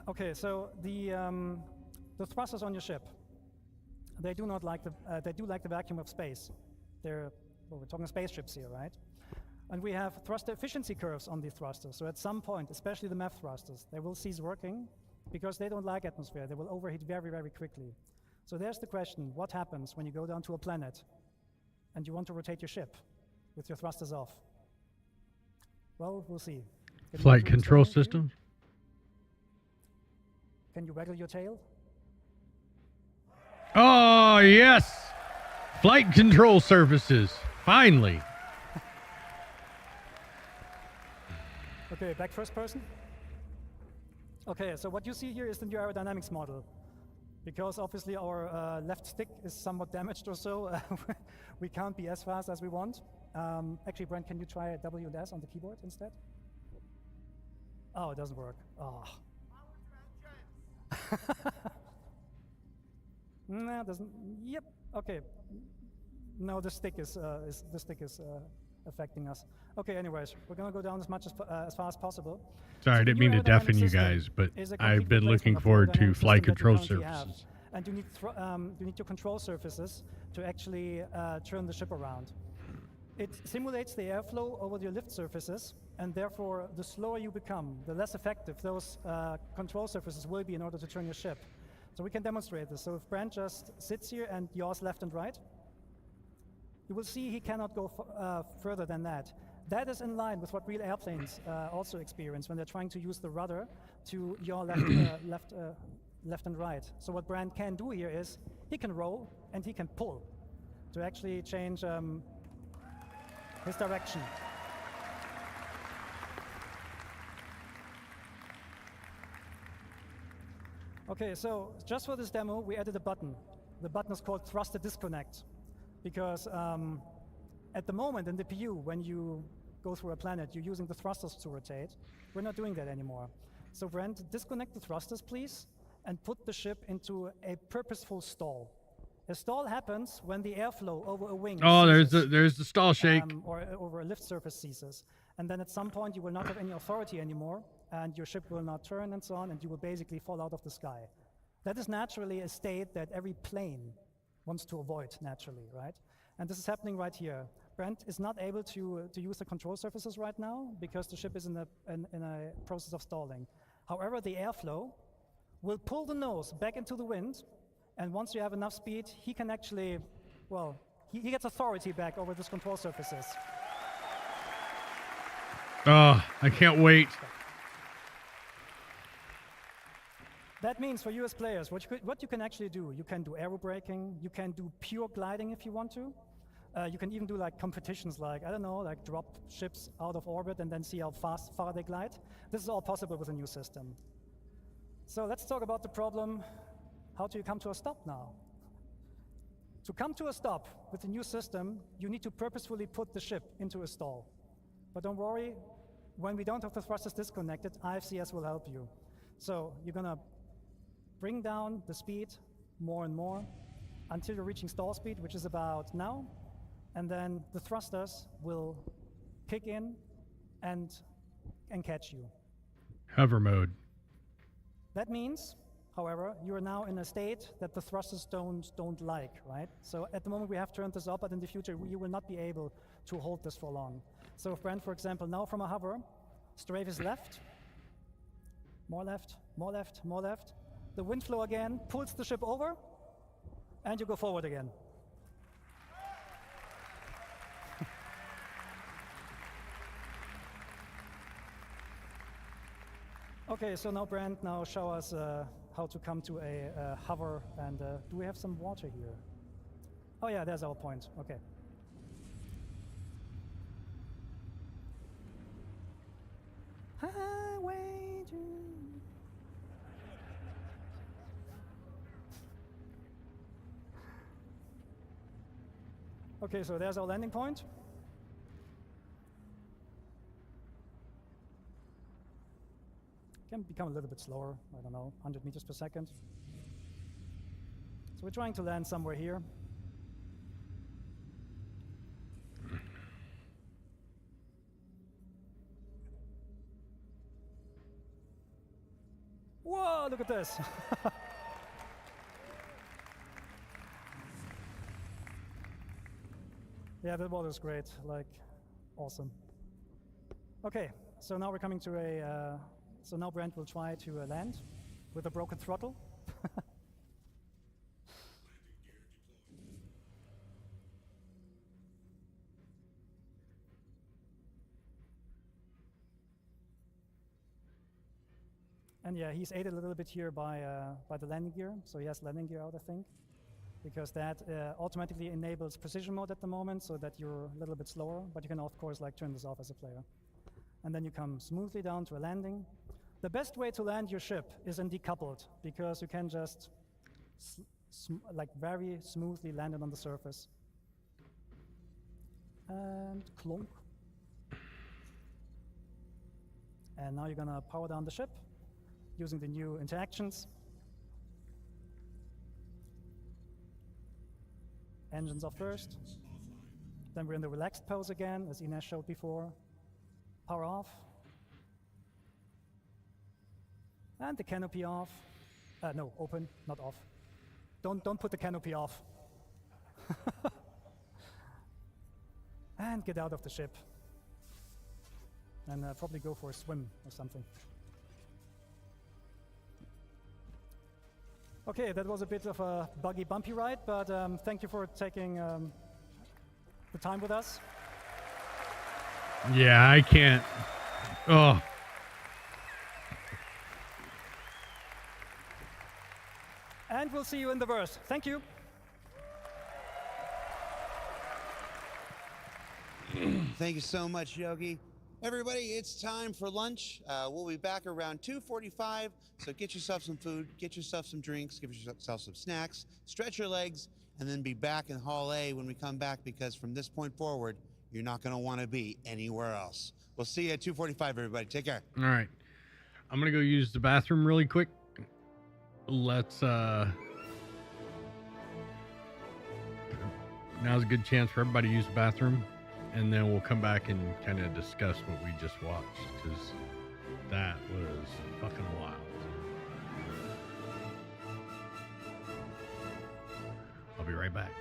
Okay, so the thrusters on your ship, they do not like they do like the vacuum of space. Well, we're talking spaceships here, right? And we have thruster efficiency curves on these thrusters. So at some point, especially the MEF thrusters, they will cease working because they don't like atmosphere. They will overheat very, very quickly. So there's the question, what happens when you go down to a planet and you want to rotate your ship with your thrusters off? Well, we'll see. Flight control system? Can you waggle your tail? Oh, yes! Flight control surfaces. Finally. Okay, back first person. Okay, so what you see here is the new aerodynamics model. Because obviously our left stick is somewhat damaged or so, we can't be as fast as we want. Actually, Brent, can you try W and S on the keyboard instead? Oh, it doesn't work. Oh. No, it doesn't. Yep. Okay. No, the stick is affecting us. Okay. Anyways, we're gonna go down as far as possible. Sorry, I didn't mean to deafen you guys, but I've been looking forward to flight control surfaces. And you need your control surfaces to actually turn the ship around. It simulates the airflow over your lift surfaces, and therefore, the slower you become, the less effective those control surfaces will be in order to turn your ship. So we can demonstrate this. So if Brent just sits here and yaws left and right, you will see he cannot go further than that. That is in line with what real airplanes also experience when they're trying to use the rudder to yaw left and right. So what Brent can do here is he can roll and he can pull to actually change his direction. Okay, so just for this demo, we added a button. The button is called Thruster Disconnect, because at the moment in the PU, when you go through a planet, you're using the thrusters to rotate. We're not doing that anymore. So Brent, disconnect the thrusters, please, and put the ship into a purposeful stall. A stall happens when the airflow over a wing ceases, there's the stall shake. or over a lift surface ceases. And then at some point you will not have any authority anymore, and your ship will not turn and so on, and you will basically fall out of the sky. That is naturally a state that every plane wants to avoid naturally, right? And this is happening right here. Brent is not able to use the control surfaces right now because the ship is in a process of stalling. However, the airflow will pull the nose back into the wind, and once you have enough speed, he can actually, well, he gets authority back over these control surfaces. Oh, I can't wait. That means for you as players, what you can actually do, you can do aero braking, you can do pure gliding if you want to. You can even do like competitions like, I don't know, like drop ships out of orbit and then see how far they glide. This is all possible with a new system. So let's talk about the problem. How do you come to a stop now? To come to a stop with the new system, you need to purposefully put the ship into a stall. But don't worry, when we don't have the thrusters disconnected, IFCS will help you. So you're gonna bring down the speed more and more until you're reaching stall speed, which is about now, and then the thrusters will kick in and catch you. Hover mode. That means, however, you are now in a state that the thrusters don't like, right? So at the moment we have turned this up, but in the future you will not be able to hold this for long. So if Brent, for example, now from a hover, strafe is left, more left, more left, more left. The wind flow again pulls the ship over, and you go forward again. Okay, so now Brent, show us how to come to a hover, and do we have some water here? Oh yeah, there's our point, okay. Highway to... Okay, so there's our landing point. Can become a little bit slower, I don't know, 100 meters per second. So we're trying to land somewhere here. Whoa, look at this. Yeah, that water is great, like, awesome. Okay, so now we're coming to a, so now Brent will try to land with a broken throttle. And yeah, he's aided a little bit here by the landing gear, so he has landing gear out, I think, because that automatically enables precision mode at the moment, so that you're a little bit slower, but you can of course like turn this off as a player. And then you come smoothly down to a landing. The best way to land your ship is in decoupled, because you can just like very smoothly land it on the surface. And clunk. And now you're gonna power down the ship using the new interactions. Engines off first. Then we're in the relaxed pose again, as Ines showed before. Power off. And the canopy off. No, open, not off. Don't put the canopy off. and get out of the ship. And probably go for a swim or something. Okay, that was a bit of a buggy, bumpy ride, but thank you for taking the time with us. Yeah, I can't. Oh. And we'll see you in the verse. Thank you. Thank you so much, Yogi. Everybody, it's time for lunch. We'll be back around 2:45, so get yourself some food, get yourself some drinks, give yourself some snacks, stretch your legs, and then be back in Hall A when we come back, because from this point forward, you're not going to want to be anywhere else. We'll see you at 2:45, everybody. Take care. All right. I'm going to go use the bathroom really quick. Let's, now's a good chance for everybody to use the bathroom. And then we'll come back and kind of discuss what we just watched, because that was fucking wild. I'll be right back.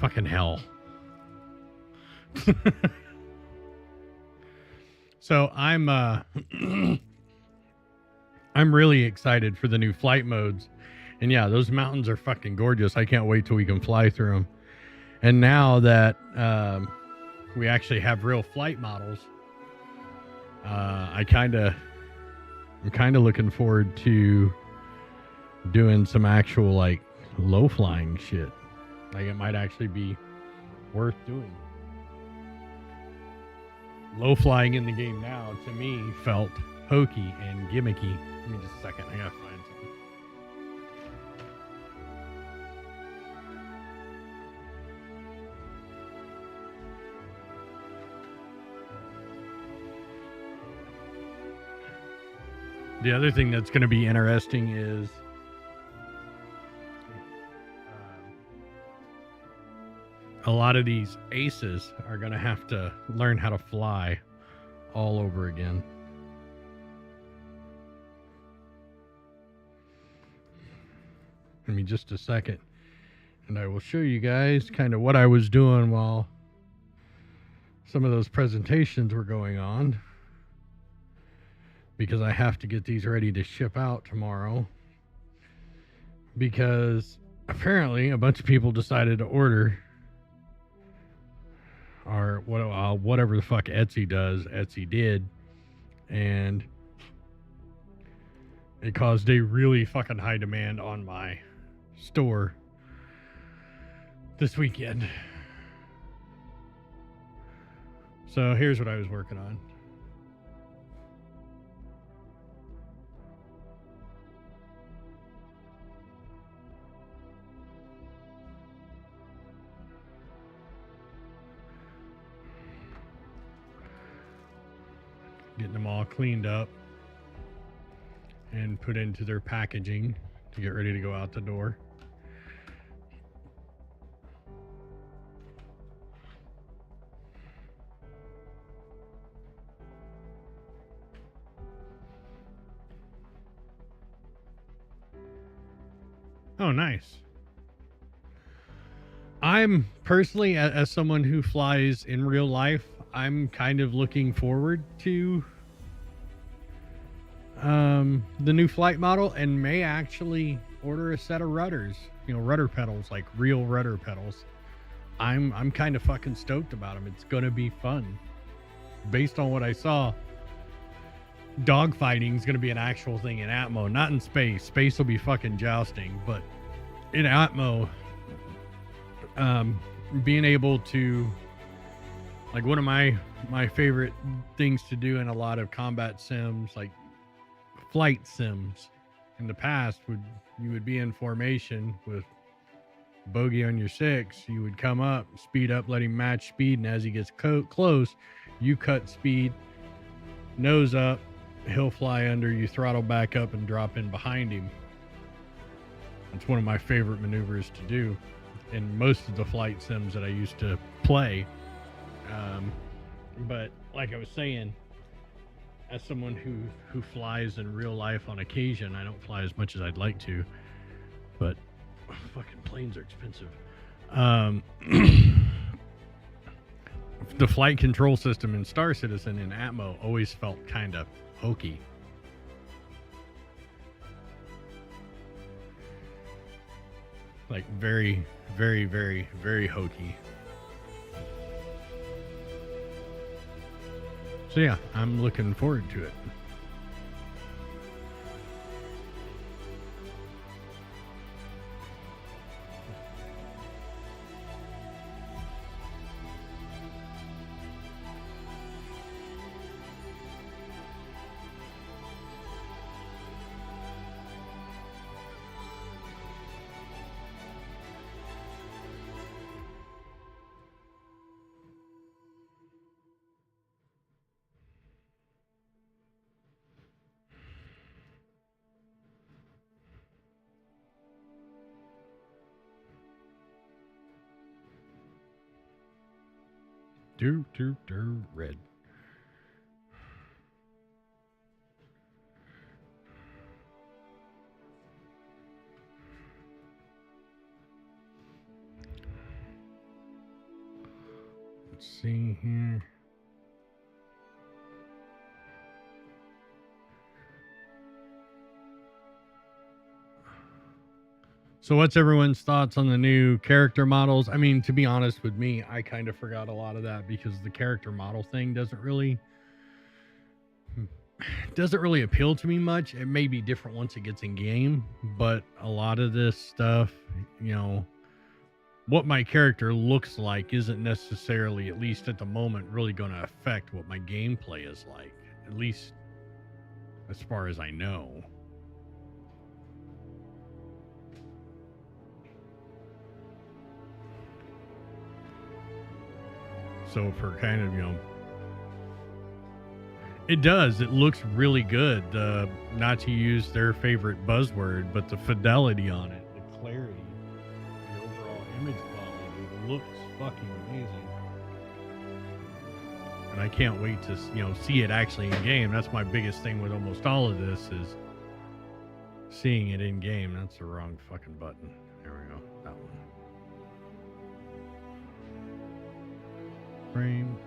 Fucking hell. So I'm I'm really excited for the new flight modes. And yeah, those mountains are fucking gorgeous. I can't wait till we can fly through them. And now that we actually have real flight models, I'm kind of looking forward to doing some actual like low flying shit. Like it might actually be worth doing. Low flying in the game now to me felt hokey and gimmicky. Give me just a second. I gotta find something. The other thing that's going to be interesting is a lot of these aces are going to have to learn how to fly all over again. Give me just a second, and I will show you guys kind of what I was doing while some of those presentations were going on, because I have to get these ready to ship out tomorrow, because apparently a bunch of people decided to order, or whatever the fuck Etsy does, Etsy did, and it caused a really fucking high demand on my store this weekend. So here's what I was working on. Getting them all cleaned up and put into their packaging to get ready to go out the door. Oh, nice. I'm personally, as someone who flies in real life, I'm kind of looking forward to the new flight model, and may actually order a set of rudders, rudder pedals, like real rudder pedals. I'm kind of fucking stoked about them. It's going to be fun. Based on what I saw, dogfighting is going to be an actual thing in Atmo, not in space. Space will be fucking jousting, but in Atmo, being able to, like, one of my favorite things to do in a lot of combat sims, like flight sims in the past, you would be in formation with bogey on your 6. You would come up, speed up, let him match speed, and as he gets close, you cut speed, nose up, he'll fly under, you throttle back up and drop in behind him. It's one of my favorite maneuvers to do in most of the flight sims that I used to play. But like I was saying, as someone who flies in real life on occasion, I don't fly as much as I'd like to, but fucking planes are expensive. The flight control system in Star Citizen and Atmo always felt kind of hokey. Like very, very, very, very hokey. So yeah, I'm looking forward to it. Red. Let's see here. So what's everyone's thoughts on the new character models? I mean, to be honest with me, I kind of forgot a lot of that because the character model thing doesn't really appeal to me much. It may be different once it gets in game, but a lot of this stuff, you know, what my character looks like isn't necessarily, at least at the moment, really going to affect what my gameplay is like, at least as far as I know. So for kind of, you know, it does. It looks really good. Not to use their favorite buzzword, but the fidelity on it, the clarity, the overall image quality, it looks fucking amazing. And I can't wait to, you know, see it actually in game. That's my biggest thing with almost all of this is seeing it in game. That's the wrong fucking button. There we go. That one. Frame.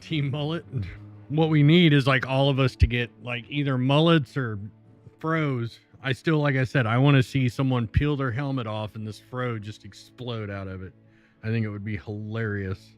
Team mullet. What we need is like all of us to get like either mullets or fros. I still, like I said, I want to see someone peel their helmet off and this fro just explode out of it. I think it would be hilarious.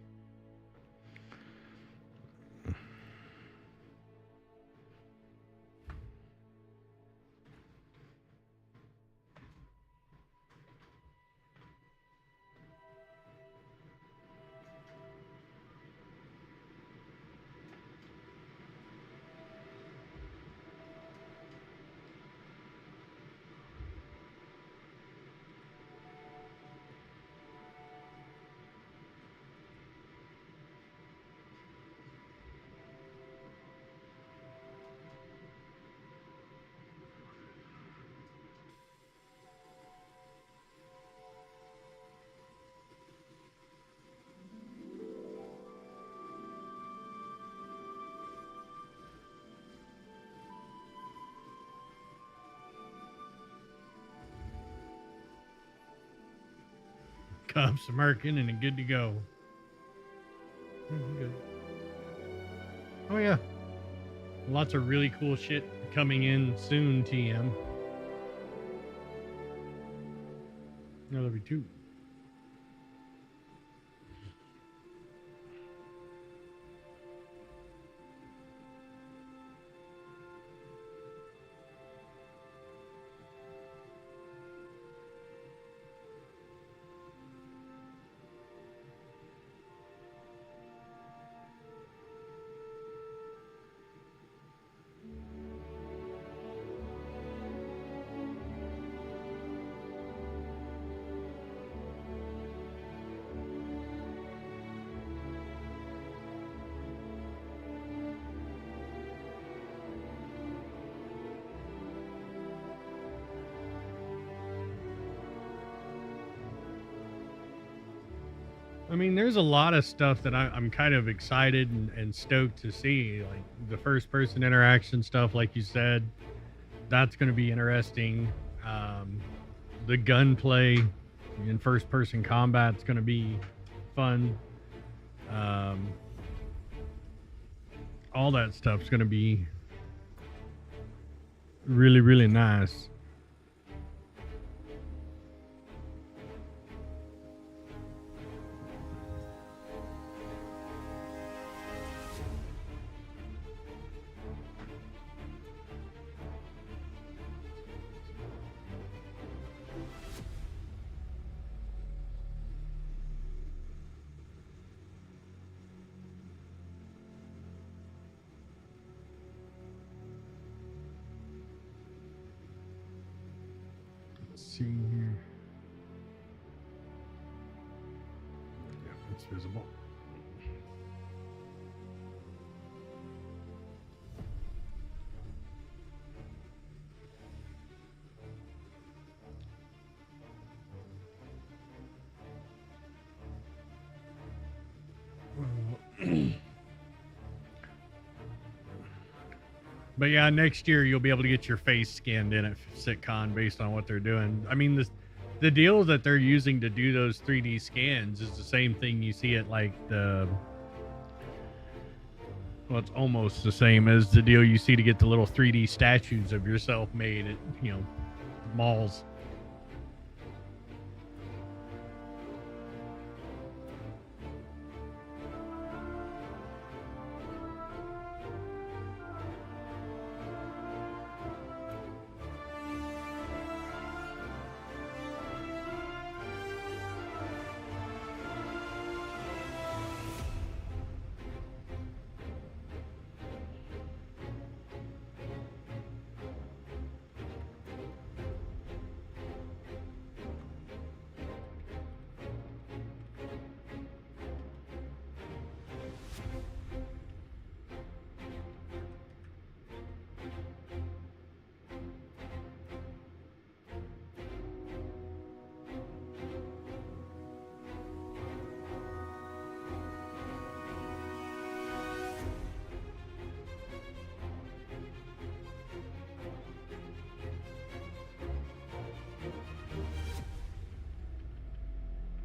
Cups, American, and good to go. Good. Oh yeah, lots of really cool shit coming in soon. TM. No, there'll be two. I mean, there's a lot of stuff that I'm kind of excited and stoked to see. Like the first person interaction stuff, like you said, that's going to be interesting. The gunplay in first person combat is going to be fun. All that stuff's going to be really, really nice. See here. It's visible. But yeah, next year you'll be able to get your face scanned in at CITCON based on what they're doing. I mean, the deal that they're using to do those 3D scans is the same thing you see at like the, well, it's almost the same as the deal you see to get the little 3D statues of yourself made at, you know, malls.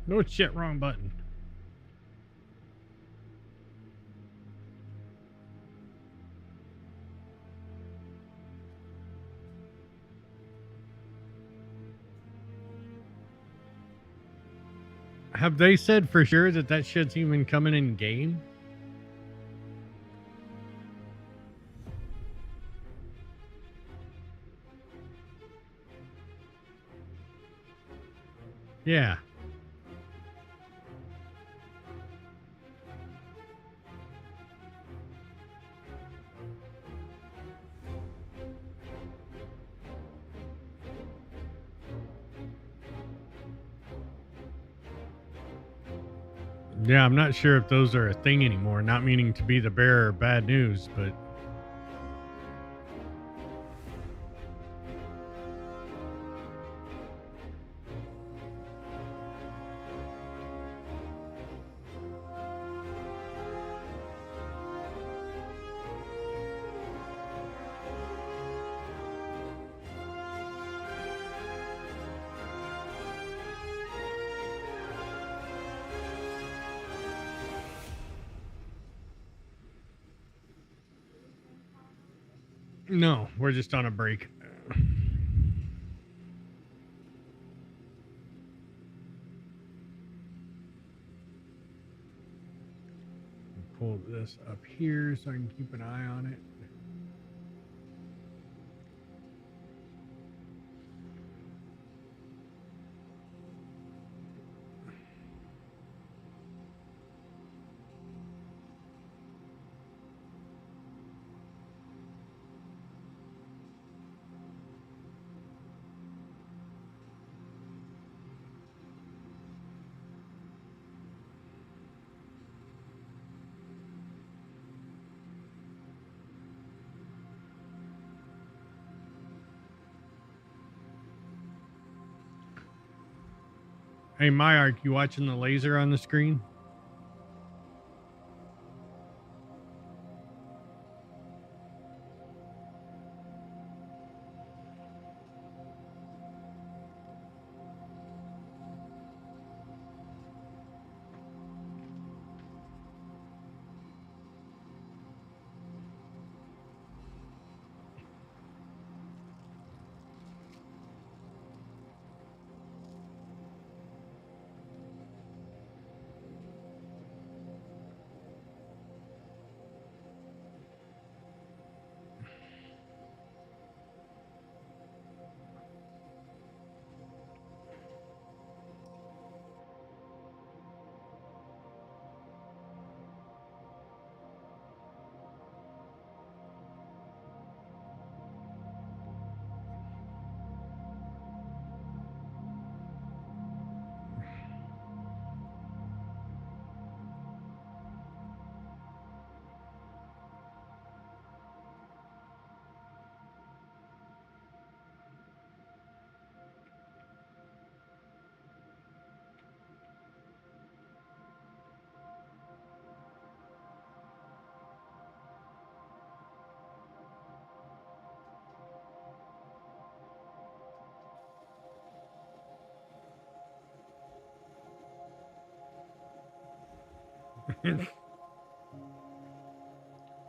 No shit, wrong button. Have they said for sure that that shit's even coming in game? Yeah. Yeah, I'm not sure if those are a thing anymore. Not meaning to be the bearer of bad news, but no, we're just on a break. Pull this up here so I can keep an eye on it. Hey, Myark, you watching the laser on the screen?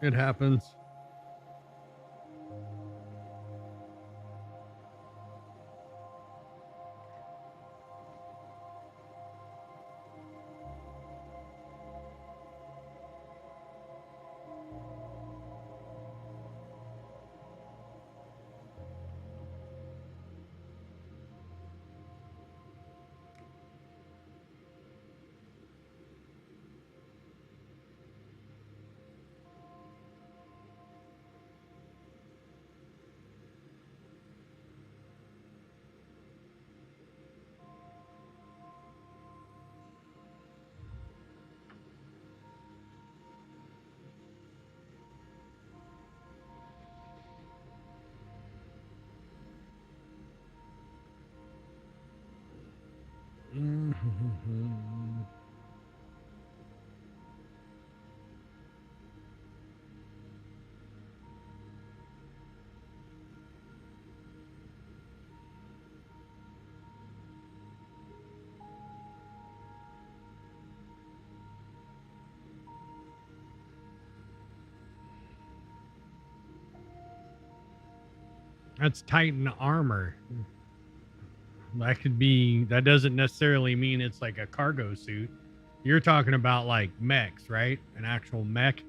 It happens. That's Titan armor. That could be, that doesn't necessarily mean it's like a cargo suit. You're talking about like mechs, right? An actual mech.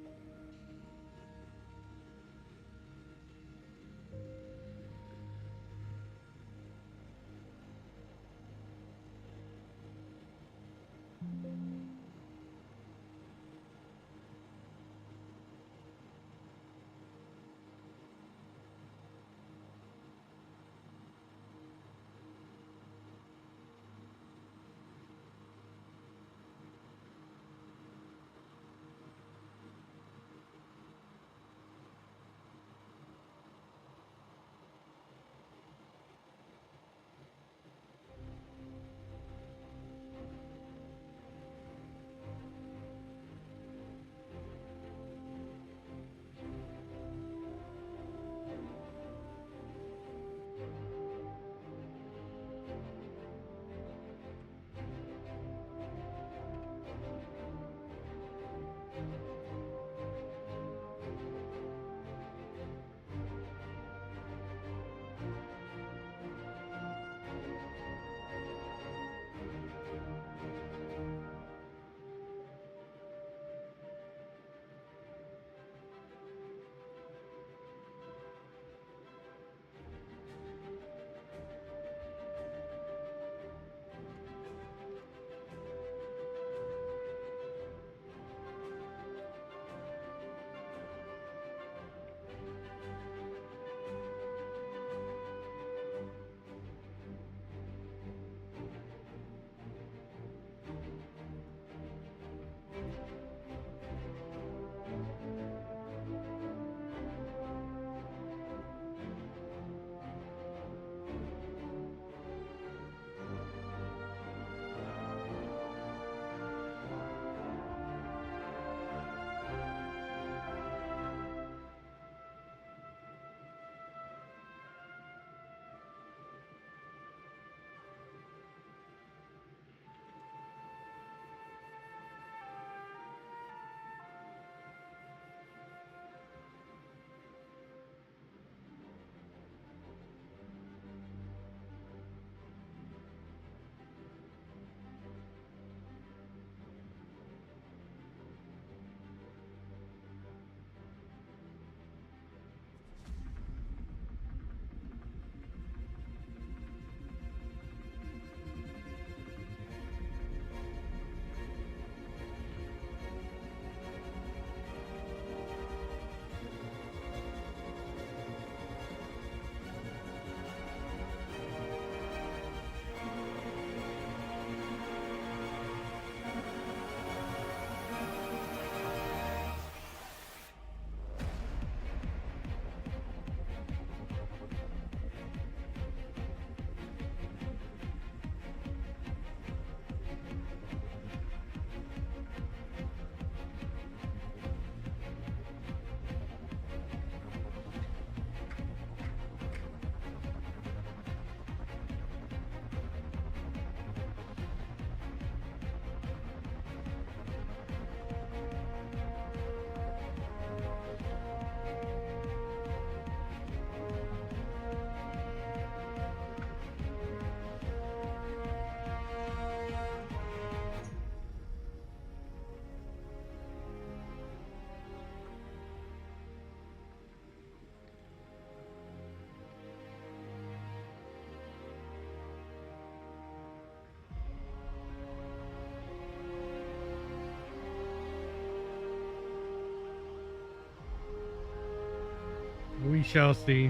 We shall see.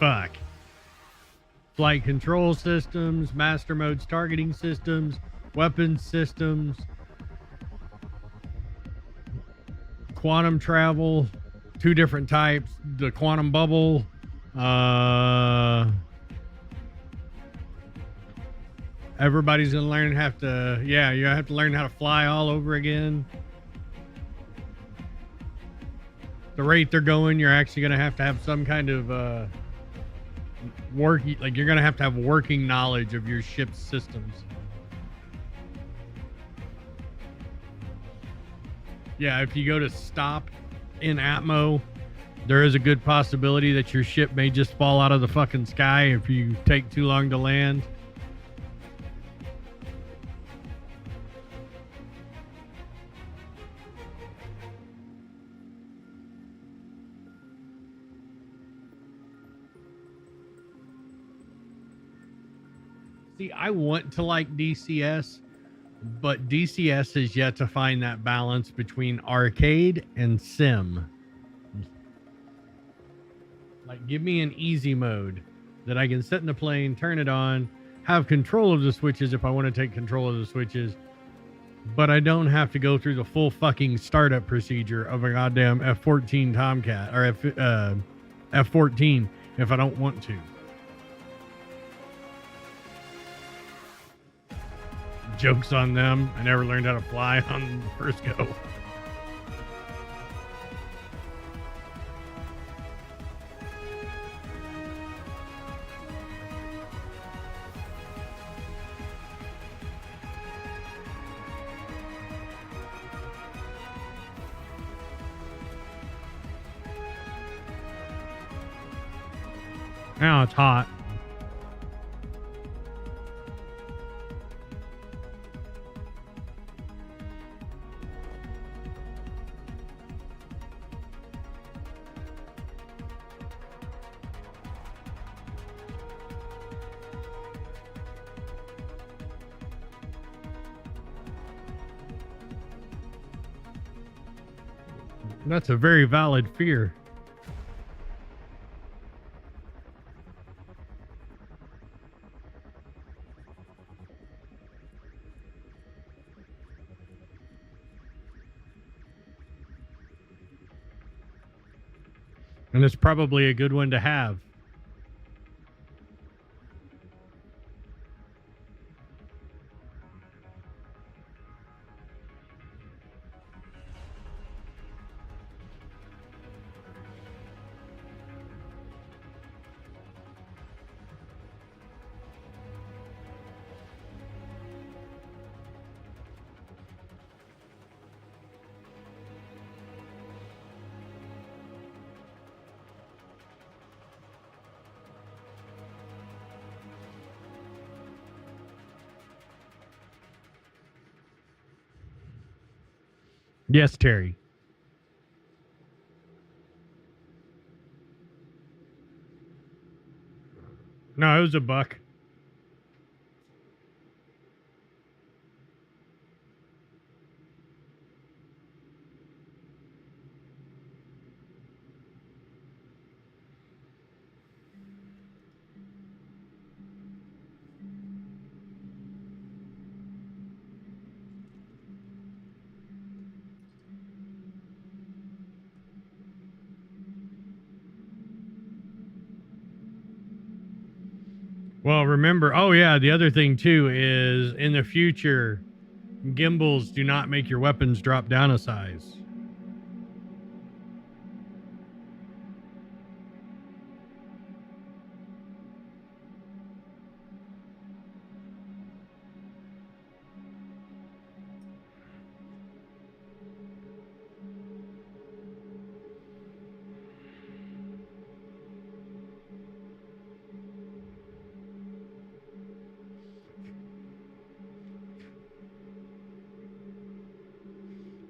Fuck. Flight control systems, master modes, targeting systems, weapons systems, quantum travel, 2 different types, the quantum bubble, everybody's gonna learn you have to learn how to fly all over again. The rate they're going, you're actually gonna have to have some kind of you're gonna have to have working knowledge of your ship's systems. Yeah, if you go to stop in Atmo, there is a good possibility that your ship may just fall out of the fucking sky if you take too long to land. See, I want to like DCS, but DCS has yet to find that balance between arcade and sim. Like, give me an easy mode that I can sit in the plane, turn it on, have control of the switches if I want to take control of the switches, but I don't have to go through the full fucking startup procedure of a goddamn F-14 Tomcat or F-14 if I don't want to. Joke's on them. I never learned how to fly on the first go. Now it's hot. That's a very valid fear. And it's probably a good one to have. Yes, Terry. No, it was a buck. Well, remember, oh yeah, the other thing too is in the future, gimbals do not make your weapons drop down a size.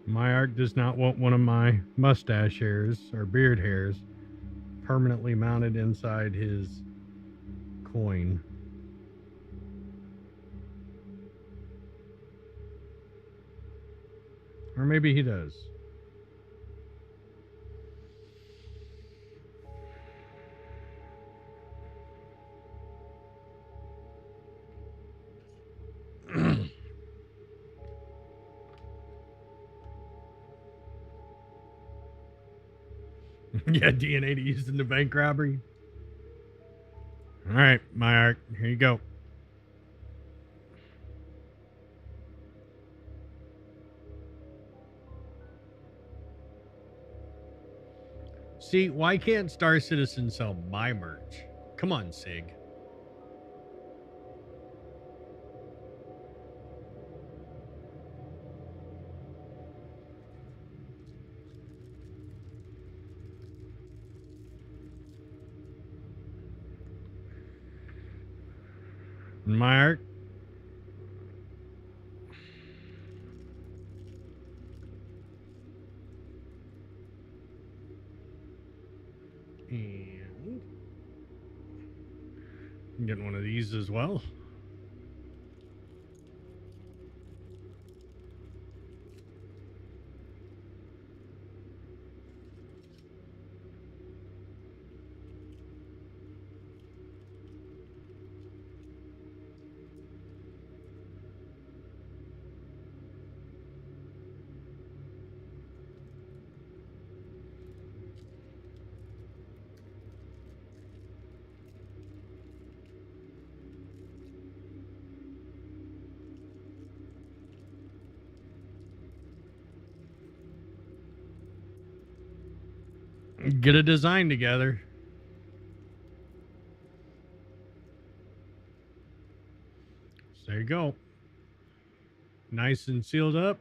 My arc does not want one of my mustache hairs or beard hairs permanently mounted inside his coin. Or maybe he does. Yeah, DNA to use in the bank robbery. All right, my art. Here you go. See, why can't Star Citizen sell my merch? Come on, Sig. My art. And I'm getting one of these as well. Get a design together. So there you go. Nice and sealed up.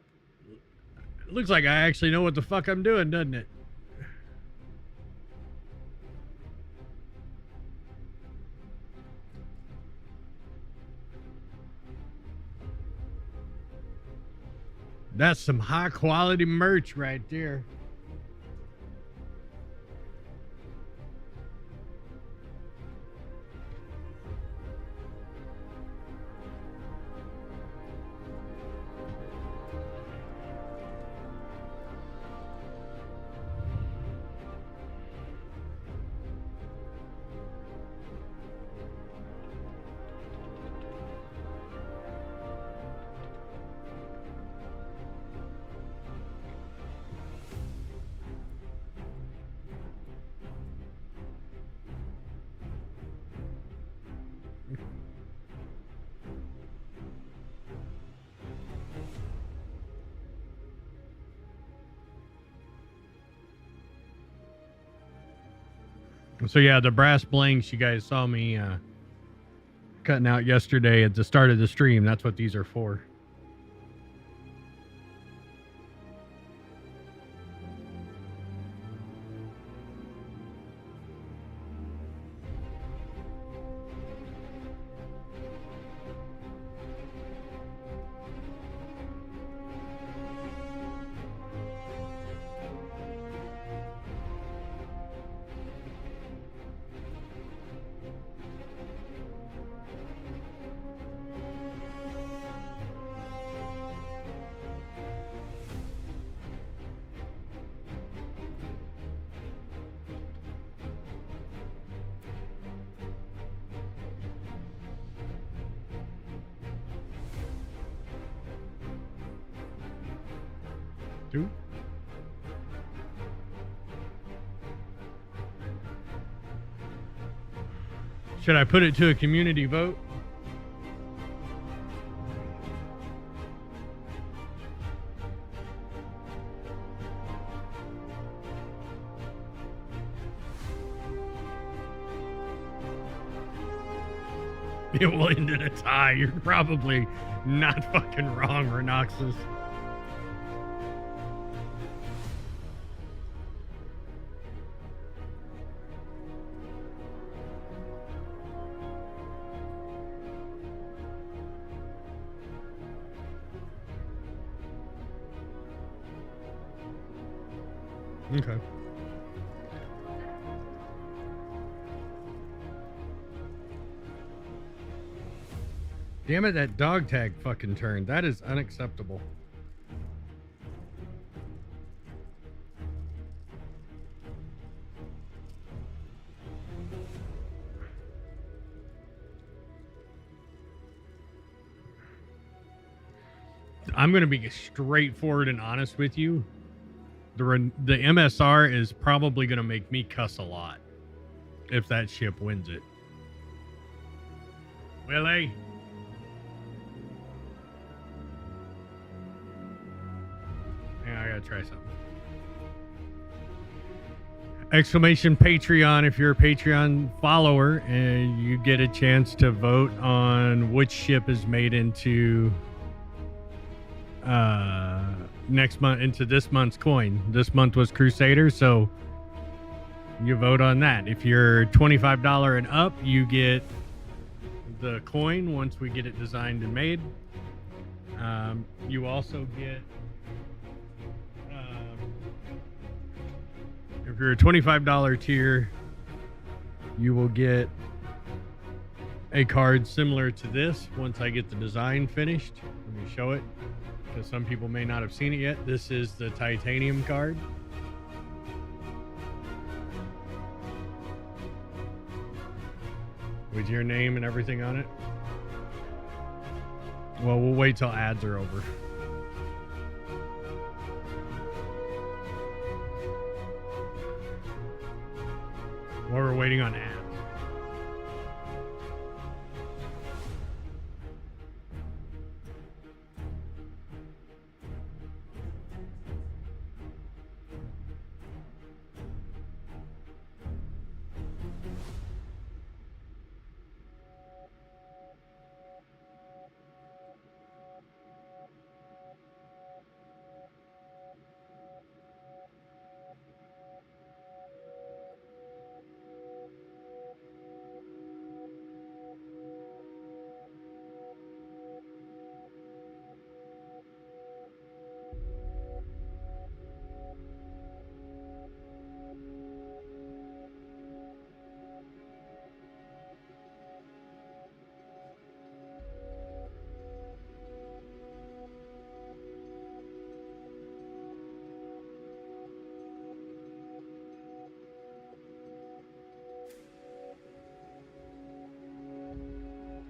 It looks like I actually know what the fuck I'm doing, doesn't it? That's some high quality merch right there. So yeah, the brass blanks you guys saw me cutting out yesterday at the start of the stream, that's what these are for. Two. Should I put it to a community vote? It will end in a tie. You're probably not fucking wrong, Renoxus. Okay. Damn it, that dog tag fucking turned. That is unacceptable. I'm going to be straightforward and honest with you. The MSR is probably going to make me cuss a lot if that ship wins it. Willie? Yeah, I gotta try something. Exclamation Patreon if you're a Patreon follower, and you get a chance to vote on which ship is made into next month, into this month's coin. This month was Crusader, so you vote on that. If you're $25 and up, you get the coin once we get it designed and made. You also get, if you're a $25 tier, you will get a card similar to this once I get the design finished. Let me show it, because some people may not have seen it yet. This is the titanium card. With your name and everything on it. Well, we'll wait till ads are over. While we're waiting on ads.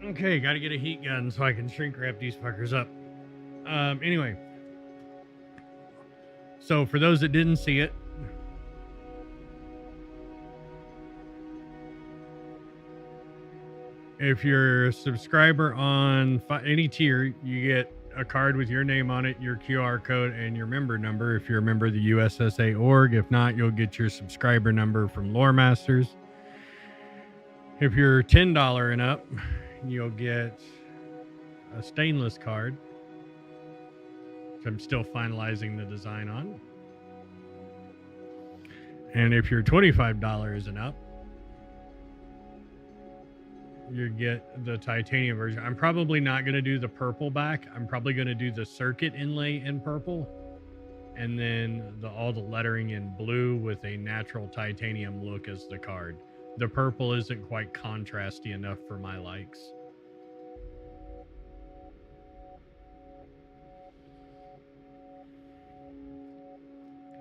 Okay, gotta get a heat gun so I can shrink wrap these fuckers up. Anyway. So for those that didn't see it, if you're a subscriber on any tier, you get a card with your name on it, your QR code, and your member number if you're a member of the USSA org. If not, you'll get your subscriber number from Lore Masters. If you're $10 and up, you'll get a stainless card, which I'm still finalizing the design on. And if you're $25 and up, you get the titanium version. I'm probably not going to do the purple back. I'm probably going to do the circuit inlay in purple, and then all the lettering in blue with a natural titanium look as the card. The purple isn't quite contrasty enough for my likes.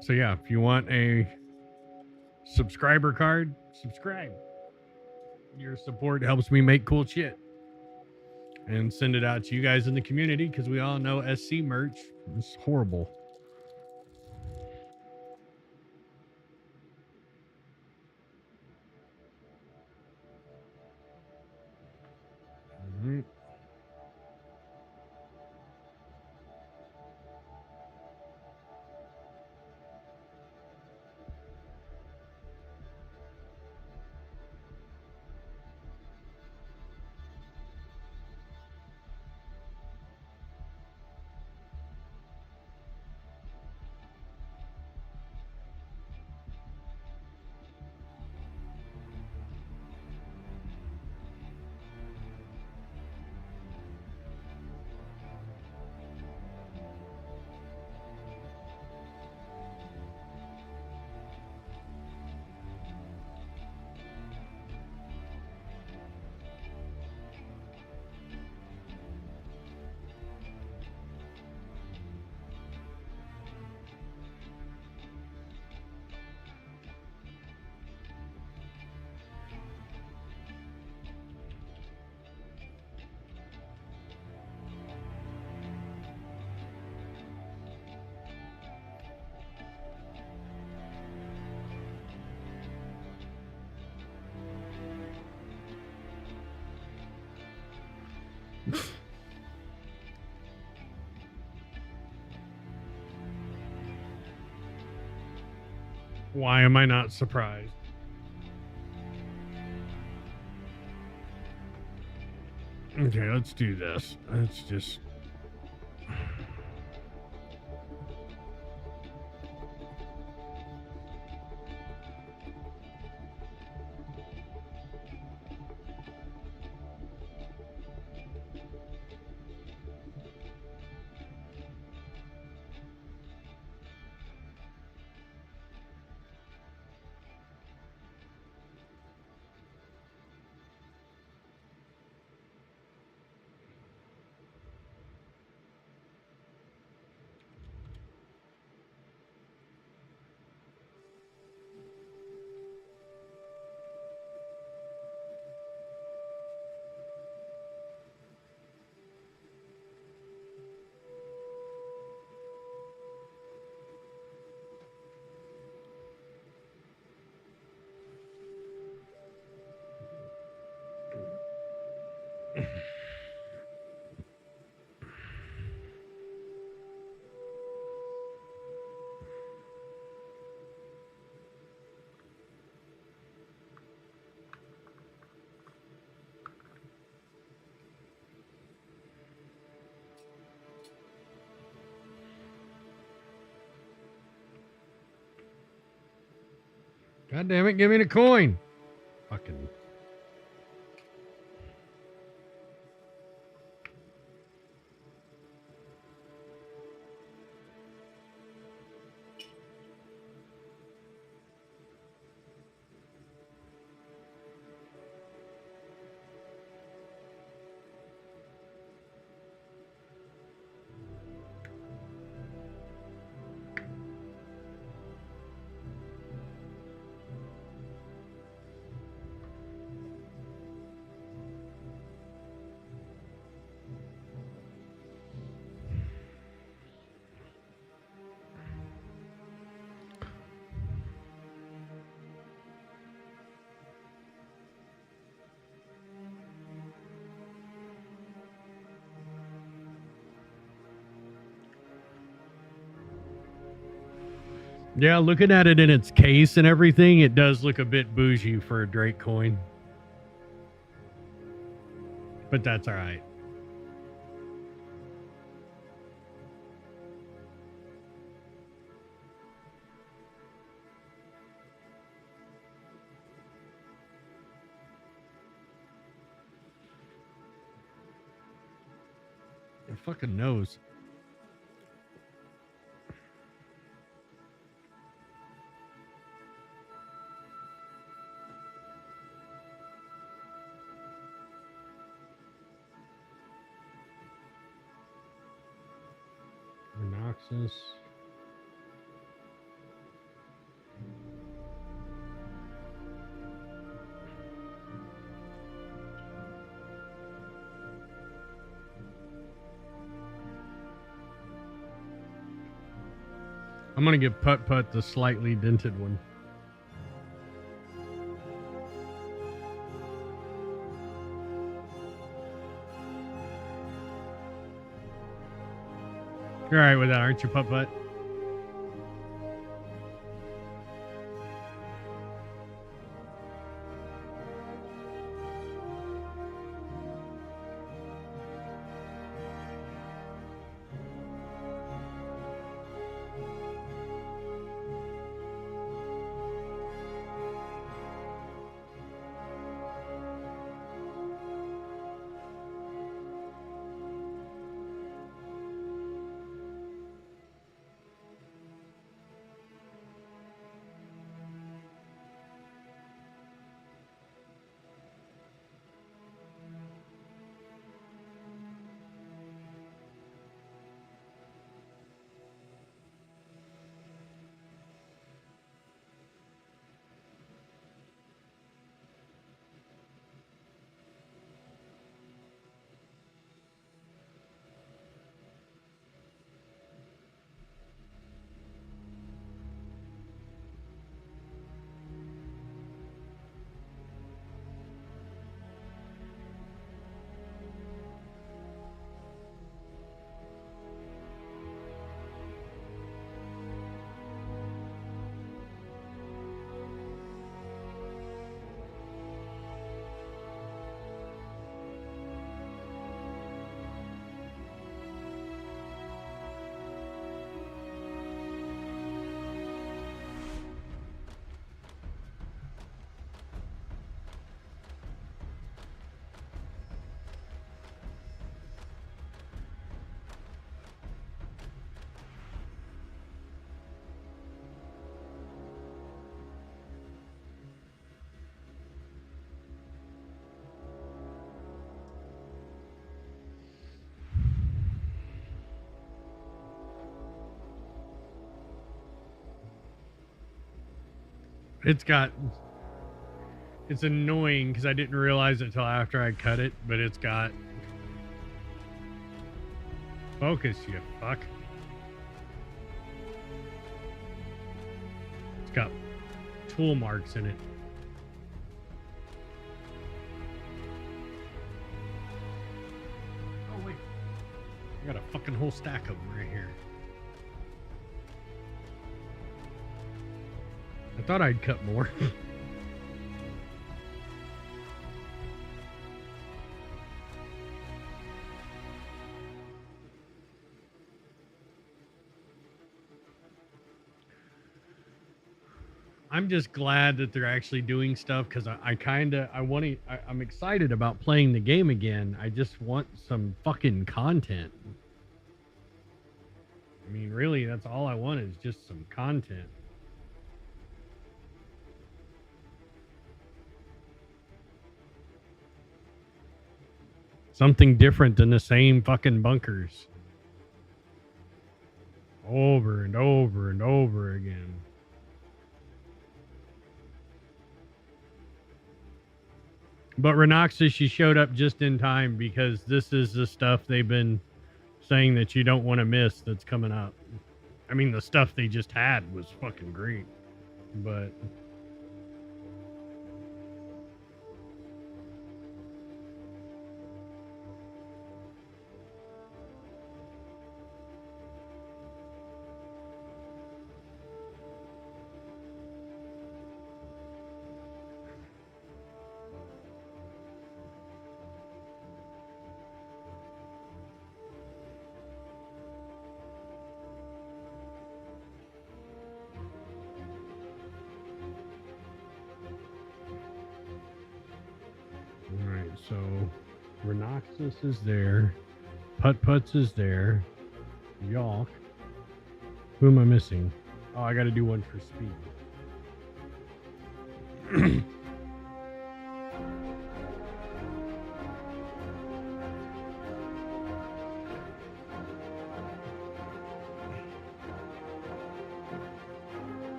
So yeah, if you want a subscriber card, subscribe. Your support helps me make cool shit. And send it out to you guys in the community, because we all know SC merch is horrible. Mm-hmm. Why am I not surprised? Okay, let's do this. Let's just... God damn it, give me the coin. Fucking... Yeah, looking at it in its case and everything, it does look a bit bougie for a Drake coin. But that's all right. Your fucking nose. Noxus. I'm gonna give Putt Putt the slightly dented one. You're alright with that, aren't you, Putt Putt? It's annoying because I didn't realize it until after I cut it, but it's got focus, you fuck. It's got tool marks in it. Oh wait, I got a fucking whole stack of them right here. I thought I'd cut more. I'm just glad that they're actually doing stuff because I'm excited about playing the game again. I just want some fucking content. I mean, really, that's all I want is just some content. Something different than the same fucking bunkers. Over and over and over again. But Renoxus, she showed up just in time because this is the stuff they've been saying that you don't want to miss that's coming up. I mean, the stuff they just had was fucking great. But Alright, so Renoxus is there. Putt-Putts is there. Yawk. Who am I missing? Oh, I gotta do one for speed.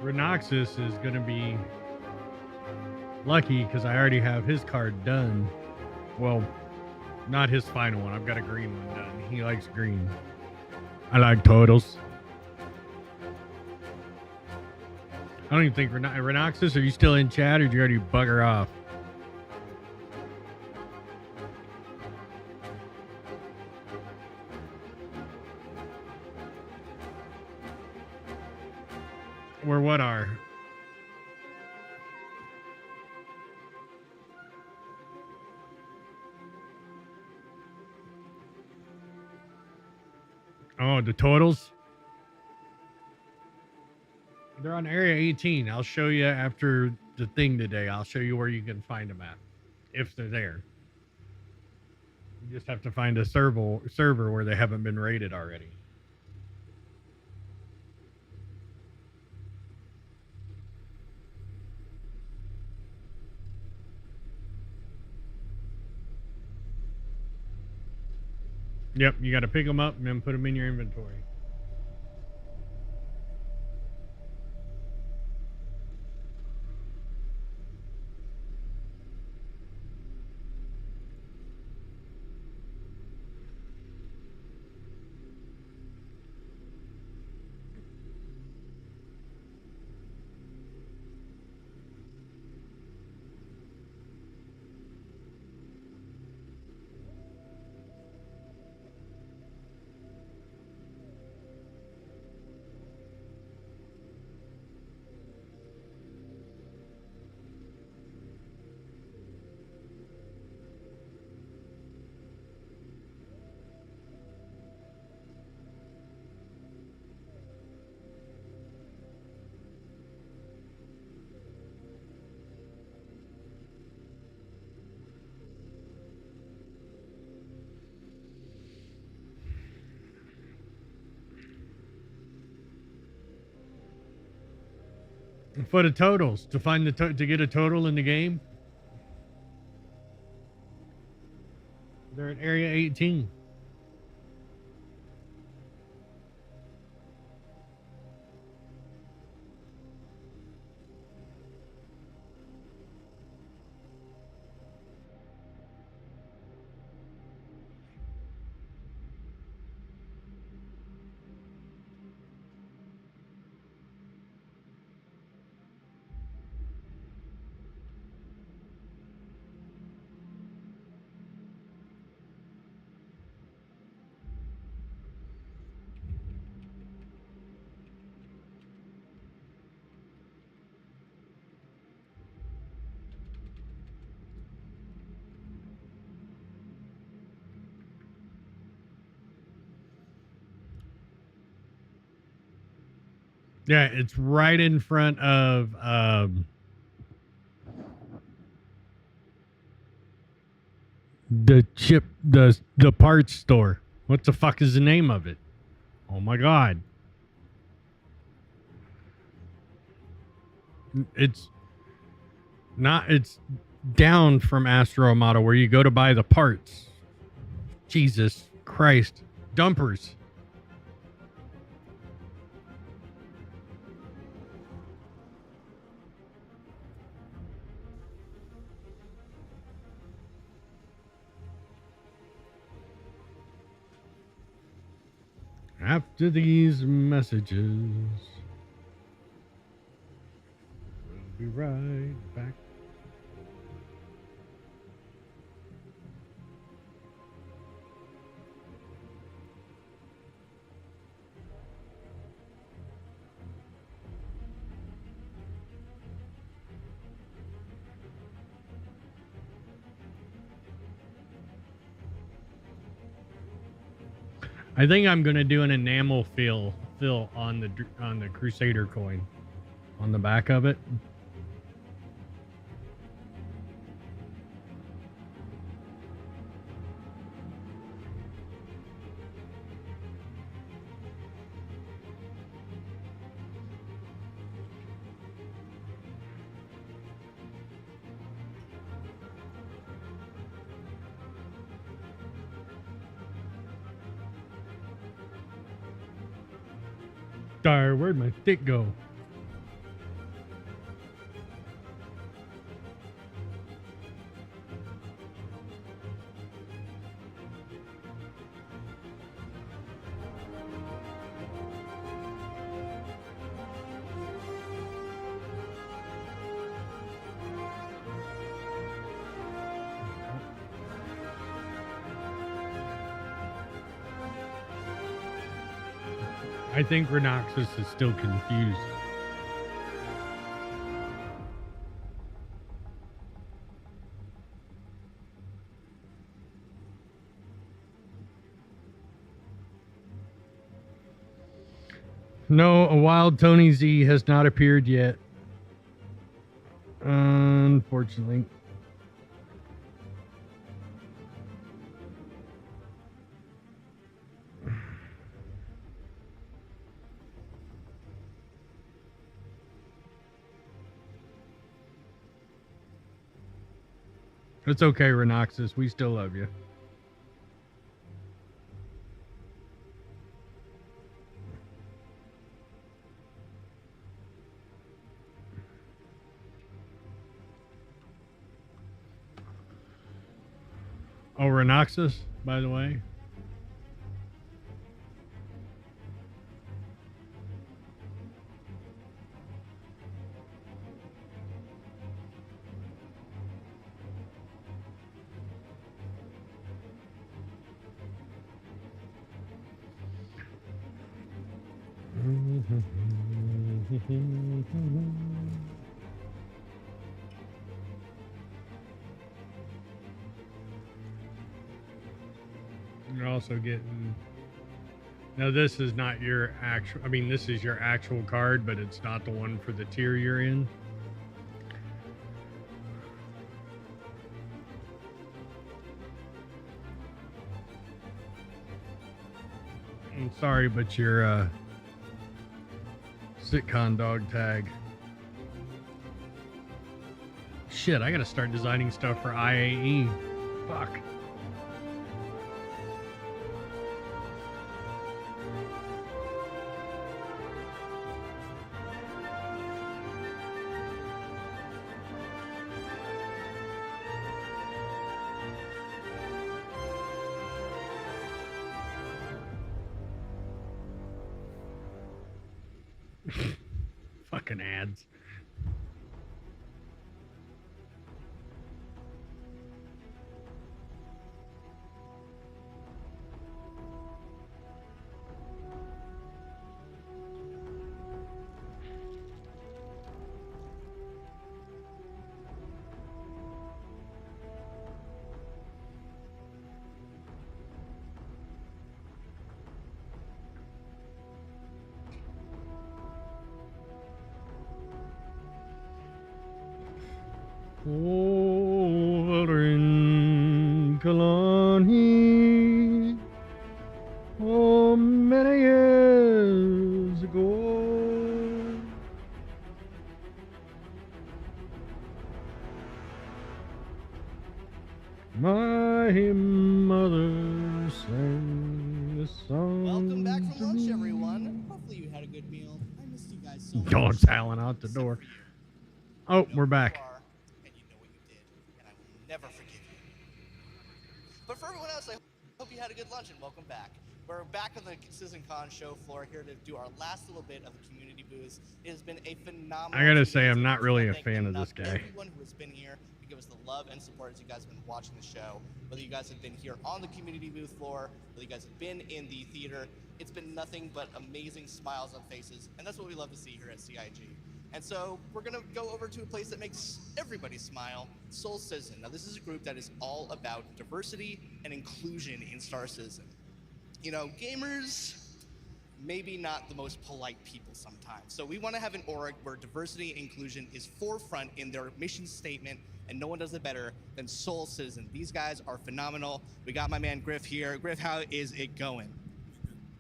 Renoxus is gonna be lucky because I already have his card done. Well, not his final one. I've got a green one done. He likes green. I like totals. I don't even think Renoxus, are you still in chat or did you already bugger off? Where what are? Oh, the totals? They're on Area 18. I'll show you after the thing today. I'll show you where you can find them at, if they're there. You just have to find a server where they haven't been raided already. Yep, you got to pick them up and then put them in your inventory. For the totals, to find the to get a total in the game, they're at Area 18. Yeah, it's right in front of the parts store. What the fuck is the name of it? Oh my god. It's down from Astro Model where you go to buy the parts. Jesus Christ. Dumpers. After these messages, we'll be right back. I think I'm gonna do an enamel fill on the Crusader coin, on the back of it. Sorry, where'd my stick go? I think Rhinoxus is still confused. No, a wild Tony Z has not appeared yet. Unfortunately. It's okay, Rhinoxus. We still love you. Oh, Rhinoxus, by the way. You're also getting... Now, this is not your actual... I mean, this is your actual card, but it's not the one for the tier you're in. I'm sorry, but your CITCON dog tag. Shit, I gotta start designing stuff for IAE. Fuck. Fucking ads. Over in Kalani, oh, many years ago. My mother sang a song. Welcome back from lunch, everyone. Hopefully you had a good meal. I missed you guys so much. Dogs howling out the door. Oh, we're back. And you know what you did, and I will never forgive you. But for everyone else, I hope you had a good lunch and welcome back. We're back on the CitizenCon show floor here to do our last little bit of the community booth. It has been a phenomenal. I gotta say, I'm not really a fan of this guy. Everyone who has been here to give us the love and support as you guys have been watching the show. Whether you guys have been here on the community booth floor, whether you guys have been in the theater, it's been nothing but amazing smiles on faces, and that's what we love to see here at CIG. And so we're gonna go over to a place that makes everybody smile, Soul Citizen. Now this is a group that is all about diversity and inclusion in Star Citizen. You know, gamers, maybe not the most polite people sometimes. So we want to have an org where diversity and inclusion is forefront in their mission statement, and no one does it better than Soul Citizen. These guys are phenomenal. We got my man Griff here. Griff, how is it going?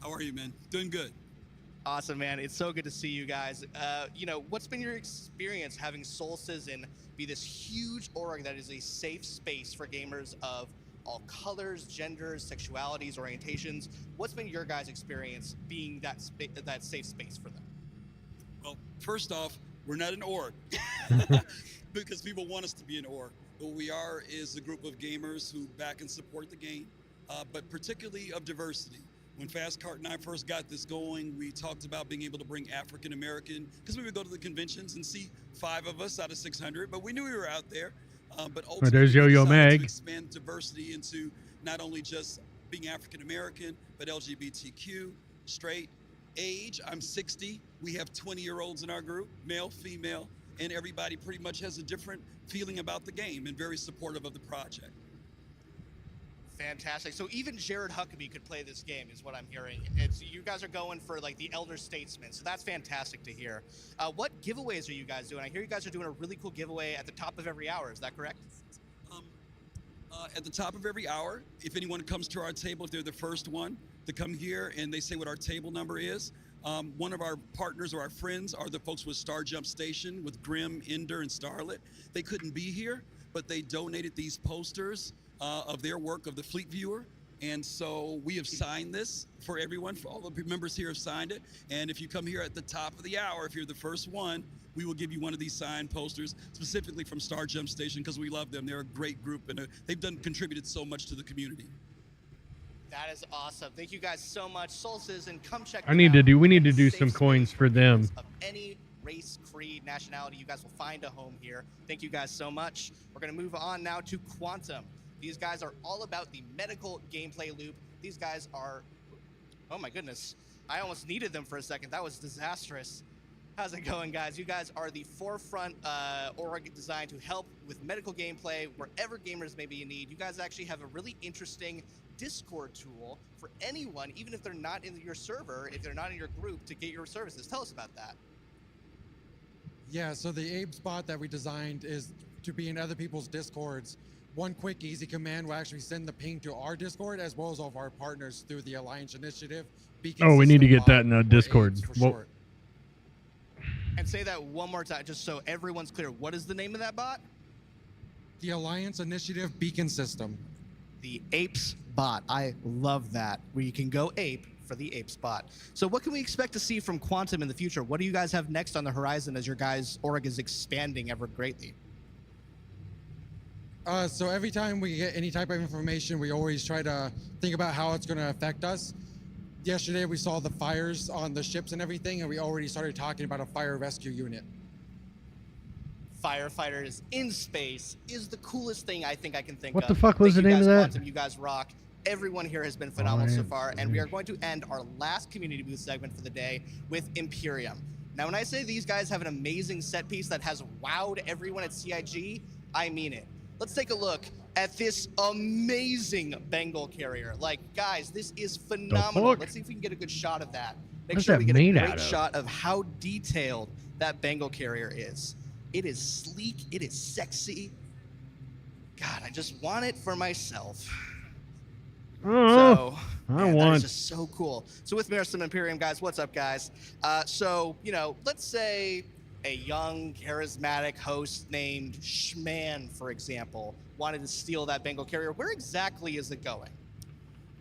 How are you, man? Doing good. Awesome, man. It's so good to see you guys. You know, what's been your experience having Soul Citizen be this huge org that is a safe space for gamers of all colors, genders, sexualities, orientations? What's been your guys' experience being that safe space for them? Well, first off, we're not an org because people want us to be an org. What we are is a group of gamers who back and support the game, but particularly of diversity. When Fast Cart and I first got this going, we talked about being able to bring African American, because we would go to the conventions and see 5 of us out of 600, but we knew we were out there. But ultimately, there's Yo-Yo we decided Meg. to expand diversity into not only just being African American, but LGBTQ, straight, age. I'm 60. We have 20-year-olds in our group, male, female, and everybody pretty much has a different feeling about the game and very supportive of the project. Fantastic. So even Jared Huckabee could play this game, is what I'm hearing. It's you guys are going for like the elder statesman, so that's fantastic to hear. What giveaways are you guys doing? I hear you guys are doing a really cool giveaway at the top of every hour. Is that correct? At the top of every hour, if anyone comes to our table, if they're the first one to come here and they say what our table number is, one of our partners or our friends are the folks with Star Jump Station with Grim, Ender, and Starlet. They couldn't be here, but they donated these posters of their work of the Fleet Viewer. And so we have signed this for everyone. For all the members here have signed it. And if you come here at the top of the hour, if you're the first one, we will give you one of these signed posters specifically from Star Jump Station because we love them. They're a great group and they've contributed so much to the community. That is awesome. Thank you guys so much. Soul Citizen, come check We need to do some coins for them. Of any race, creed, nationality, you guys will find a home here. Thank you guys so much. We're going to move on now to Quantum. These guys are all about the medical gameplay loop. These guys are, oh my goodness, I almost needed them for a second. That was disastrous. How's it going, guys? You guys are the forefront org designed to help with medical gameplay wherever gamers may be in need. You guys actually have a really interesting Discord tool for anyone, even if they're not in your server, if they're not in your group, to get your services. Tell us about that. Yeah, so the Abe spot that we designed is to be in other people's Discords. One quick, easy command will actually send the ping to our Discord as well as all of our partners through the Alliance Initiative. Oh, we need to get that in the Discord. Well, And say that one more time, just so everyone's clear. What is the name of that bot? The Alliance Initiative Beacon System. The Apes bot. I love that. Where you can go ape for the Apes bot. So what can we expect to see from Quantum in the future? What do you guys have next on the horizon as your guys' org is expanding ever greatly? So every time we get any type of information, we always try to think about how it's going to affect us. Yesterday, we saw the fires on the ships and everything, and we already started talking about a fire rescue unit. Firefighters in space is the coolest thing I think I can think of. What the fuck was the name of that? Quantum, you guys rock. Everyone here has been phenomenal so far, and we are going to end our last community booth segment for the day with Imperium. Now, when I say these guys have an amazing set piece that has wowed everyone at CIG, I mean it. Let's take a look at this amazing Bengal carrier. Like, guys, this is phenomenal. Let's see if we can get a good shot of that. Make sure we get a great shot of how detailed that Bengal carrier is. It is sleek, it is sexy. God, I just want it for myself. So, man, that is just so cool. So with me are some Imperium guys. What's up, guys? So, you know, let's say a young, charismatic host named Schman, for example, wanted to steal that Bengal carrier. Where exactly is it going?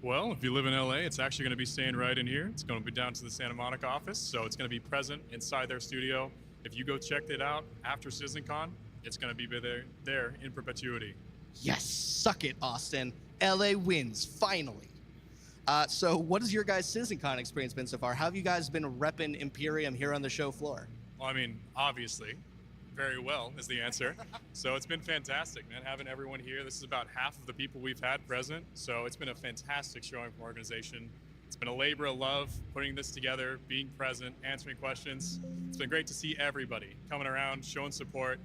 Well, if you live in LA, it's actually going to be staying right in here. It's going to be down to the Santa Monica office, so it's going to be present inside their studio. If you go check it out after CitizenCon, it's going to be there in perpetuity. Yes, suck it, Austin. LA wins, finally. So what has your guys' CitizenCon experience been so far? How have you guys been repping Imperium here on the show floor? Well, I mean, obviously, very well is the answer. So it's been fantastic, man, having everyone here. This is about half of the people we've had present, so it's been a fantastic showing from our organization. It's been a labor of love putting this together, being present, answering questions. It's been great to see everybody coming around, showing support.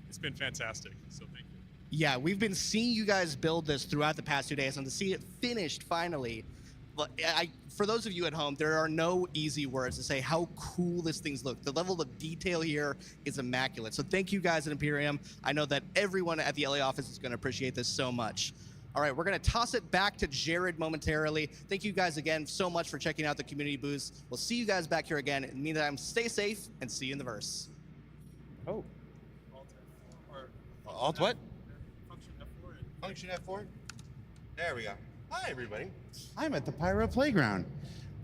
It's been fantastic, so thank you. Yeah, we've been seeing you guys build this throughout the past 2 days, and to see it finished finally, for those of you at home, there are no easy words to say how cool this thing's look. The level of detail here is immaculate. So thank you guys at Imperium. I know that everyone at the LA office is going to appreciate this so much. All right, we're going to toss it back to Jared momentarily. Thank you guys again so much for checking out the community booths. We'll see you guys back here again. In the meantime, stay safe and see you in the verse. Oh. Alt what? Function F4. There we go. Hi, everybody. I'm at the Pyro Playground.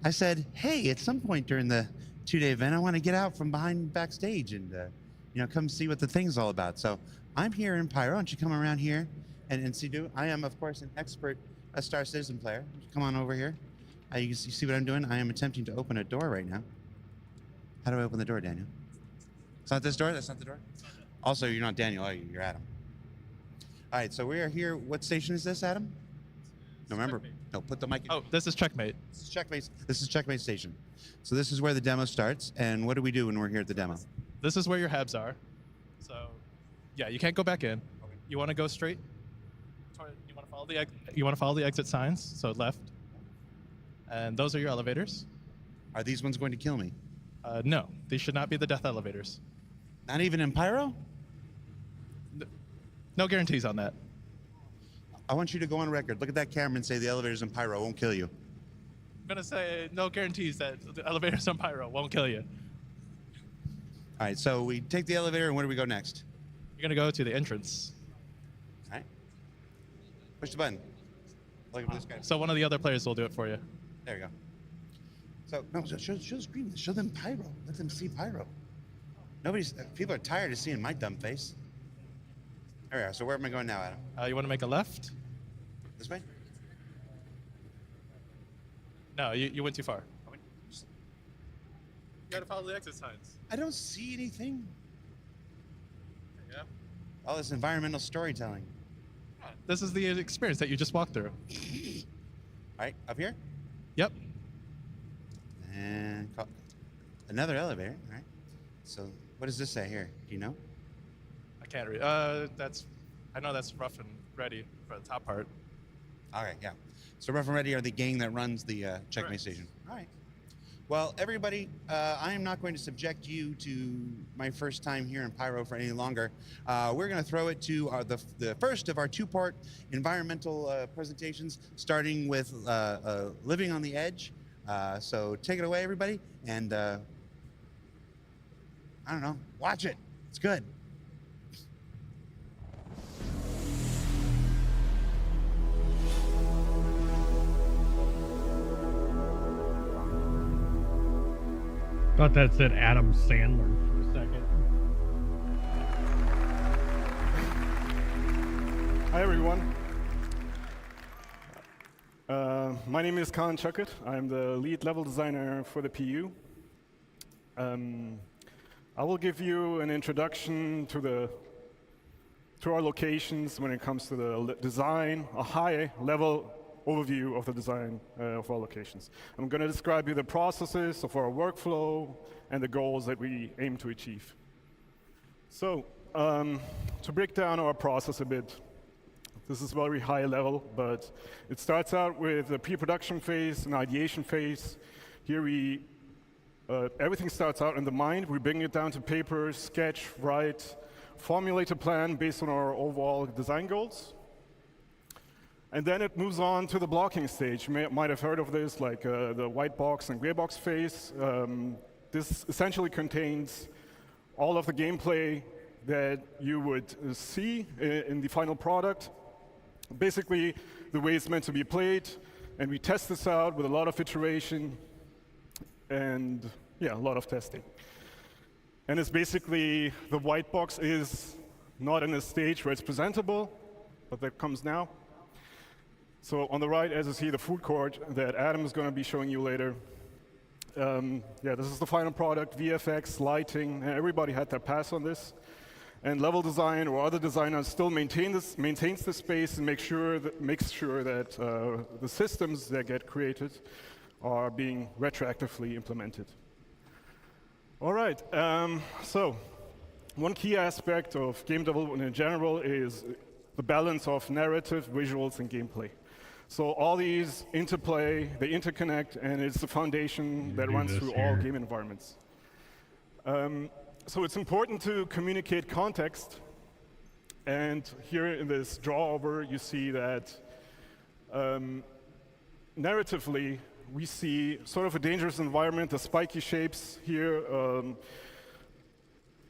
I said, hey, at some point during the 2-day event, I want to get out from behind backstage and, come see what the thing's all about. So I'm here in Pyro. Why don't you come around here and see? I am, of course, an expert Star Citizen player. Come on over here. You see what I'm doing? I am attempting to open a door right now. How do I open the door, Daniel? It's not this door? That's not the door? Also, you're not Daniel, are you? You're Adam. All right, so we are here. What station is this, Adam? No, remember. No, put the mic in. Oh, this is Checkmate. This is Checkmate. This is Checkmate Station. So this is where the demo starts. And what do we do when we're here at the demo? This is where your habs are. So, yeah, you can't go back in. Okay. You want to go straight. You want to follow the exit signs. So left. And those are your elevators. Are these ones going to kill me? No, these should not be the death elevators. Not even in Pyro? No guarantees on that. I want you to go on record. Look at that camera and say the elevators in Pyro won't kill you. I'm going to say no guarantees that the elevators on Pyro won't kill you. All right, so we take the elevator, and where do we go next? You're going to go to the entrance. All right. Push the button. Look at this guy. So one of the other players will do it for you. There you go. So, no, show the screen. Show them Pyro. Let them see Pyro. People are tired of seeing my dumb face. There we are. So where am I going now, Adam? You want to make a left? This way? No, you went too far. You got to follow the exit signs. I don't see anything. Yeah. All this environmental storytelling. This is the experience that you just walked through. All right, up here? Yep. And another elevator. All right. So what does this say here? Do you know? I can't read. I know that's Rough and Ready for the top part. All right, yeah. So Rough and Ready are the gang that runs the Checkmate Station. All right. Well, everybody, I am not going to subject you to my first time here in Pyro for any longer. We're going to throw it to the first of our two-part environmental presentations, starting with Living on the Edge. So take it away, everybody, and I don't know, watch it. It's good. Thought that said Adam Sandler for a second. Hi, everyone. My name is Colin Chuckett. I'm the lead level designer for the PU. I will give you an introduction to our locations when it comes to the design, a high-level overview of the design of our locations. I'm going to describe you the processes of our workflow and the goals that we aim to achieve. So, to break down our process a bit, this is very high level, but it starts out with a pre-production phase, an ideation phase. Here we Everything starts out in the mind. We bring it down to paper, sketch, write, formulate a plan based on our overall design goals. And then it moves on to the blocking stage. You might have heard of this, like the white box and gray box phase. This essentially contains all of the gameplay that you would see in the final product. Basically, the way it's meant to be played, and we test this out with a lot of iteration and, yeah, a lot of testing. And it's basically, the white box is not in a stage where it's presentable, but that comes now. So on the right, as you see, the food court that Adam is going to be showing you later. Yeah, this is the final product, VFX, lighting, everybody had their pass on this. And level design or other designers still maintains the space and makes sure that the systems that get created are being retroactively implemented. All right, so one key aspect of game development in general is the balance of narrative, visuals, and gameplay. So all these interplay, they interconnect, and it's the foundation that runs through all game environments. So it's important to communicate context. And here in this draw over, you see that narratively, we see sort of a dangerous environment. The spiky shapes here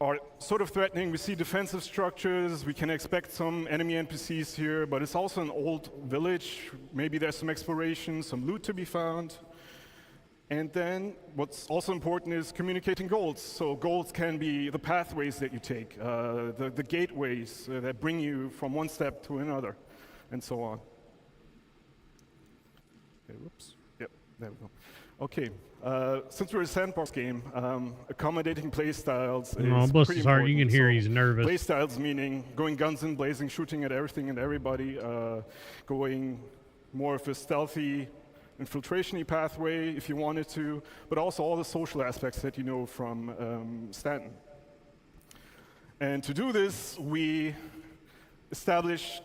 are sort of threatening. We see defensive structures. We can expect some enemy NPCs here, but it's also an old village. Maybe there's some exploration, some loot to be found. And then what's also important is communicating goals. So goals can be the pathways that you take, the gateways that bring you from one step to another, and so on. Okay, whoops. Yep, there we go. Okay, since we're a sandbox game, accommodating play styles is pretty important. You can hear he's nervous. Play styles meaning going guns and blazing, shooting at everything and everybody, going more of a stealthy, infiltration-y pathway if you wanted to, but also all the social aspects that you know from Stanton. And to do this, we established,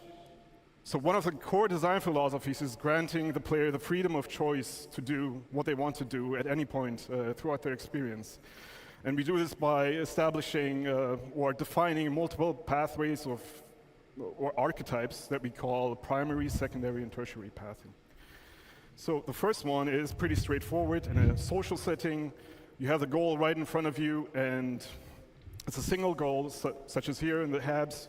so one of the core design philosophies is granting the player the freedom of choice to do what they want to do at any point throughout their experience. And we do this by establishing or defining multiple pathways or archetypes that we call primary, secondary, and tertiary pathing. So the first one is pretty straightforward. In a social setting, you have the goal right in front of you, and it's a single goal, such as here in the Habs.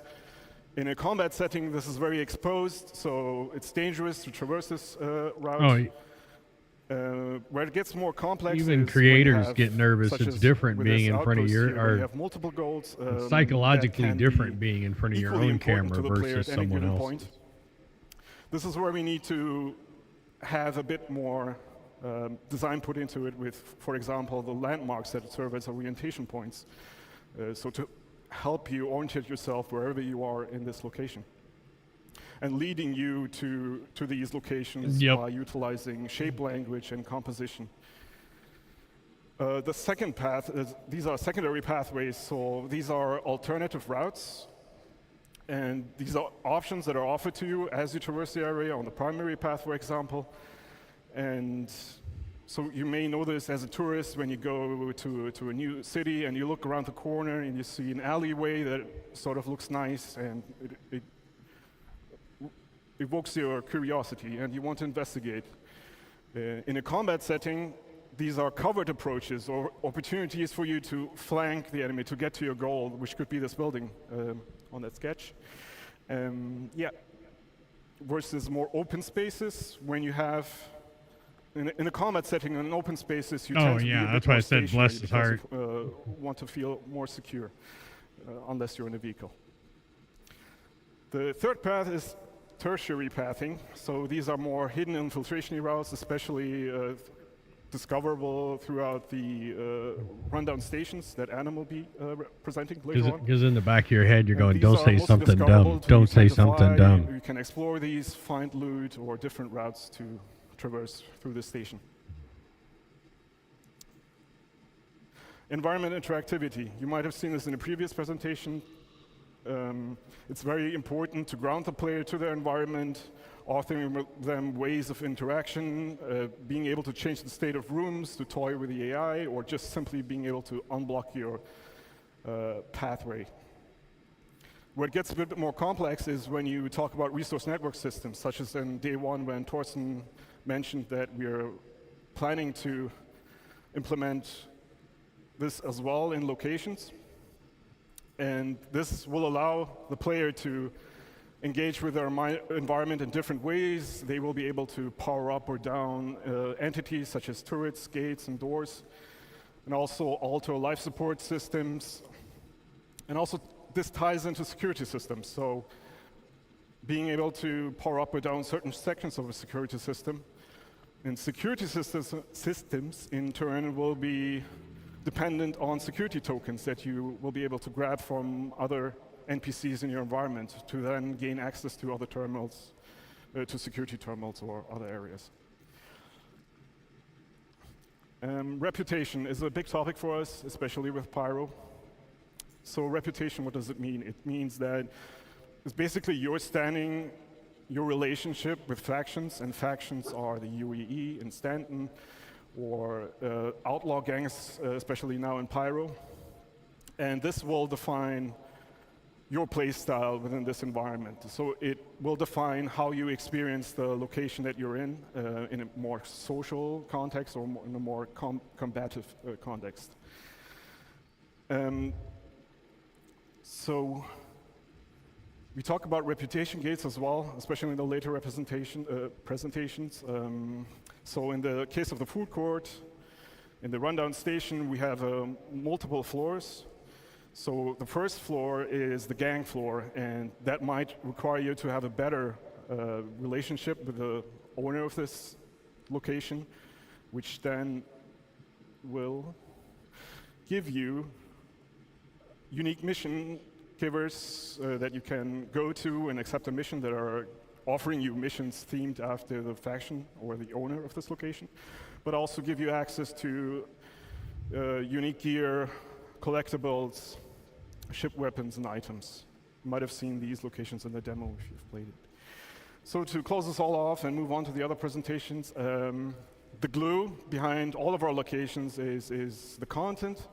In a combat setting, this is very exposed, so it's dangerous to traverse this route. Where it gets more complex, even creators get nervous. It's different being in front of your, have multiple goals. It's psychologically different being in front of your own camera versus someone else. This is where we need to have a bit more design put into it with, for example, the landmarks that serve as orientation points. So to help you orientate yourself wherever you are in this location. And leading you to these locations by utilizing shape language and composition. The second path is, these are secondary pathways, so these are alternative routes. And these are options that are offered to you as you traverse the area on the primary path, for example. And so you may know this as a tourist when you go to a new city and you look around the corner and you see an alleyway that sort of looks nice and it evokes your curiosity and you want to investigate. In a combat setting, these are covered approaches or opportunities for you to flank the enemy to get to your goal, which could be this building on that sketch. Yeah, versus more open spaces when you have, in a combat setting, in open spaces, you tend to be a bit that's why I said bless his heart. Want to feel more secure, unless you're in a vehicle. The third path is tertiary pathing. So these are more hidden infiltration routes, especially discoverable throughout the rundown stations that Adam will be presenting later on. Because in the back of your head, you're going, don't say something dumb. Don't say something dumb. You can explore these, find loot, or different routes to traverse through the station. Environment interactivity. You might have seen this in a previous presentation. It's very important to ground the player to their environment, authoring them ways of interaction, being able to change the state of rooms, to toy with the AI, or just simply being able to unblock your pathway. Where it gets a bit more complex is when you talk about resource network systems, such as in day one when Torsten mentioned that we are planning to implement this as well in locations. And this will allow the player to engage with their environment in different ways. They will be able to power up or down entities such as turrets, gates, and doors, and also alter life support systems. And also, this ties into security systems. So being able to power up or down certain sections of a security system. And security systems in turn will be dependent on security tokens that you will be able to grab from other NPCs in your environment to then gain access to other terminals, to security terminals or other areas. Reputation is a big topic for us, especially with Pyro. So reputation, what does it mean? It means that it's basically your standing, your relationship with factions, and factions are the UEE in Stanton, or outlaw gangs, especially now in Pyro. And this will define your play style within this environment. So it will define how you experience the location that you're in a more social context or in a more combative context. So we talk about reputation gates as well, especially in the later presentations. So in the case of the food court, in the rundown station, we have multiple floors. So the first floor is the gang floor, and that might require you to have a better relationship with the owner of this location, which then will give you unique mission givers that you can go to and accept a mission that are offering you missions themed after the faction or the owner of this location, but also give you access to unique gear, collectibles, ship weapons, and items. You might have seen these locations in the demo if you've played it. So to close this all off and move on to the other presentations, the glue behind all of our locations is the content.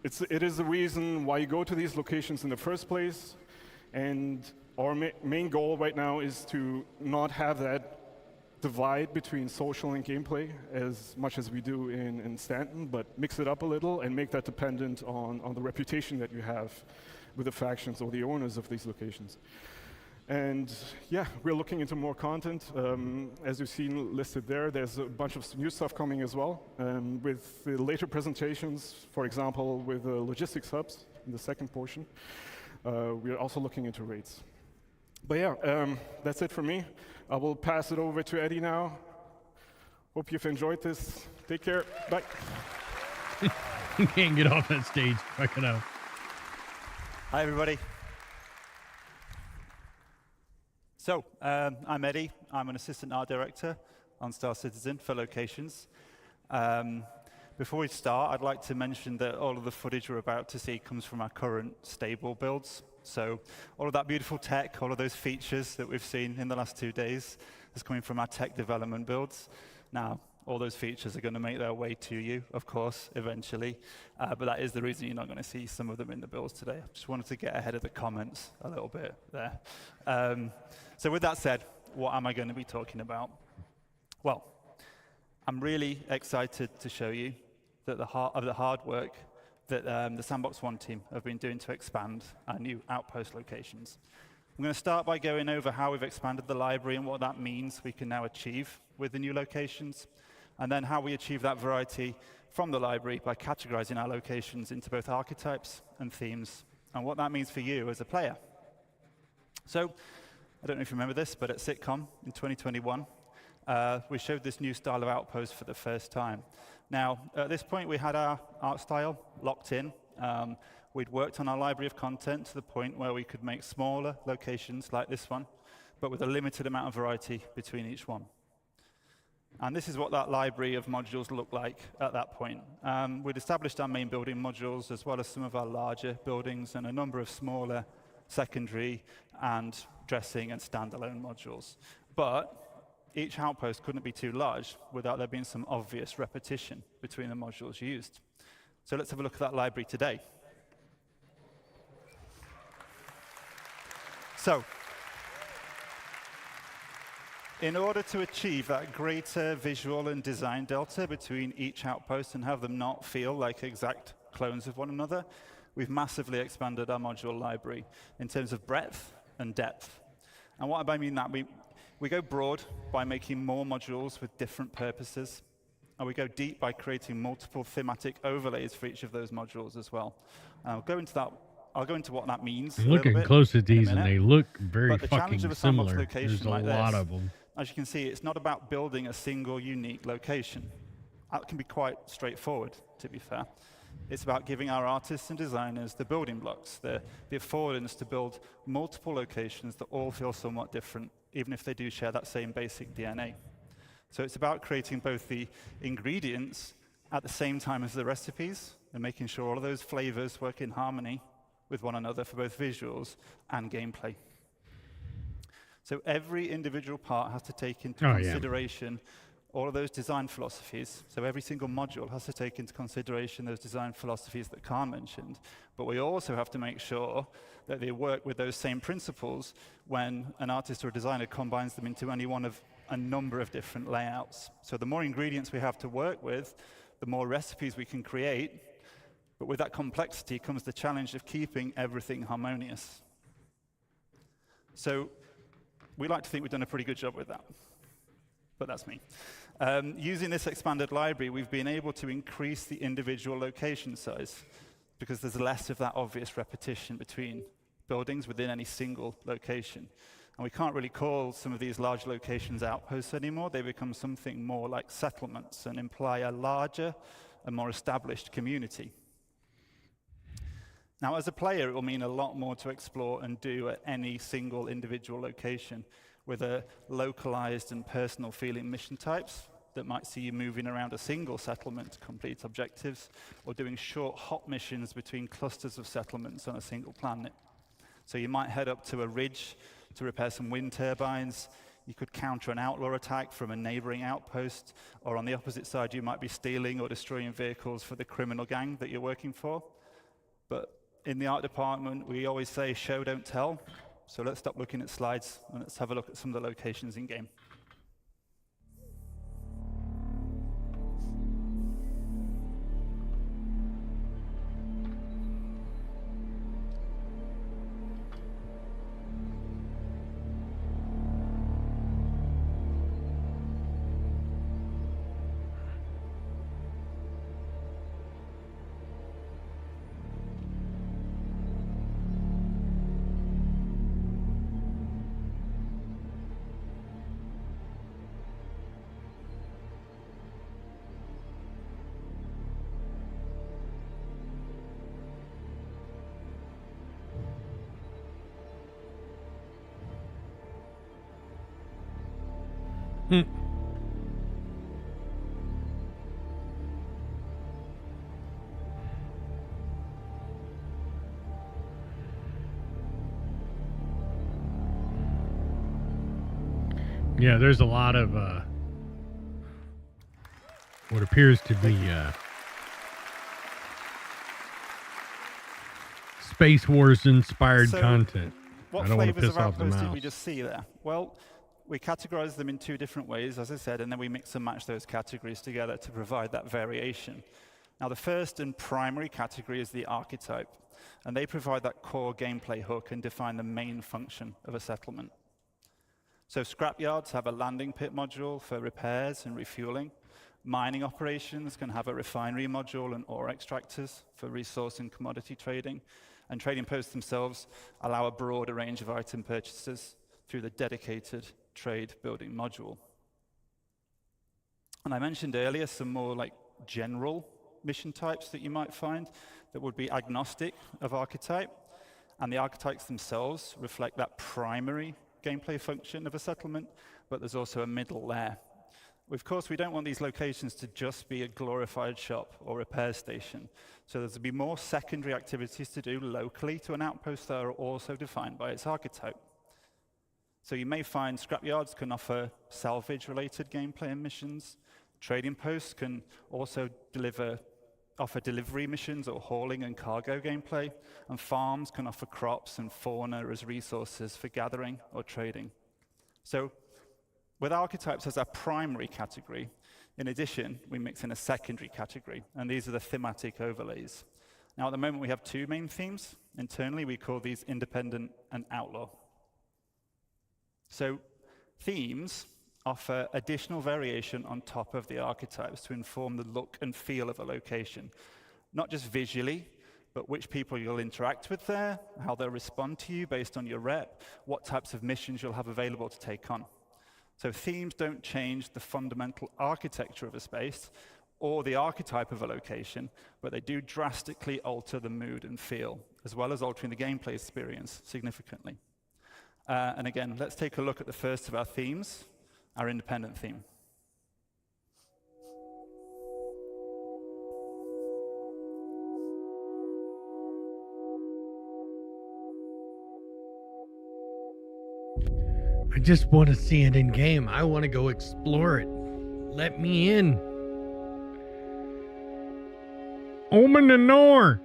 It is the reason why you go to these locations in the first place, and our main goal right now is to not have that divide between social and gameplay as much as we do in Stanton, but mix it up a little and make that dependent on the reputation that you have with the factions or the owners of these locations. And yeah, we're looking into more content. As you've seen listed there, there's a bunch of new stuff coming as well. With the later presentations, for example, with the logistics hubs in the second portion, we're also looking into raids. But yeah, that's it for me. I will pass it over to Eddie now. Hope you've enjoyed this. Take care. Bye. You can't get off that stage. Back it up. Hi, everybody. So, I'm Eddie. I'm an assistant art director on Star Citizen for locations. Before we start, I'd like to mention that all of the footage we're about to see comes from our current stable builds. So all of that beautiful tech, all of those features that we've seen in the last 2 days is coming from our tech development builds. Now, all those features are going to make their way to you, of course, eventually. But that is the reason you're not going to see some of them in the builds today. I just wanted to get ahead of the comments a little bit there. So with that said, what am I going to be talking about? Well, I'm really excited to show you that the hard work that the Sandbox One team have been doing to expand our new outpost locations. I'm going to start by going over how we've expanded the library and what that means we can now achieve with the new locations, and then how we achieve that variety from the library by categorizing our locations into both archetypes and themes, and what that means for you as a player. So, I don't know if you remember this, but at CITCON in 2021, we showed this new style of outpost for the first time. Now, at this point, we had our art style locked in. We'd worked on our library of content to the point where we could make smaller locations like this one, but with a limited amount of variety between each one. And this is what that library of modules looked like at that point. We'd established our main building modules, as well as some of our larger buildings, and a number of smaller secondary and dressing and standalone modules. But each outpost couldn't be too large without there being some obvious repetition between the modules used. So let's have a look at that library today. So, in order to achieve that greater visual and design delta between each outpost and have them not feel like exact clones of one another, we've massively expanded our module library in terms of breadth and depth. And what I mean that, we go broad by making more modules with different purposes, and we go deep by creating multiple thematic overlays for each of those modules as well. I'll go into what that means. I'm looking close at these, and they look very fucking similar. Location There's a like lot this, of them. as you can see, it's not about building a single unique location. That can be quite straightforward, to be fair. It's about giving our artists and designers the building blocks, the affordance to build multiple locations that all feel somewhat different, even if they do share that same basic DNA. So it's about creating both the ingredients at the same time as the recipes, and making sure all of those flavors work in harmony with one another for both visuals and gameplay. So every individual part has to take into consideration all of those design philosophies. So every single module has to take into consideration those design philosophies that Khan mentioned. But we also have to make sure that they work with those same principles when an artist or a designer combines them into any one of a number of different layouts. So the more ingredients we have to work with, the more recipes we can create. But with that complexity comes the challenge of keeping everything harmonious. So we like to think we've done a pretty good job with that. But that's me. Using this expanded library, we've been able to increase the individual location size because there's less of that obvious repetition between buildings within any single location. And we can't really call some of these large locations outposts anymore. They become something more like settlements and imply a larger and more established community. Now, as a player, it will mean a lot more to explore and do at any single individual location with a localized and personal feeling mission types that might see you moving around a single settlement to complete objectives, or doing short hop missions between clusters of settlements on a single planet. So you might head up to a ridge to repair some wind turbines. You could counter an outlaw attack from a neighboring outpost, or on the opposite side, you might be stealing or destroying vehicles for the criminal gang that you're working for. But in the art department, we always say, show, don't tell. So let's stop looking at slides and let's have a look at some of the locations in game. Yeah, there's a lot of what appears to be Space Wars inspired content. What I don't want to flavors piss of off the outposts did mouse. we just see there? Well, we categorize them in two different ways, as I said, and then we mix and match those categories together to provide that variation. Now, the first and primary category is the archetype, and they provide that core gameplay hook and define the main function of a settlement. So scrapyards have a landing pit module for repairs and refueling. Mining operations can have a refinery module and ore extractors for resource and commodity trading. And trading posts themselves allow a broader range of item purchases through the dedicated trade building module. And I mentioned earlier some more like general mission types that you might find that would be agnostic of archetype. And the archetypes themselves reflect that primary gameplay function of a settlement, but there's also a middle layer. Of course, we don't want these locations to just be a glorified shop or repair station. So there's to be more secondary activities to do locally to an outpost that are also defined by its archetype. So you may find scrapyards can offer salvage-related gameplay and missions. Trading posts can also offer delivery missions or hauling and cargo gameplay. And farms can offer crops and fauna as resources for gathering or trading. So with archetypes as our primary category, in addition, we mix in a secondary category, and these are the thematic overlays. Now, at the moment, we have two main themes. Internally, we call these independent and outlaw. So themes offer additional variation on top of the archetypes to inform the look and feel of a location, not just visually, but which people you'll interact with there, how they'll respond to you based on your rep, what types of missions you'll have available to take on. So themes don't change the fundamental architecture of a space or the archetype of a location, but they do drastically alter the mood and feel, as well as altering the gameplay experience significantly. And again, let's take a look at the first of our themes, our independent theme. I just want to see it in game. I want to go explore it. Let me in. Open the door.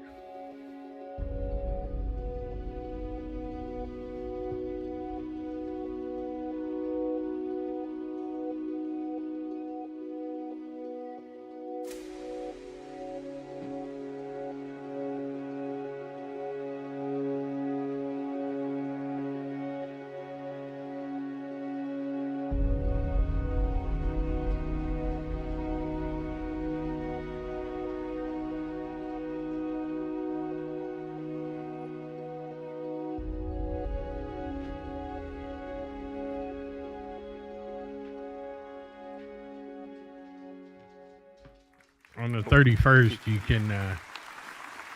On the 31st, you can,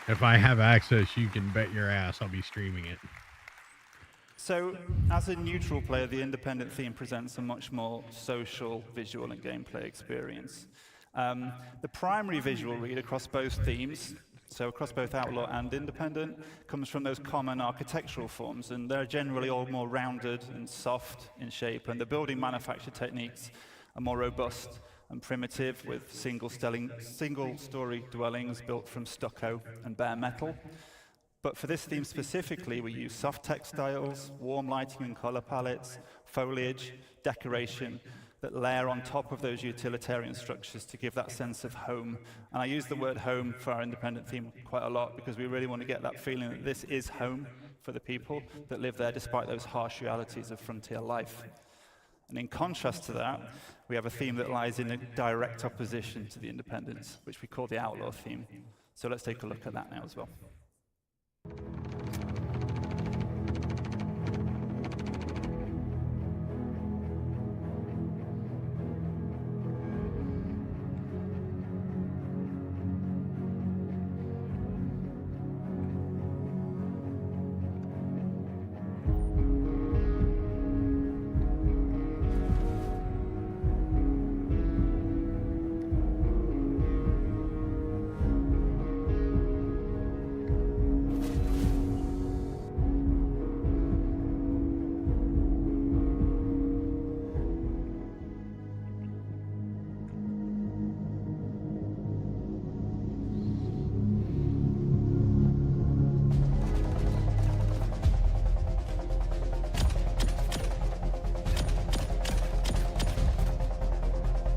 if I have access, you can bet your ass I'll be streaming it. So, as a neutral player, the independent theme presents a much more social, visual, and gameplay experience. The primary visual read across both themes, so across both Outlaw and Independent, comes from those common architectural forms, and they're generally all more rounded and soft in shape, and the building manufacture techniques are more robust and primitive, with single-story dwellings built from stucco and bare metal. But for this theme specifically, we use soft textiles, warm lighting and color palettes, foliage, decoration that layer on top of those utilitarian structures to give that sense of home. And I use the word home for our independent theme quite a lot because we really want to get that feeling that this is home for the people that live there despite those harsh realities of frontier life. And in contrast to that, we have a theme that lies in a direct opposition to the independence, which we call the outlaw theme. So let's take a look at that now as well.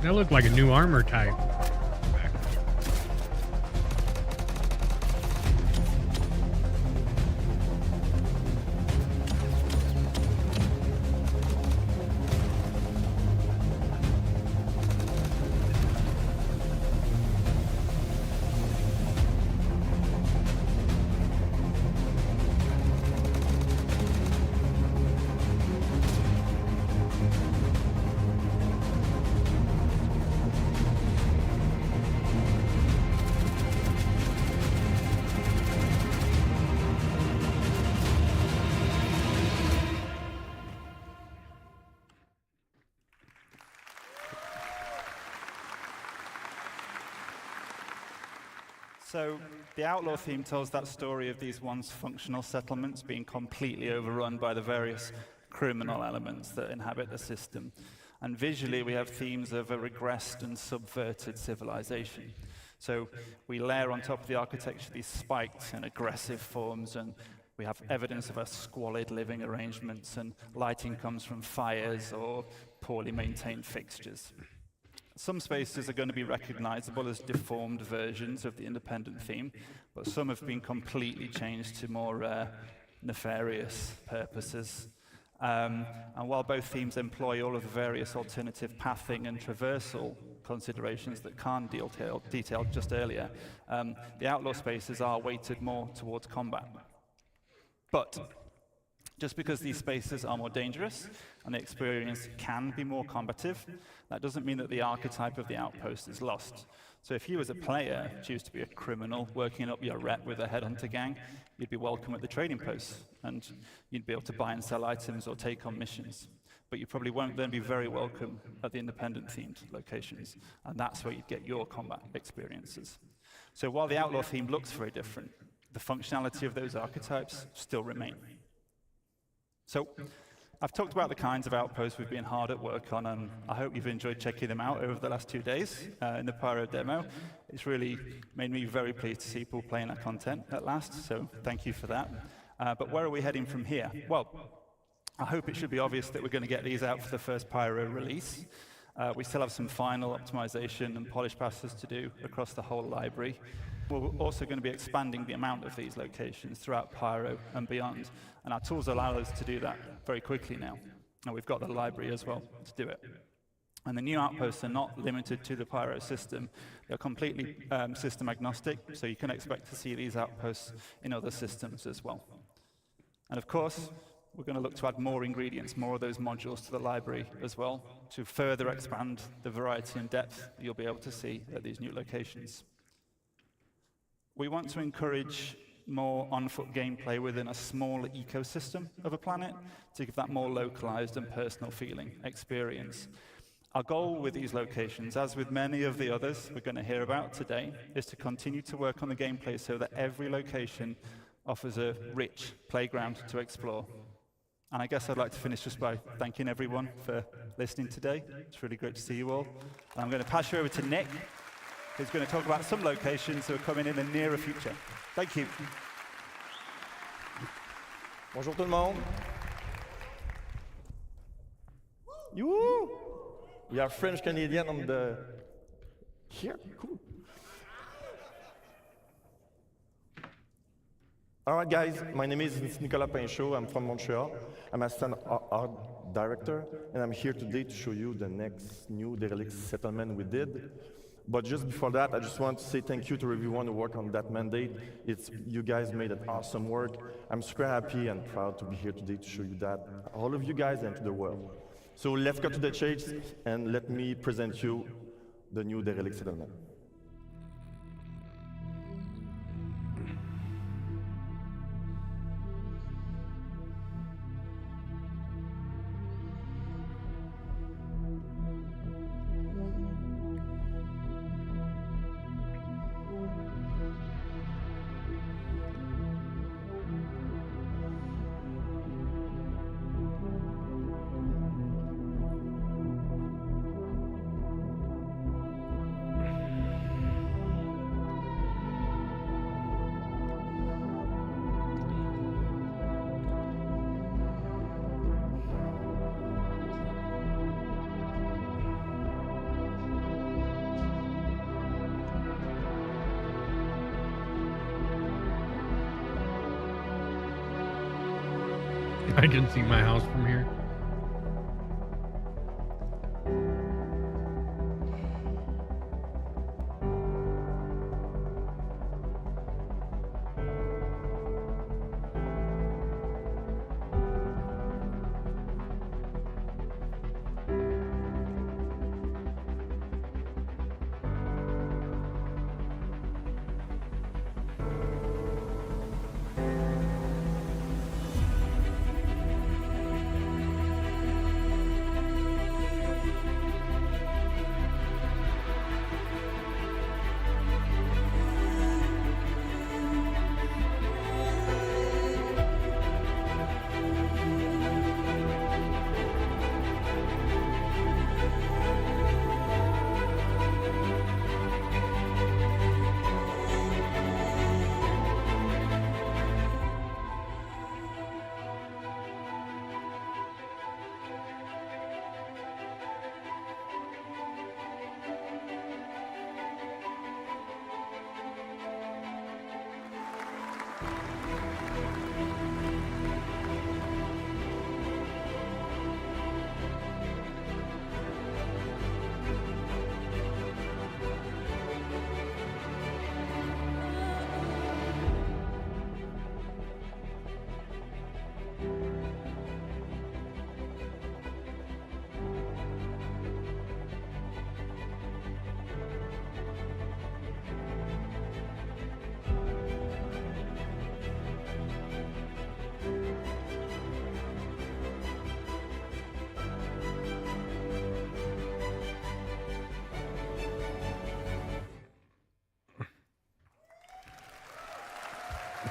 That looked like a new armor type. So the outlaw theme tells that story of these once functional settlements being completely overrun by the various criminal elements that inhabit the system. And visually, we have themes of a regressed and subverted civilization. So we layer on top of the architecture these spiked and aggressive forms, and we have evidence of our squalid living arrangements, and lighting comes from fires or poorly maintained fixtures. Some spaces are going to be recognizable as deformed versions of the independent theme, but some have been completely changed to more nefarious purposes. And while both themes employ all of the various alternative pathing and traversal considerations that Khan detailed just earlier, the outlaw spaces are weighted more towards combat. But just because these spaces are more dangerous and the experience can be more combative, that doesn't mean that the archetype of the outpost is lost. So if you as a player choose to be a criminal working up your rep with a headhunter gang, you'd be welcome at the trading posts, and you'd be able to buy and sell items or take on missions. But you probably won't then be very welcome at the independent-themed locations, and that's where you'd get your combat experiences. So while the outlaw theme looks very different, the functionality of those archetypes still remain. So I've talked about the kinds of outposts we've been hard at work on, and I hope you've enjoyed checking them out over the last 2 days in the Pyro demo. It's really made me very pleased to see people playing our content at last, so thank you for that. But where are we heading from here? Well, I hope it should be obvious that we're going to get these out for the first Pyro release. We still have some final optimization and polish passes to do across the whole library. We're also going to be expanding the amount of these locations throughout Pyro and beyond, and our tools allow us to do that very quickly now. And we've got the library as well to do it. And the new outposts are not limited to the Pyro system. They're completely system agnostic, so you can expect to see these outposts in other systems as well. And of course, we're going to look to add more ingredients, more of those modules to the library as well, to further expand the variety and depth you'll be able to see at these new locations. We want to encourage more on-foot gameplay within a small ecosystem of a planet to give that more localized and personal feeling experience. Our goal with these locations, as with many of the others we're going to hear about today, is to continue to work on the gameplay so that every location offers a rich playground to explore. And I guess I'd like to finish just by thanking everyone for listening today. It's really great to see you all. And I'm going to pass you over to Nick, who's going to talk about some locations that are coming in the nearer future. Thank you. Bonjour tout le monde. Yoo! We are French Canadian on the here. Cool. All right, guys. My name is Nicolas Pinchot. I'm from Montreal. I'm assistant art director, and I'm here today to show you the next new derelict settlement we did. But just before that, I just want to say thank you to everyone who worked on that mandate. You guys made an awesome work. I'm super happy and proud to be here today to show you that, all of you guys, and to the world. So let's cut to the chase, and let me present you the new derelict settlement. I can see my house from here.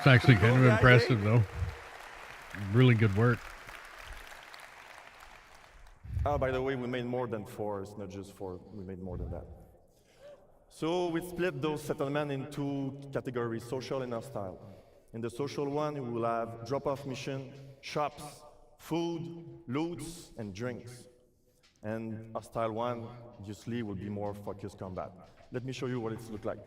It's actually kind of impressive, though. Really good work. Oh, by the way, we made more than 4. It's not just 4. We made more than that. So we split those settlements in 2 categories, social and hostile. In the social one, we will have drop-off mission, shops, food, loots, and drinks. And hostile one, obviously, will be more focused combat. Let me show you what it looks like.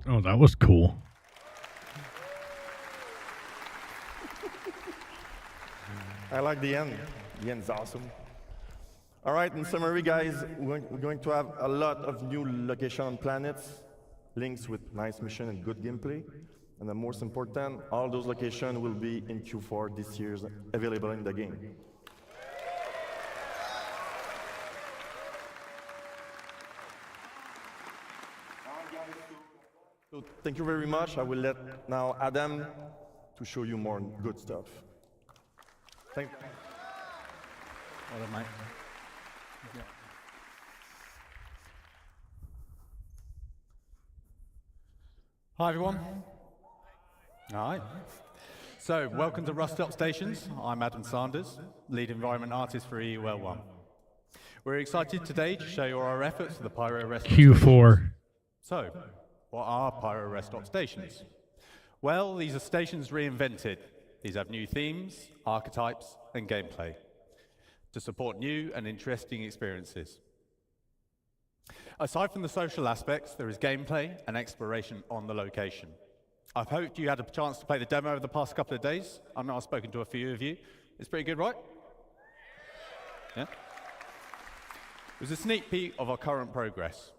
Oh, that was cool. I like the end. The end's awesome. All right, in summary, guys, we're going to have a lot of new location on planets, links with nice mission and good gameplay. And the most important, all those locations will be in Q4 this year, available in the game. So thank you very much. I will let now Adam to show you more good stuff. Thank you. Well done, mate. Yeah. Hi, everyone. All right. So, welcome to Rust Up Stations. I'm Adam Sanders, lead environment artist for EUL1. We're excited today to show you our efforts for the Pyro Rest Q4. So, what are Pyro Rest Stop Stations? Well, these are stations reinvented. These have new themes, archetypes, and gameplay to support new and interesting experiences. Aside from the social aspects, there is gameplay and exploration on the location. I've hoped you had a chance to play the demo over the past couple of days. I know I've spoken to a few of you. It's pretty good, right? Yeah? It was a sneak peek of our current progress.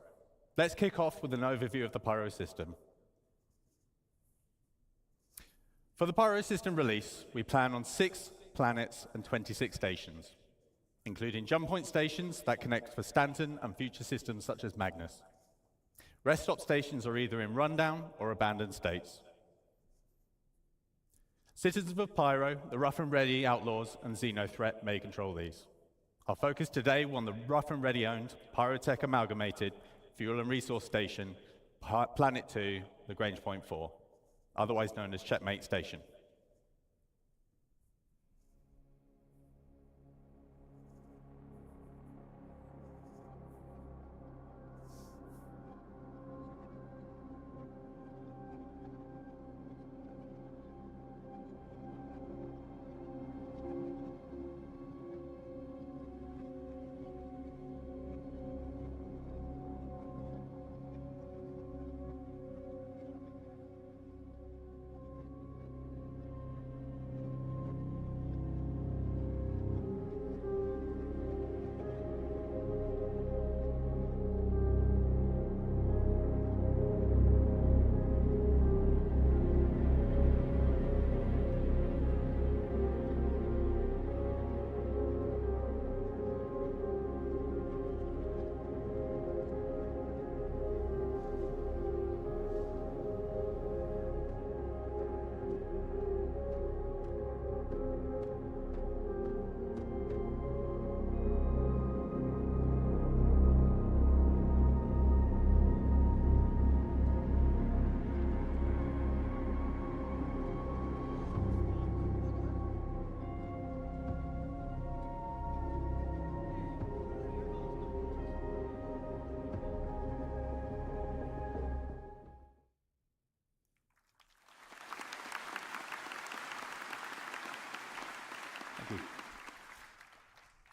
Let's kick off with an overview of the Pyro system. For the Pyro system release, we plan on 6 planets and 26 stations, including jump point stations that connect for Stanton and future systems such as Magnus. Rest stop stations are either in rundown or abandoned states. Citizens of Pyro, the rough and ready outlaws, and Xeno threat may control these. Our focus today will on the Rough and Ready owned Pyrotech Amalgamated Fuel and Resource Station, Planet 2, Lagrange Point 4, otherwise known as Checkmate Station.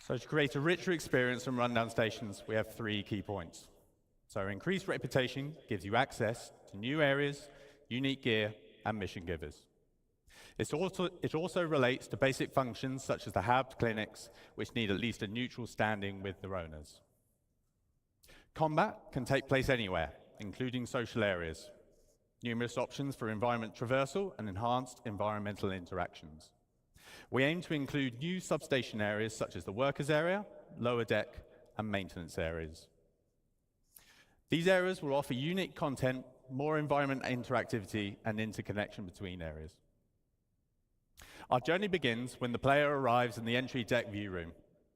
So to create a richer experience from rundown stations, we have 3 key points. So increased reputation gives you access to new areas, unique gear, and mission givers. It also relates to basic functions such as the hub clinics, which need at least a neutral standing with their owners. Combat can take place anywhere, including social areas. Numerous options for environment traversal and enhanced environmental interactions. We aim to include new substation areas such as the workers area, lower deck, and maintenance areas. These areas will offer unique content, more environment interactivity, and interconnection between areas. Our journey begins when the player arrives in the entry deck view room.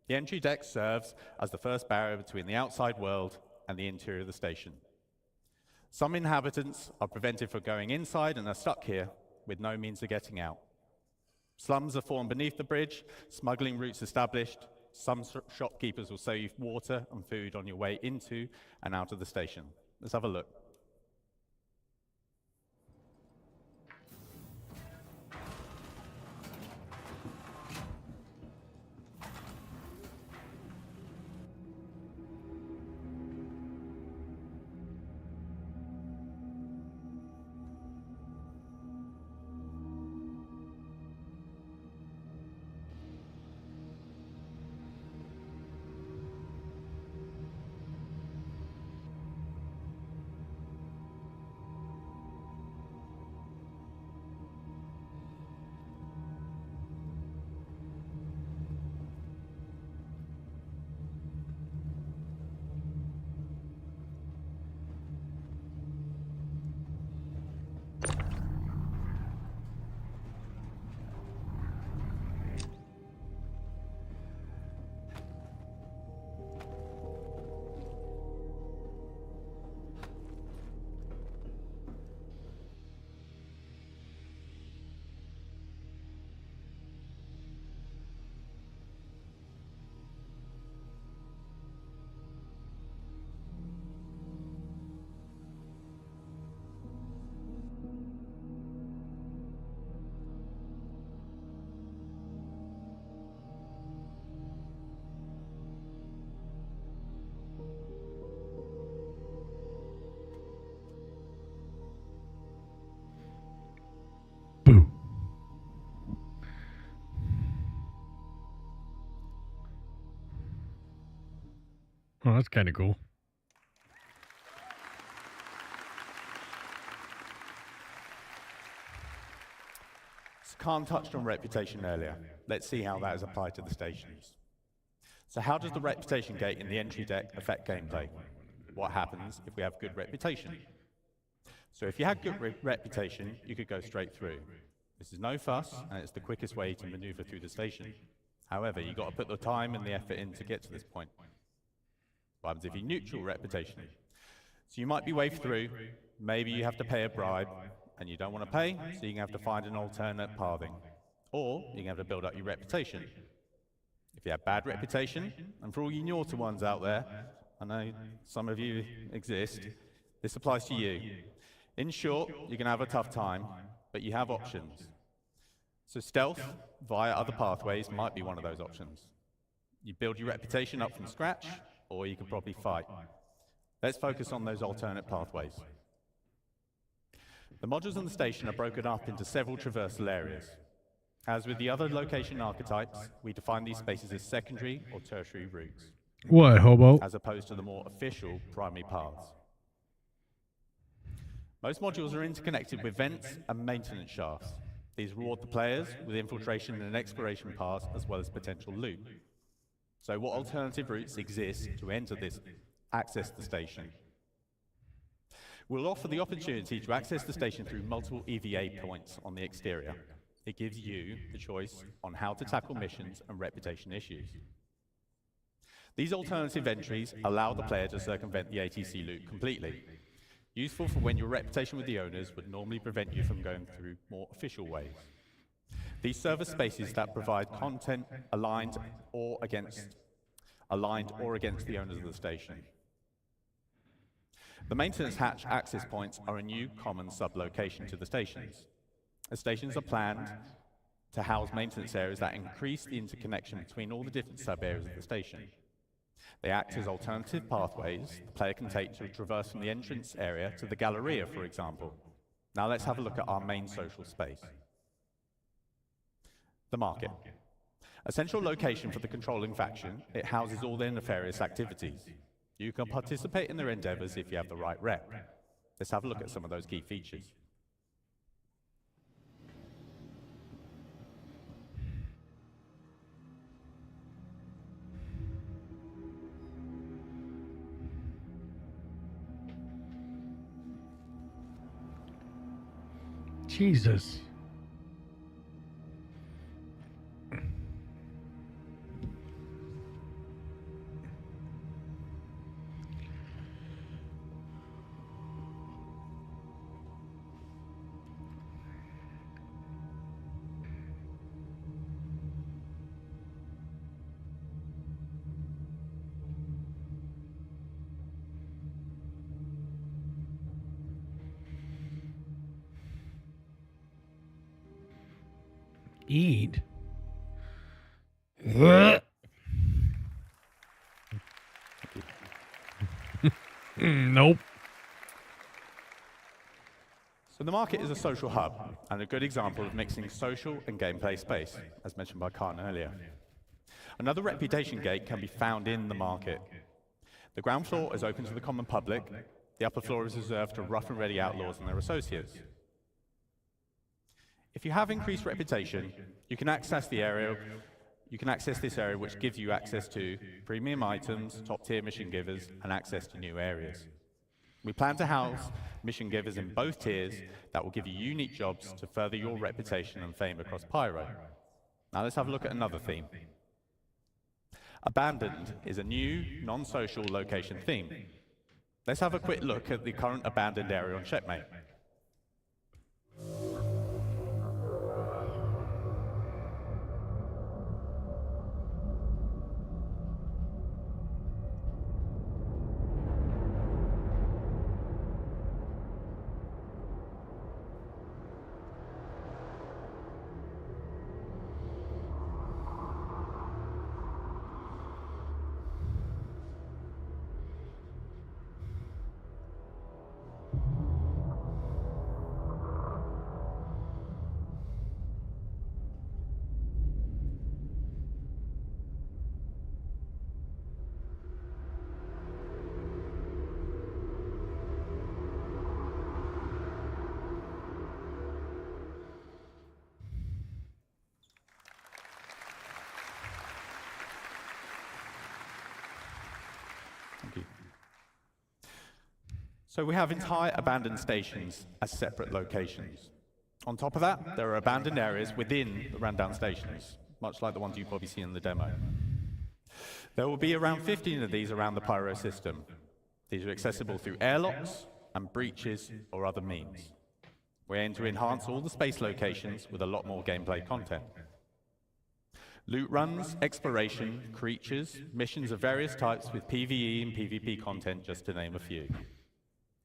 The entry deck serves as the first barrier between the outside world and the interior of the station. Some inhabitants are prevented from going inside and are stuck here with no means of getting out. Slums are formed beneath the bridge, smuggling routes established. Some shopkeepers will sell you water and food on your way into and out of the station. Let's have a look. Oh, that's kind of cool. Khan touched on reputation earlier. Let's see how that is applied to the stations. So how does the reputation gate in the entry deck affect gameplay? What happens if we have good reputation? So if you had good reputation, you could go straight through. This is no fuss, and it's the quickest way to maneuver through the station. However, you've got to put the time and the effort in to get to this point. What happens if you neutral reputation? So you might be waved through, maybe you have to pay a bribe, and you don't want to pay, so you're going to have to find an alternate pathing. Or you're going to have to build up your reputation. If you have bad reputation, and for all you naughty ones out there, I know some of you exist, this applies to you. In short, you're going to have a tough time, but you have options. So stealth via other pathways might be one of those options. You build your reputation up from scratch, or you can probably fight. Let's focus on those alternate pathways. The modules on the station are broken up into several traversal areas. As with the other location archetypes, we define these spaces as secondary or tertiary routes. What, hobo? As opposed to the more official primary paths. Most modules are interconnected with vents and maintenance shafts. These reward the players with infiltration and exploration paths as well as potential loot. So what alternative routes exist to access the station? We'll offer the opportunity to access the station through multiple EVA points on the exterior. It gives you the choice on how to tackle missions and reputation issues. These alternative entries allow the player to circumvent the ATC loop completely. Useful for when your reputation with the owners would normally prevent you from going through more official ways. These serve as spaces that provide content aligned or against the owners of the station. The maintenance hatch access points are a new common sub-location to the stations. The stations are planned to house maintenance areas that increase the interconnection between all the different sub-areas of the station. They act as alternative pathways the player can take to traverse from the entrance area to the Galleria, for example. Now let's have a look at our main social space. The market. A central location for the controlling faction, it houses all their nefarious activities. You can participate in their endeavors if you have the right rep. Let's have a look at some of those key features. Jesus. Eat. Nope. So the market is a social hub, and a good example of mixing social and gameplay space, as mentioned by Khan earlier. Another reputation gate can be found in the market. The ground floor is open to the common public. The upper floor is reserved to rough and ready outlaws and their associates. If you have increased reputation, you can access this area which gives you access to premium items, top-tier mission givers, and access to new areas. We plan to house mission givers in both tiers that will give you unique jobs to further your reputation and fame across Pyro. Now let's have a look at another theme. Abandoned is a new, non-social location theme. Let's have a quick look at the current abandoned area on Checkmate. So we have entire abandoned stations as separate locations. On top of that, there are abandoned areas within the rundown stations. much like the ones you probably see in the demo. There will be around 15 of these around the Pyro system. These are accessible through airlocks and breaches or other means. We aim to enhance all the space locations with a lot more gameplay content. Loot runs, exploration, creatures, missions of various types with PvE and PvP content, just to name a few.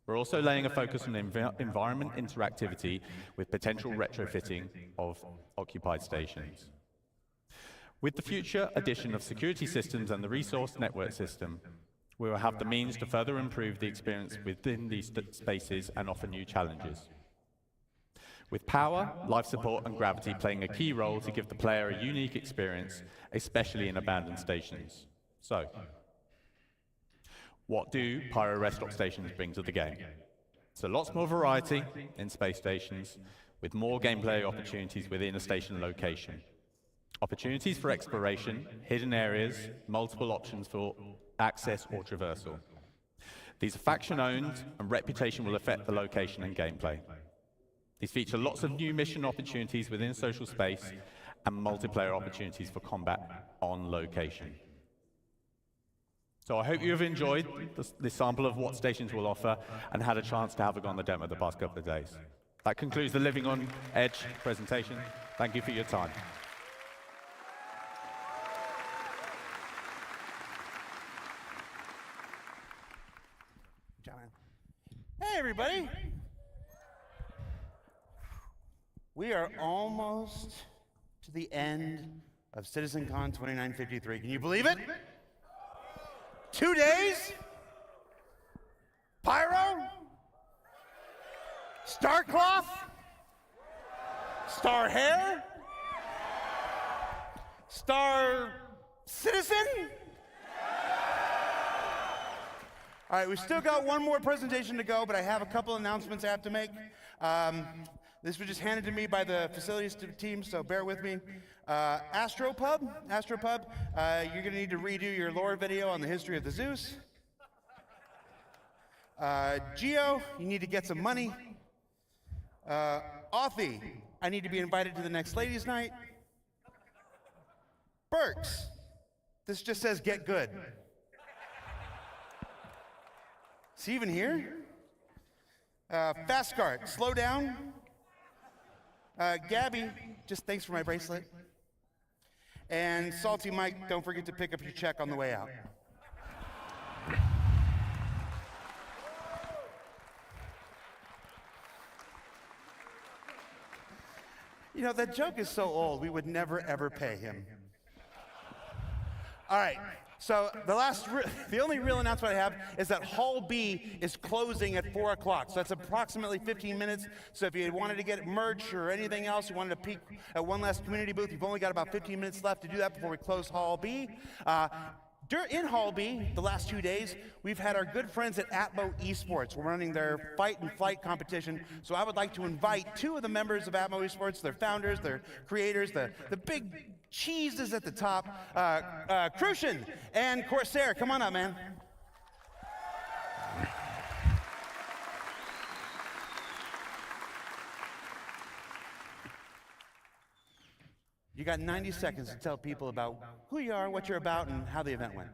We're also laying a focus on environment interactivity with potential retrofitting of occupied stations. With the future addition of security systems and the resource network system, we will have the means to further improve the experience within these spaces and offer new challenges. With power, life support, and gravity playing a key role to give the player a unique experience, especially in abandoned stations. So, what do Pyro rest stop stations bring to the game? So lots more variety in space stations, with more gameplay opportunities within a station location. Opportunities for exploration, hidden areas, multiple options for access or traversal. These are faction-owned, and reputation will affect the location and gameplay. These feature lots of new mission opportunities within social space and multiplayer opportunities for combat on location. So I hope you have enjoyed this sample of what stations will offer and had a chance to have a go on the demo the past couple of days. That concludes the Living on Edge presentation. Thank you for your time. Hey, everybody. We are almost to the end of CitizenCon 2953. Can you believe it? 2 days? Pyro? Star cloth? Star hair? Star citizen? All right, we still got one more presentation to go, but I have a couple announcements I have to make. This was just handed to me by the facilities team, so bear with me. Astropub, you're gonna need to redo your lore video on the history of the Zeus. Geo, you need to get some money. Authy, I need to be invited to the next ladies' night. Burks, this just says get good. Is he even here? Fastcart, slow down. Gabby, just thanks for my bracelet. And Salty Mike, don't forget to pick up your check on the way out. You know, that joke is so old, we would never ever pay him. All right. So the only real announcement I have is that Hall B is closing at 4 o'clock. So that's approximately 15 minutes. So if you wanted to get merch or anything else, you wanted to peek at one last community booth, you've only got about 15 minutes left to do that before we close Hall B. In Hall B, the last 2 days, we've had our good friends at Atmo Esports. We're running their fight and flight competition. So I would like to invite 2 of the members of Atmo Esports, their founders, their creators, the big cheeses at the top, Crucian and Corsair. Come on up, man. You got 90 seconds to tell people about who you are, what you're about, and how the event went.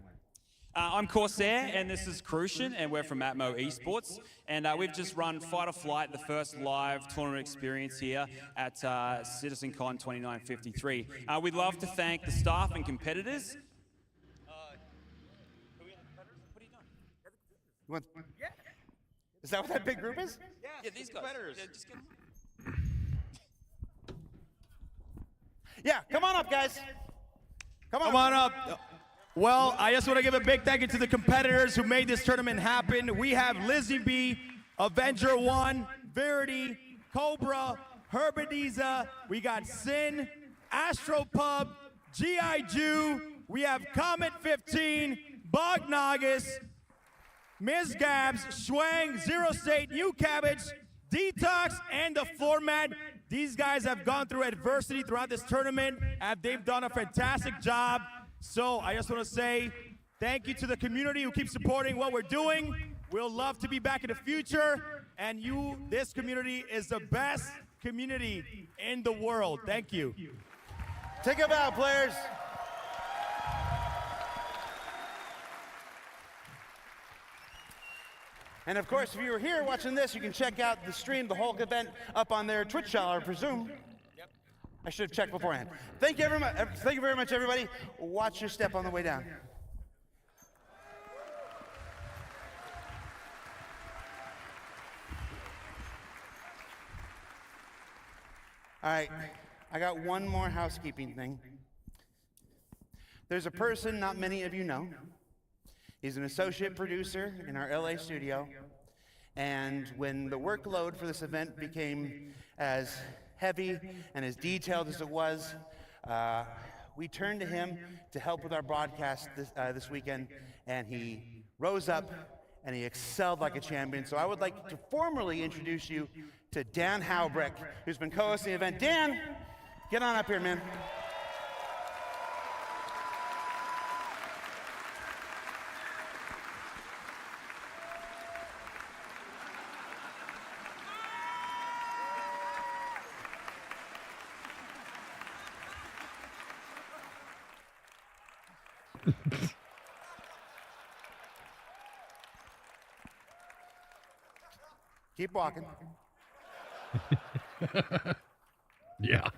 I'm Corsair, and this is Crucian, and we're from Atmo Esports. And we've just run Fight or Flight, the first live tournament experience here at CitizenCon 2953. We'd love to thank the staff and competitors. Is that what that big group is? Yeah, these guys. Yeah, just get them. Yeah, come on up, guys. Come on up. Well, I just want to give a big thank you to the competitors who made this tournament happen. We have Lizzie B, Avenger 1, Verity, Cobra, Herbadiza. We got Sin, Astropub, G.I. Jew. We have Comet 15, Bognagus, Ms. Gabs, Schwang, Zero State, New Cabbage, Detox, and the Format. These guys have gone through adversity throughout this tournament, and they've done a fantastic job. So I just want to say thank you to the community who keeps supporting what we're doing. We'll love to be back in the future, and this community is the best community in the world. Thank you. Take a bow, players. And of course, if you were here watching this, you can check out the stream, the whole event, up on their Twitch channel, I presume. Yep. I should have checked beforehand. Thank you very much, everybody. Watch your step on the way down. All right, I got one more housekeeping thing. There's a person not many of you know. He's an associate producer in our LA studio. And when the workload for this event became as heavy and as detailed as it was, we turned to him to help with our broadcast this weekend, and he rose up and he excelled like a champion. So I would like to formally introduce you to Dan Halbrecht, who's been co-hosting the event. Dan, get on up here, man. Keep walking. Yeah.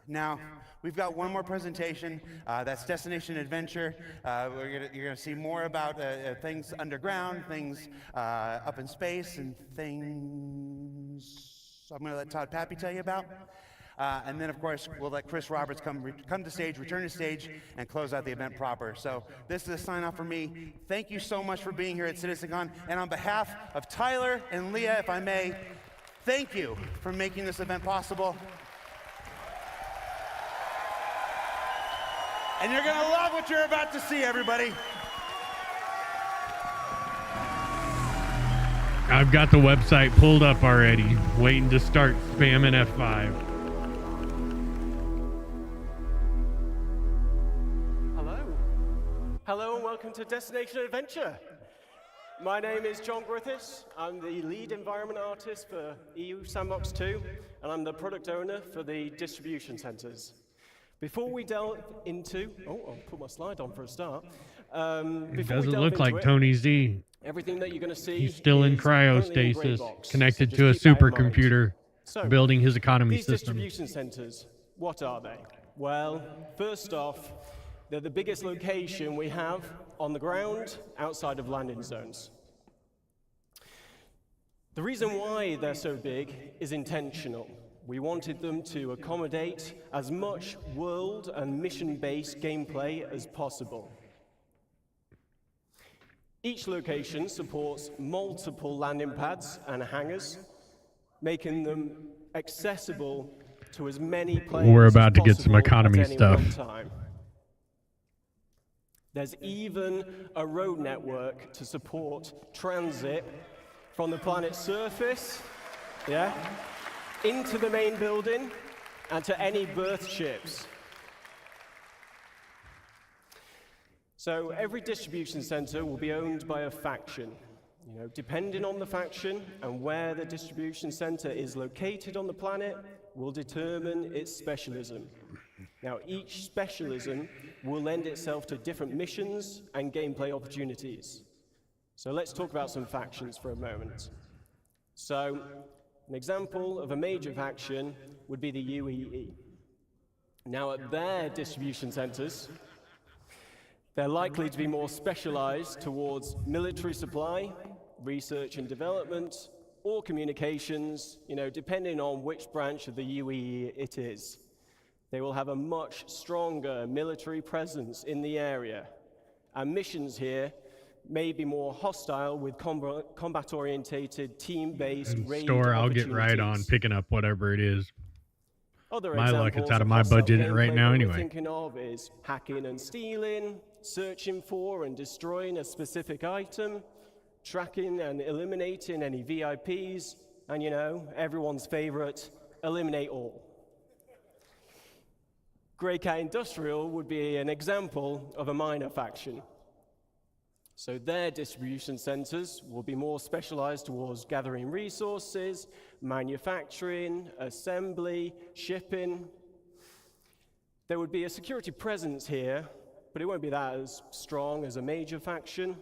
Now, we've got one more presentation. That's Destination Adventure. You're gonna see more about things underground, things up in space, and things I'm gonna let Todd Pappy tell you about. And then, of course, we'll let Chris Roberts come to stage, return to stage, and close out the event proper. So this is a sign-off for me. Thank you so much for being here at CitizenCon. And on behalf of Tyler and Leah, if I may, thank you for making this event possible. And you're going to love what you're about to see, everybody. I've got the website pulled up already, waiting to start spamming F5. Hello and welcome to Destination Adventure. My name is John Griffiths. I'm the lead environment artist for EU Sandbox 2, and I'm the product owner for the distribution centers. Before we delve into, I'll put my slide on for a start. It doesn't look like Tony Z. Everything that you're going to see. He's still in cryostasis, connected to a supercomputer, building his economy these system. Distribution centers, what are they? Well, first off, they're the biggest location we have on the ground outside of landing zones. The reason why they're so big is intentional. We wanted them to accommodate as much world and mission-based gameplay as possible. Each location supports multiple landing pads and hangars, making them accessible to as many players We're about as to get some possible economy at any stuff. one time. There's even a road network to support transit from the planet's surface, into the main building and to any berth ships. So every distribution center will be owned by a faction. Depending on the faction and where the distribution center is located on the planet will determine its specialism. Now, each specialism will lend itself to different missions and gameplay opportunities. So let's talk about some factions for a moment. So, an example of a major faction would be the UEE. Now, at their distribution centers, they're likely to be more specialized towards military supply, research and development, or communications, depending on which branch of the UEE it is. They will have a much stronger military presence in the area, and missions here may be more hostile with combat-orientated, team-based raid Store, I'll get right on opportunities. picking up whatever it is. Other My luck, it's examples out of of my hostile budget right gameplay now that we're anyway. thinking of is hacking and stealing, searching for and destroying a specific item, tracking and eliminating any VIPs, and everyone's favorite, eliminate all. Grey Cat Industrial would be an example of a minor faction. So their distribution centers will be more specialized towards gathering resources, manufacturing, assembly, shipping. There would be a security presence here, but it won't be that as strong as a major faction.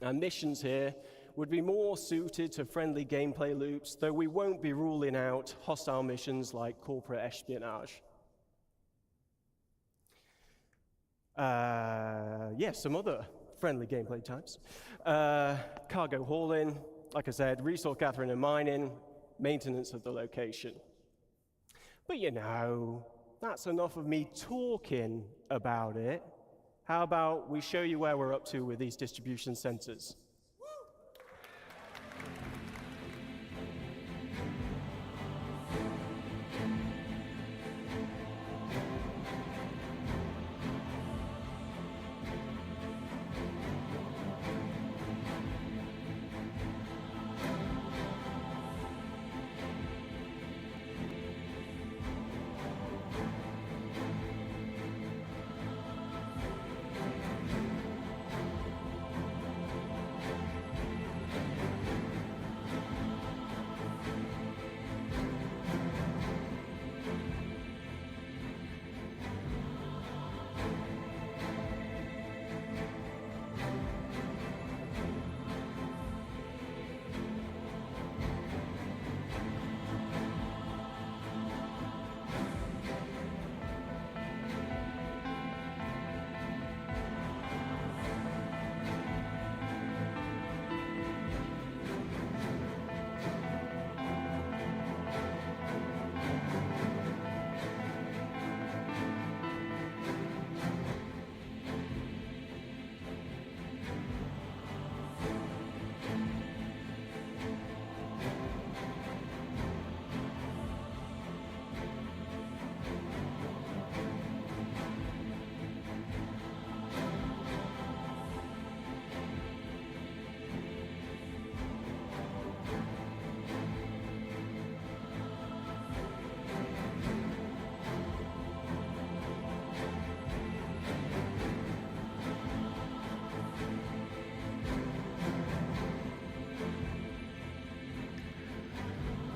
Our missions here would be more suited to friendly gameplay loops, though we won't be ruling out hostile missions like corporate espionage. Some other friendly gameplay types. Cargo hauling, like I said, resource gathering and mining, maintenance of the location. But you know, that's enough of me talking about it. How about we show you where we're up to with these distribution centers?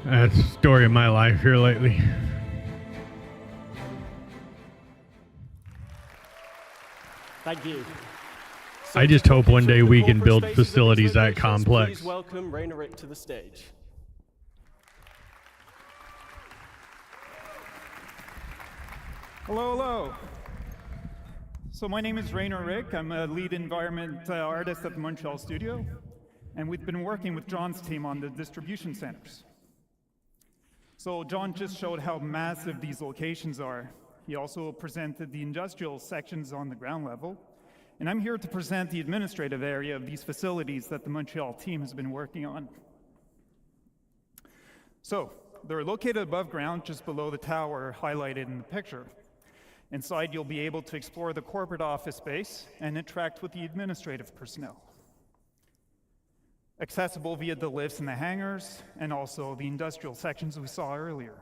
That's the story of my life here lately. Thank you. I just hope one day we can build facilities at Complex. Please welcome Rainer Rick to the stage. Hello, hello. So my name is Rainer Rick. I'm a lead environment artist at the Montreal studio, and we've been working with John's team on the distribution centers. So John just showed how massive these locations are. He also presented the industrial sections on the ground level, and I'm here to present the administrative area of these facilities that the Montreal team has been working on. So they're located above ground, just below the tower highlighted in the picture. Inside, you'll be able to explore the corporate office space and interact with the administrative personnel. Accessible via the lifts in the hangars and also the industrial sections we saw earlier.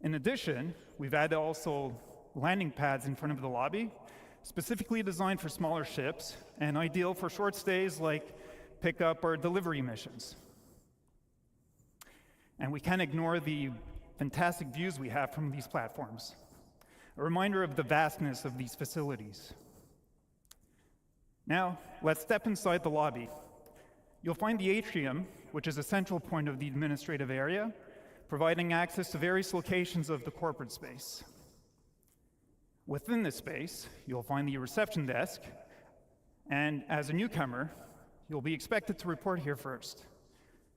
In addition, we've added also landing pads in front of the lobby, specifically designed for smaller ships and ideal for short stays like pickup or delivery missions. And we can't ignore the fantastic views we have from these platforms. A reminder of the vastness of these facilities. Now, let's step inside the lobby. You'll find the atrium, which is a central point of the administrative area, providing access to various locations of the corporate space. Within this space, you'll find the reception desk, and as a newcomer, you'll be expected to report here first.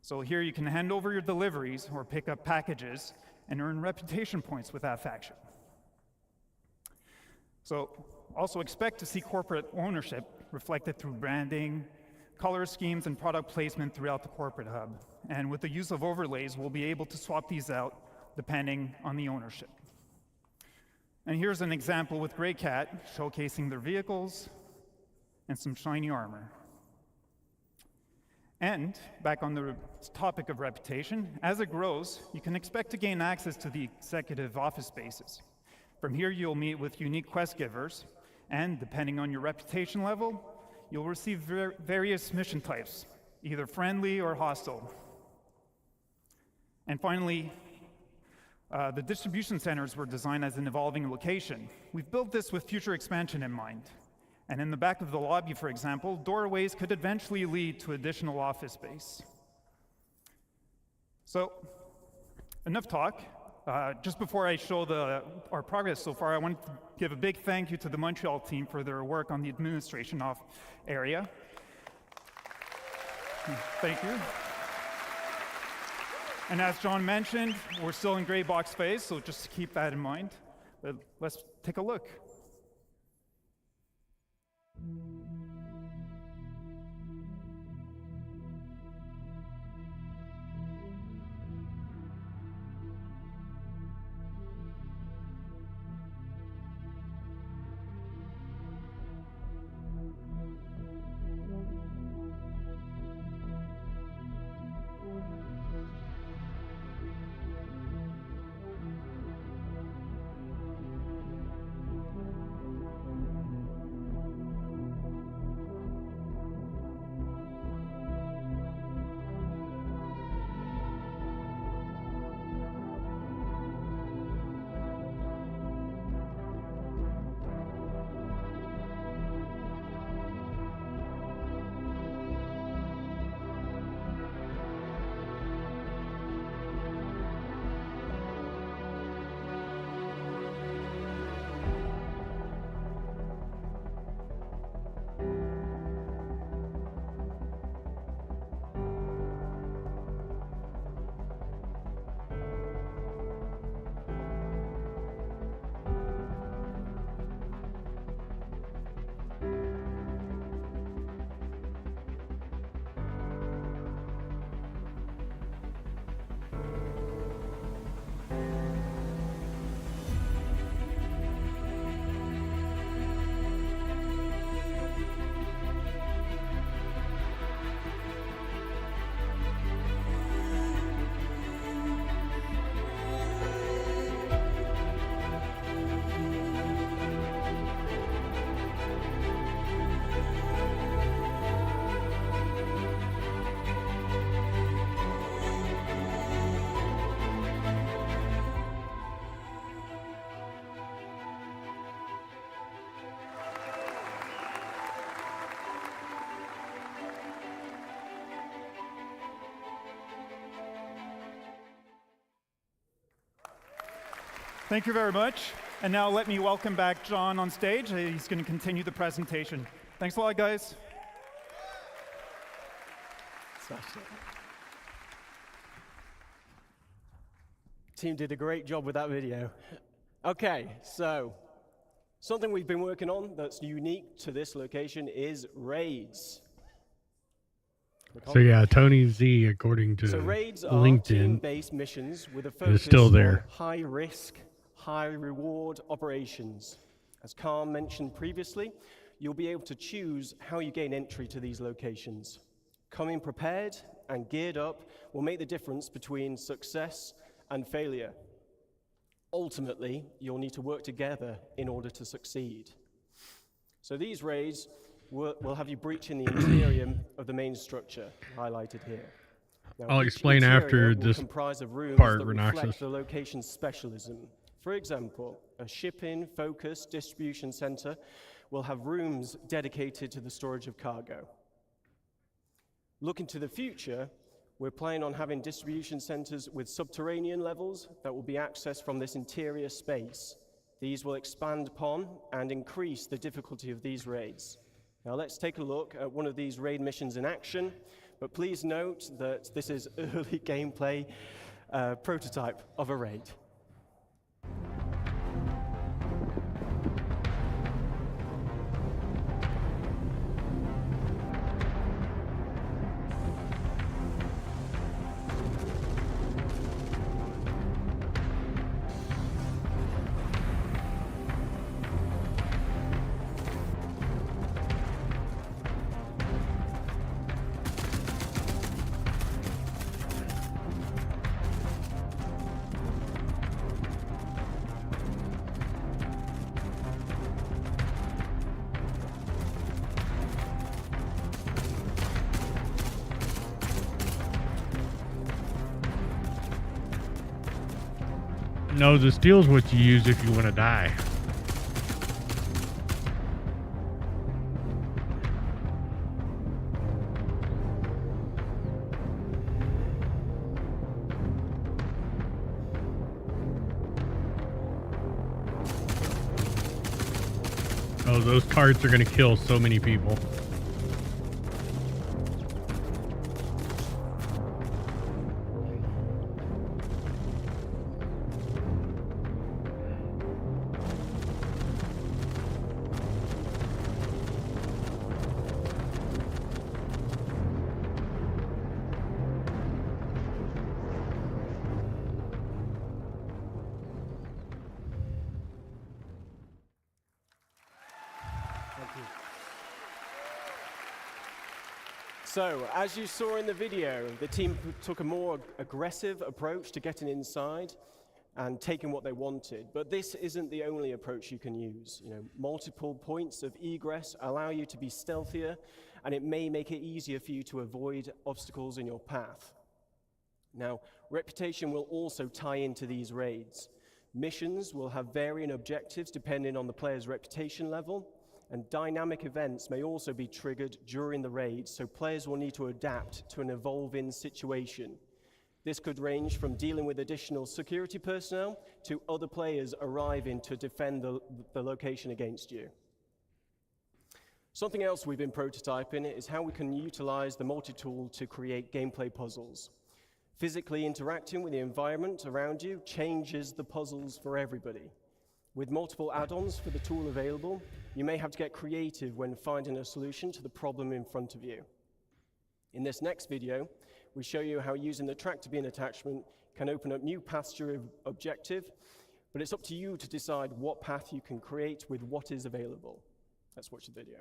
So here you can hand over your deliveries or pick up packages and earn reputation points with that faction. So also expect to see corporate ownership reflected through branding, color schemes, and product placement throughout the corporate hub. And with the use of overlays, we'll be able to swap these out depending on the ownership. And here's an example with Grey Cat showcasing their vehicles and some shiny armor. And back on the topic of reputation, as it grows, you can expect to gain access to the executive office spaces. From here, you'll meet with unique quest givers And depending on your reputation level, you'll receive various mission types, either friendly or hostile. And finally, the distribution centers were designed as an evolving location. We've built this with future expansion in mind. And in the back of the lobby, for example, doorways could eventually lead to additional office space. So, enough talk. Just before I show our progress so far, I want to give a big thank you to the Montreal team for their work on the administration area. Thank you. And as John mentioned, we're still in gray box phase, so just keep that in mind. But let's take a look. Thank you very much. And now let me welcome back John on stage. He's going to continue the presentation. Thanks a lot, guys. Team did a great job with that video. Okay, so something we've been working on that's unique to this location is raids. So yeah, Tony Z, according to So raids are LinkedIn, team-based missions with a focus is still there. on high-risk, high-reward operations. As Khan mentioned previously, you'll be able to choose how you gain entry to these locations. Coming prepared and geared up will make the difference between success and failure. Ultimately, you'll need to work together in order to succeed. So these raids will have you breaching the interior of the main structure, highlighted here. Now, I'll each explain interior after will this comprise of rooms part, that Renoxus. reflect the location's specialism. For example, a shipping-focused distribution center will have rooms dedicated to the storage of cargo. Looking to the future, we're planning on having distribution centers with subterranean levels that will be accessed from this interior space. These will expand upon and increase the difficulty of these raids. Now let's take a look at one of these raid missions in action, but please note that this is early gameplay prototype of a raid. No, the steel's what you use if you want to die. Oh, those carts are going to kill so many people. So, as you saw in the video, the team took a more aggressive approach to getting inside and taking what they wanted. But this isn't the only approach you can use. You know, multiple points of egress allow you to be stealthier, and it may make it easier for you to avoid obstacles in your path. Now, reputation will also tie into these raids. Missions will have varying objectives depending on the player's reputation level, and dynamic events may also be triggered during the raid, so players will need to adapt to an evolving situation. This could range from dealing with additional security personnel to other players arriving to defend the location against you. Something else we've been prototyping is how we can utilize the multi-tool to create gameplay puzzles. Physically interacting with the environment around you changes the puzzles for everybody. With multiple add-ons for the tool available, you may have to get creative when finding a solution to the problem in front of you. In this next video, we show you how using the tractor beam attachment can open up new paths to your objective, but it's up to you to decide what path you can create with what is available. Let's watch the video.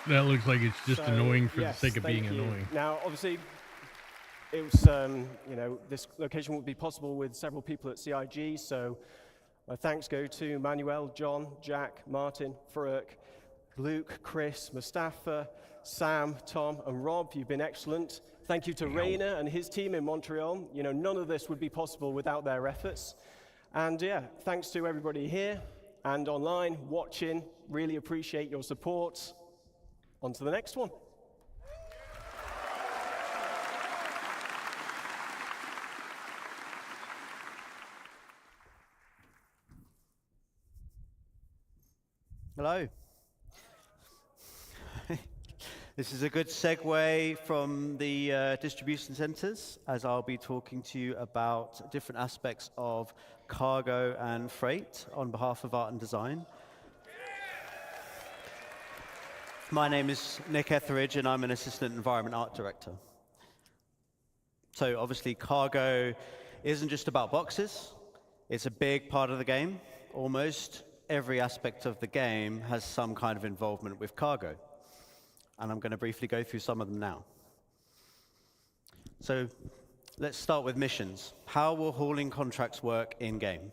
That looks like it's just annoying for the sake of being annoying. Now, obviously, it was, you know, this location would be possible with several people at CIG, so my thanks go to Manuel, John, Jack, Martin, Farouk, Luke, Chris, Mustafa, Sam, Tom, and Rob. You've been excellent. Thank you to Rainer and his team in Montreal. You know, none of this would be possible without their efforts. And yeah, thanks to everybody here and online watching. Really appreciate your support. On to the next one. Hello. This is a good segue from the distribution centers, as I'll be talking to you about different aspects of cargo and freight on behalf of Art and Design. My name is Nick Etheridge, and I'm an Assistant Environment Art Director. So obviously, cargo isn't just about boxes. It's a big part of the game. Almost every aspect of the game has some kind of involvement with cargo. And I'm going to briefly go through some of them now. So let's start with missions. How will hauling contracts work in-game?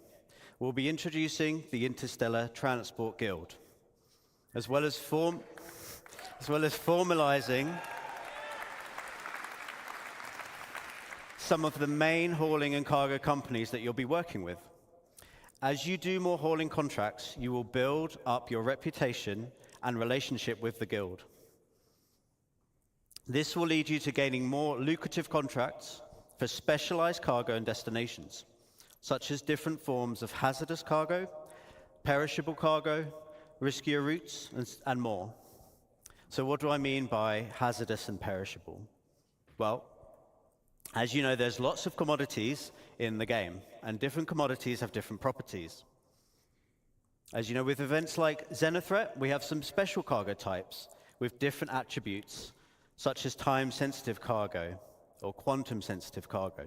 We'll be introducing the Interstellar Transport Guild, as well as formalizing some of the main hauling and cargo companies that you'll be working with. As you do more hauling contracts, you will build up your reputation and relationship with the guild. This will lead you to gaining more lucrative contracts for specialized cargo and destinations, such as different forms of hazardous cargo, perishable cargo, riskier routes, and more. So what do I mean by hazardous and perishable? Well, as you know, there's lots of commodities in the game, and different commodities have different properties. As you know, with events like Xenothreat, we have some special cargo types with different attributes, such as time-sensitive cargo or quantum-sensitive cargo.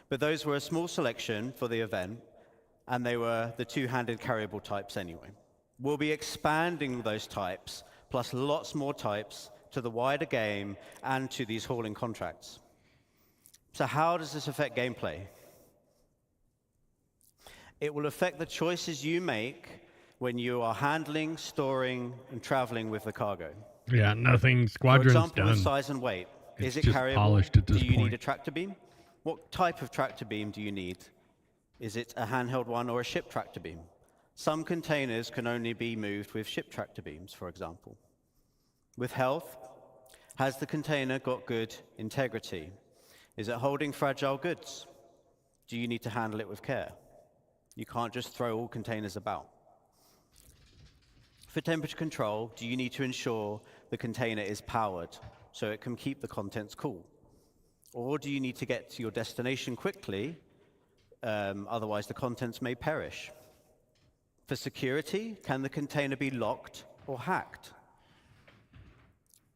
But those were a small selection for the event, and they were the two-handed carryable types anyway. We'll be expanding those types, plus lots more types, to the wider game and to these hauling contracts. So how does this affect gameplay? It will affect the choices you make when you are handling, storing, and traveling with the cargo. Yeah, nothing. Squadron's For example, done. with size and weight. It's Is it just carryable? polished at this Do you point. need a tractor beam? What type of tractor beam do you need? Is it a handheld one or a ship tractor beam? Some containers can only be moved with ship tractor beams, for example. With health, has the container got good integrity? Is it holding fragile goods? Do you need to handle it with care? You can't just throw all containers about. For temperature control, do you need to ensure the container is powered so it can keep the contents cool? Or do you need to get to your destination quickly, otherwise the contents may perish? For security, can the container be locked or hacked?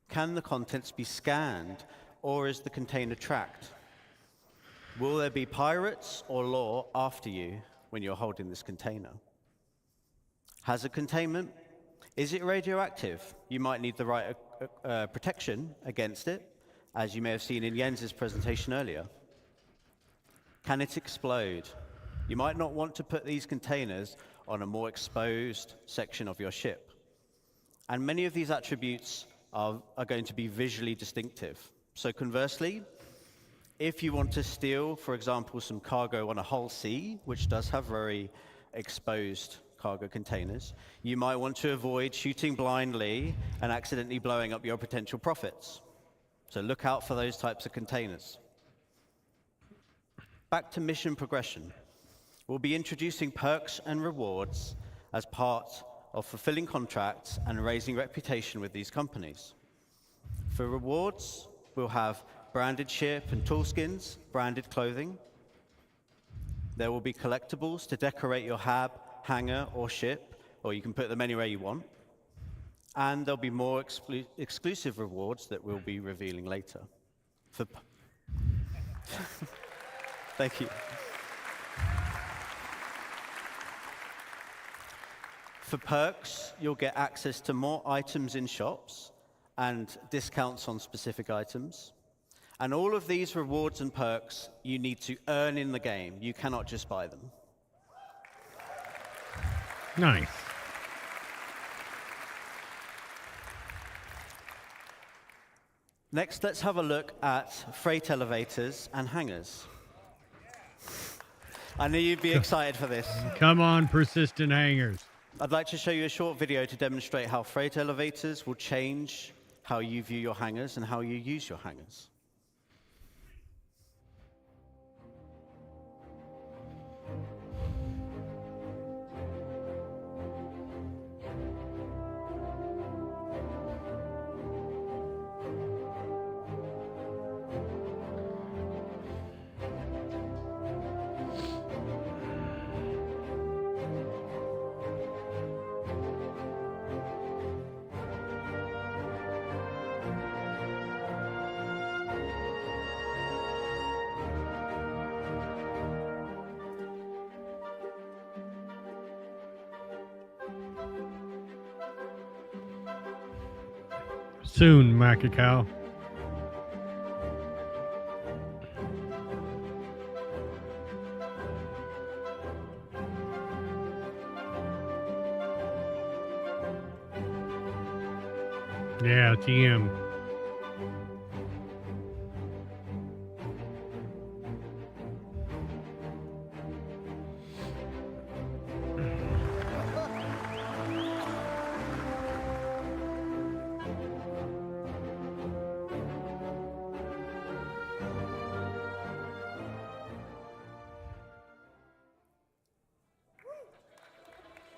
Can the contents be scanned, or is the container tracked? Will there be pirates or law after you when you're holding this container? Hazard containment. Is it radioactive? You might need the right protection against it, as you may have seen in Jens's presentation earlier. Can it explode? You might not want to put these containers on a more exposed section of your ship. And many of these attributes are going to be visually distinctive. So conversely, if you want to steal, for example, some cargo on a hull C, which does have very exposed cargo containers, you might want to avoid shooting blindly and accidentally blowing up your potential profits. So look out for those types of containers. Back to mission progression. We'll be introducing perks and rewards as part of fulfilling contracts and raising reputation with these companies. For rewards, we'll have branded ship and tool skins, branded clothing. There will be collectibles to decorate your hab, hangar, or ship, or you can put them anywhere you want. And there'll be more exclusive rewards that we'll be revealing later. Thank you. For perks, you'll get access to more items in shops and discounts on specific items. And all of these rewards and perks you need to earn in the game. You cannot just buy them. Nice. Next, let's have a look at freight elevators and hangars. I knew you'd be excited for this. Come on, persistent hangers. I'd like to show you a short video to demonstrate how freight elevators will change how you view your hangars and how you use your hangars. Soon, Macacao. Yeah, TM.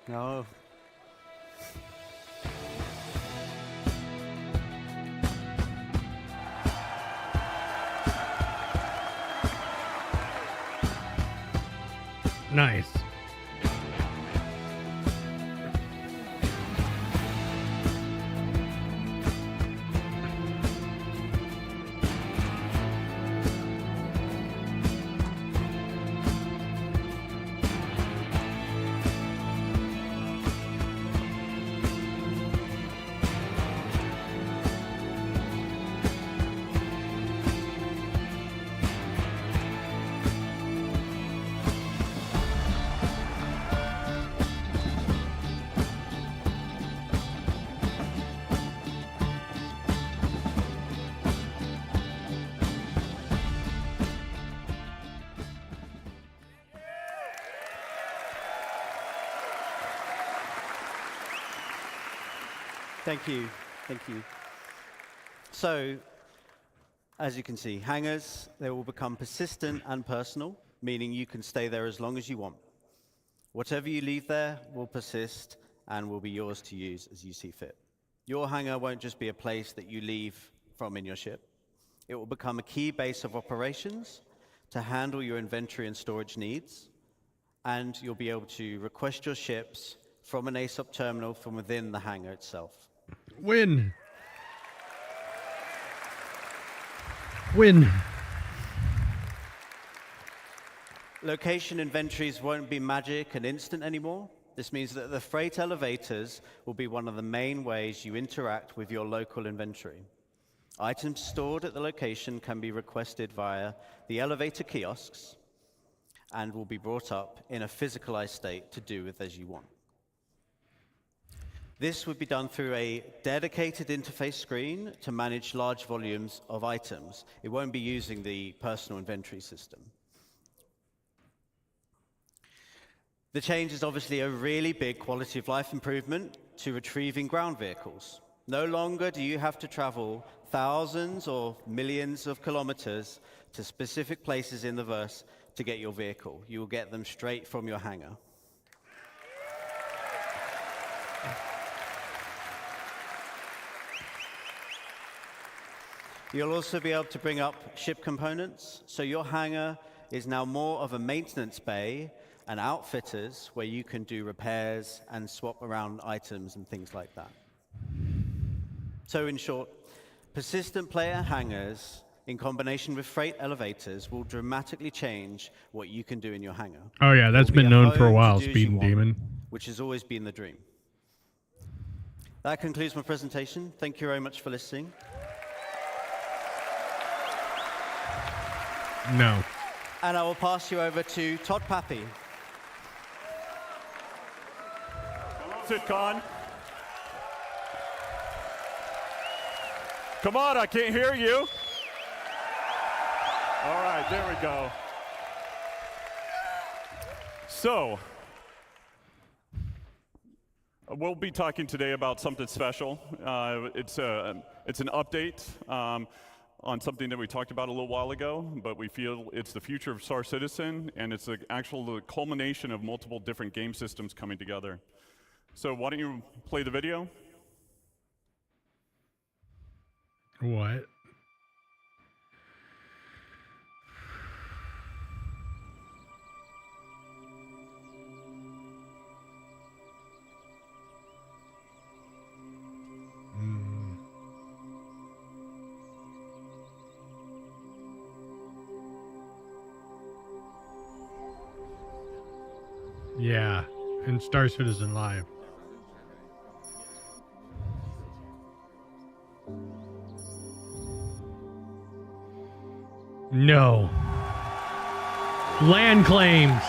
No. Nice. Thank you. Thank you. So, as you can see, hangars, they will become persistent and personal, meaning you can stay there as long as you want. Whatever you leave there will persist and will be yours to use as you see fit. Your hangar won't just be a place that you leave from in your ship. It will become a key base of operations to handle your inventory and storage needs, and you'll be able to request your ships from an ASOP terminal from within the hangar itself. Win. Win. Location inventories won't be magic and instant anymore. This means that the freight elevators will be one of the main ways you interact with your local inventory. Items stored at the location can be requested via the elevator kiosks and will be brought up in a physicalized state to do with as you want. This would be done through a dedicated interface screen to manage large volumes of items. It won't be using the personal inventory system. The change is obviously a really big quality of life improvement to retrieving ground vehicles. No longer do you have to travel thousands or millions of kilometers to specific places in the verse to get your vehicle. You will get them straight from your hangar. You'll also be able to bring up ship components, so your hangar is now more of a maintenance bay and outfitters where you can do repairs and swap around items and things like that. So in short, persistent player hangars in combination with freight elevators will dramatically change what you can do in your hangar. Oh yeah, that's been known for a while, Speed and Demon. Which has always been the dream. That concludes my presentation. Thank you very much for listening. No. And I will pass you over to Todd Pappy. CITCON. Come on, I can't hear you. All right, there we go. So, we'll be talking today about something special. It's an update on something that we talked about a little while ago, but we feel it's the future of Star Citizen, and it's the culmination of multiple different game systems coming together. So why don't you play the video? What? Yeah, and Star Citizen Live. No. Land claims.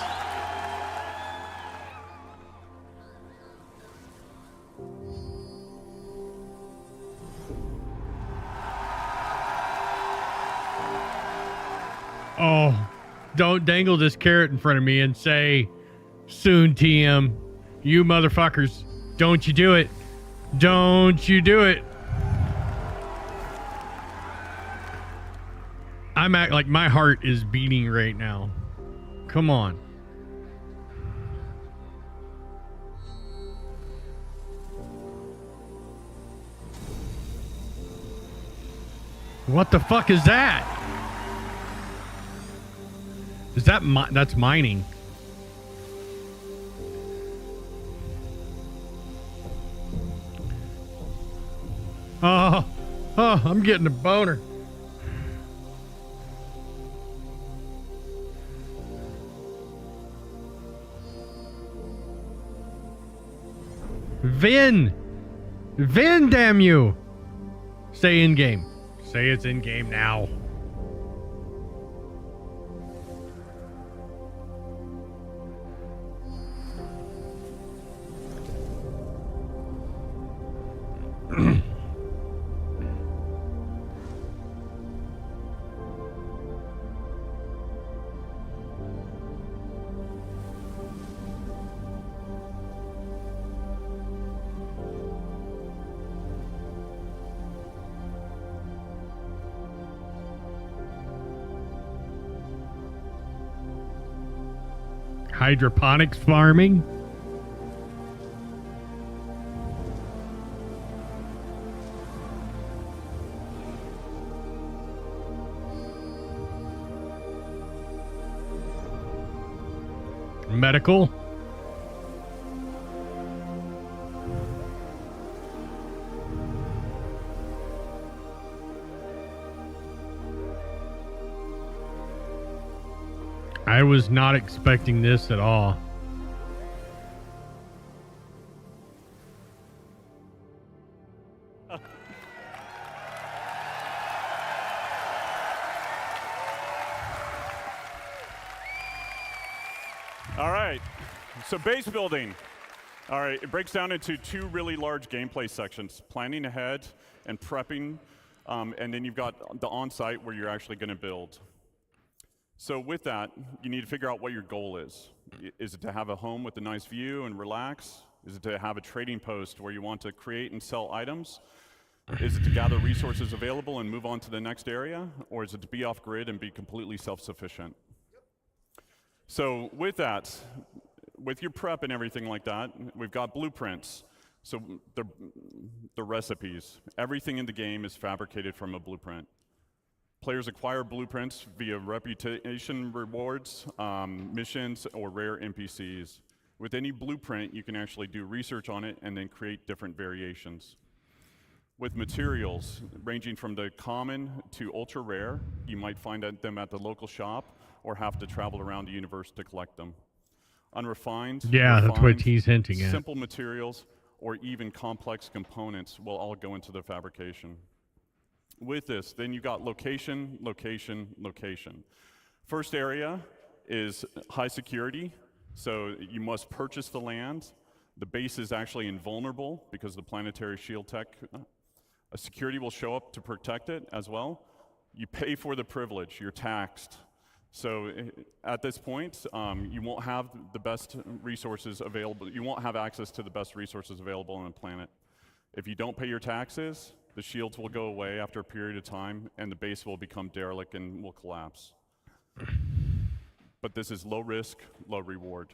Oh, don't dangle this carrot in front of me and say, soon, TM. You motherfuckers. Don't you do it. Don't you do it. I'm at, like, my heart is beating right now. Come on. What the fuck is that? Is that that's mining? Oh, I'm getting a boner. Vin, damn you. Say in game. Say it's in game now. hydroponics farming. Medical. I was not expecting this at all. All right, so base building. All right, it breaks down into two really large gameplay sections, planning ahead and prepping, and then you've got the on-site where you're actually gonna build. So with that, you need to figure out what your goal is. Is it to have a home with a nice view and relax? Is it to have a trading post where you want to create and sell items? Is it to gather resources available and move on to the next area? Or is it to be off-grid and be completely self-sufficient? So with that, with your prep and everything like that, we've got blueprints. So the recipes. Everything in the game is fabricated from a blueprint. Players acquire blueprints via reputation rewards, missions, or rare NPCs. With any blueprint, you can actually do research on it and then create different variations. With materials, ranging from the common to ultra rare, you might find them at the local shop or have to travel around the universe to collect them. Unrefined, Yeah, that's what refined, he's hinting at. simple materials, or even complex components will all go into the fabrication. With this, then you've got location, location, location. First area is high security, so you must purchase the land. The base is actually invulnerable because of the planetary shield tech. A security will show up to protect it as well. You pay for the privilege, you're taxed. So at this point, you won't have the best resources available. You won't have access to the best resources available on the planet. If you don't pay your taxes, the shields will go away after a period of time, and the base will become derelict and will collapse. But this is low risk, low reward.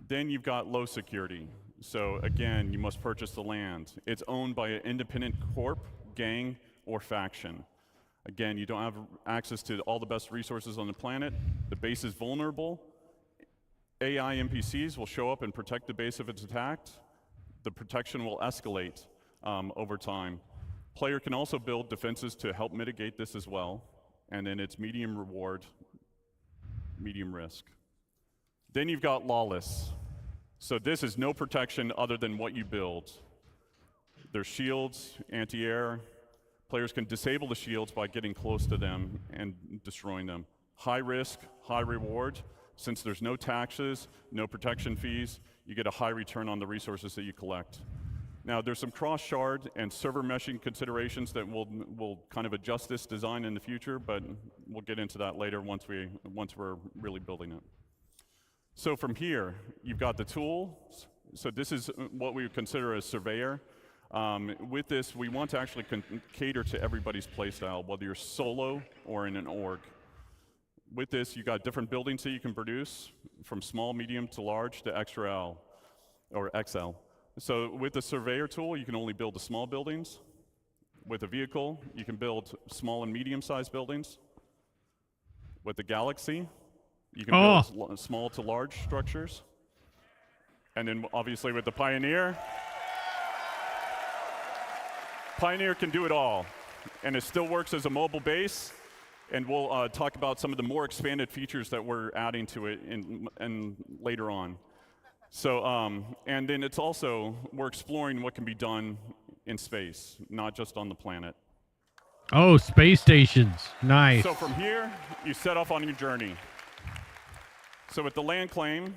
Then you've got low security. So again, you must purchase the land. It's owned by an independent corp, gang, or faction. Again, you don't have access to all the best resources on the planet. The base is vulnerable. AI NPCs will show up and protect the base if it's attacked. The protection will escalate over time. Player can also build defenses to help mitigate this as well. And then it's medium reward, medium risk. Then you've got lawless. So this is no protection other than what you build. There's shields, anti-air. Players can disable the shields by getting close to them and destroying them. High risk, high reward. Since there's no taxes, no protection fees, you get a high return on the resources that you collect. Now, there's some cross-shard and server meshing considerations that will kind of adjust this design in the future, but we'll get into that later once we're really building it. So from here, you've got the tools. So this is what we would consider a surveyor. With this, we want to actually cater to everybody's playstyle, whether you're solo or in an org. With this, you've got different buildings that you can produce, from small, medium to large to XL or XL. So with the surveyor tool, you can only build the small buildings. With a vehicle, you can build small and medium-sized buildings. With the Galaxy, you can build small to large structures. And then obviously with the Pioneer, Pioneer can do it all. And it still works as a mobile base. And we'll talk about some of the more expanded features that we're adding to it in later on. So, and then it's also, we're exploring what can be done in space, not just on the planet. Oh, space stations. Nice. So from here, you set off on your journey. So with the land claim,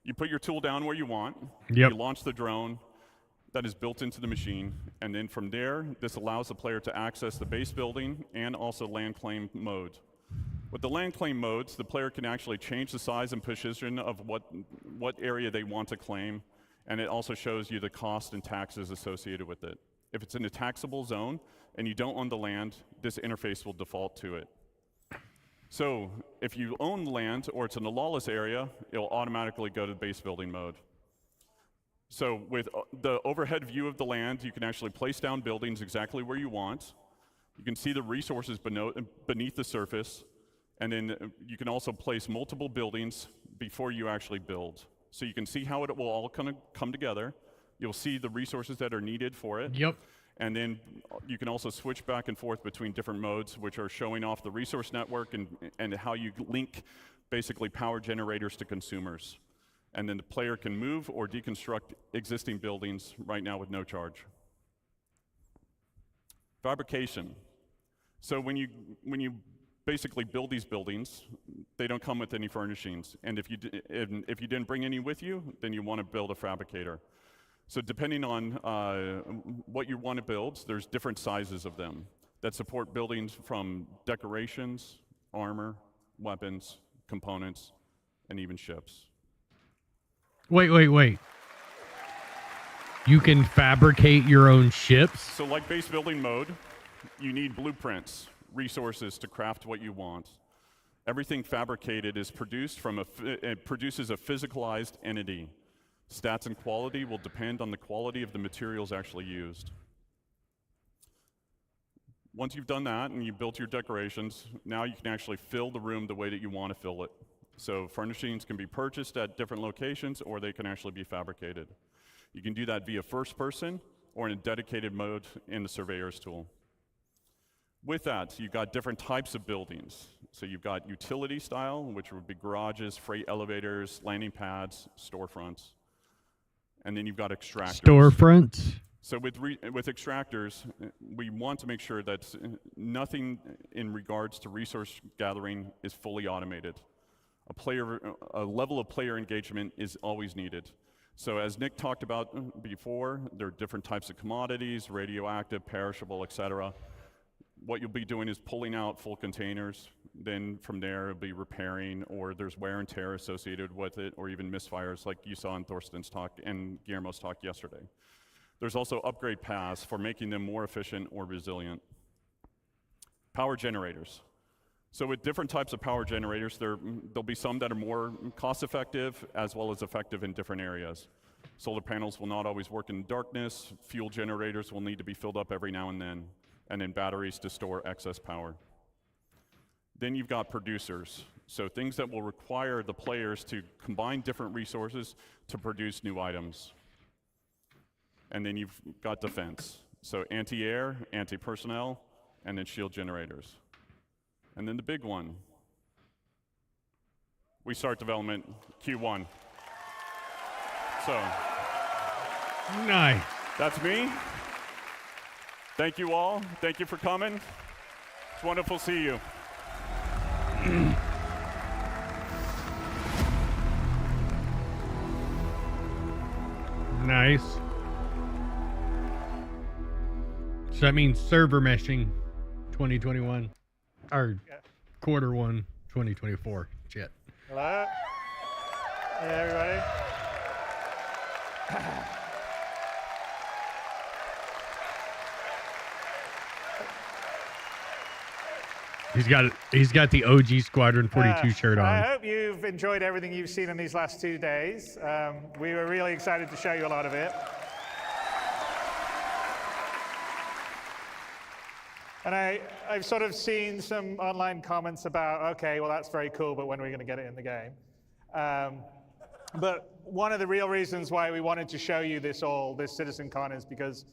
you put your tool down where you want. Yep. You launch the drone that is built into the machine. And then from there, this allows the player to access the base building and also land claim mode. With the land claim modes, the player can actually change the size and position of what area they want to claim, and it also shows you the cost and taxes associated with it. If it's in a taxable zone and you don't own the land, this interface will default to it. So if you own land or it's in a lawless area, it'll automatically go to base building mode. So with the overhead view of the land, you can actually place down buildings exactly where you want. You can see the resources beneath the surface, and then you can also place multiple buildings before you actually build. So you can see how it will all kind of come together. You'll see the resources that are needed for it. Yep. And then you can also switch back and forth between different modes, which are showing off the resource network and how you link basically power generators to consumers. And then the player can move or deconstruct existing buildings right now with no charge. Fabrication. So when you basically build these buildings, they don't come with any furnishings. And if you didn't bring any with you, then you want to build a fabricator. So depending on what you want to build, there's different sizes of them that support buildings from decorations, armor, weapons, components, and even ships. Wait. You can fabricate your own ships? So like base building mode, you need blueprints, resources to craft what you want. Everything fabricated is produced from it produces a physicalized entity. Stats and quality will depend on the quality of the materials actually used. Once you've done that and you've built your decorations, now you can actually fill the room the way that you want to fill it. So furnishings can be purchased at different locations, or they can actually be fabricated. You can do that via first person or in a dedicated mode in the Surveyor's tool. With that, you've got different types of buildings. So you've got utility style, which would be garages, freight elevators, landing pads, storefronts. And then you've got extractors. Storefronts? So with extractors, we want to make sure that nothing in regards to resource gathering is fully automated. A level of player engagement is always needed. So as Nick talked about before, there are different types of commodities, radioactive, perishable, etc. What you'll be doing is pulling out full containers. Then from there, it'll be repairing, or there's wear and tear associated with it, or even misfires like you saw in Thorsten's talk and Guillermo's talk yesterday. There's also upgrade paths for making them more efficient or resilient. Power generators. So with different types of power generators, there'll be some that are more cost-effective as well as effective in different areas. Solar panels will not always work in darkness. Fuel generators will need to be filled up every now and then batteries to store excess power. Then you've got producers. So things that will require the players to combine different resources to produce new items. And then you've got defense. So anti-air, anti-personnel, and then shield generators. And then the big one. We start development Q1. So. Nice. That's me. Thank you all. Thank you for coming. It's wonderful to see you. Nice. So that means server meshing 2021 or quarter one 2024. Shit. Hello. Hey everybody. He's got the OG Squadron 42 shirt on. I hope you've enjoyed everything you've seen in these last 2 days. We were really excited to show you a lot of it. And I've sort of seen some online comments about, okay, well that's very cool, but when are we going to get it in the game? But one of the real reasons why we wanted to show you this CitizenCon is because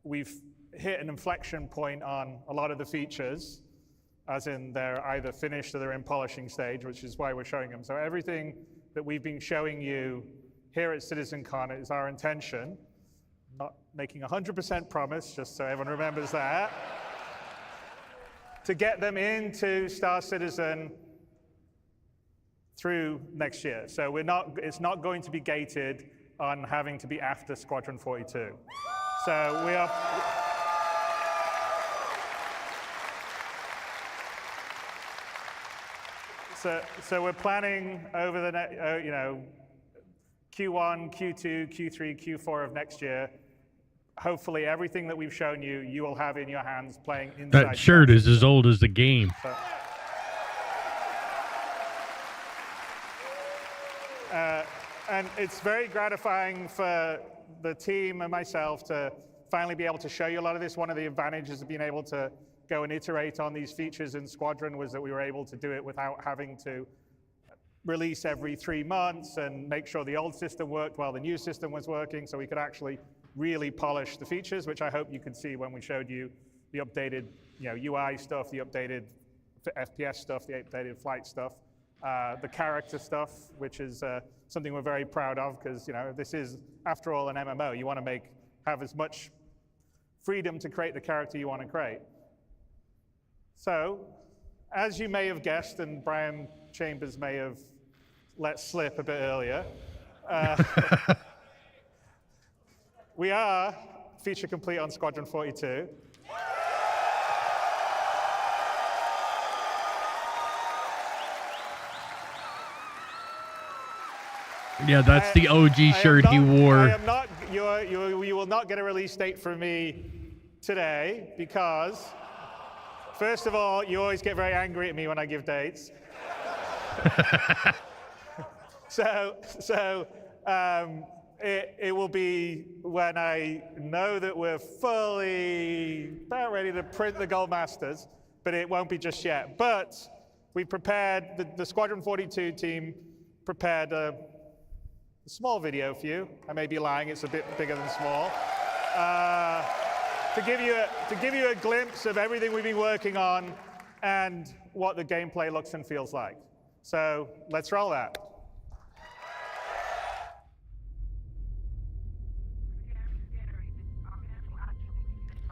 we've hit an inflection point on a lot of the features, as in they're either finished or they're in polishing stage, which is why we're showing them. So everything that we've been showing you here at CitizenCon is our intention, not making 100% promise, just so everyone remembers that, to get them into Star Citizen through next year. So it's not going to be gated on having to be after Squadron 42. So we are. So we're planning over the Q1, Q2, Q3, Q4 of next year. Hopefully, everything that we've shown you, you will have in your hands playing inside. That shirt is as old as the game. And it's very gratifying for the team and myself to finally be able to show you a lot of this. One of the advantages of being able to go and iterate on these features in Squadron was that we were able to do it without having to release every 3 months and make sure the old system worked while the new system was working, so we could actually really polish the features, which I hope you could see when we showed you the updated UI stuff, the updated FPS stuff, the updated flight stuff, the character stuff, which is something we're very proud of, because this is, after all, an MMO. You want to have as much freedom to create the character you want to create. So, as you may have guessed, and Brian Chambers may have let slip a bit earlier, we are feature complete on Squadron 42. Yeah, that's the OG shirt he wore. I am not, you will not get a release date from me today because, first of all, you always get very angry at me when I give dates. It will be when I know that we're fully about ready to print the Gold Masters, but it won't be just yet. But we prepared, the Squadron 42 team prepared a small video for you. I may be lying, it's a bit bigger than small. To give you a glimpse of everything we've been working on and what the gameplay looks and feels like. So let's roll that.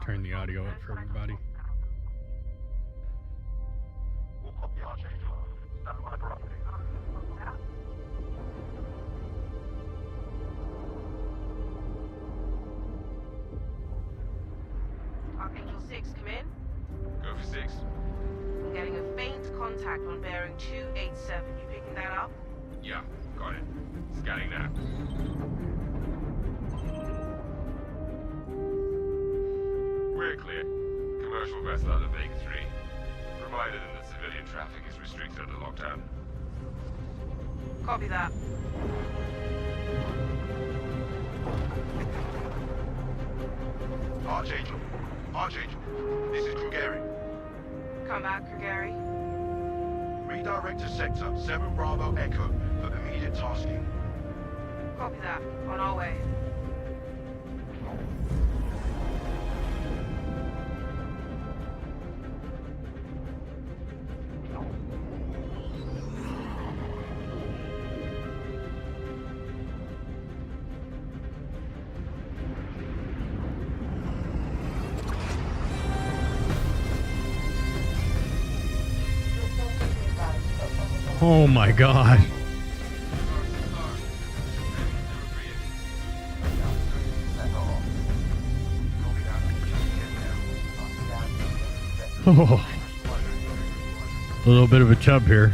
Turn the audio up for everybody. Archangel 6, come in. Go for 6. I'm getting a faint contact on bearing 287. You picking that up? Yeah, got it. Scanning now. We're clear. Commercial vessel out of Vega 3. Provided that civilian traffic is restricted under lockdown. Copy that. Archangel, this is Krugeri. Come back, Krugeri. Redirect to sector 7 Bravo Echo for immediate tasking. Copy that. On our way. Oh my god. Oh. A little bit of a chub here.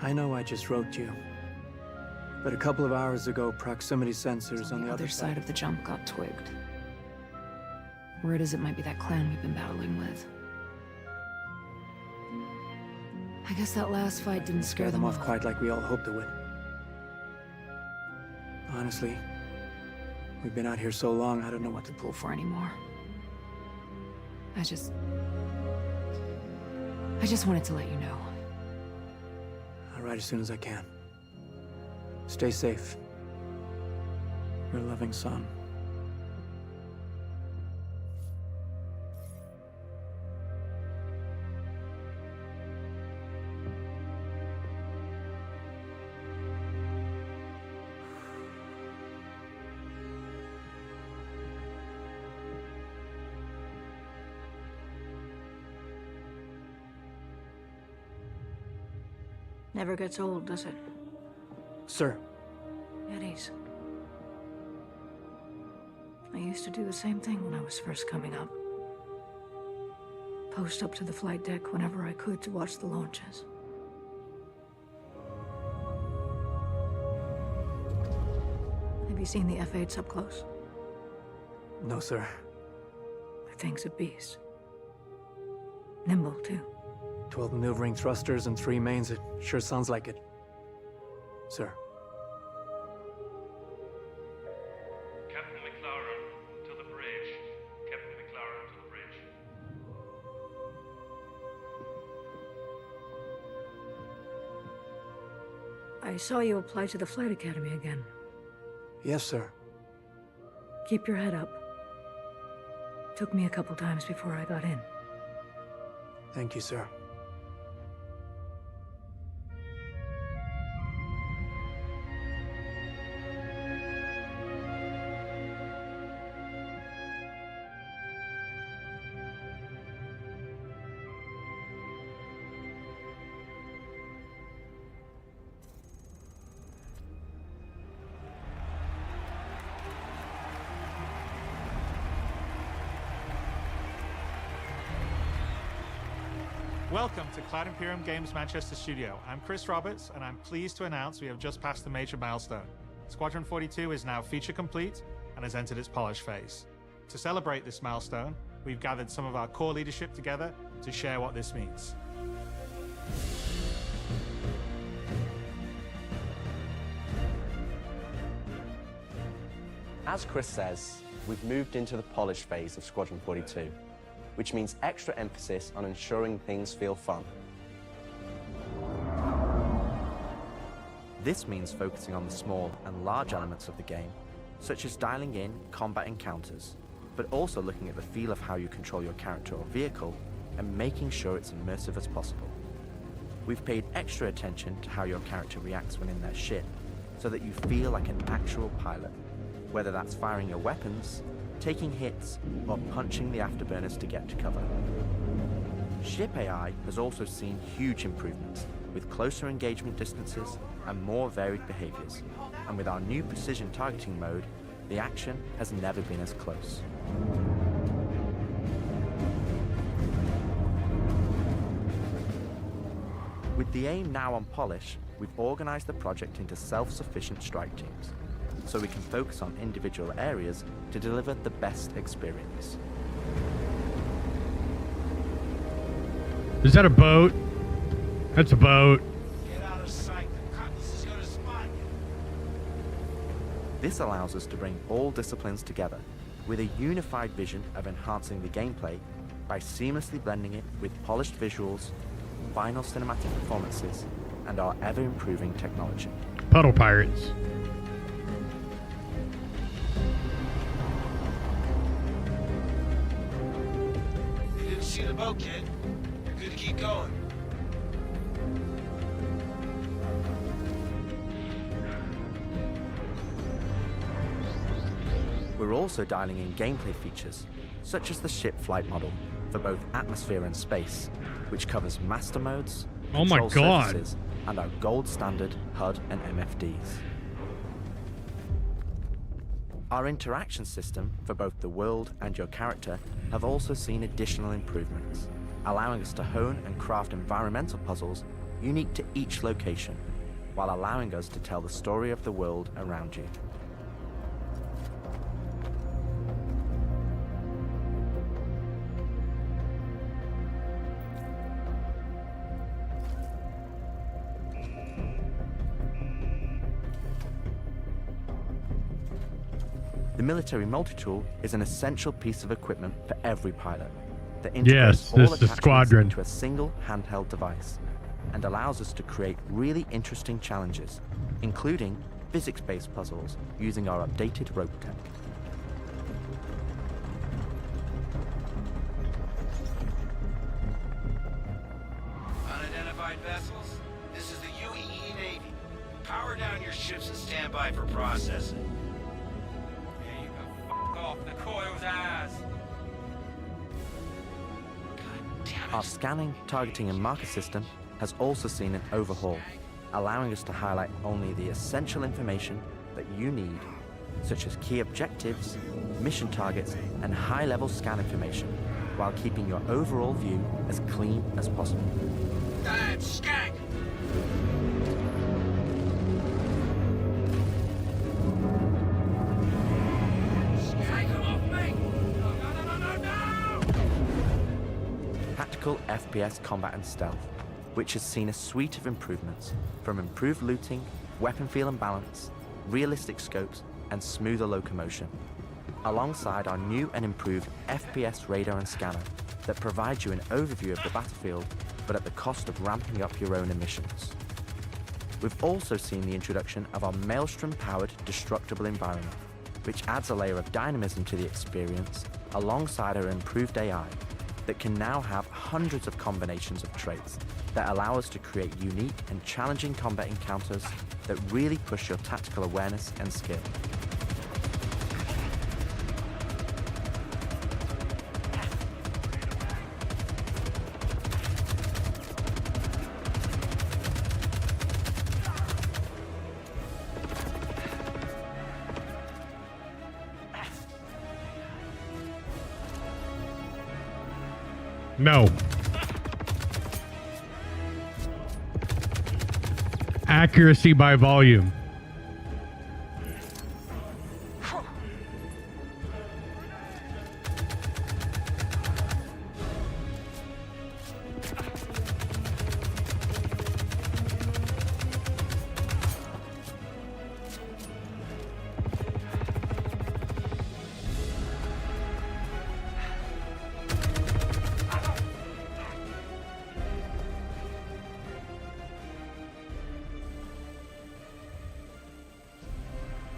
I know I just wrote you, but a couple of hours ago, proximity sensors on the other side of the jump got twigged. Word is it might be that clan we've been battling with. I guess that last fight didn't scare them off off. quite like we all hoped it would. Honestly, we've been out here so long, I don't know what to pull for anymore. I just wanted to let you know. I'll write as soon as I can. Stay safe. Your loving son. Never gets old, does it? Sir. Eddies. I used to do the same thing when I was first coming up. Post up to the flight deck whenever I could to watch the launches. Have you seen the F-8s up close? No, sir. The thing's a beast. Nimble, too. 12 maneuvering thrusters and 3 mains. It sure sounds like it. Sir. Captain McLaren to the bridge. Captain McLaren to the bridge. I saw you apply to the Flight Academy again. Yes, sir. Keep your head up. Took me a couple times before I got in. Thank you, sir. Welcome to Cloud Imperium Games Manchester Studio. I'm Chris Roberts, and I'm pleased to announce we have just passed a major milestone. Squadron 42 is now feature complete and has entered its polish phase. To celebrate this milestone, we've gathered some of our core leadership together to share what this means. As Chris says, we've moved into the polish phase of Squadron 42, which means extra emphasis on ensuring things feel fun. This means focusing on the small and large elements of the game, such as dialing in combat encounters, but also looking at the feel of how you control your character or vehicle and making sure it's immersive as possible. We've paid extra attention to how your character reacts when in their ship, so that you feel like an actual pilot, whether that's firing your weapons, taking hits, or punching the afterburners to get to cover. Ship AI has also seen huge improvements, with closer engagement distances and more varied behaviors. And with our new precision targeting mode, the action has never been as close. With the aim now on polish, we've organized the project into self-sufficient strike teams, so we can focus on individual areas to deliver the best experience. Is that a boat? That's a boat. Get out of sight. The cutlass is gonna spot you. This allows us to bring all disciplines together with a unified vision of enhancing the gameplay by seamlessly blending it with polished visuals, final cinematic performances, and our ever-improving technology. Puddle Pirates. You didn't see the boat, kid. You're good to keep going. We're also dialing in gameplay features, such as the ship flight model for both atmosphere and space, which covers master modes, Oh my control God. surfaces, and our gold standard HUD and MFDs. Our interaction system for both the world and your character have also seen additional improvements, allowing us to hone and craft environmental puzzles unique to each location, while allowing us to tell the story of the world around you. The military multi-tool is an essential piece of equipment for every pilot that integrates Yes, all this is the attachments squadron. into a single handheld device and allows us to create really interesting challenges, including physics-based puzzles using our updated rope tech. Unidentified vessels, this is the UEE Navy. Power down your ships and stand by for processing. Here you go. F*** off. The coil's ass. Our scanning, targeting, and marker system has also seen an overhaul, allowing us to highlight only the essential information that you need, such as key objectives, mission targets, and high-level scan information, while keeping your overall view as clean as possible. Damn skank! Take him off me! No! Tactical FPS combat and stealth, which has seen a suite of improvements, from improved looting, weapon feel and balance, realistic scopes, and smoother locomotion, alongside our new and improved FPS radar and scanner that provides you an overview of the battlefield, but at the cost of ramping up your own emissions. We've also seen the introduction of our Maelstrom-powered destructible environment, which adds a layer of dynamism to the experience, alongside our improved AI, that can now have hundreds of combinations of traits that allow us to create unique and challenging combat encounters that really push your tactical awareness and skill. No. Accuracy by volume.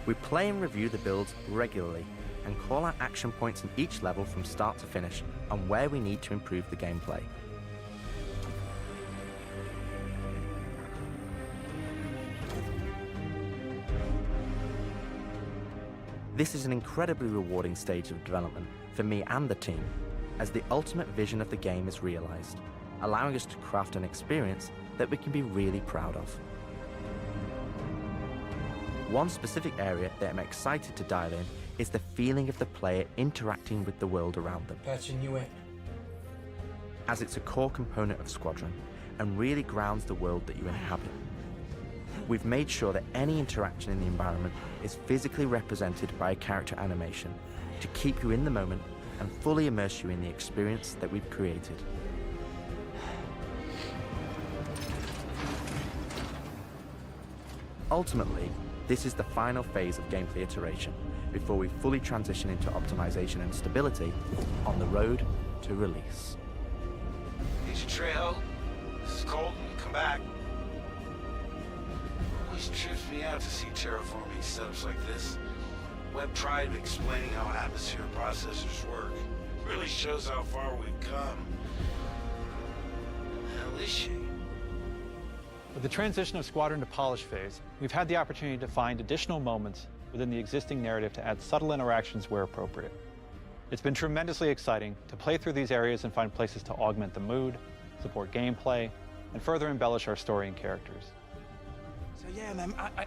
We play and review the builds regularly and call out action points in each level from start to finish on where we need to improve the gameplay. This is an incredibly rewarding stage of development for me and the team, as the ultimate vision of the game is realized, allowing us to craft an experience that we can be really proud of. One specific area that I'm excited to dial in is the feeling of the player interacting with the world around them. Patching you in. As it's a core component of Squadron and really grounds the world that you inhabit. We've made sure that any interaction in the environment is physically represented by a character animation to keep you in the moment and fully immerse you in the experience that we've created. Ultimately, this is the final phase of gameplay iteration before we fully transition into optimization and stability on the road to release. Here's your trail. This is Colton. Come back. Always trips me out to see terraforming setups like this. Web Pride explaining how atmosphere processors work. Really shows how far we've come. What the hell is she? With the transition of Squadron to Polish phase, we've had the opportunity to find additional moments within the existing narrative to add subtle interactions where appropriate. It's been tremendously exciting to play through these areas and find places to augment the mood, support gameplay, and further embellish our story and characters. So yeah, man, I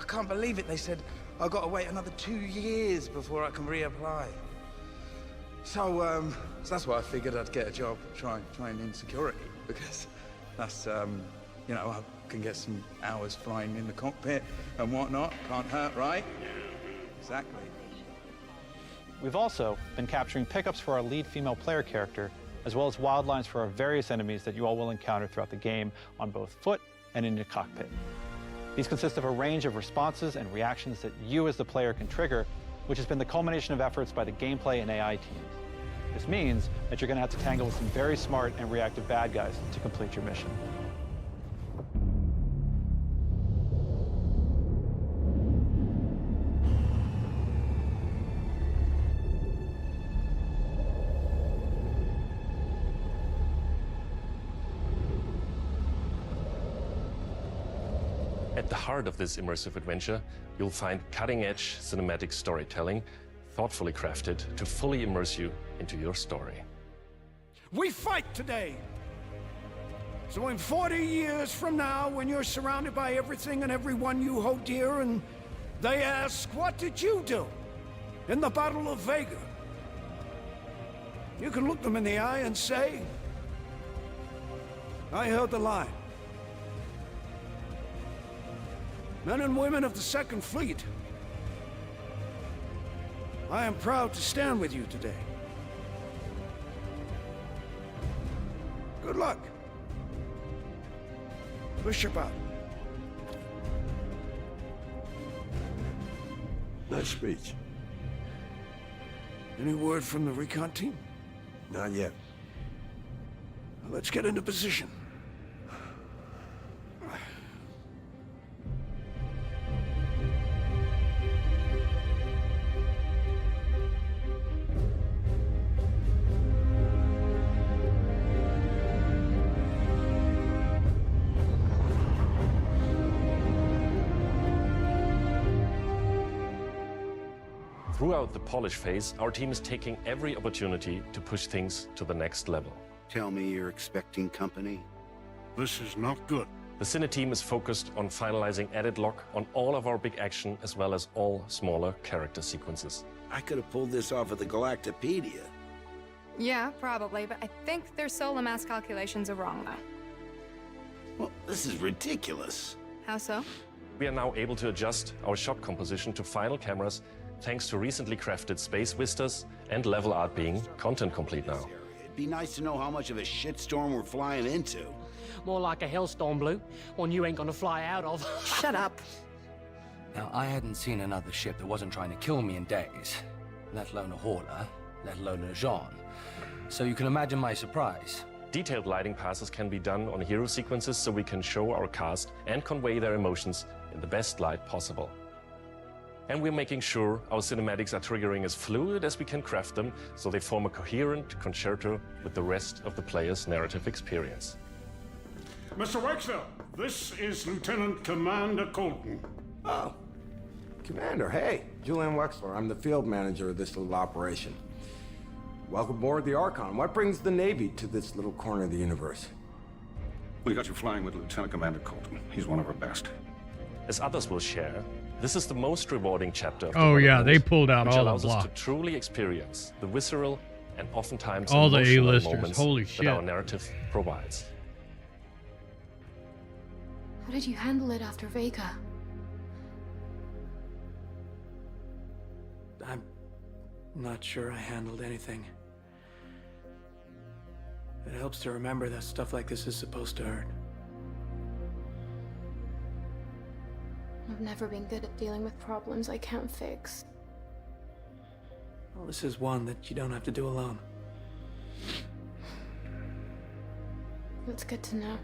can't believe it. They said I've got to wait another 2 years before I can reapply. So that's why I figured I'd get a job trying in security, because that's you know, I can get some hours flying in the cockpit and whatnot. Can't hurt, right? Exactly. We've also been capturing pickups for our lead female player character, as well as wildlines for our various enemies that you all will encounter throughout the game on both foot and in the cockpit. These consist of a range of responses and reactions that you as the player can trigger, which has been the culmination of efforts by the gameplay and AI teams. This means that you're going to have to tangle with some very smart and reactive bad guys to complete your mission. At the heart of this immersive adventure, you'll find cutting-edge cinematic storytelling, thoughtfully crafted to fully immerse you into your story. We fight today So in 40 years from now, when you're surrounded by everything and everyone you hold dear, and they ask, what did you do in the Battle of Vega? You can look them in the eye and say, I held the line. Men and women of the Second Fleet, I am proud to stand with you today. Good luck. Push your bout. Nice speech. Any word from the recon team? Not yet. Let's get into position. Throughout the polish phase, our team is taking every opportunity to push things to the next level. Tell me you're expecting company. This is not good. The Cine team is focused on finalizing edit lock on all of our big action as well as all smaller character sequences. I could have pulled this off of the Galactopedia. Yeah, probably, but I think their solar mass calculations are wrong, though. Well, this is ridiculous. How so? We are now able to adjust our shot composition to final cameras thanks to recently crafted space vistas and level art being content complete now. It'd be nice to know how much of a shitstorm we're flying into. More like a hellstorm, Blue. One you ain't gonna fly out of. Shut up. Now, I hadn't seen another ship that wasn't trying to kill me in days, let alone a hauler, let alone a Jean. So you can imagine my surprise. Detailed lighting passes can be done on hero sequences so we can show our cast and convey their emotions in the best light possible. And we're making sure our cinematics are triggering as fluid as we can craft them so they form a coherent concerto with the rest of the player's narrative experience. Mr. Wexler, this is Lieutenant Commander Colton. Oh, Commander, hey. Julian Wexler, I'm the field manager of this little operation. Welcome aboard the Archon. What brings the Navy to this little corner of the universe? We got you flying with Lieutenant Commander Colton. He's one of our best. As others will share, this is the most rewarding chapter of the Oh yeah, Brotherhood, they pulled out which all the allows us block. to truly experience the visceral and oftentimes All the emotional A-listers, moments holy that shit. our narrative provides. How did you handle it after Vega? I'm not sure I handled anything. It helps to remember that stuff like this is supposed to hurt. I've never been good at dealing with problems I can't fix. Well, this is one that you don't have to do alone. That's good to know.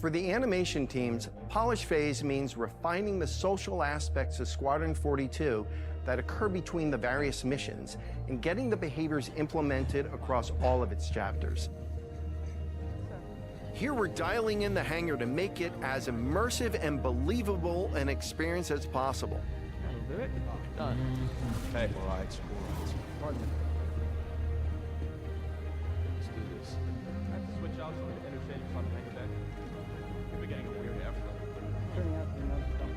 For the animation teams, polish phase means refining the social aspects of Squadron 42 that occur between the various missions and getting the behaviors implemented across all of its chapters. Here we're dialing in the hangar to make it as immersive and believable an experience as possible. That'll do it. Done. Okay. All right. Pardon me. Let's do this. I have to switch out some of the interchange on the next deck. You're getting a weird airflow. Turning out to be another stuff.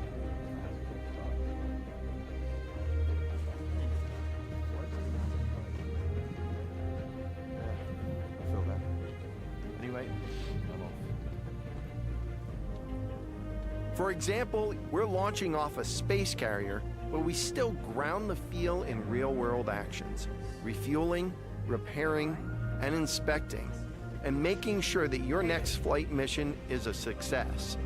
I feel that. Anyway, I'm off. For example, we're launching off a space carrier, but we still ground the feel in real-world actions, refueling, repairing, and inspecting, and making sure that your next flight mission is a success.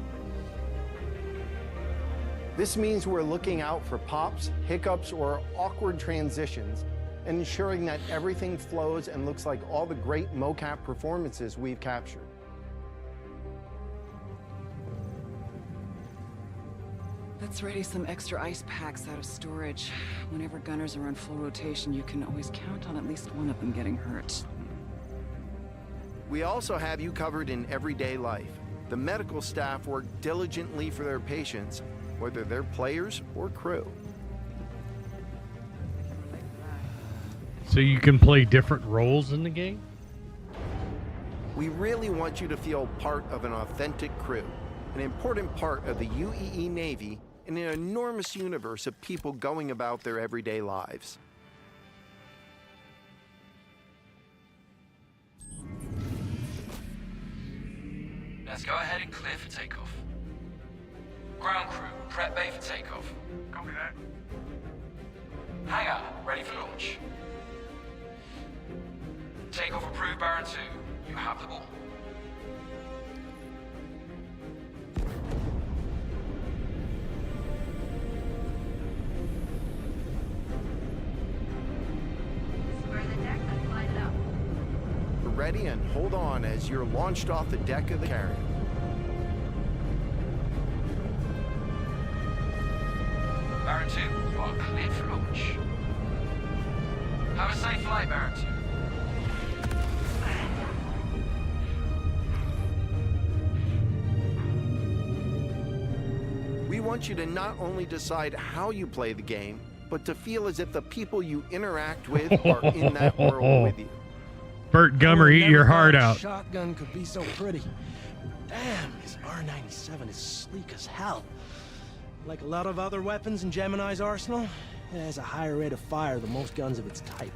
This means we're looking out for pops, hiccups, or awkward transitions, and ensuring that everything flows and looks like all the great mocap performances we've captured. Let's ready some extra ice packs out of storage. Whenever gunners are on full rotation, you can always count on at least one of them getting hurt. We also have you covered in everyday life. The medical staff work diligently for their patients, whether they're players or crew. So you can play different roles in the game? We really want you to feel part of an authentic crew, an important part of the UEE Navy in an enormous universe of people going about their everyday lives. Let's go ahead and clear for takeoff. Ground crew, prep bay for takeoff. Copy that. Hangar, ready for launch. Takeoff approved, Baron 2. You have the ball. Ready and hold on as you're launched off the deck of the carrier. Baron 2, you are cleared for launch. Have a safe flight, Baron 2. We want you to not only decide how you play the game, but to feel as if the people you interact with are in that world with you. Bert Gummer, eat your heart out. Shotgun could be so pretty. Damn, this R97 is sleek as hell. Like a lot of other weapons in Gemini's arsenal, it has a higher rate of fire than most guns of its type.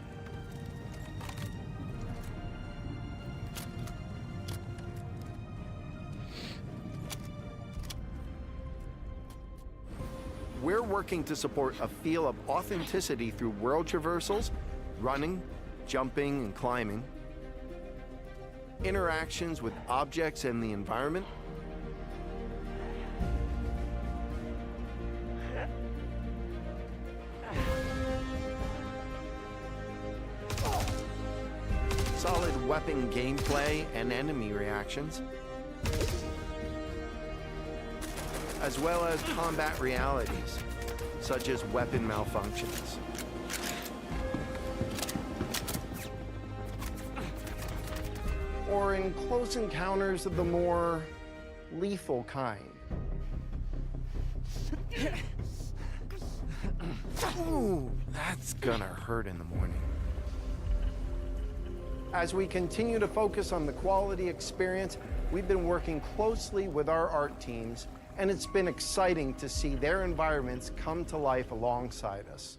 We're working to support a feel of authenticity through world traversals, running, jumping, and climbing, interactions with objects and the environment, solid weapon gameplay and enemy reactions, as well as combat realities, such as weapon malfunctions. Or in close encounters of the more lethal kind. Ooh, that's gonna hurt in the morning. As we continue to focus on the quality experience, we've been working closely with our art teams, and it's been exciting to see their environments come to life alongside us.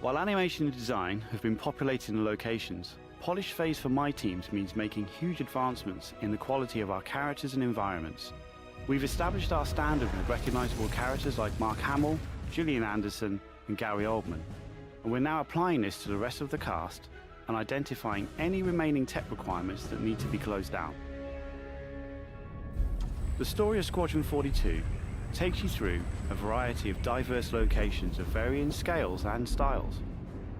While animation and design have been populating the locations, polish phase for my teams means making huge advancements in the quality of our characters and environments. We've established our standard with recognizable characters like Mark Hamill, Gillian Anderson, and Gary Oldman, and we're now applying this to the rest of the cast and identifying any remaining tech requirements that need to be closed out. The story of Squadron 42 takes you through a variety of diverse locations of varying scales and styles.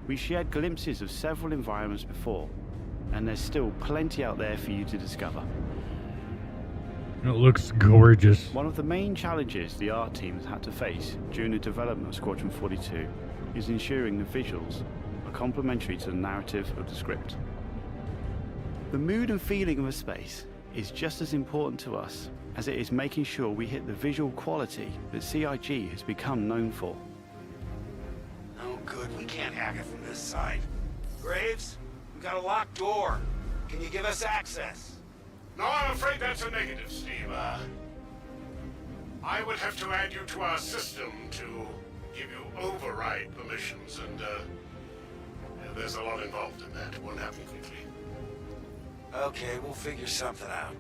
We shared glimpses of several environments before, and there's still plenty out there for you to discover. It looks gorgeous. One of the main challenges the art team has had to face during the development of Squadron 42 is ensuring the visuals are complementary to the narrative of the script. The mood and feeling of a space is just as important to us as it is making sure we hit the visual quality that CIG has become known for. Oh good, we can't hack it from this side. Graves, we got a locked door. Can you give us access? No, I'm afraid that's a negative, Steve. I would have to add you to our system to give you override permissions, and there's a lot involved in that. It won't happen quickly. Okay, we'll figure something out.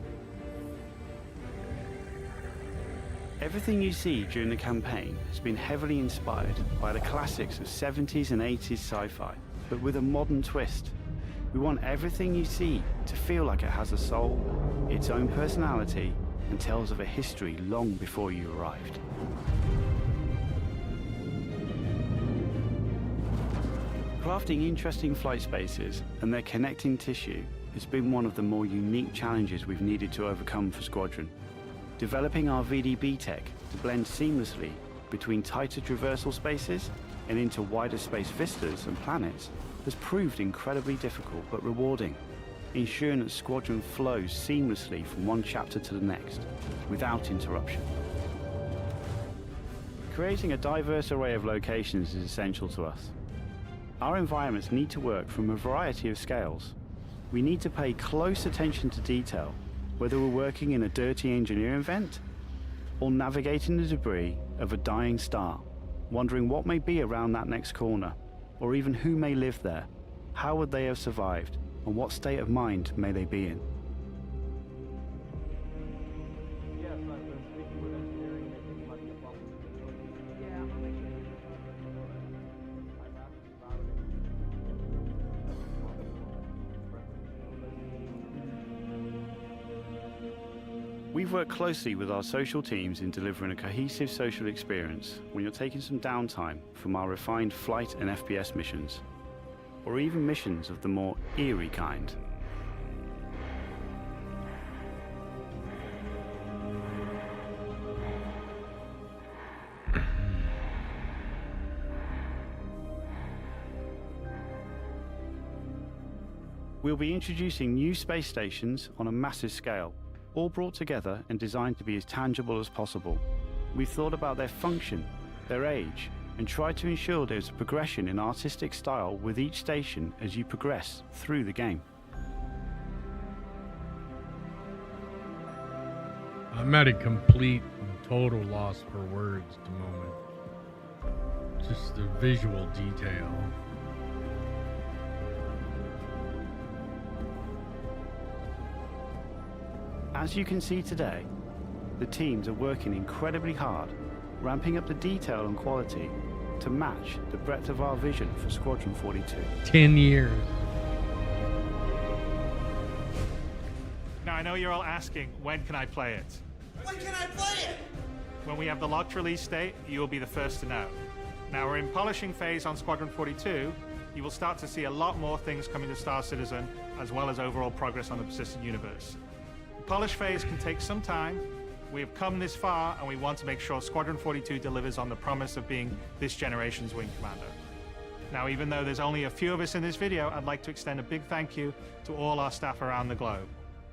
Everything you see during the campaign has been heavily inspired by the classics of 70s and 80s sci-fi, but with a modern twist. We want everything you see to feel like it has a soul, its own personality, and tells of a history long before you arrived. Crafting interesting flight spaces and their connecting tissue has been one of the more unique challenges we've needed to overcome for Squadron. Developing our VDB tech to blend seamlessly between tighter traversal spaces and into wider space vistas and planets has proved incredibly difficult but rewarding, ensuring that Squadron flows seamlessly from one chapter to the next, without interruption. Creating a diverse array of locations is essential to us. Our environments need to work from a variety of scales, We need to pay close attention to detail, whether we're working in a dirty engineering vent or navigating the debris of a dying star, wondering what may be around that next corner, or even who may live there, how would they have survived, and what state of mind may they be in. We've worked closely with our social teams in delivering a cohesive social experience when you're taking some downtime from our refined flight and FPS missions, or even missions of the more eerie kind. We'll be introducing new space stations on a massive scale, all brought together and designed to be as tangible as possible. We've thought about their function, their age, and tried to ensure there's a progression in artistic style with each station as you progress through the game. I'm at a complete and total loss for words at the moment. Just the visual detail. As you can see today, the teams are working incredibly hard, ramping up the detail and quality to match the breadth of our vision for Squadron 42. 10 years. Now, I know you're all asking, when can I play it? When can I play it? When we have the locked release date, you will be the first to know. Now, we're in polishing phase on Squadron 42. You will start to see a lot more things coming to Star Citizen, as well as overall progress on the persistent universe. The polish phase can take some time. We have come this far, and we want to make sure Squadron 42 delivers on the promise of being this generation's wing commander. Now, even though there's only a few of us in this video, I'd like to extend a big thank you to all our staff around the globe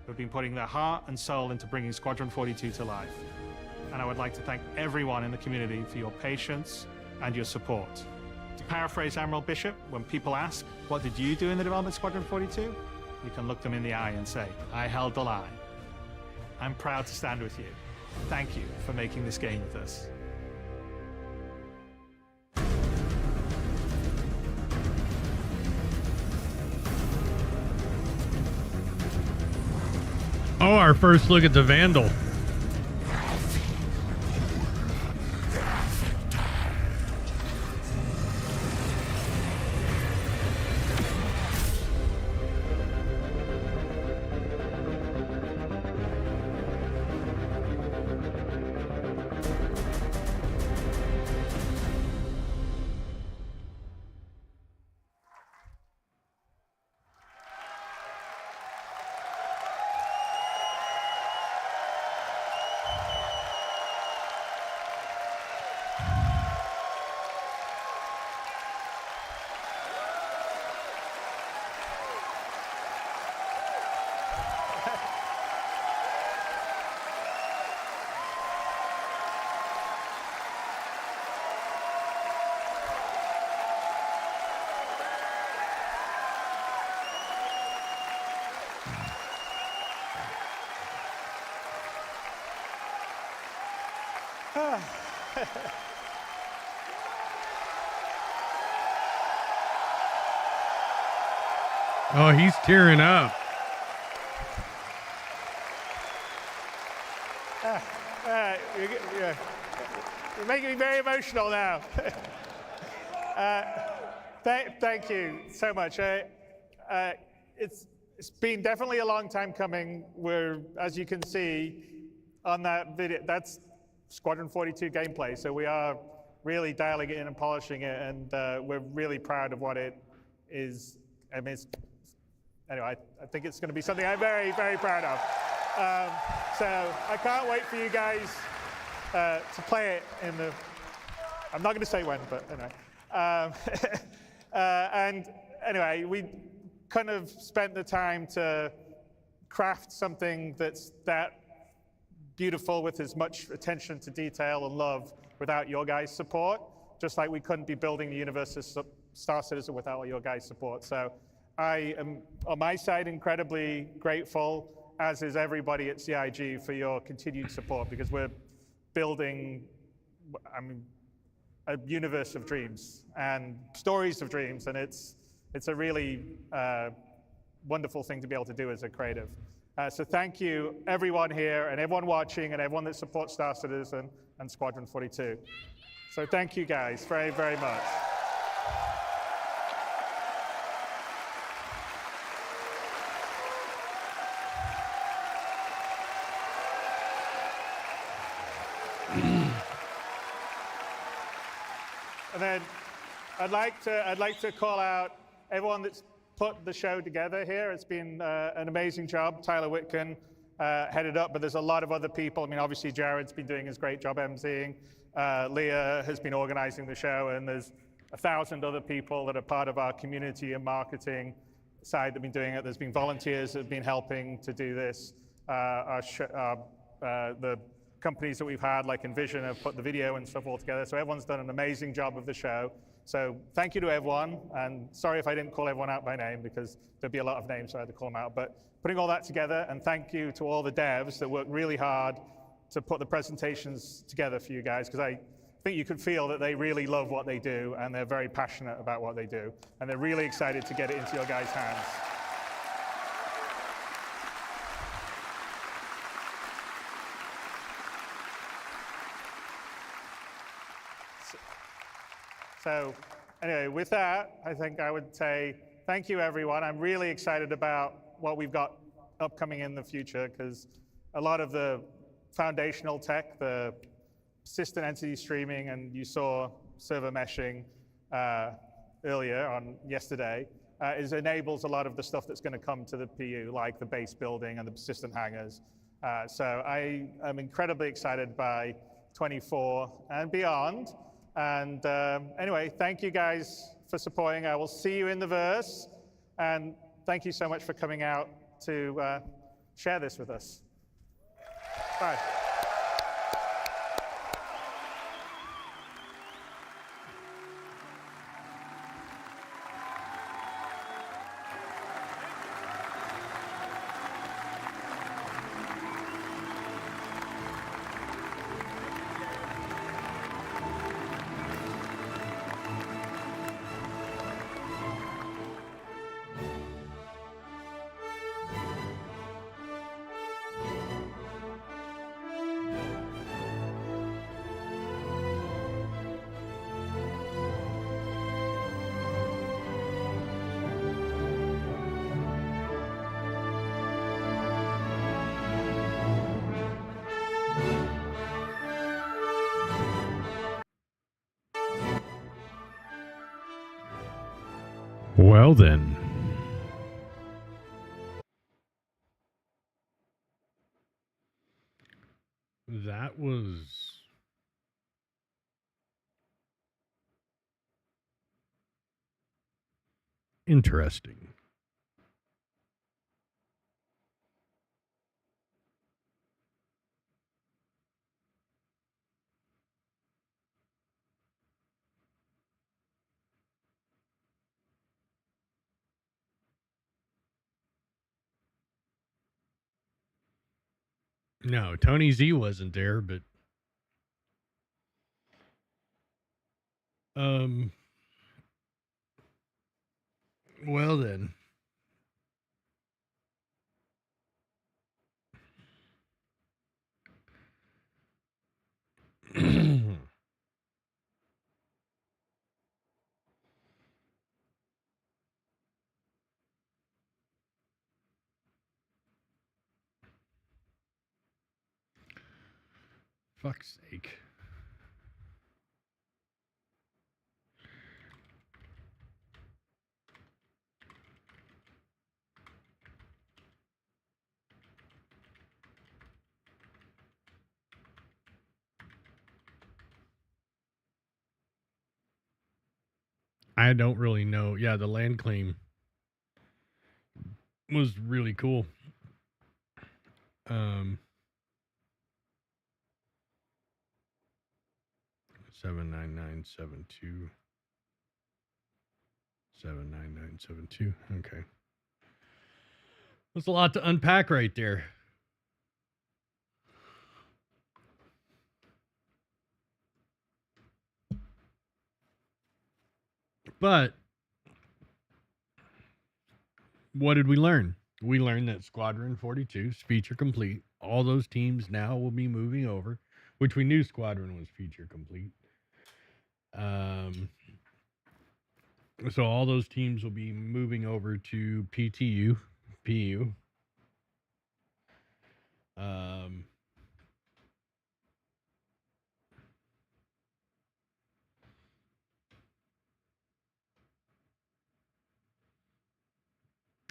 who have been putting their heart and soul into bringing Squadron 42 to life. And I would like to thank everyone in the community for your patience and your support. To paraphrase Admiral Bishop, when people ask, what did you do in the development of Squadron 42? You can look them in the eye and say, I held the line. I'm proud to stand with you. Thank you for making this game with us. Oh, our first look at the Vandal. Oh, he's tearing up. You're making me very emotional now. Thank you so much. It's been definitely a long time coming. We're, as you can see on that video, that's Squadron 42 gameplay. So we are really dialing it in and polishing it, and we're really proud of what it is. I mean, anyway, I think it's going to be something I'm very, very proud of. So I can't wait for you guys to play it in the. I'm not going to say when, but anyway. And anyway, we kind of spent the time to craft something that's that beautiful with as much attention to detail and love without your guys' support, just like we couldn't be building the universe of Star Citizen without your guys' support. So I am, on my side, incredibly grateful, as is everybody at CIG, for your continued support, because we're building, I mean, a universe of dreams and stories of dreams, and it's a really wonderful thing to be able to do as a creative. So thank you, everyone here, and everyone watching, and everyone that supports Star Citizen and Squadron 42. So thank you guys very, very much. And then I'd like to call out everyone that's put the show together here. It's been an amazing job. Tyler Whitcomb headed up, but there's a lot of other people. I mean, obviously Jared's been doing his great job emceeing. Leah has been organizing the show, and there's 1,000 other people that are part of our community and marketing side that have been doing it. There's been volunteers that have been helping to do this. The companies that we've had, like Envision, have put the video and stuff all together. So everyone's done an amazing job of the show. So thank you to everyone. And sorry if I didn't call everyone out by name, because there'd be a lot of names, so I had to call them out. But putting all that together, and thank you to all the devs that worked really hard to put the presentations together for you guys, because I think you could feel that they really love what they do, and they're very passionate about what they do. And they're really excited to get it into your guys' hands. So anyway, with that, I think I would say thank you, everyone. I'm really excited about what we've got upcoming in the future, because a lot of the foundational tech, the persistent entity streaming, and you saw server meshing earlier on yesterday, enables a lot of the stuff that's going to come to the PU, like the base building and the persistent hangars. So I am incredibly excited by 24 and beyond. And anyway, thank you guys for supporting. I will see you in the verse. And thank you so much for coming out to share this with us. Bye. Well then. That was interesting. No, Tony Z wasn't there, but well then. Fuck's sake. I don't really know. Yeah, the land claim was really cool. 79972 79972. Okay. That's a lot to unpack right there. But what did we learn? We learned that Squadron 42 is feature complete. All those teams now will be moving over, which we knew Squadron was feature complete. So all those teams will be moving over to PTU, PU.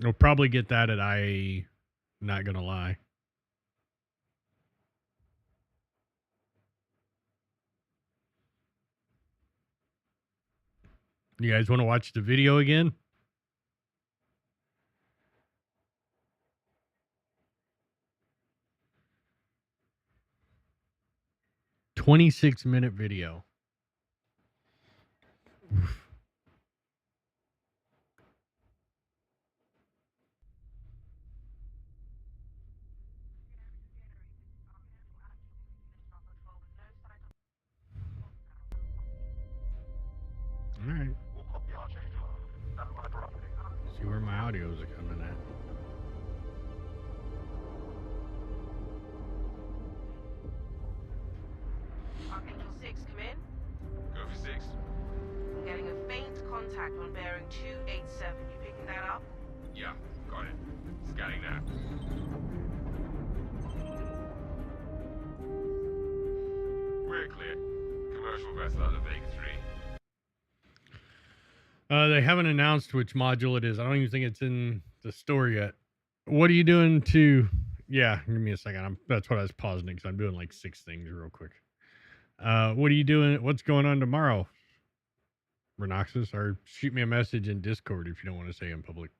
We'll probably get that at IAE, not gonna lie. You guys want to watch the video again? $26-minute video. All right. See where my audios are coming at. Archangel 6, come in. Go for 6. I'm getting a faint contact on bearing 287. You picking that up? Yeah, got it. Scanning now. We're clear. Commercial vessel out of Vega 3. They haven't announced which module it is. I don't even think it's in the store yet. What are you doing to... Yeah, give me a second. That's what I was pausing because I'm doing like 6 things real quick. What are you doing? What's going on tomorrow, Renoxus? Or shoot me a message in Discord if you don't want to say in public.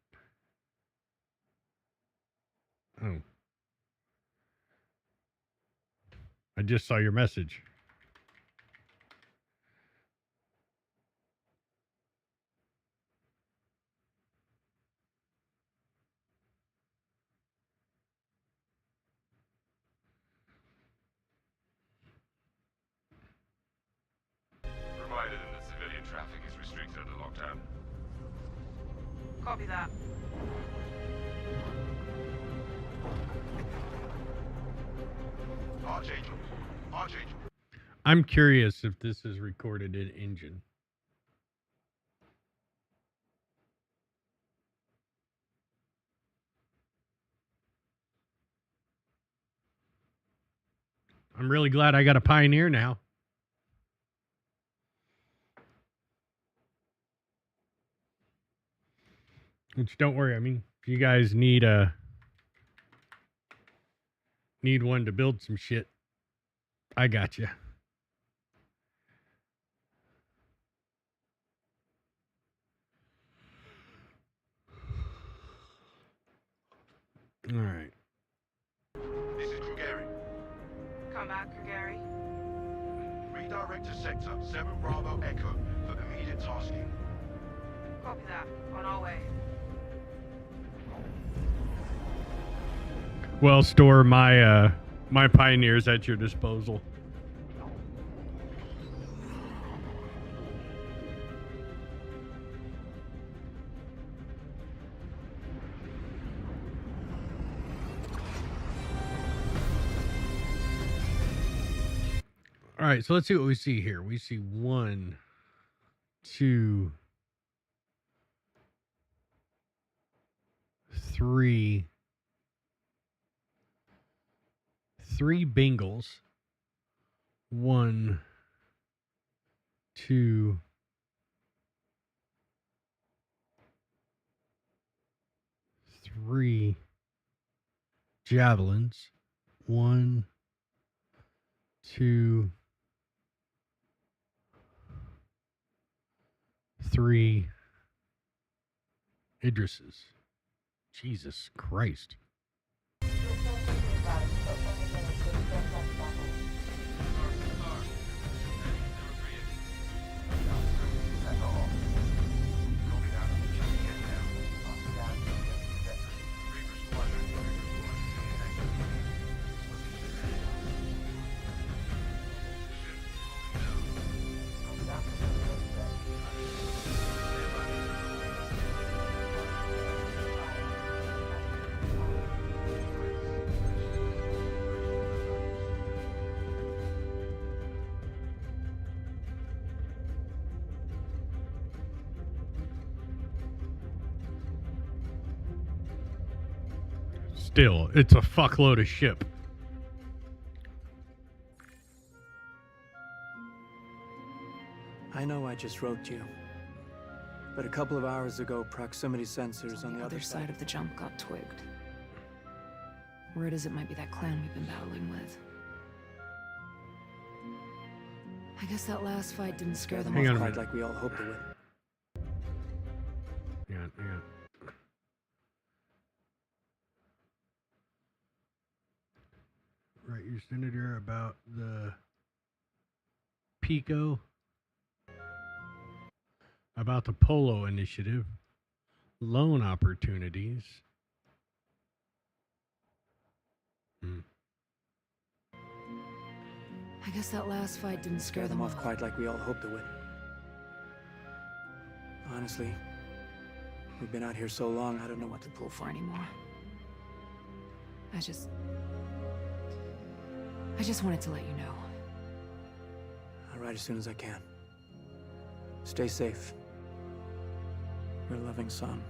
Oh. I just saw your message. Reminded them that civilian traffic is restricted under lockdown. Copy that. Archangel. Archangel. I'm curious if this is recorded in Engine. I'm really glad I got a Pioneer now. Which, don't worry, I mean, if you guys need one to build some shit, I got you. All right. This is Krugeri. Come back, Krugeri. Redirect to sector 7 Bravo Echo for immediate tasking. Copy that. On our way. Well, store my my Pioneers at your disposal. All right, so let's see what we see here. We see 1, 2, 3. 3 Bengals. 1, 2, 3 Javelins. 1, 2, 3 Idrises. Jesus Christ. Still, it's a fuckload of ship. I know I just wrote you. But a couple of hours ago, proximity sensors on the other side of the jump got twigged. Word is it might be that clan we've been battling with. I guess that last fight didn't scare them off on quite like we all hoped it would. Hang on. Right, your senator about the Pico, about the Polo Initiative, loan opportunities. I guess that last fight didn't scare them off quite like we all hoped it would. Honestly, we've been out here so long, I don't know what to pull for anymore. I just wanted to let you know. I'll write as soon as I can. Stay safe. Your loving son.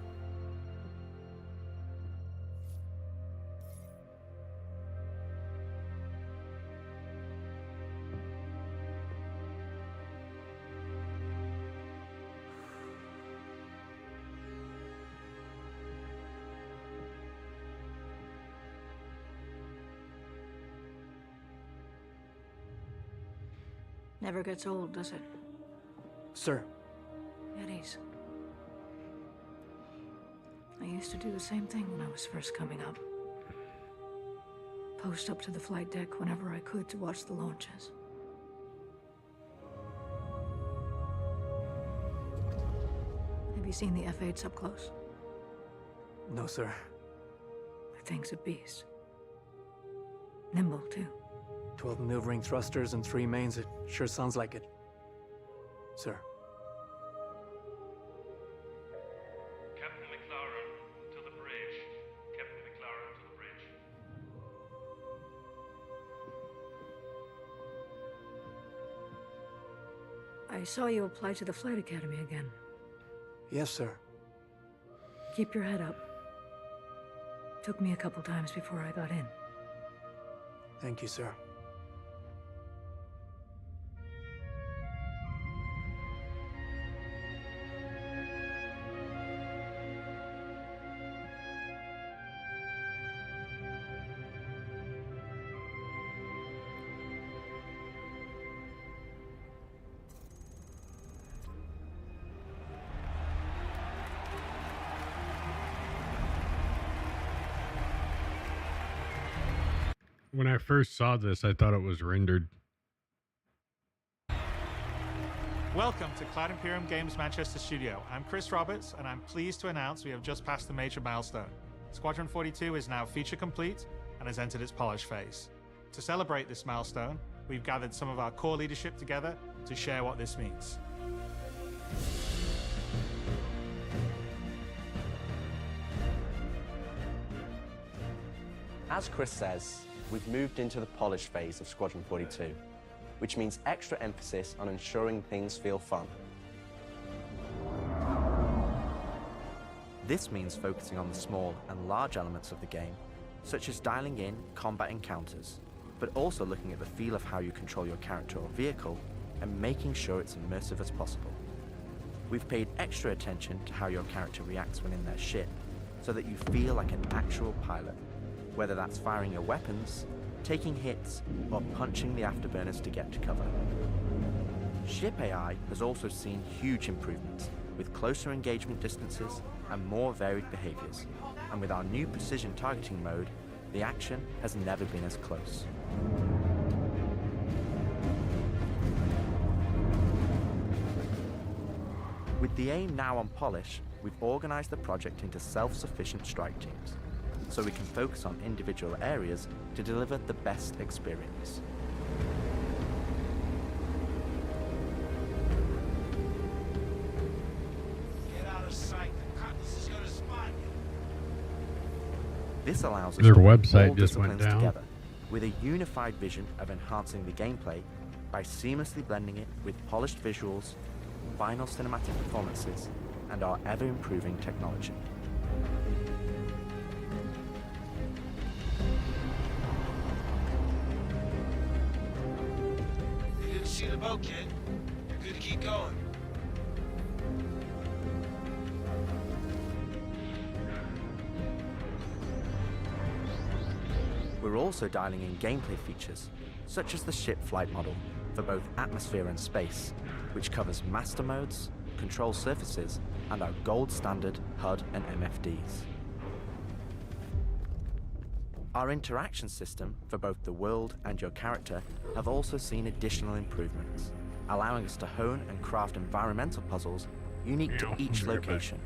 Never gets old, does it? Sir. Eddies. I used to do the same thing when I was first coming up. Post up to the flight deck whenever I could to watch the launches. Have you seen the F-8s up close? No, sir. The thing's a beast. Nimble, too. 12 maneuvering thrusters and 3 mains. It sure sounds like it. Sir. Captain McLaren, to the bridge. Captain McLaren, to the bridge. I saw you apply to the Flight Academy again. Yes, sir. Keep your head up. Took me a couple times before I got in. Thank you, sir. When I first saw this, I thought it was rendered. Welcome to Cloud Imperium Games Manchester Studio. I'm Chris Roberts, and I'm pleased to announce we have just passed a major milestone. Squadron 42 is now feature complete and has entered its polish phase. To celebrate this milestone, we've gathered some of our core leadership together to share what this means. As Chris says, we've moved into the polish phase of Squadron 42, which means extra emphasis on ensuring things feel fun. This means focusing on the small and large elements of the game, such as dialing in combat encounters, but also looking at the feel of how you control your character or vehicle and making sure it's immersive as possible. We've paid extra attention to how your character reacts when in their ship, so that you feel like an actual pilot, whether that's firing your weapons, taking hits, or punching the afterburners to get to cover. Ship AI has also seen huge improvements, with closer engagement distances and more varied behaviors. And with our new precision targeting mode, the action has never been as close. With the aim now on polish, we've organized the project into self-sufficient strike teams, so we can focus on individual areas to deliver the best experience. Get out of sight. The Cutlass is gonna spot you. This allows us Their to bring website all just went disciplines down. together with a unified vision of enhancing the gameplay by seamlessly blending it with polished visuals, final cinematic performances, and our ever-improving technology. see the boat, kid. Good to keep going. We're also dialing in gameplay features, such as the ship flight model for both atmosphere and space, which covers master modes, control surfaces, and our gold standard HUD and MFDs. Our interaction system for both the world and your character have also seen additional improvements, allowing us to hone and craft environmental puzzles unique to each location,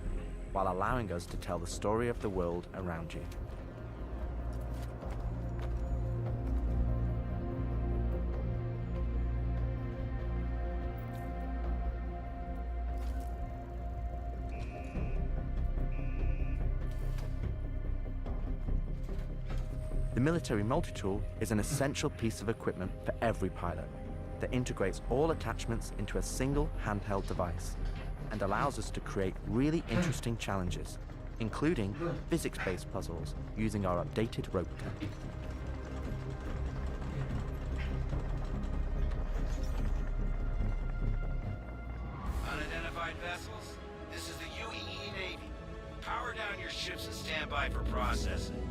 while allowing us to tell the story of the world around you. The military multi-tool is an essential piece of equipment for every pilot that integrates all attachments into a single handheld device and allows us to create really interesting challenges, including physics-based puzzles using our updated rope tech. Unidentified vessels? This is the UEE Navy. Power down your ships and stand by for processing.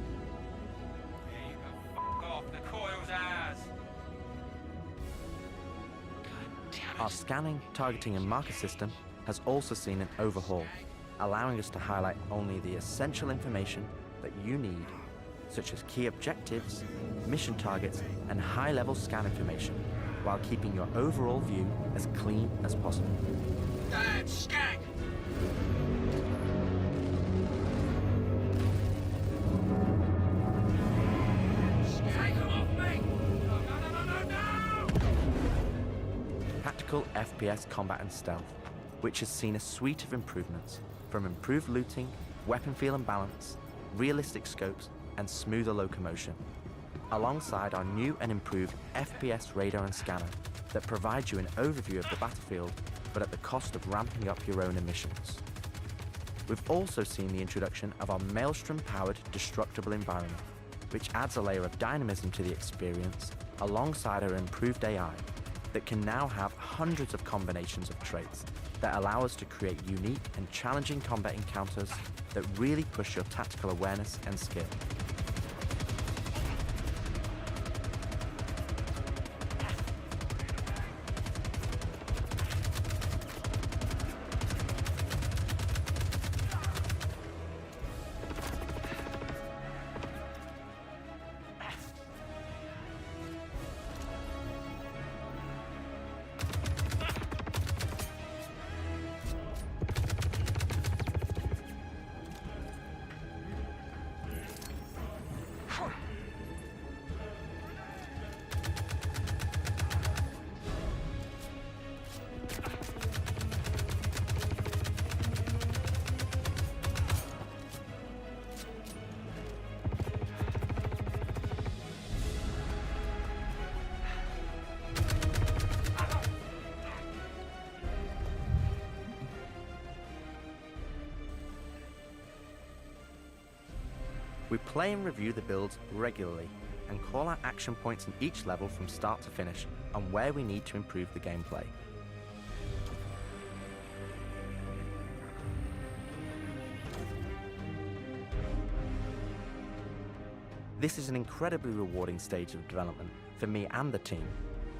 The coil's ours. Our scanning, targeting, and marker system has also seen an overhaul, allowing us to highlight only the essential information that you need, such as key objectives, mission targets, and high-level scan information, while keeping your overall view as clean as possible. Damn skank! Tactical FPS combat and stealth, which has seen a suite of improvements, from improved looting, weapon feel and balance, realistic scopes, and smoother locomotion, alongside our new and improved FPS radar and scanner that provides you an overview of the battlefield, but at the cost of ramping up your own emissions. We've also seen the introduction of our Maelstrom-powered destructible environment, which adds a layer of dynamism to the experience, alongside our improved AI, that can now have hundreds of combinations of traits that allow us to create unique and challenging combat encounters that really push your tactical awareness and skill. We play and review the builds regularly and call out action points in each level from start to finish on where we need to improve the gameplay. This is an incredibly rewarding stage of development for me and the team,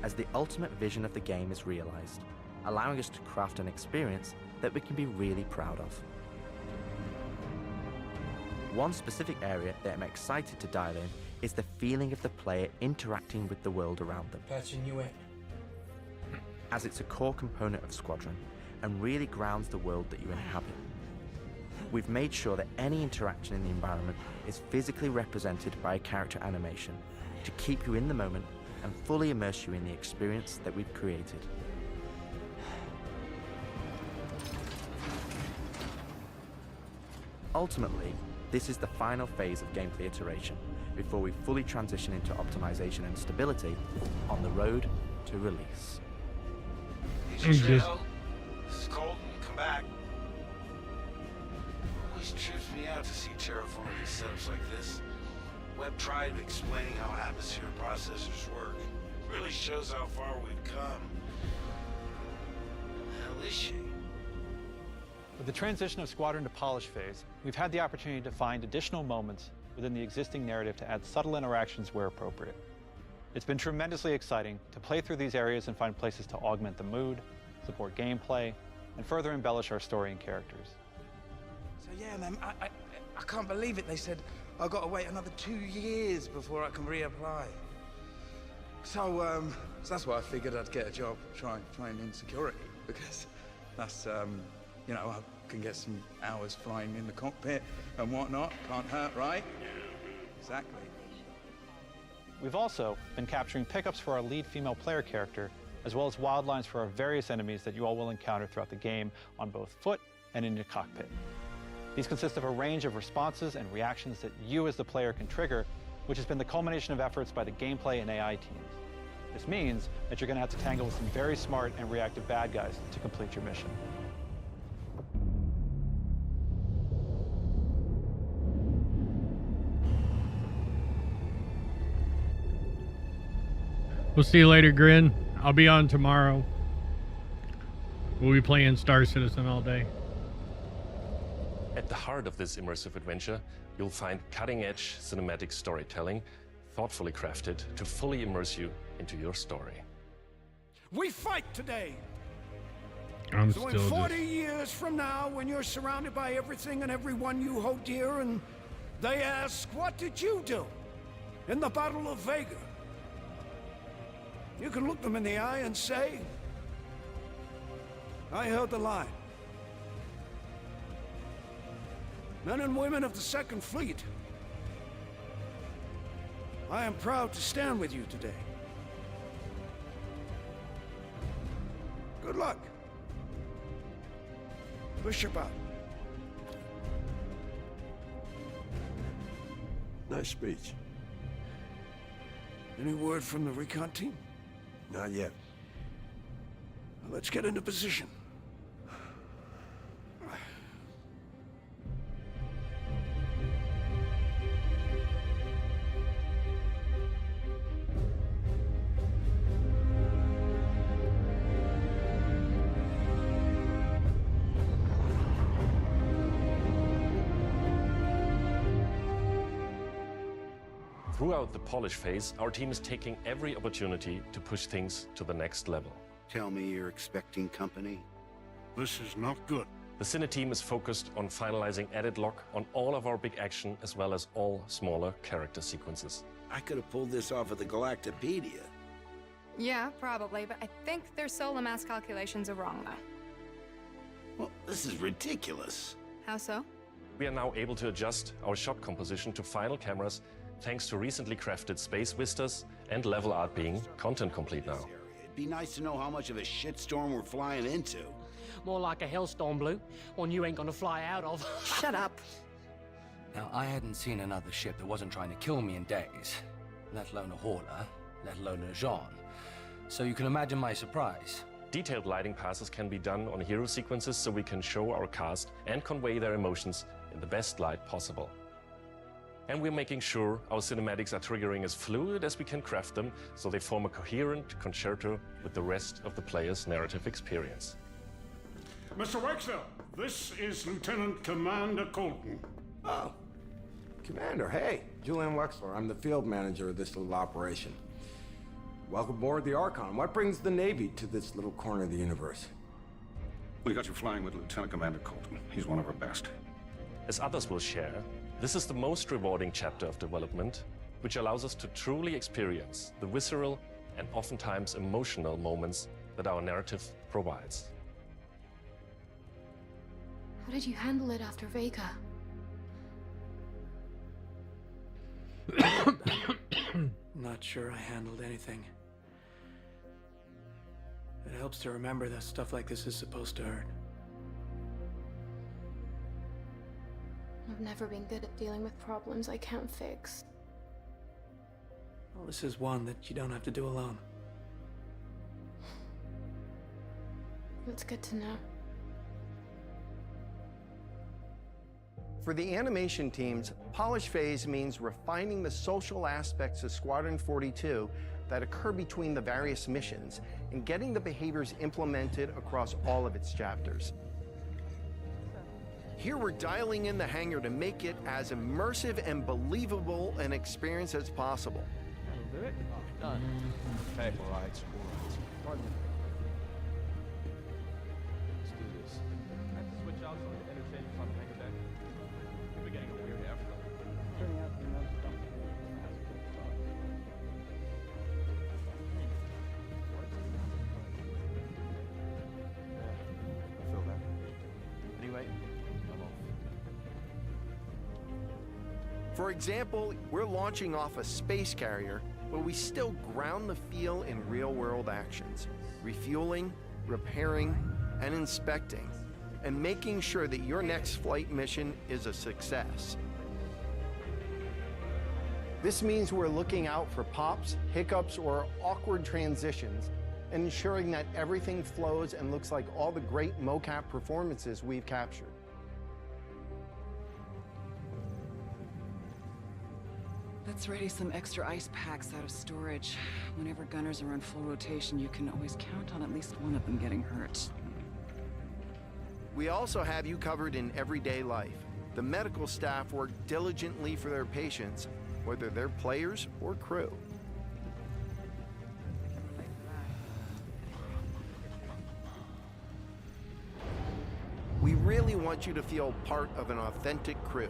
as the ultimate vision of the game is realized, allowing us to craft an experience that we can be really proud of. One specific area that I'm excited to dial in is the feeling of the player interacting with the world around them. Patching you in. As it's a core component of Squadron and really grounds the world that you inhabit. We've made sure that any interaction in the environment is physically represented by a character animation to keep you in the moment and fully immerse you in the experience that we've created. Ultimately, this is the final phase of gameplay iteration before we fully transition into optimization and stability on the road to release. Agent Trejo, this is Colton. Come back. Always trips me out to see terraforming setups like this. Webb tried explaining how atmosphere processors work. Really shows how far we've come. is she? With the transition of Squadron to Polish phase, we've had the opportunity to find additional moments within the existing narrative to add subtle interactions where appropriate. It's been tremendously exciting to play through these areas and find places to augment the mood, support gameplay, and further embellish our story and characters. So yeah, man, I can't believe it. They said I've got to wait another 2 years before I can reapply. So that's why I figured I'd get a job trying in security, because that's, you know, I can get some hours flying in the cockpit and whatnot. Can't hurt, right? Exactly. We've also been capturing pickups for our lead female player character, as well as wildlines for our various enemies that you all will encounter throughout the game on both foot and in your cockpit. These consist of a range of responses and reactions that you as the player can trigger, which has been the culmination of efforts by the gameplay and AI teams. This means that you're going to have to tangle with some very smart and reactive bad guys to complete your mission. We'll see you later, Grin. I'll be on tomorrow. We'll be playing Star Citizen all day. At the heart of this immersive adventure, you'll find cutting-edge cinematic storytelling, thoughtfully crafted to fully immerse you into your story. We fight today. I'm so still in 40 years from now, when you're surrounded by everything and everyone you hold dear, and they ask, what did you do in the Battle of Vega? You can look them in the eye and say, I held the line. Men and women of the Second Fleet, I am proud to stand with you today. Good luck. Push your butt. Nice speech. Any word from the recon team? Not yet. Well, let's get into position. Throughout the polish phase, our team is taking every opportunity to push things to the next level. Tell me you're expecting company? This is not good. The Cine team is focused on finalizing edit lock on all of our big action as well as all smaller character sequences. I could have pulled this off at the Galactopedia. Yeah, probably, but I think their solar mass calculations are wrong, though. Well, this is ridiculous. How so? We are now able to adjust our shot composition to final cameras thanks to recently crafted space vistas and level art being content complete now. It'd be nice to know how much of a shitstorm we're flying into. More like a hellstorm, Blue. One you ain't gonna fly out of. Shut up. Now, I hadn't seen another ship that wasn't trying to kill me in days, let alone a hauler, let alone a Jean. So you can imagine my surprise. Detailed lighting passes can be done on hero sequences so we can show our cast and convey their emotions in the best light possible. And we're making sure our cinematics are triggering as fluid as we can craft them so they form a coherent concerto with the rest of the player's narrative experience. Mr. Wexler, this is Lieutenant Commander Colton. Oh, Commander, hey. Julian Wexler, I'm the field manager of this little operation. Welcome aboard the Archon. What brings the Navy to this little corner of the universe? We got you flying with Lieutenant Commander Colton. He's one of our best. As others will share, this is the most rewarding chapter of development, which allows us to truly experience the visceral and oftentimes emotional moments that our narrative provides. How did you handle it after Vega? Not sure I handled anything. It helps to remember that stuff like this is supposed to hurt. I've never been good at dealing with problems I can't fix. Well, this is one that you don't have to do alone. That's good to know. For the animation teams, polish phase means refining the social aspects of Squadron 42 that occur between the various missions and getting the behaviors implemented across all of its chapters. Here we're dialing in the hangar to make it as immersive and believable an experience as possible. That'll do it. Done. Okay. All right. Pardon me. Let's do this. I have to switch out some of the interchanges on the hangar deck. We're getting a weird airflow. Turning out the amount of stuff. I feel that. Anyway, I'm off. For example, we're launching off a space carrier, but we still ground the feel in real-world actions, refueling, repairing, and inspecting, and making sure that your next flight mission is a success. This means we're looking out for pops, hiccups, or awkward transitions, and ensuring that everything flows and looks like all the great mocap performances we've captured. Let's ready some extra ice packs out of storage. Whenever gunners are on full rotation, you can always count on at least one of them getting hurt. We also have you covered in everyday life. The medical staff work diligently for their patients, whether they're players or crew. We really want you to feel part of an authentic crew,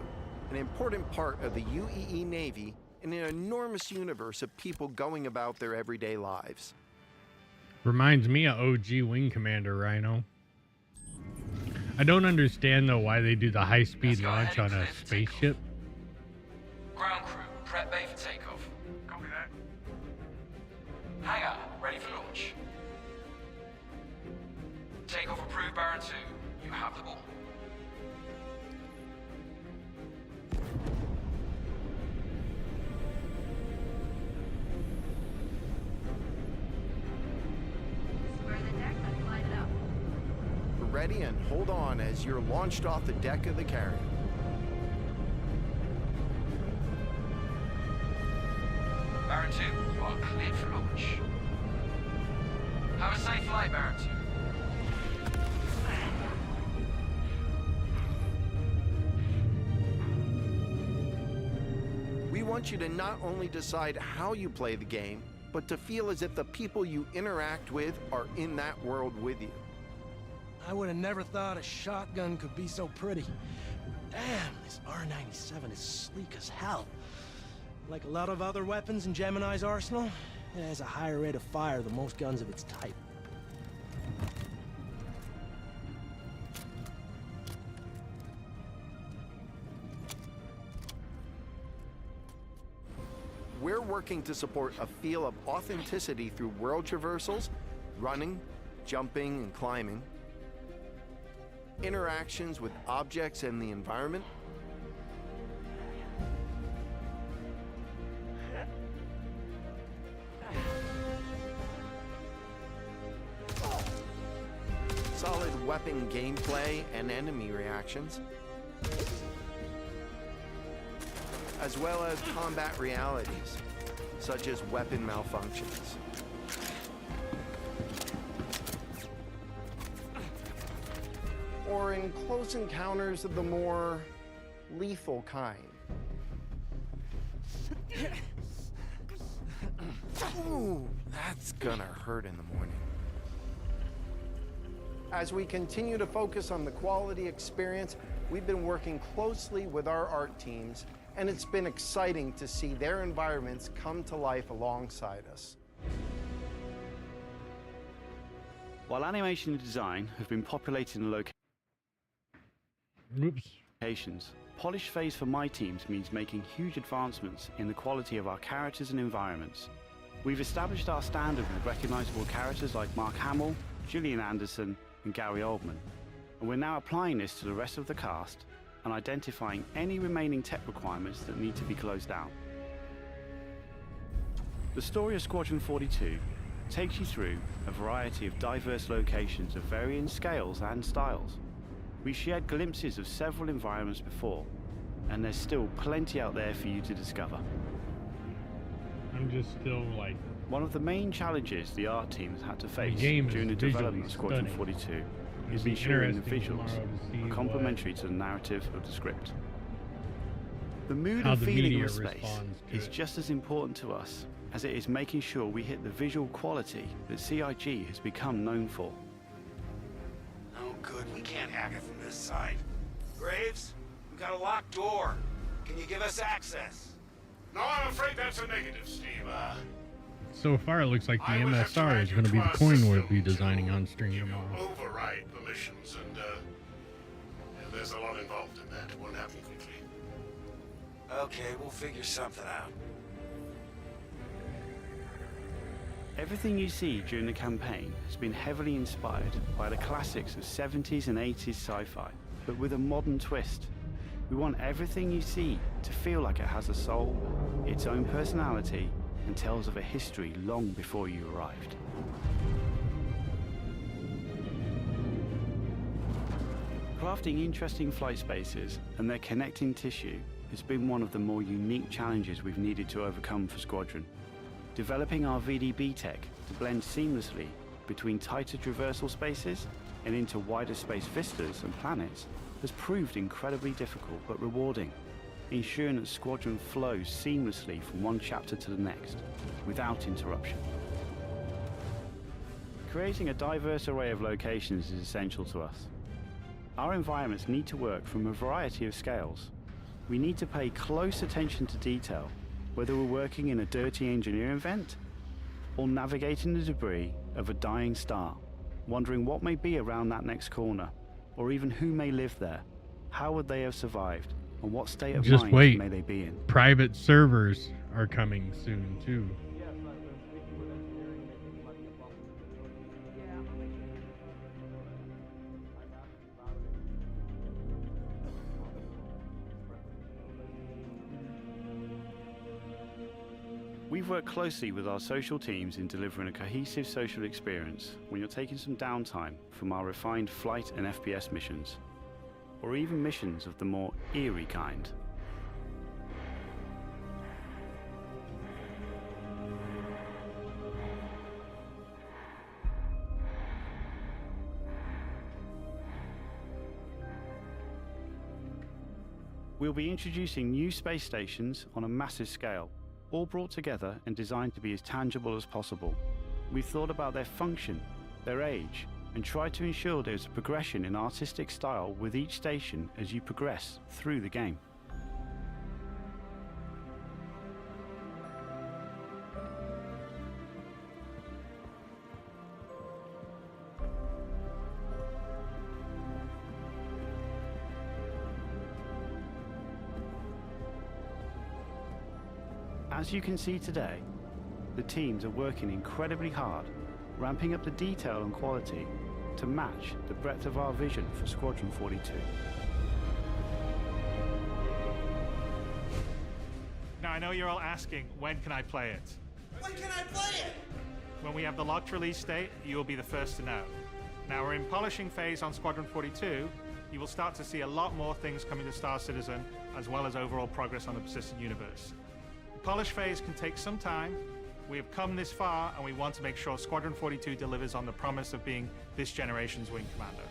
an important part of the UEE Navy in an enormous universe of people going about their everyday lives. Reminds me of OG Wing Commander Rhino. I don't understand though why they do the high-speed launch on a spaceship. Ground crew, prep bay for takeoff. Copy that. Hangar, ready for launch. Takeoff approved, Baron 2. You have the ball. Ready and hold on as you're launched off the deck of the carrier. Baron 2, you are cleared for launch. Have a safe flight, Baron 2. We want you to not only decide how you play the game, but to feel as if the people you interact with are in that world with you. I would have never thought a shotgun could be so pretty. Damn, this R97 is sleek as hell. Like a lot of other weapons in Gemini's arsenal, it has a higher rate of fire than most guns of its type. We're working to support a feel of authenticity through world traversals, running, jumping, and climbing, interactions with objects and the environment, solid weapon gameplay and enemy reactions, as well as combat realities, such as weapon malfunctions. Or in close encounters of the more lethal kind. Ooh, that's gonna hurt in the morning. As we continue to focus on the quality experience, we've been working closely with our art teams, and it's been exciting to see their environments come to life alongside us. While animation and design have been populating the locations, polish phase for my teams means making huge advancements in the quality of our characters and environments. We've established our standard with recognizable characters like Mark Hamill, Gillian Anderson, and Gary Oldman, and we're now applying this to the rest of the cast and identifying any remaining tech requirements that need to be closed out. The story of Squadron 42 takes you through a variety of diverse locations of varying scales and styles. We shared glimpses of several environments before, and there's still plenty out there for you to discover. I'm just still like One of the main challenges the art team has had to face game is during the visually development of Squadron stunning. 42 It'll is be ensuring the interesting visuals tomorrow to see are complementary to the narrative of the script. The mood how and the feeling media of space responds to is it. just as important to us as it is making sure we hit the visual quality that CIG has become known for. Oh, good. We can't hack it from this side. Graves, we got a locked door. Can you give us access? No, I'm afraid that's a negative, Steve. So far, it looks like the I will have to MSR add is you going to be to the our coin we'll system be designing on stream You tomorrow. override permissions, and there's a lot involved in that. It won't happen quickly. Okay, we'll figure something out. Everything you see during the campaign has been heavily inspired by the classics of 70s and 80s sci-fi, but with a modern twist. We want everything you see to feel like it has a soul, its own personality, and tells of a history long before you arrived. Crafting interesting flight spaces and their connecting tissue has been one of the more unique challenges we've needed to overcome for Squadron. Developing our VDB tech to blend seamlessly between tighter traversal spaces and into wider space vistas and planets has proved incredibly difficult but rewarding, ensuring that Squadron flows seamlessly from one chapter to the next, without interruption. Creating a diverse array of locations is essential to us. Our environments need to work from a variety of scales. We need to pay close attention to detail, whether we're working in a dirty engineering vent or navigating the debris of a dying star, wondering what may be around that next corner, or even who may live there, how would they have survived, and what state of Just mind wait. may they be in. Private servers are coming soon, too. We've worked closely with our social teams in delivering a cohesive social experience when you're taking some downtime from our refined flight and FPS missions, or even missions of the more eerie kind. We'll be introducing new space stations on a massive scale, all brought together and designed to be as tangible as possible. We've thought about their function, their age, and tried to ensure there's a progression in artistic style with each station as you progress through the game. As you can see today, the teams are working incredibly hard, ramping up the detail and quality to match the breadth of our vision for Squadron 42. Now I know you're all asking, when can I play it? When can I play it? When we have the locked release date, you will be the first to know. Now we're in polishing phase on Squadron 42. You will start to see a lot more things coming to Star Citizen, as well as overall progress on the persistent universe. Polish phase can take some time. We have come this far, and we want to make sure Squadron 42 delivers on the promise of being this generation's wing commander.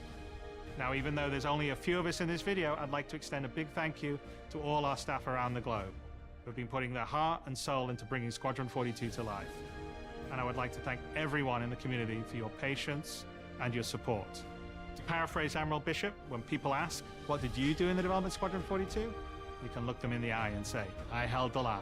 Now, even though there's only a few of us in this video, I'd like to extend a big thank you to all our staff around the globe who have been putting their heart and soul into bringing Squadron 42 to life. And I would like to thank everyone in the community for your patience and your support. To paraphrase Admiral Bishop, when people ask, what did you do in the development of Squadron 42? We can look them in the eye and say, I held the line.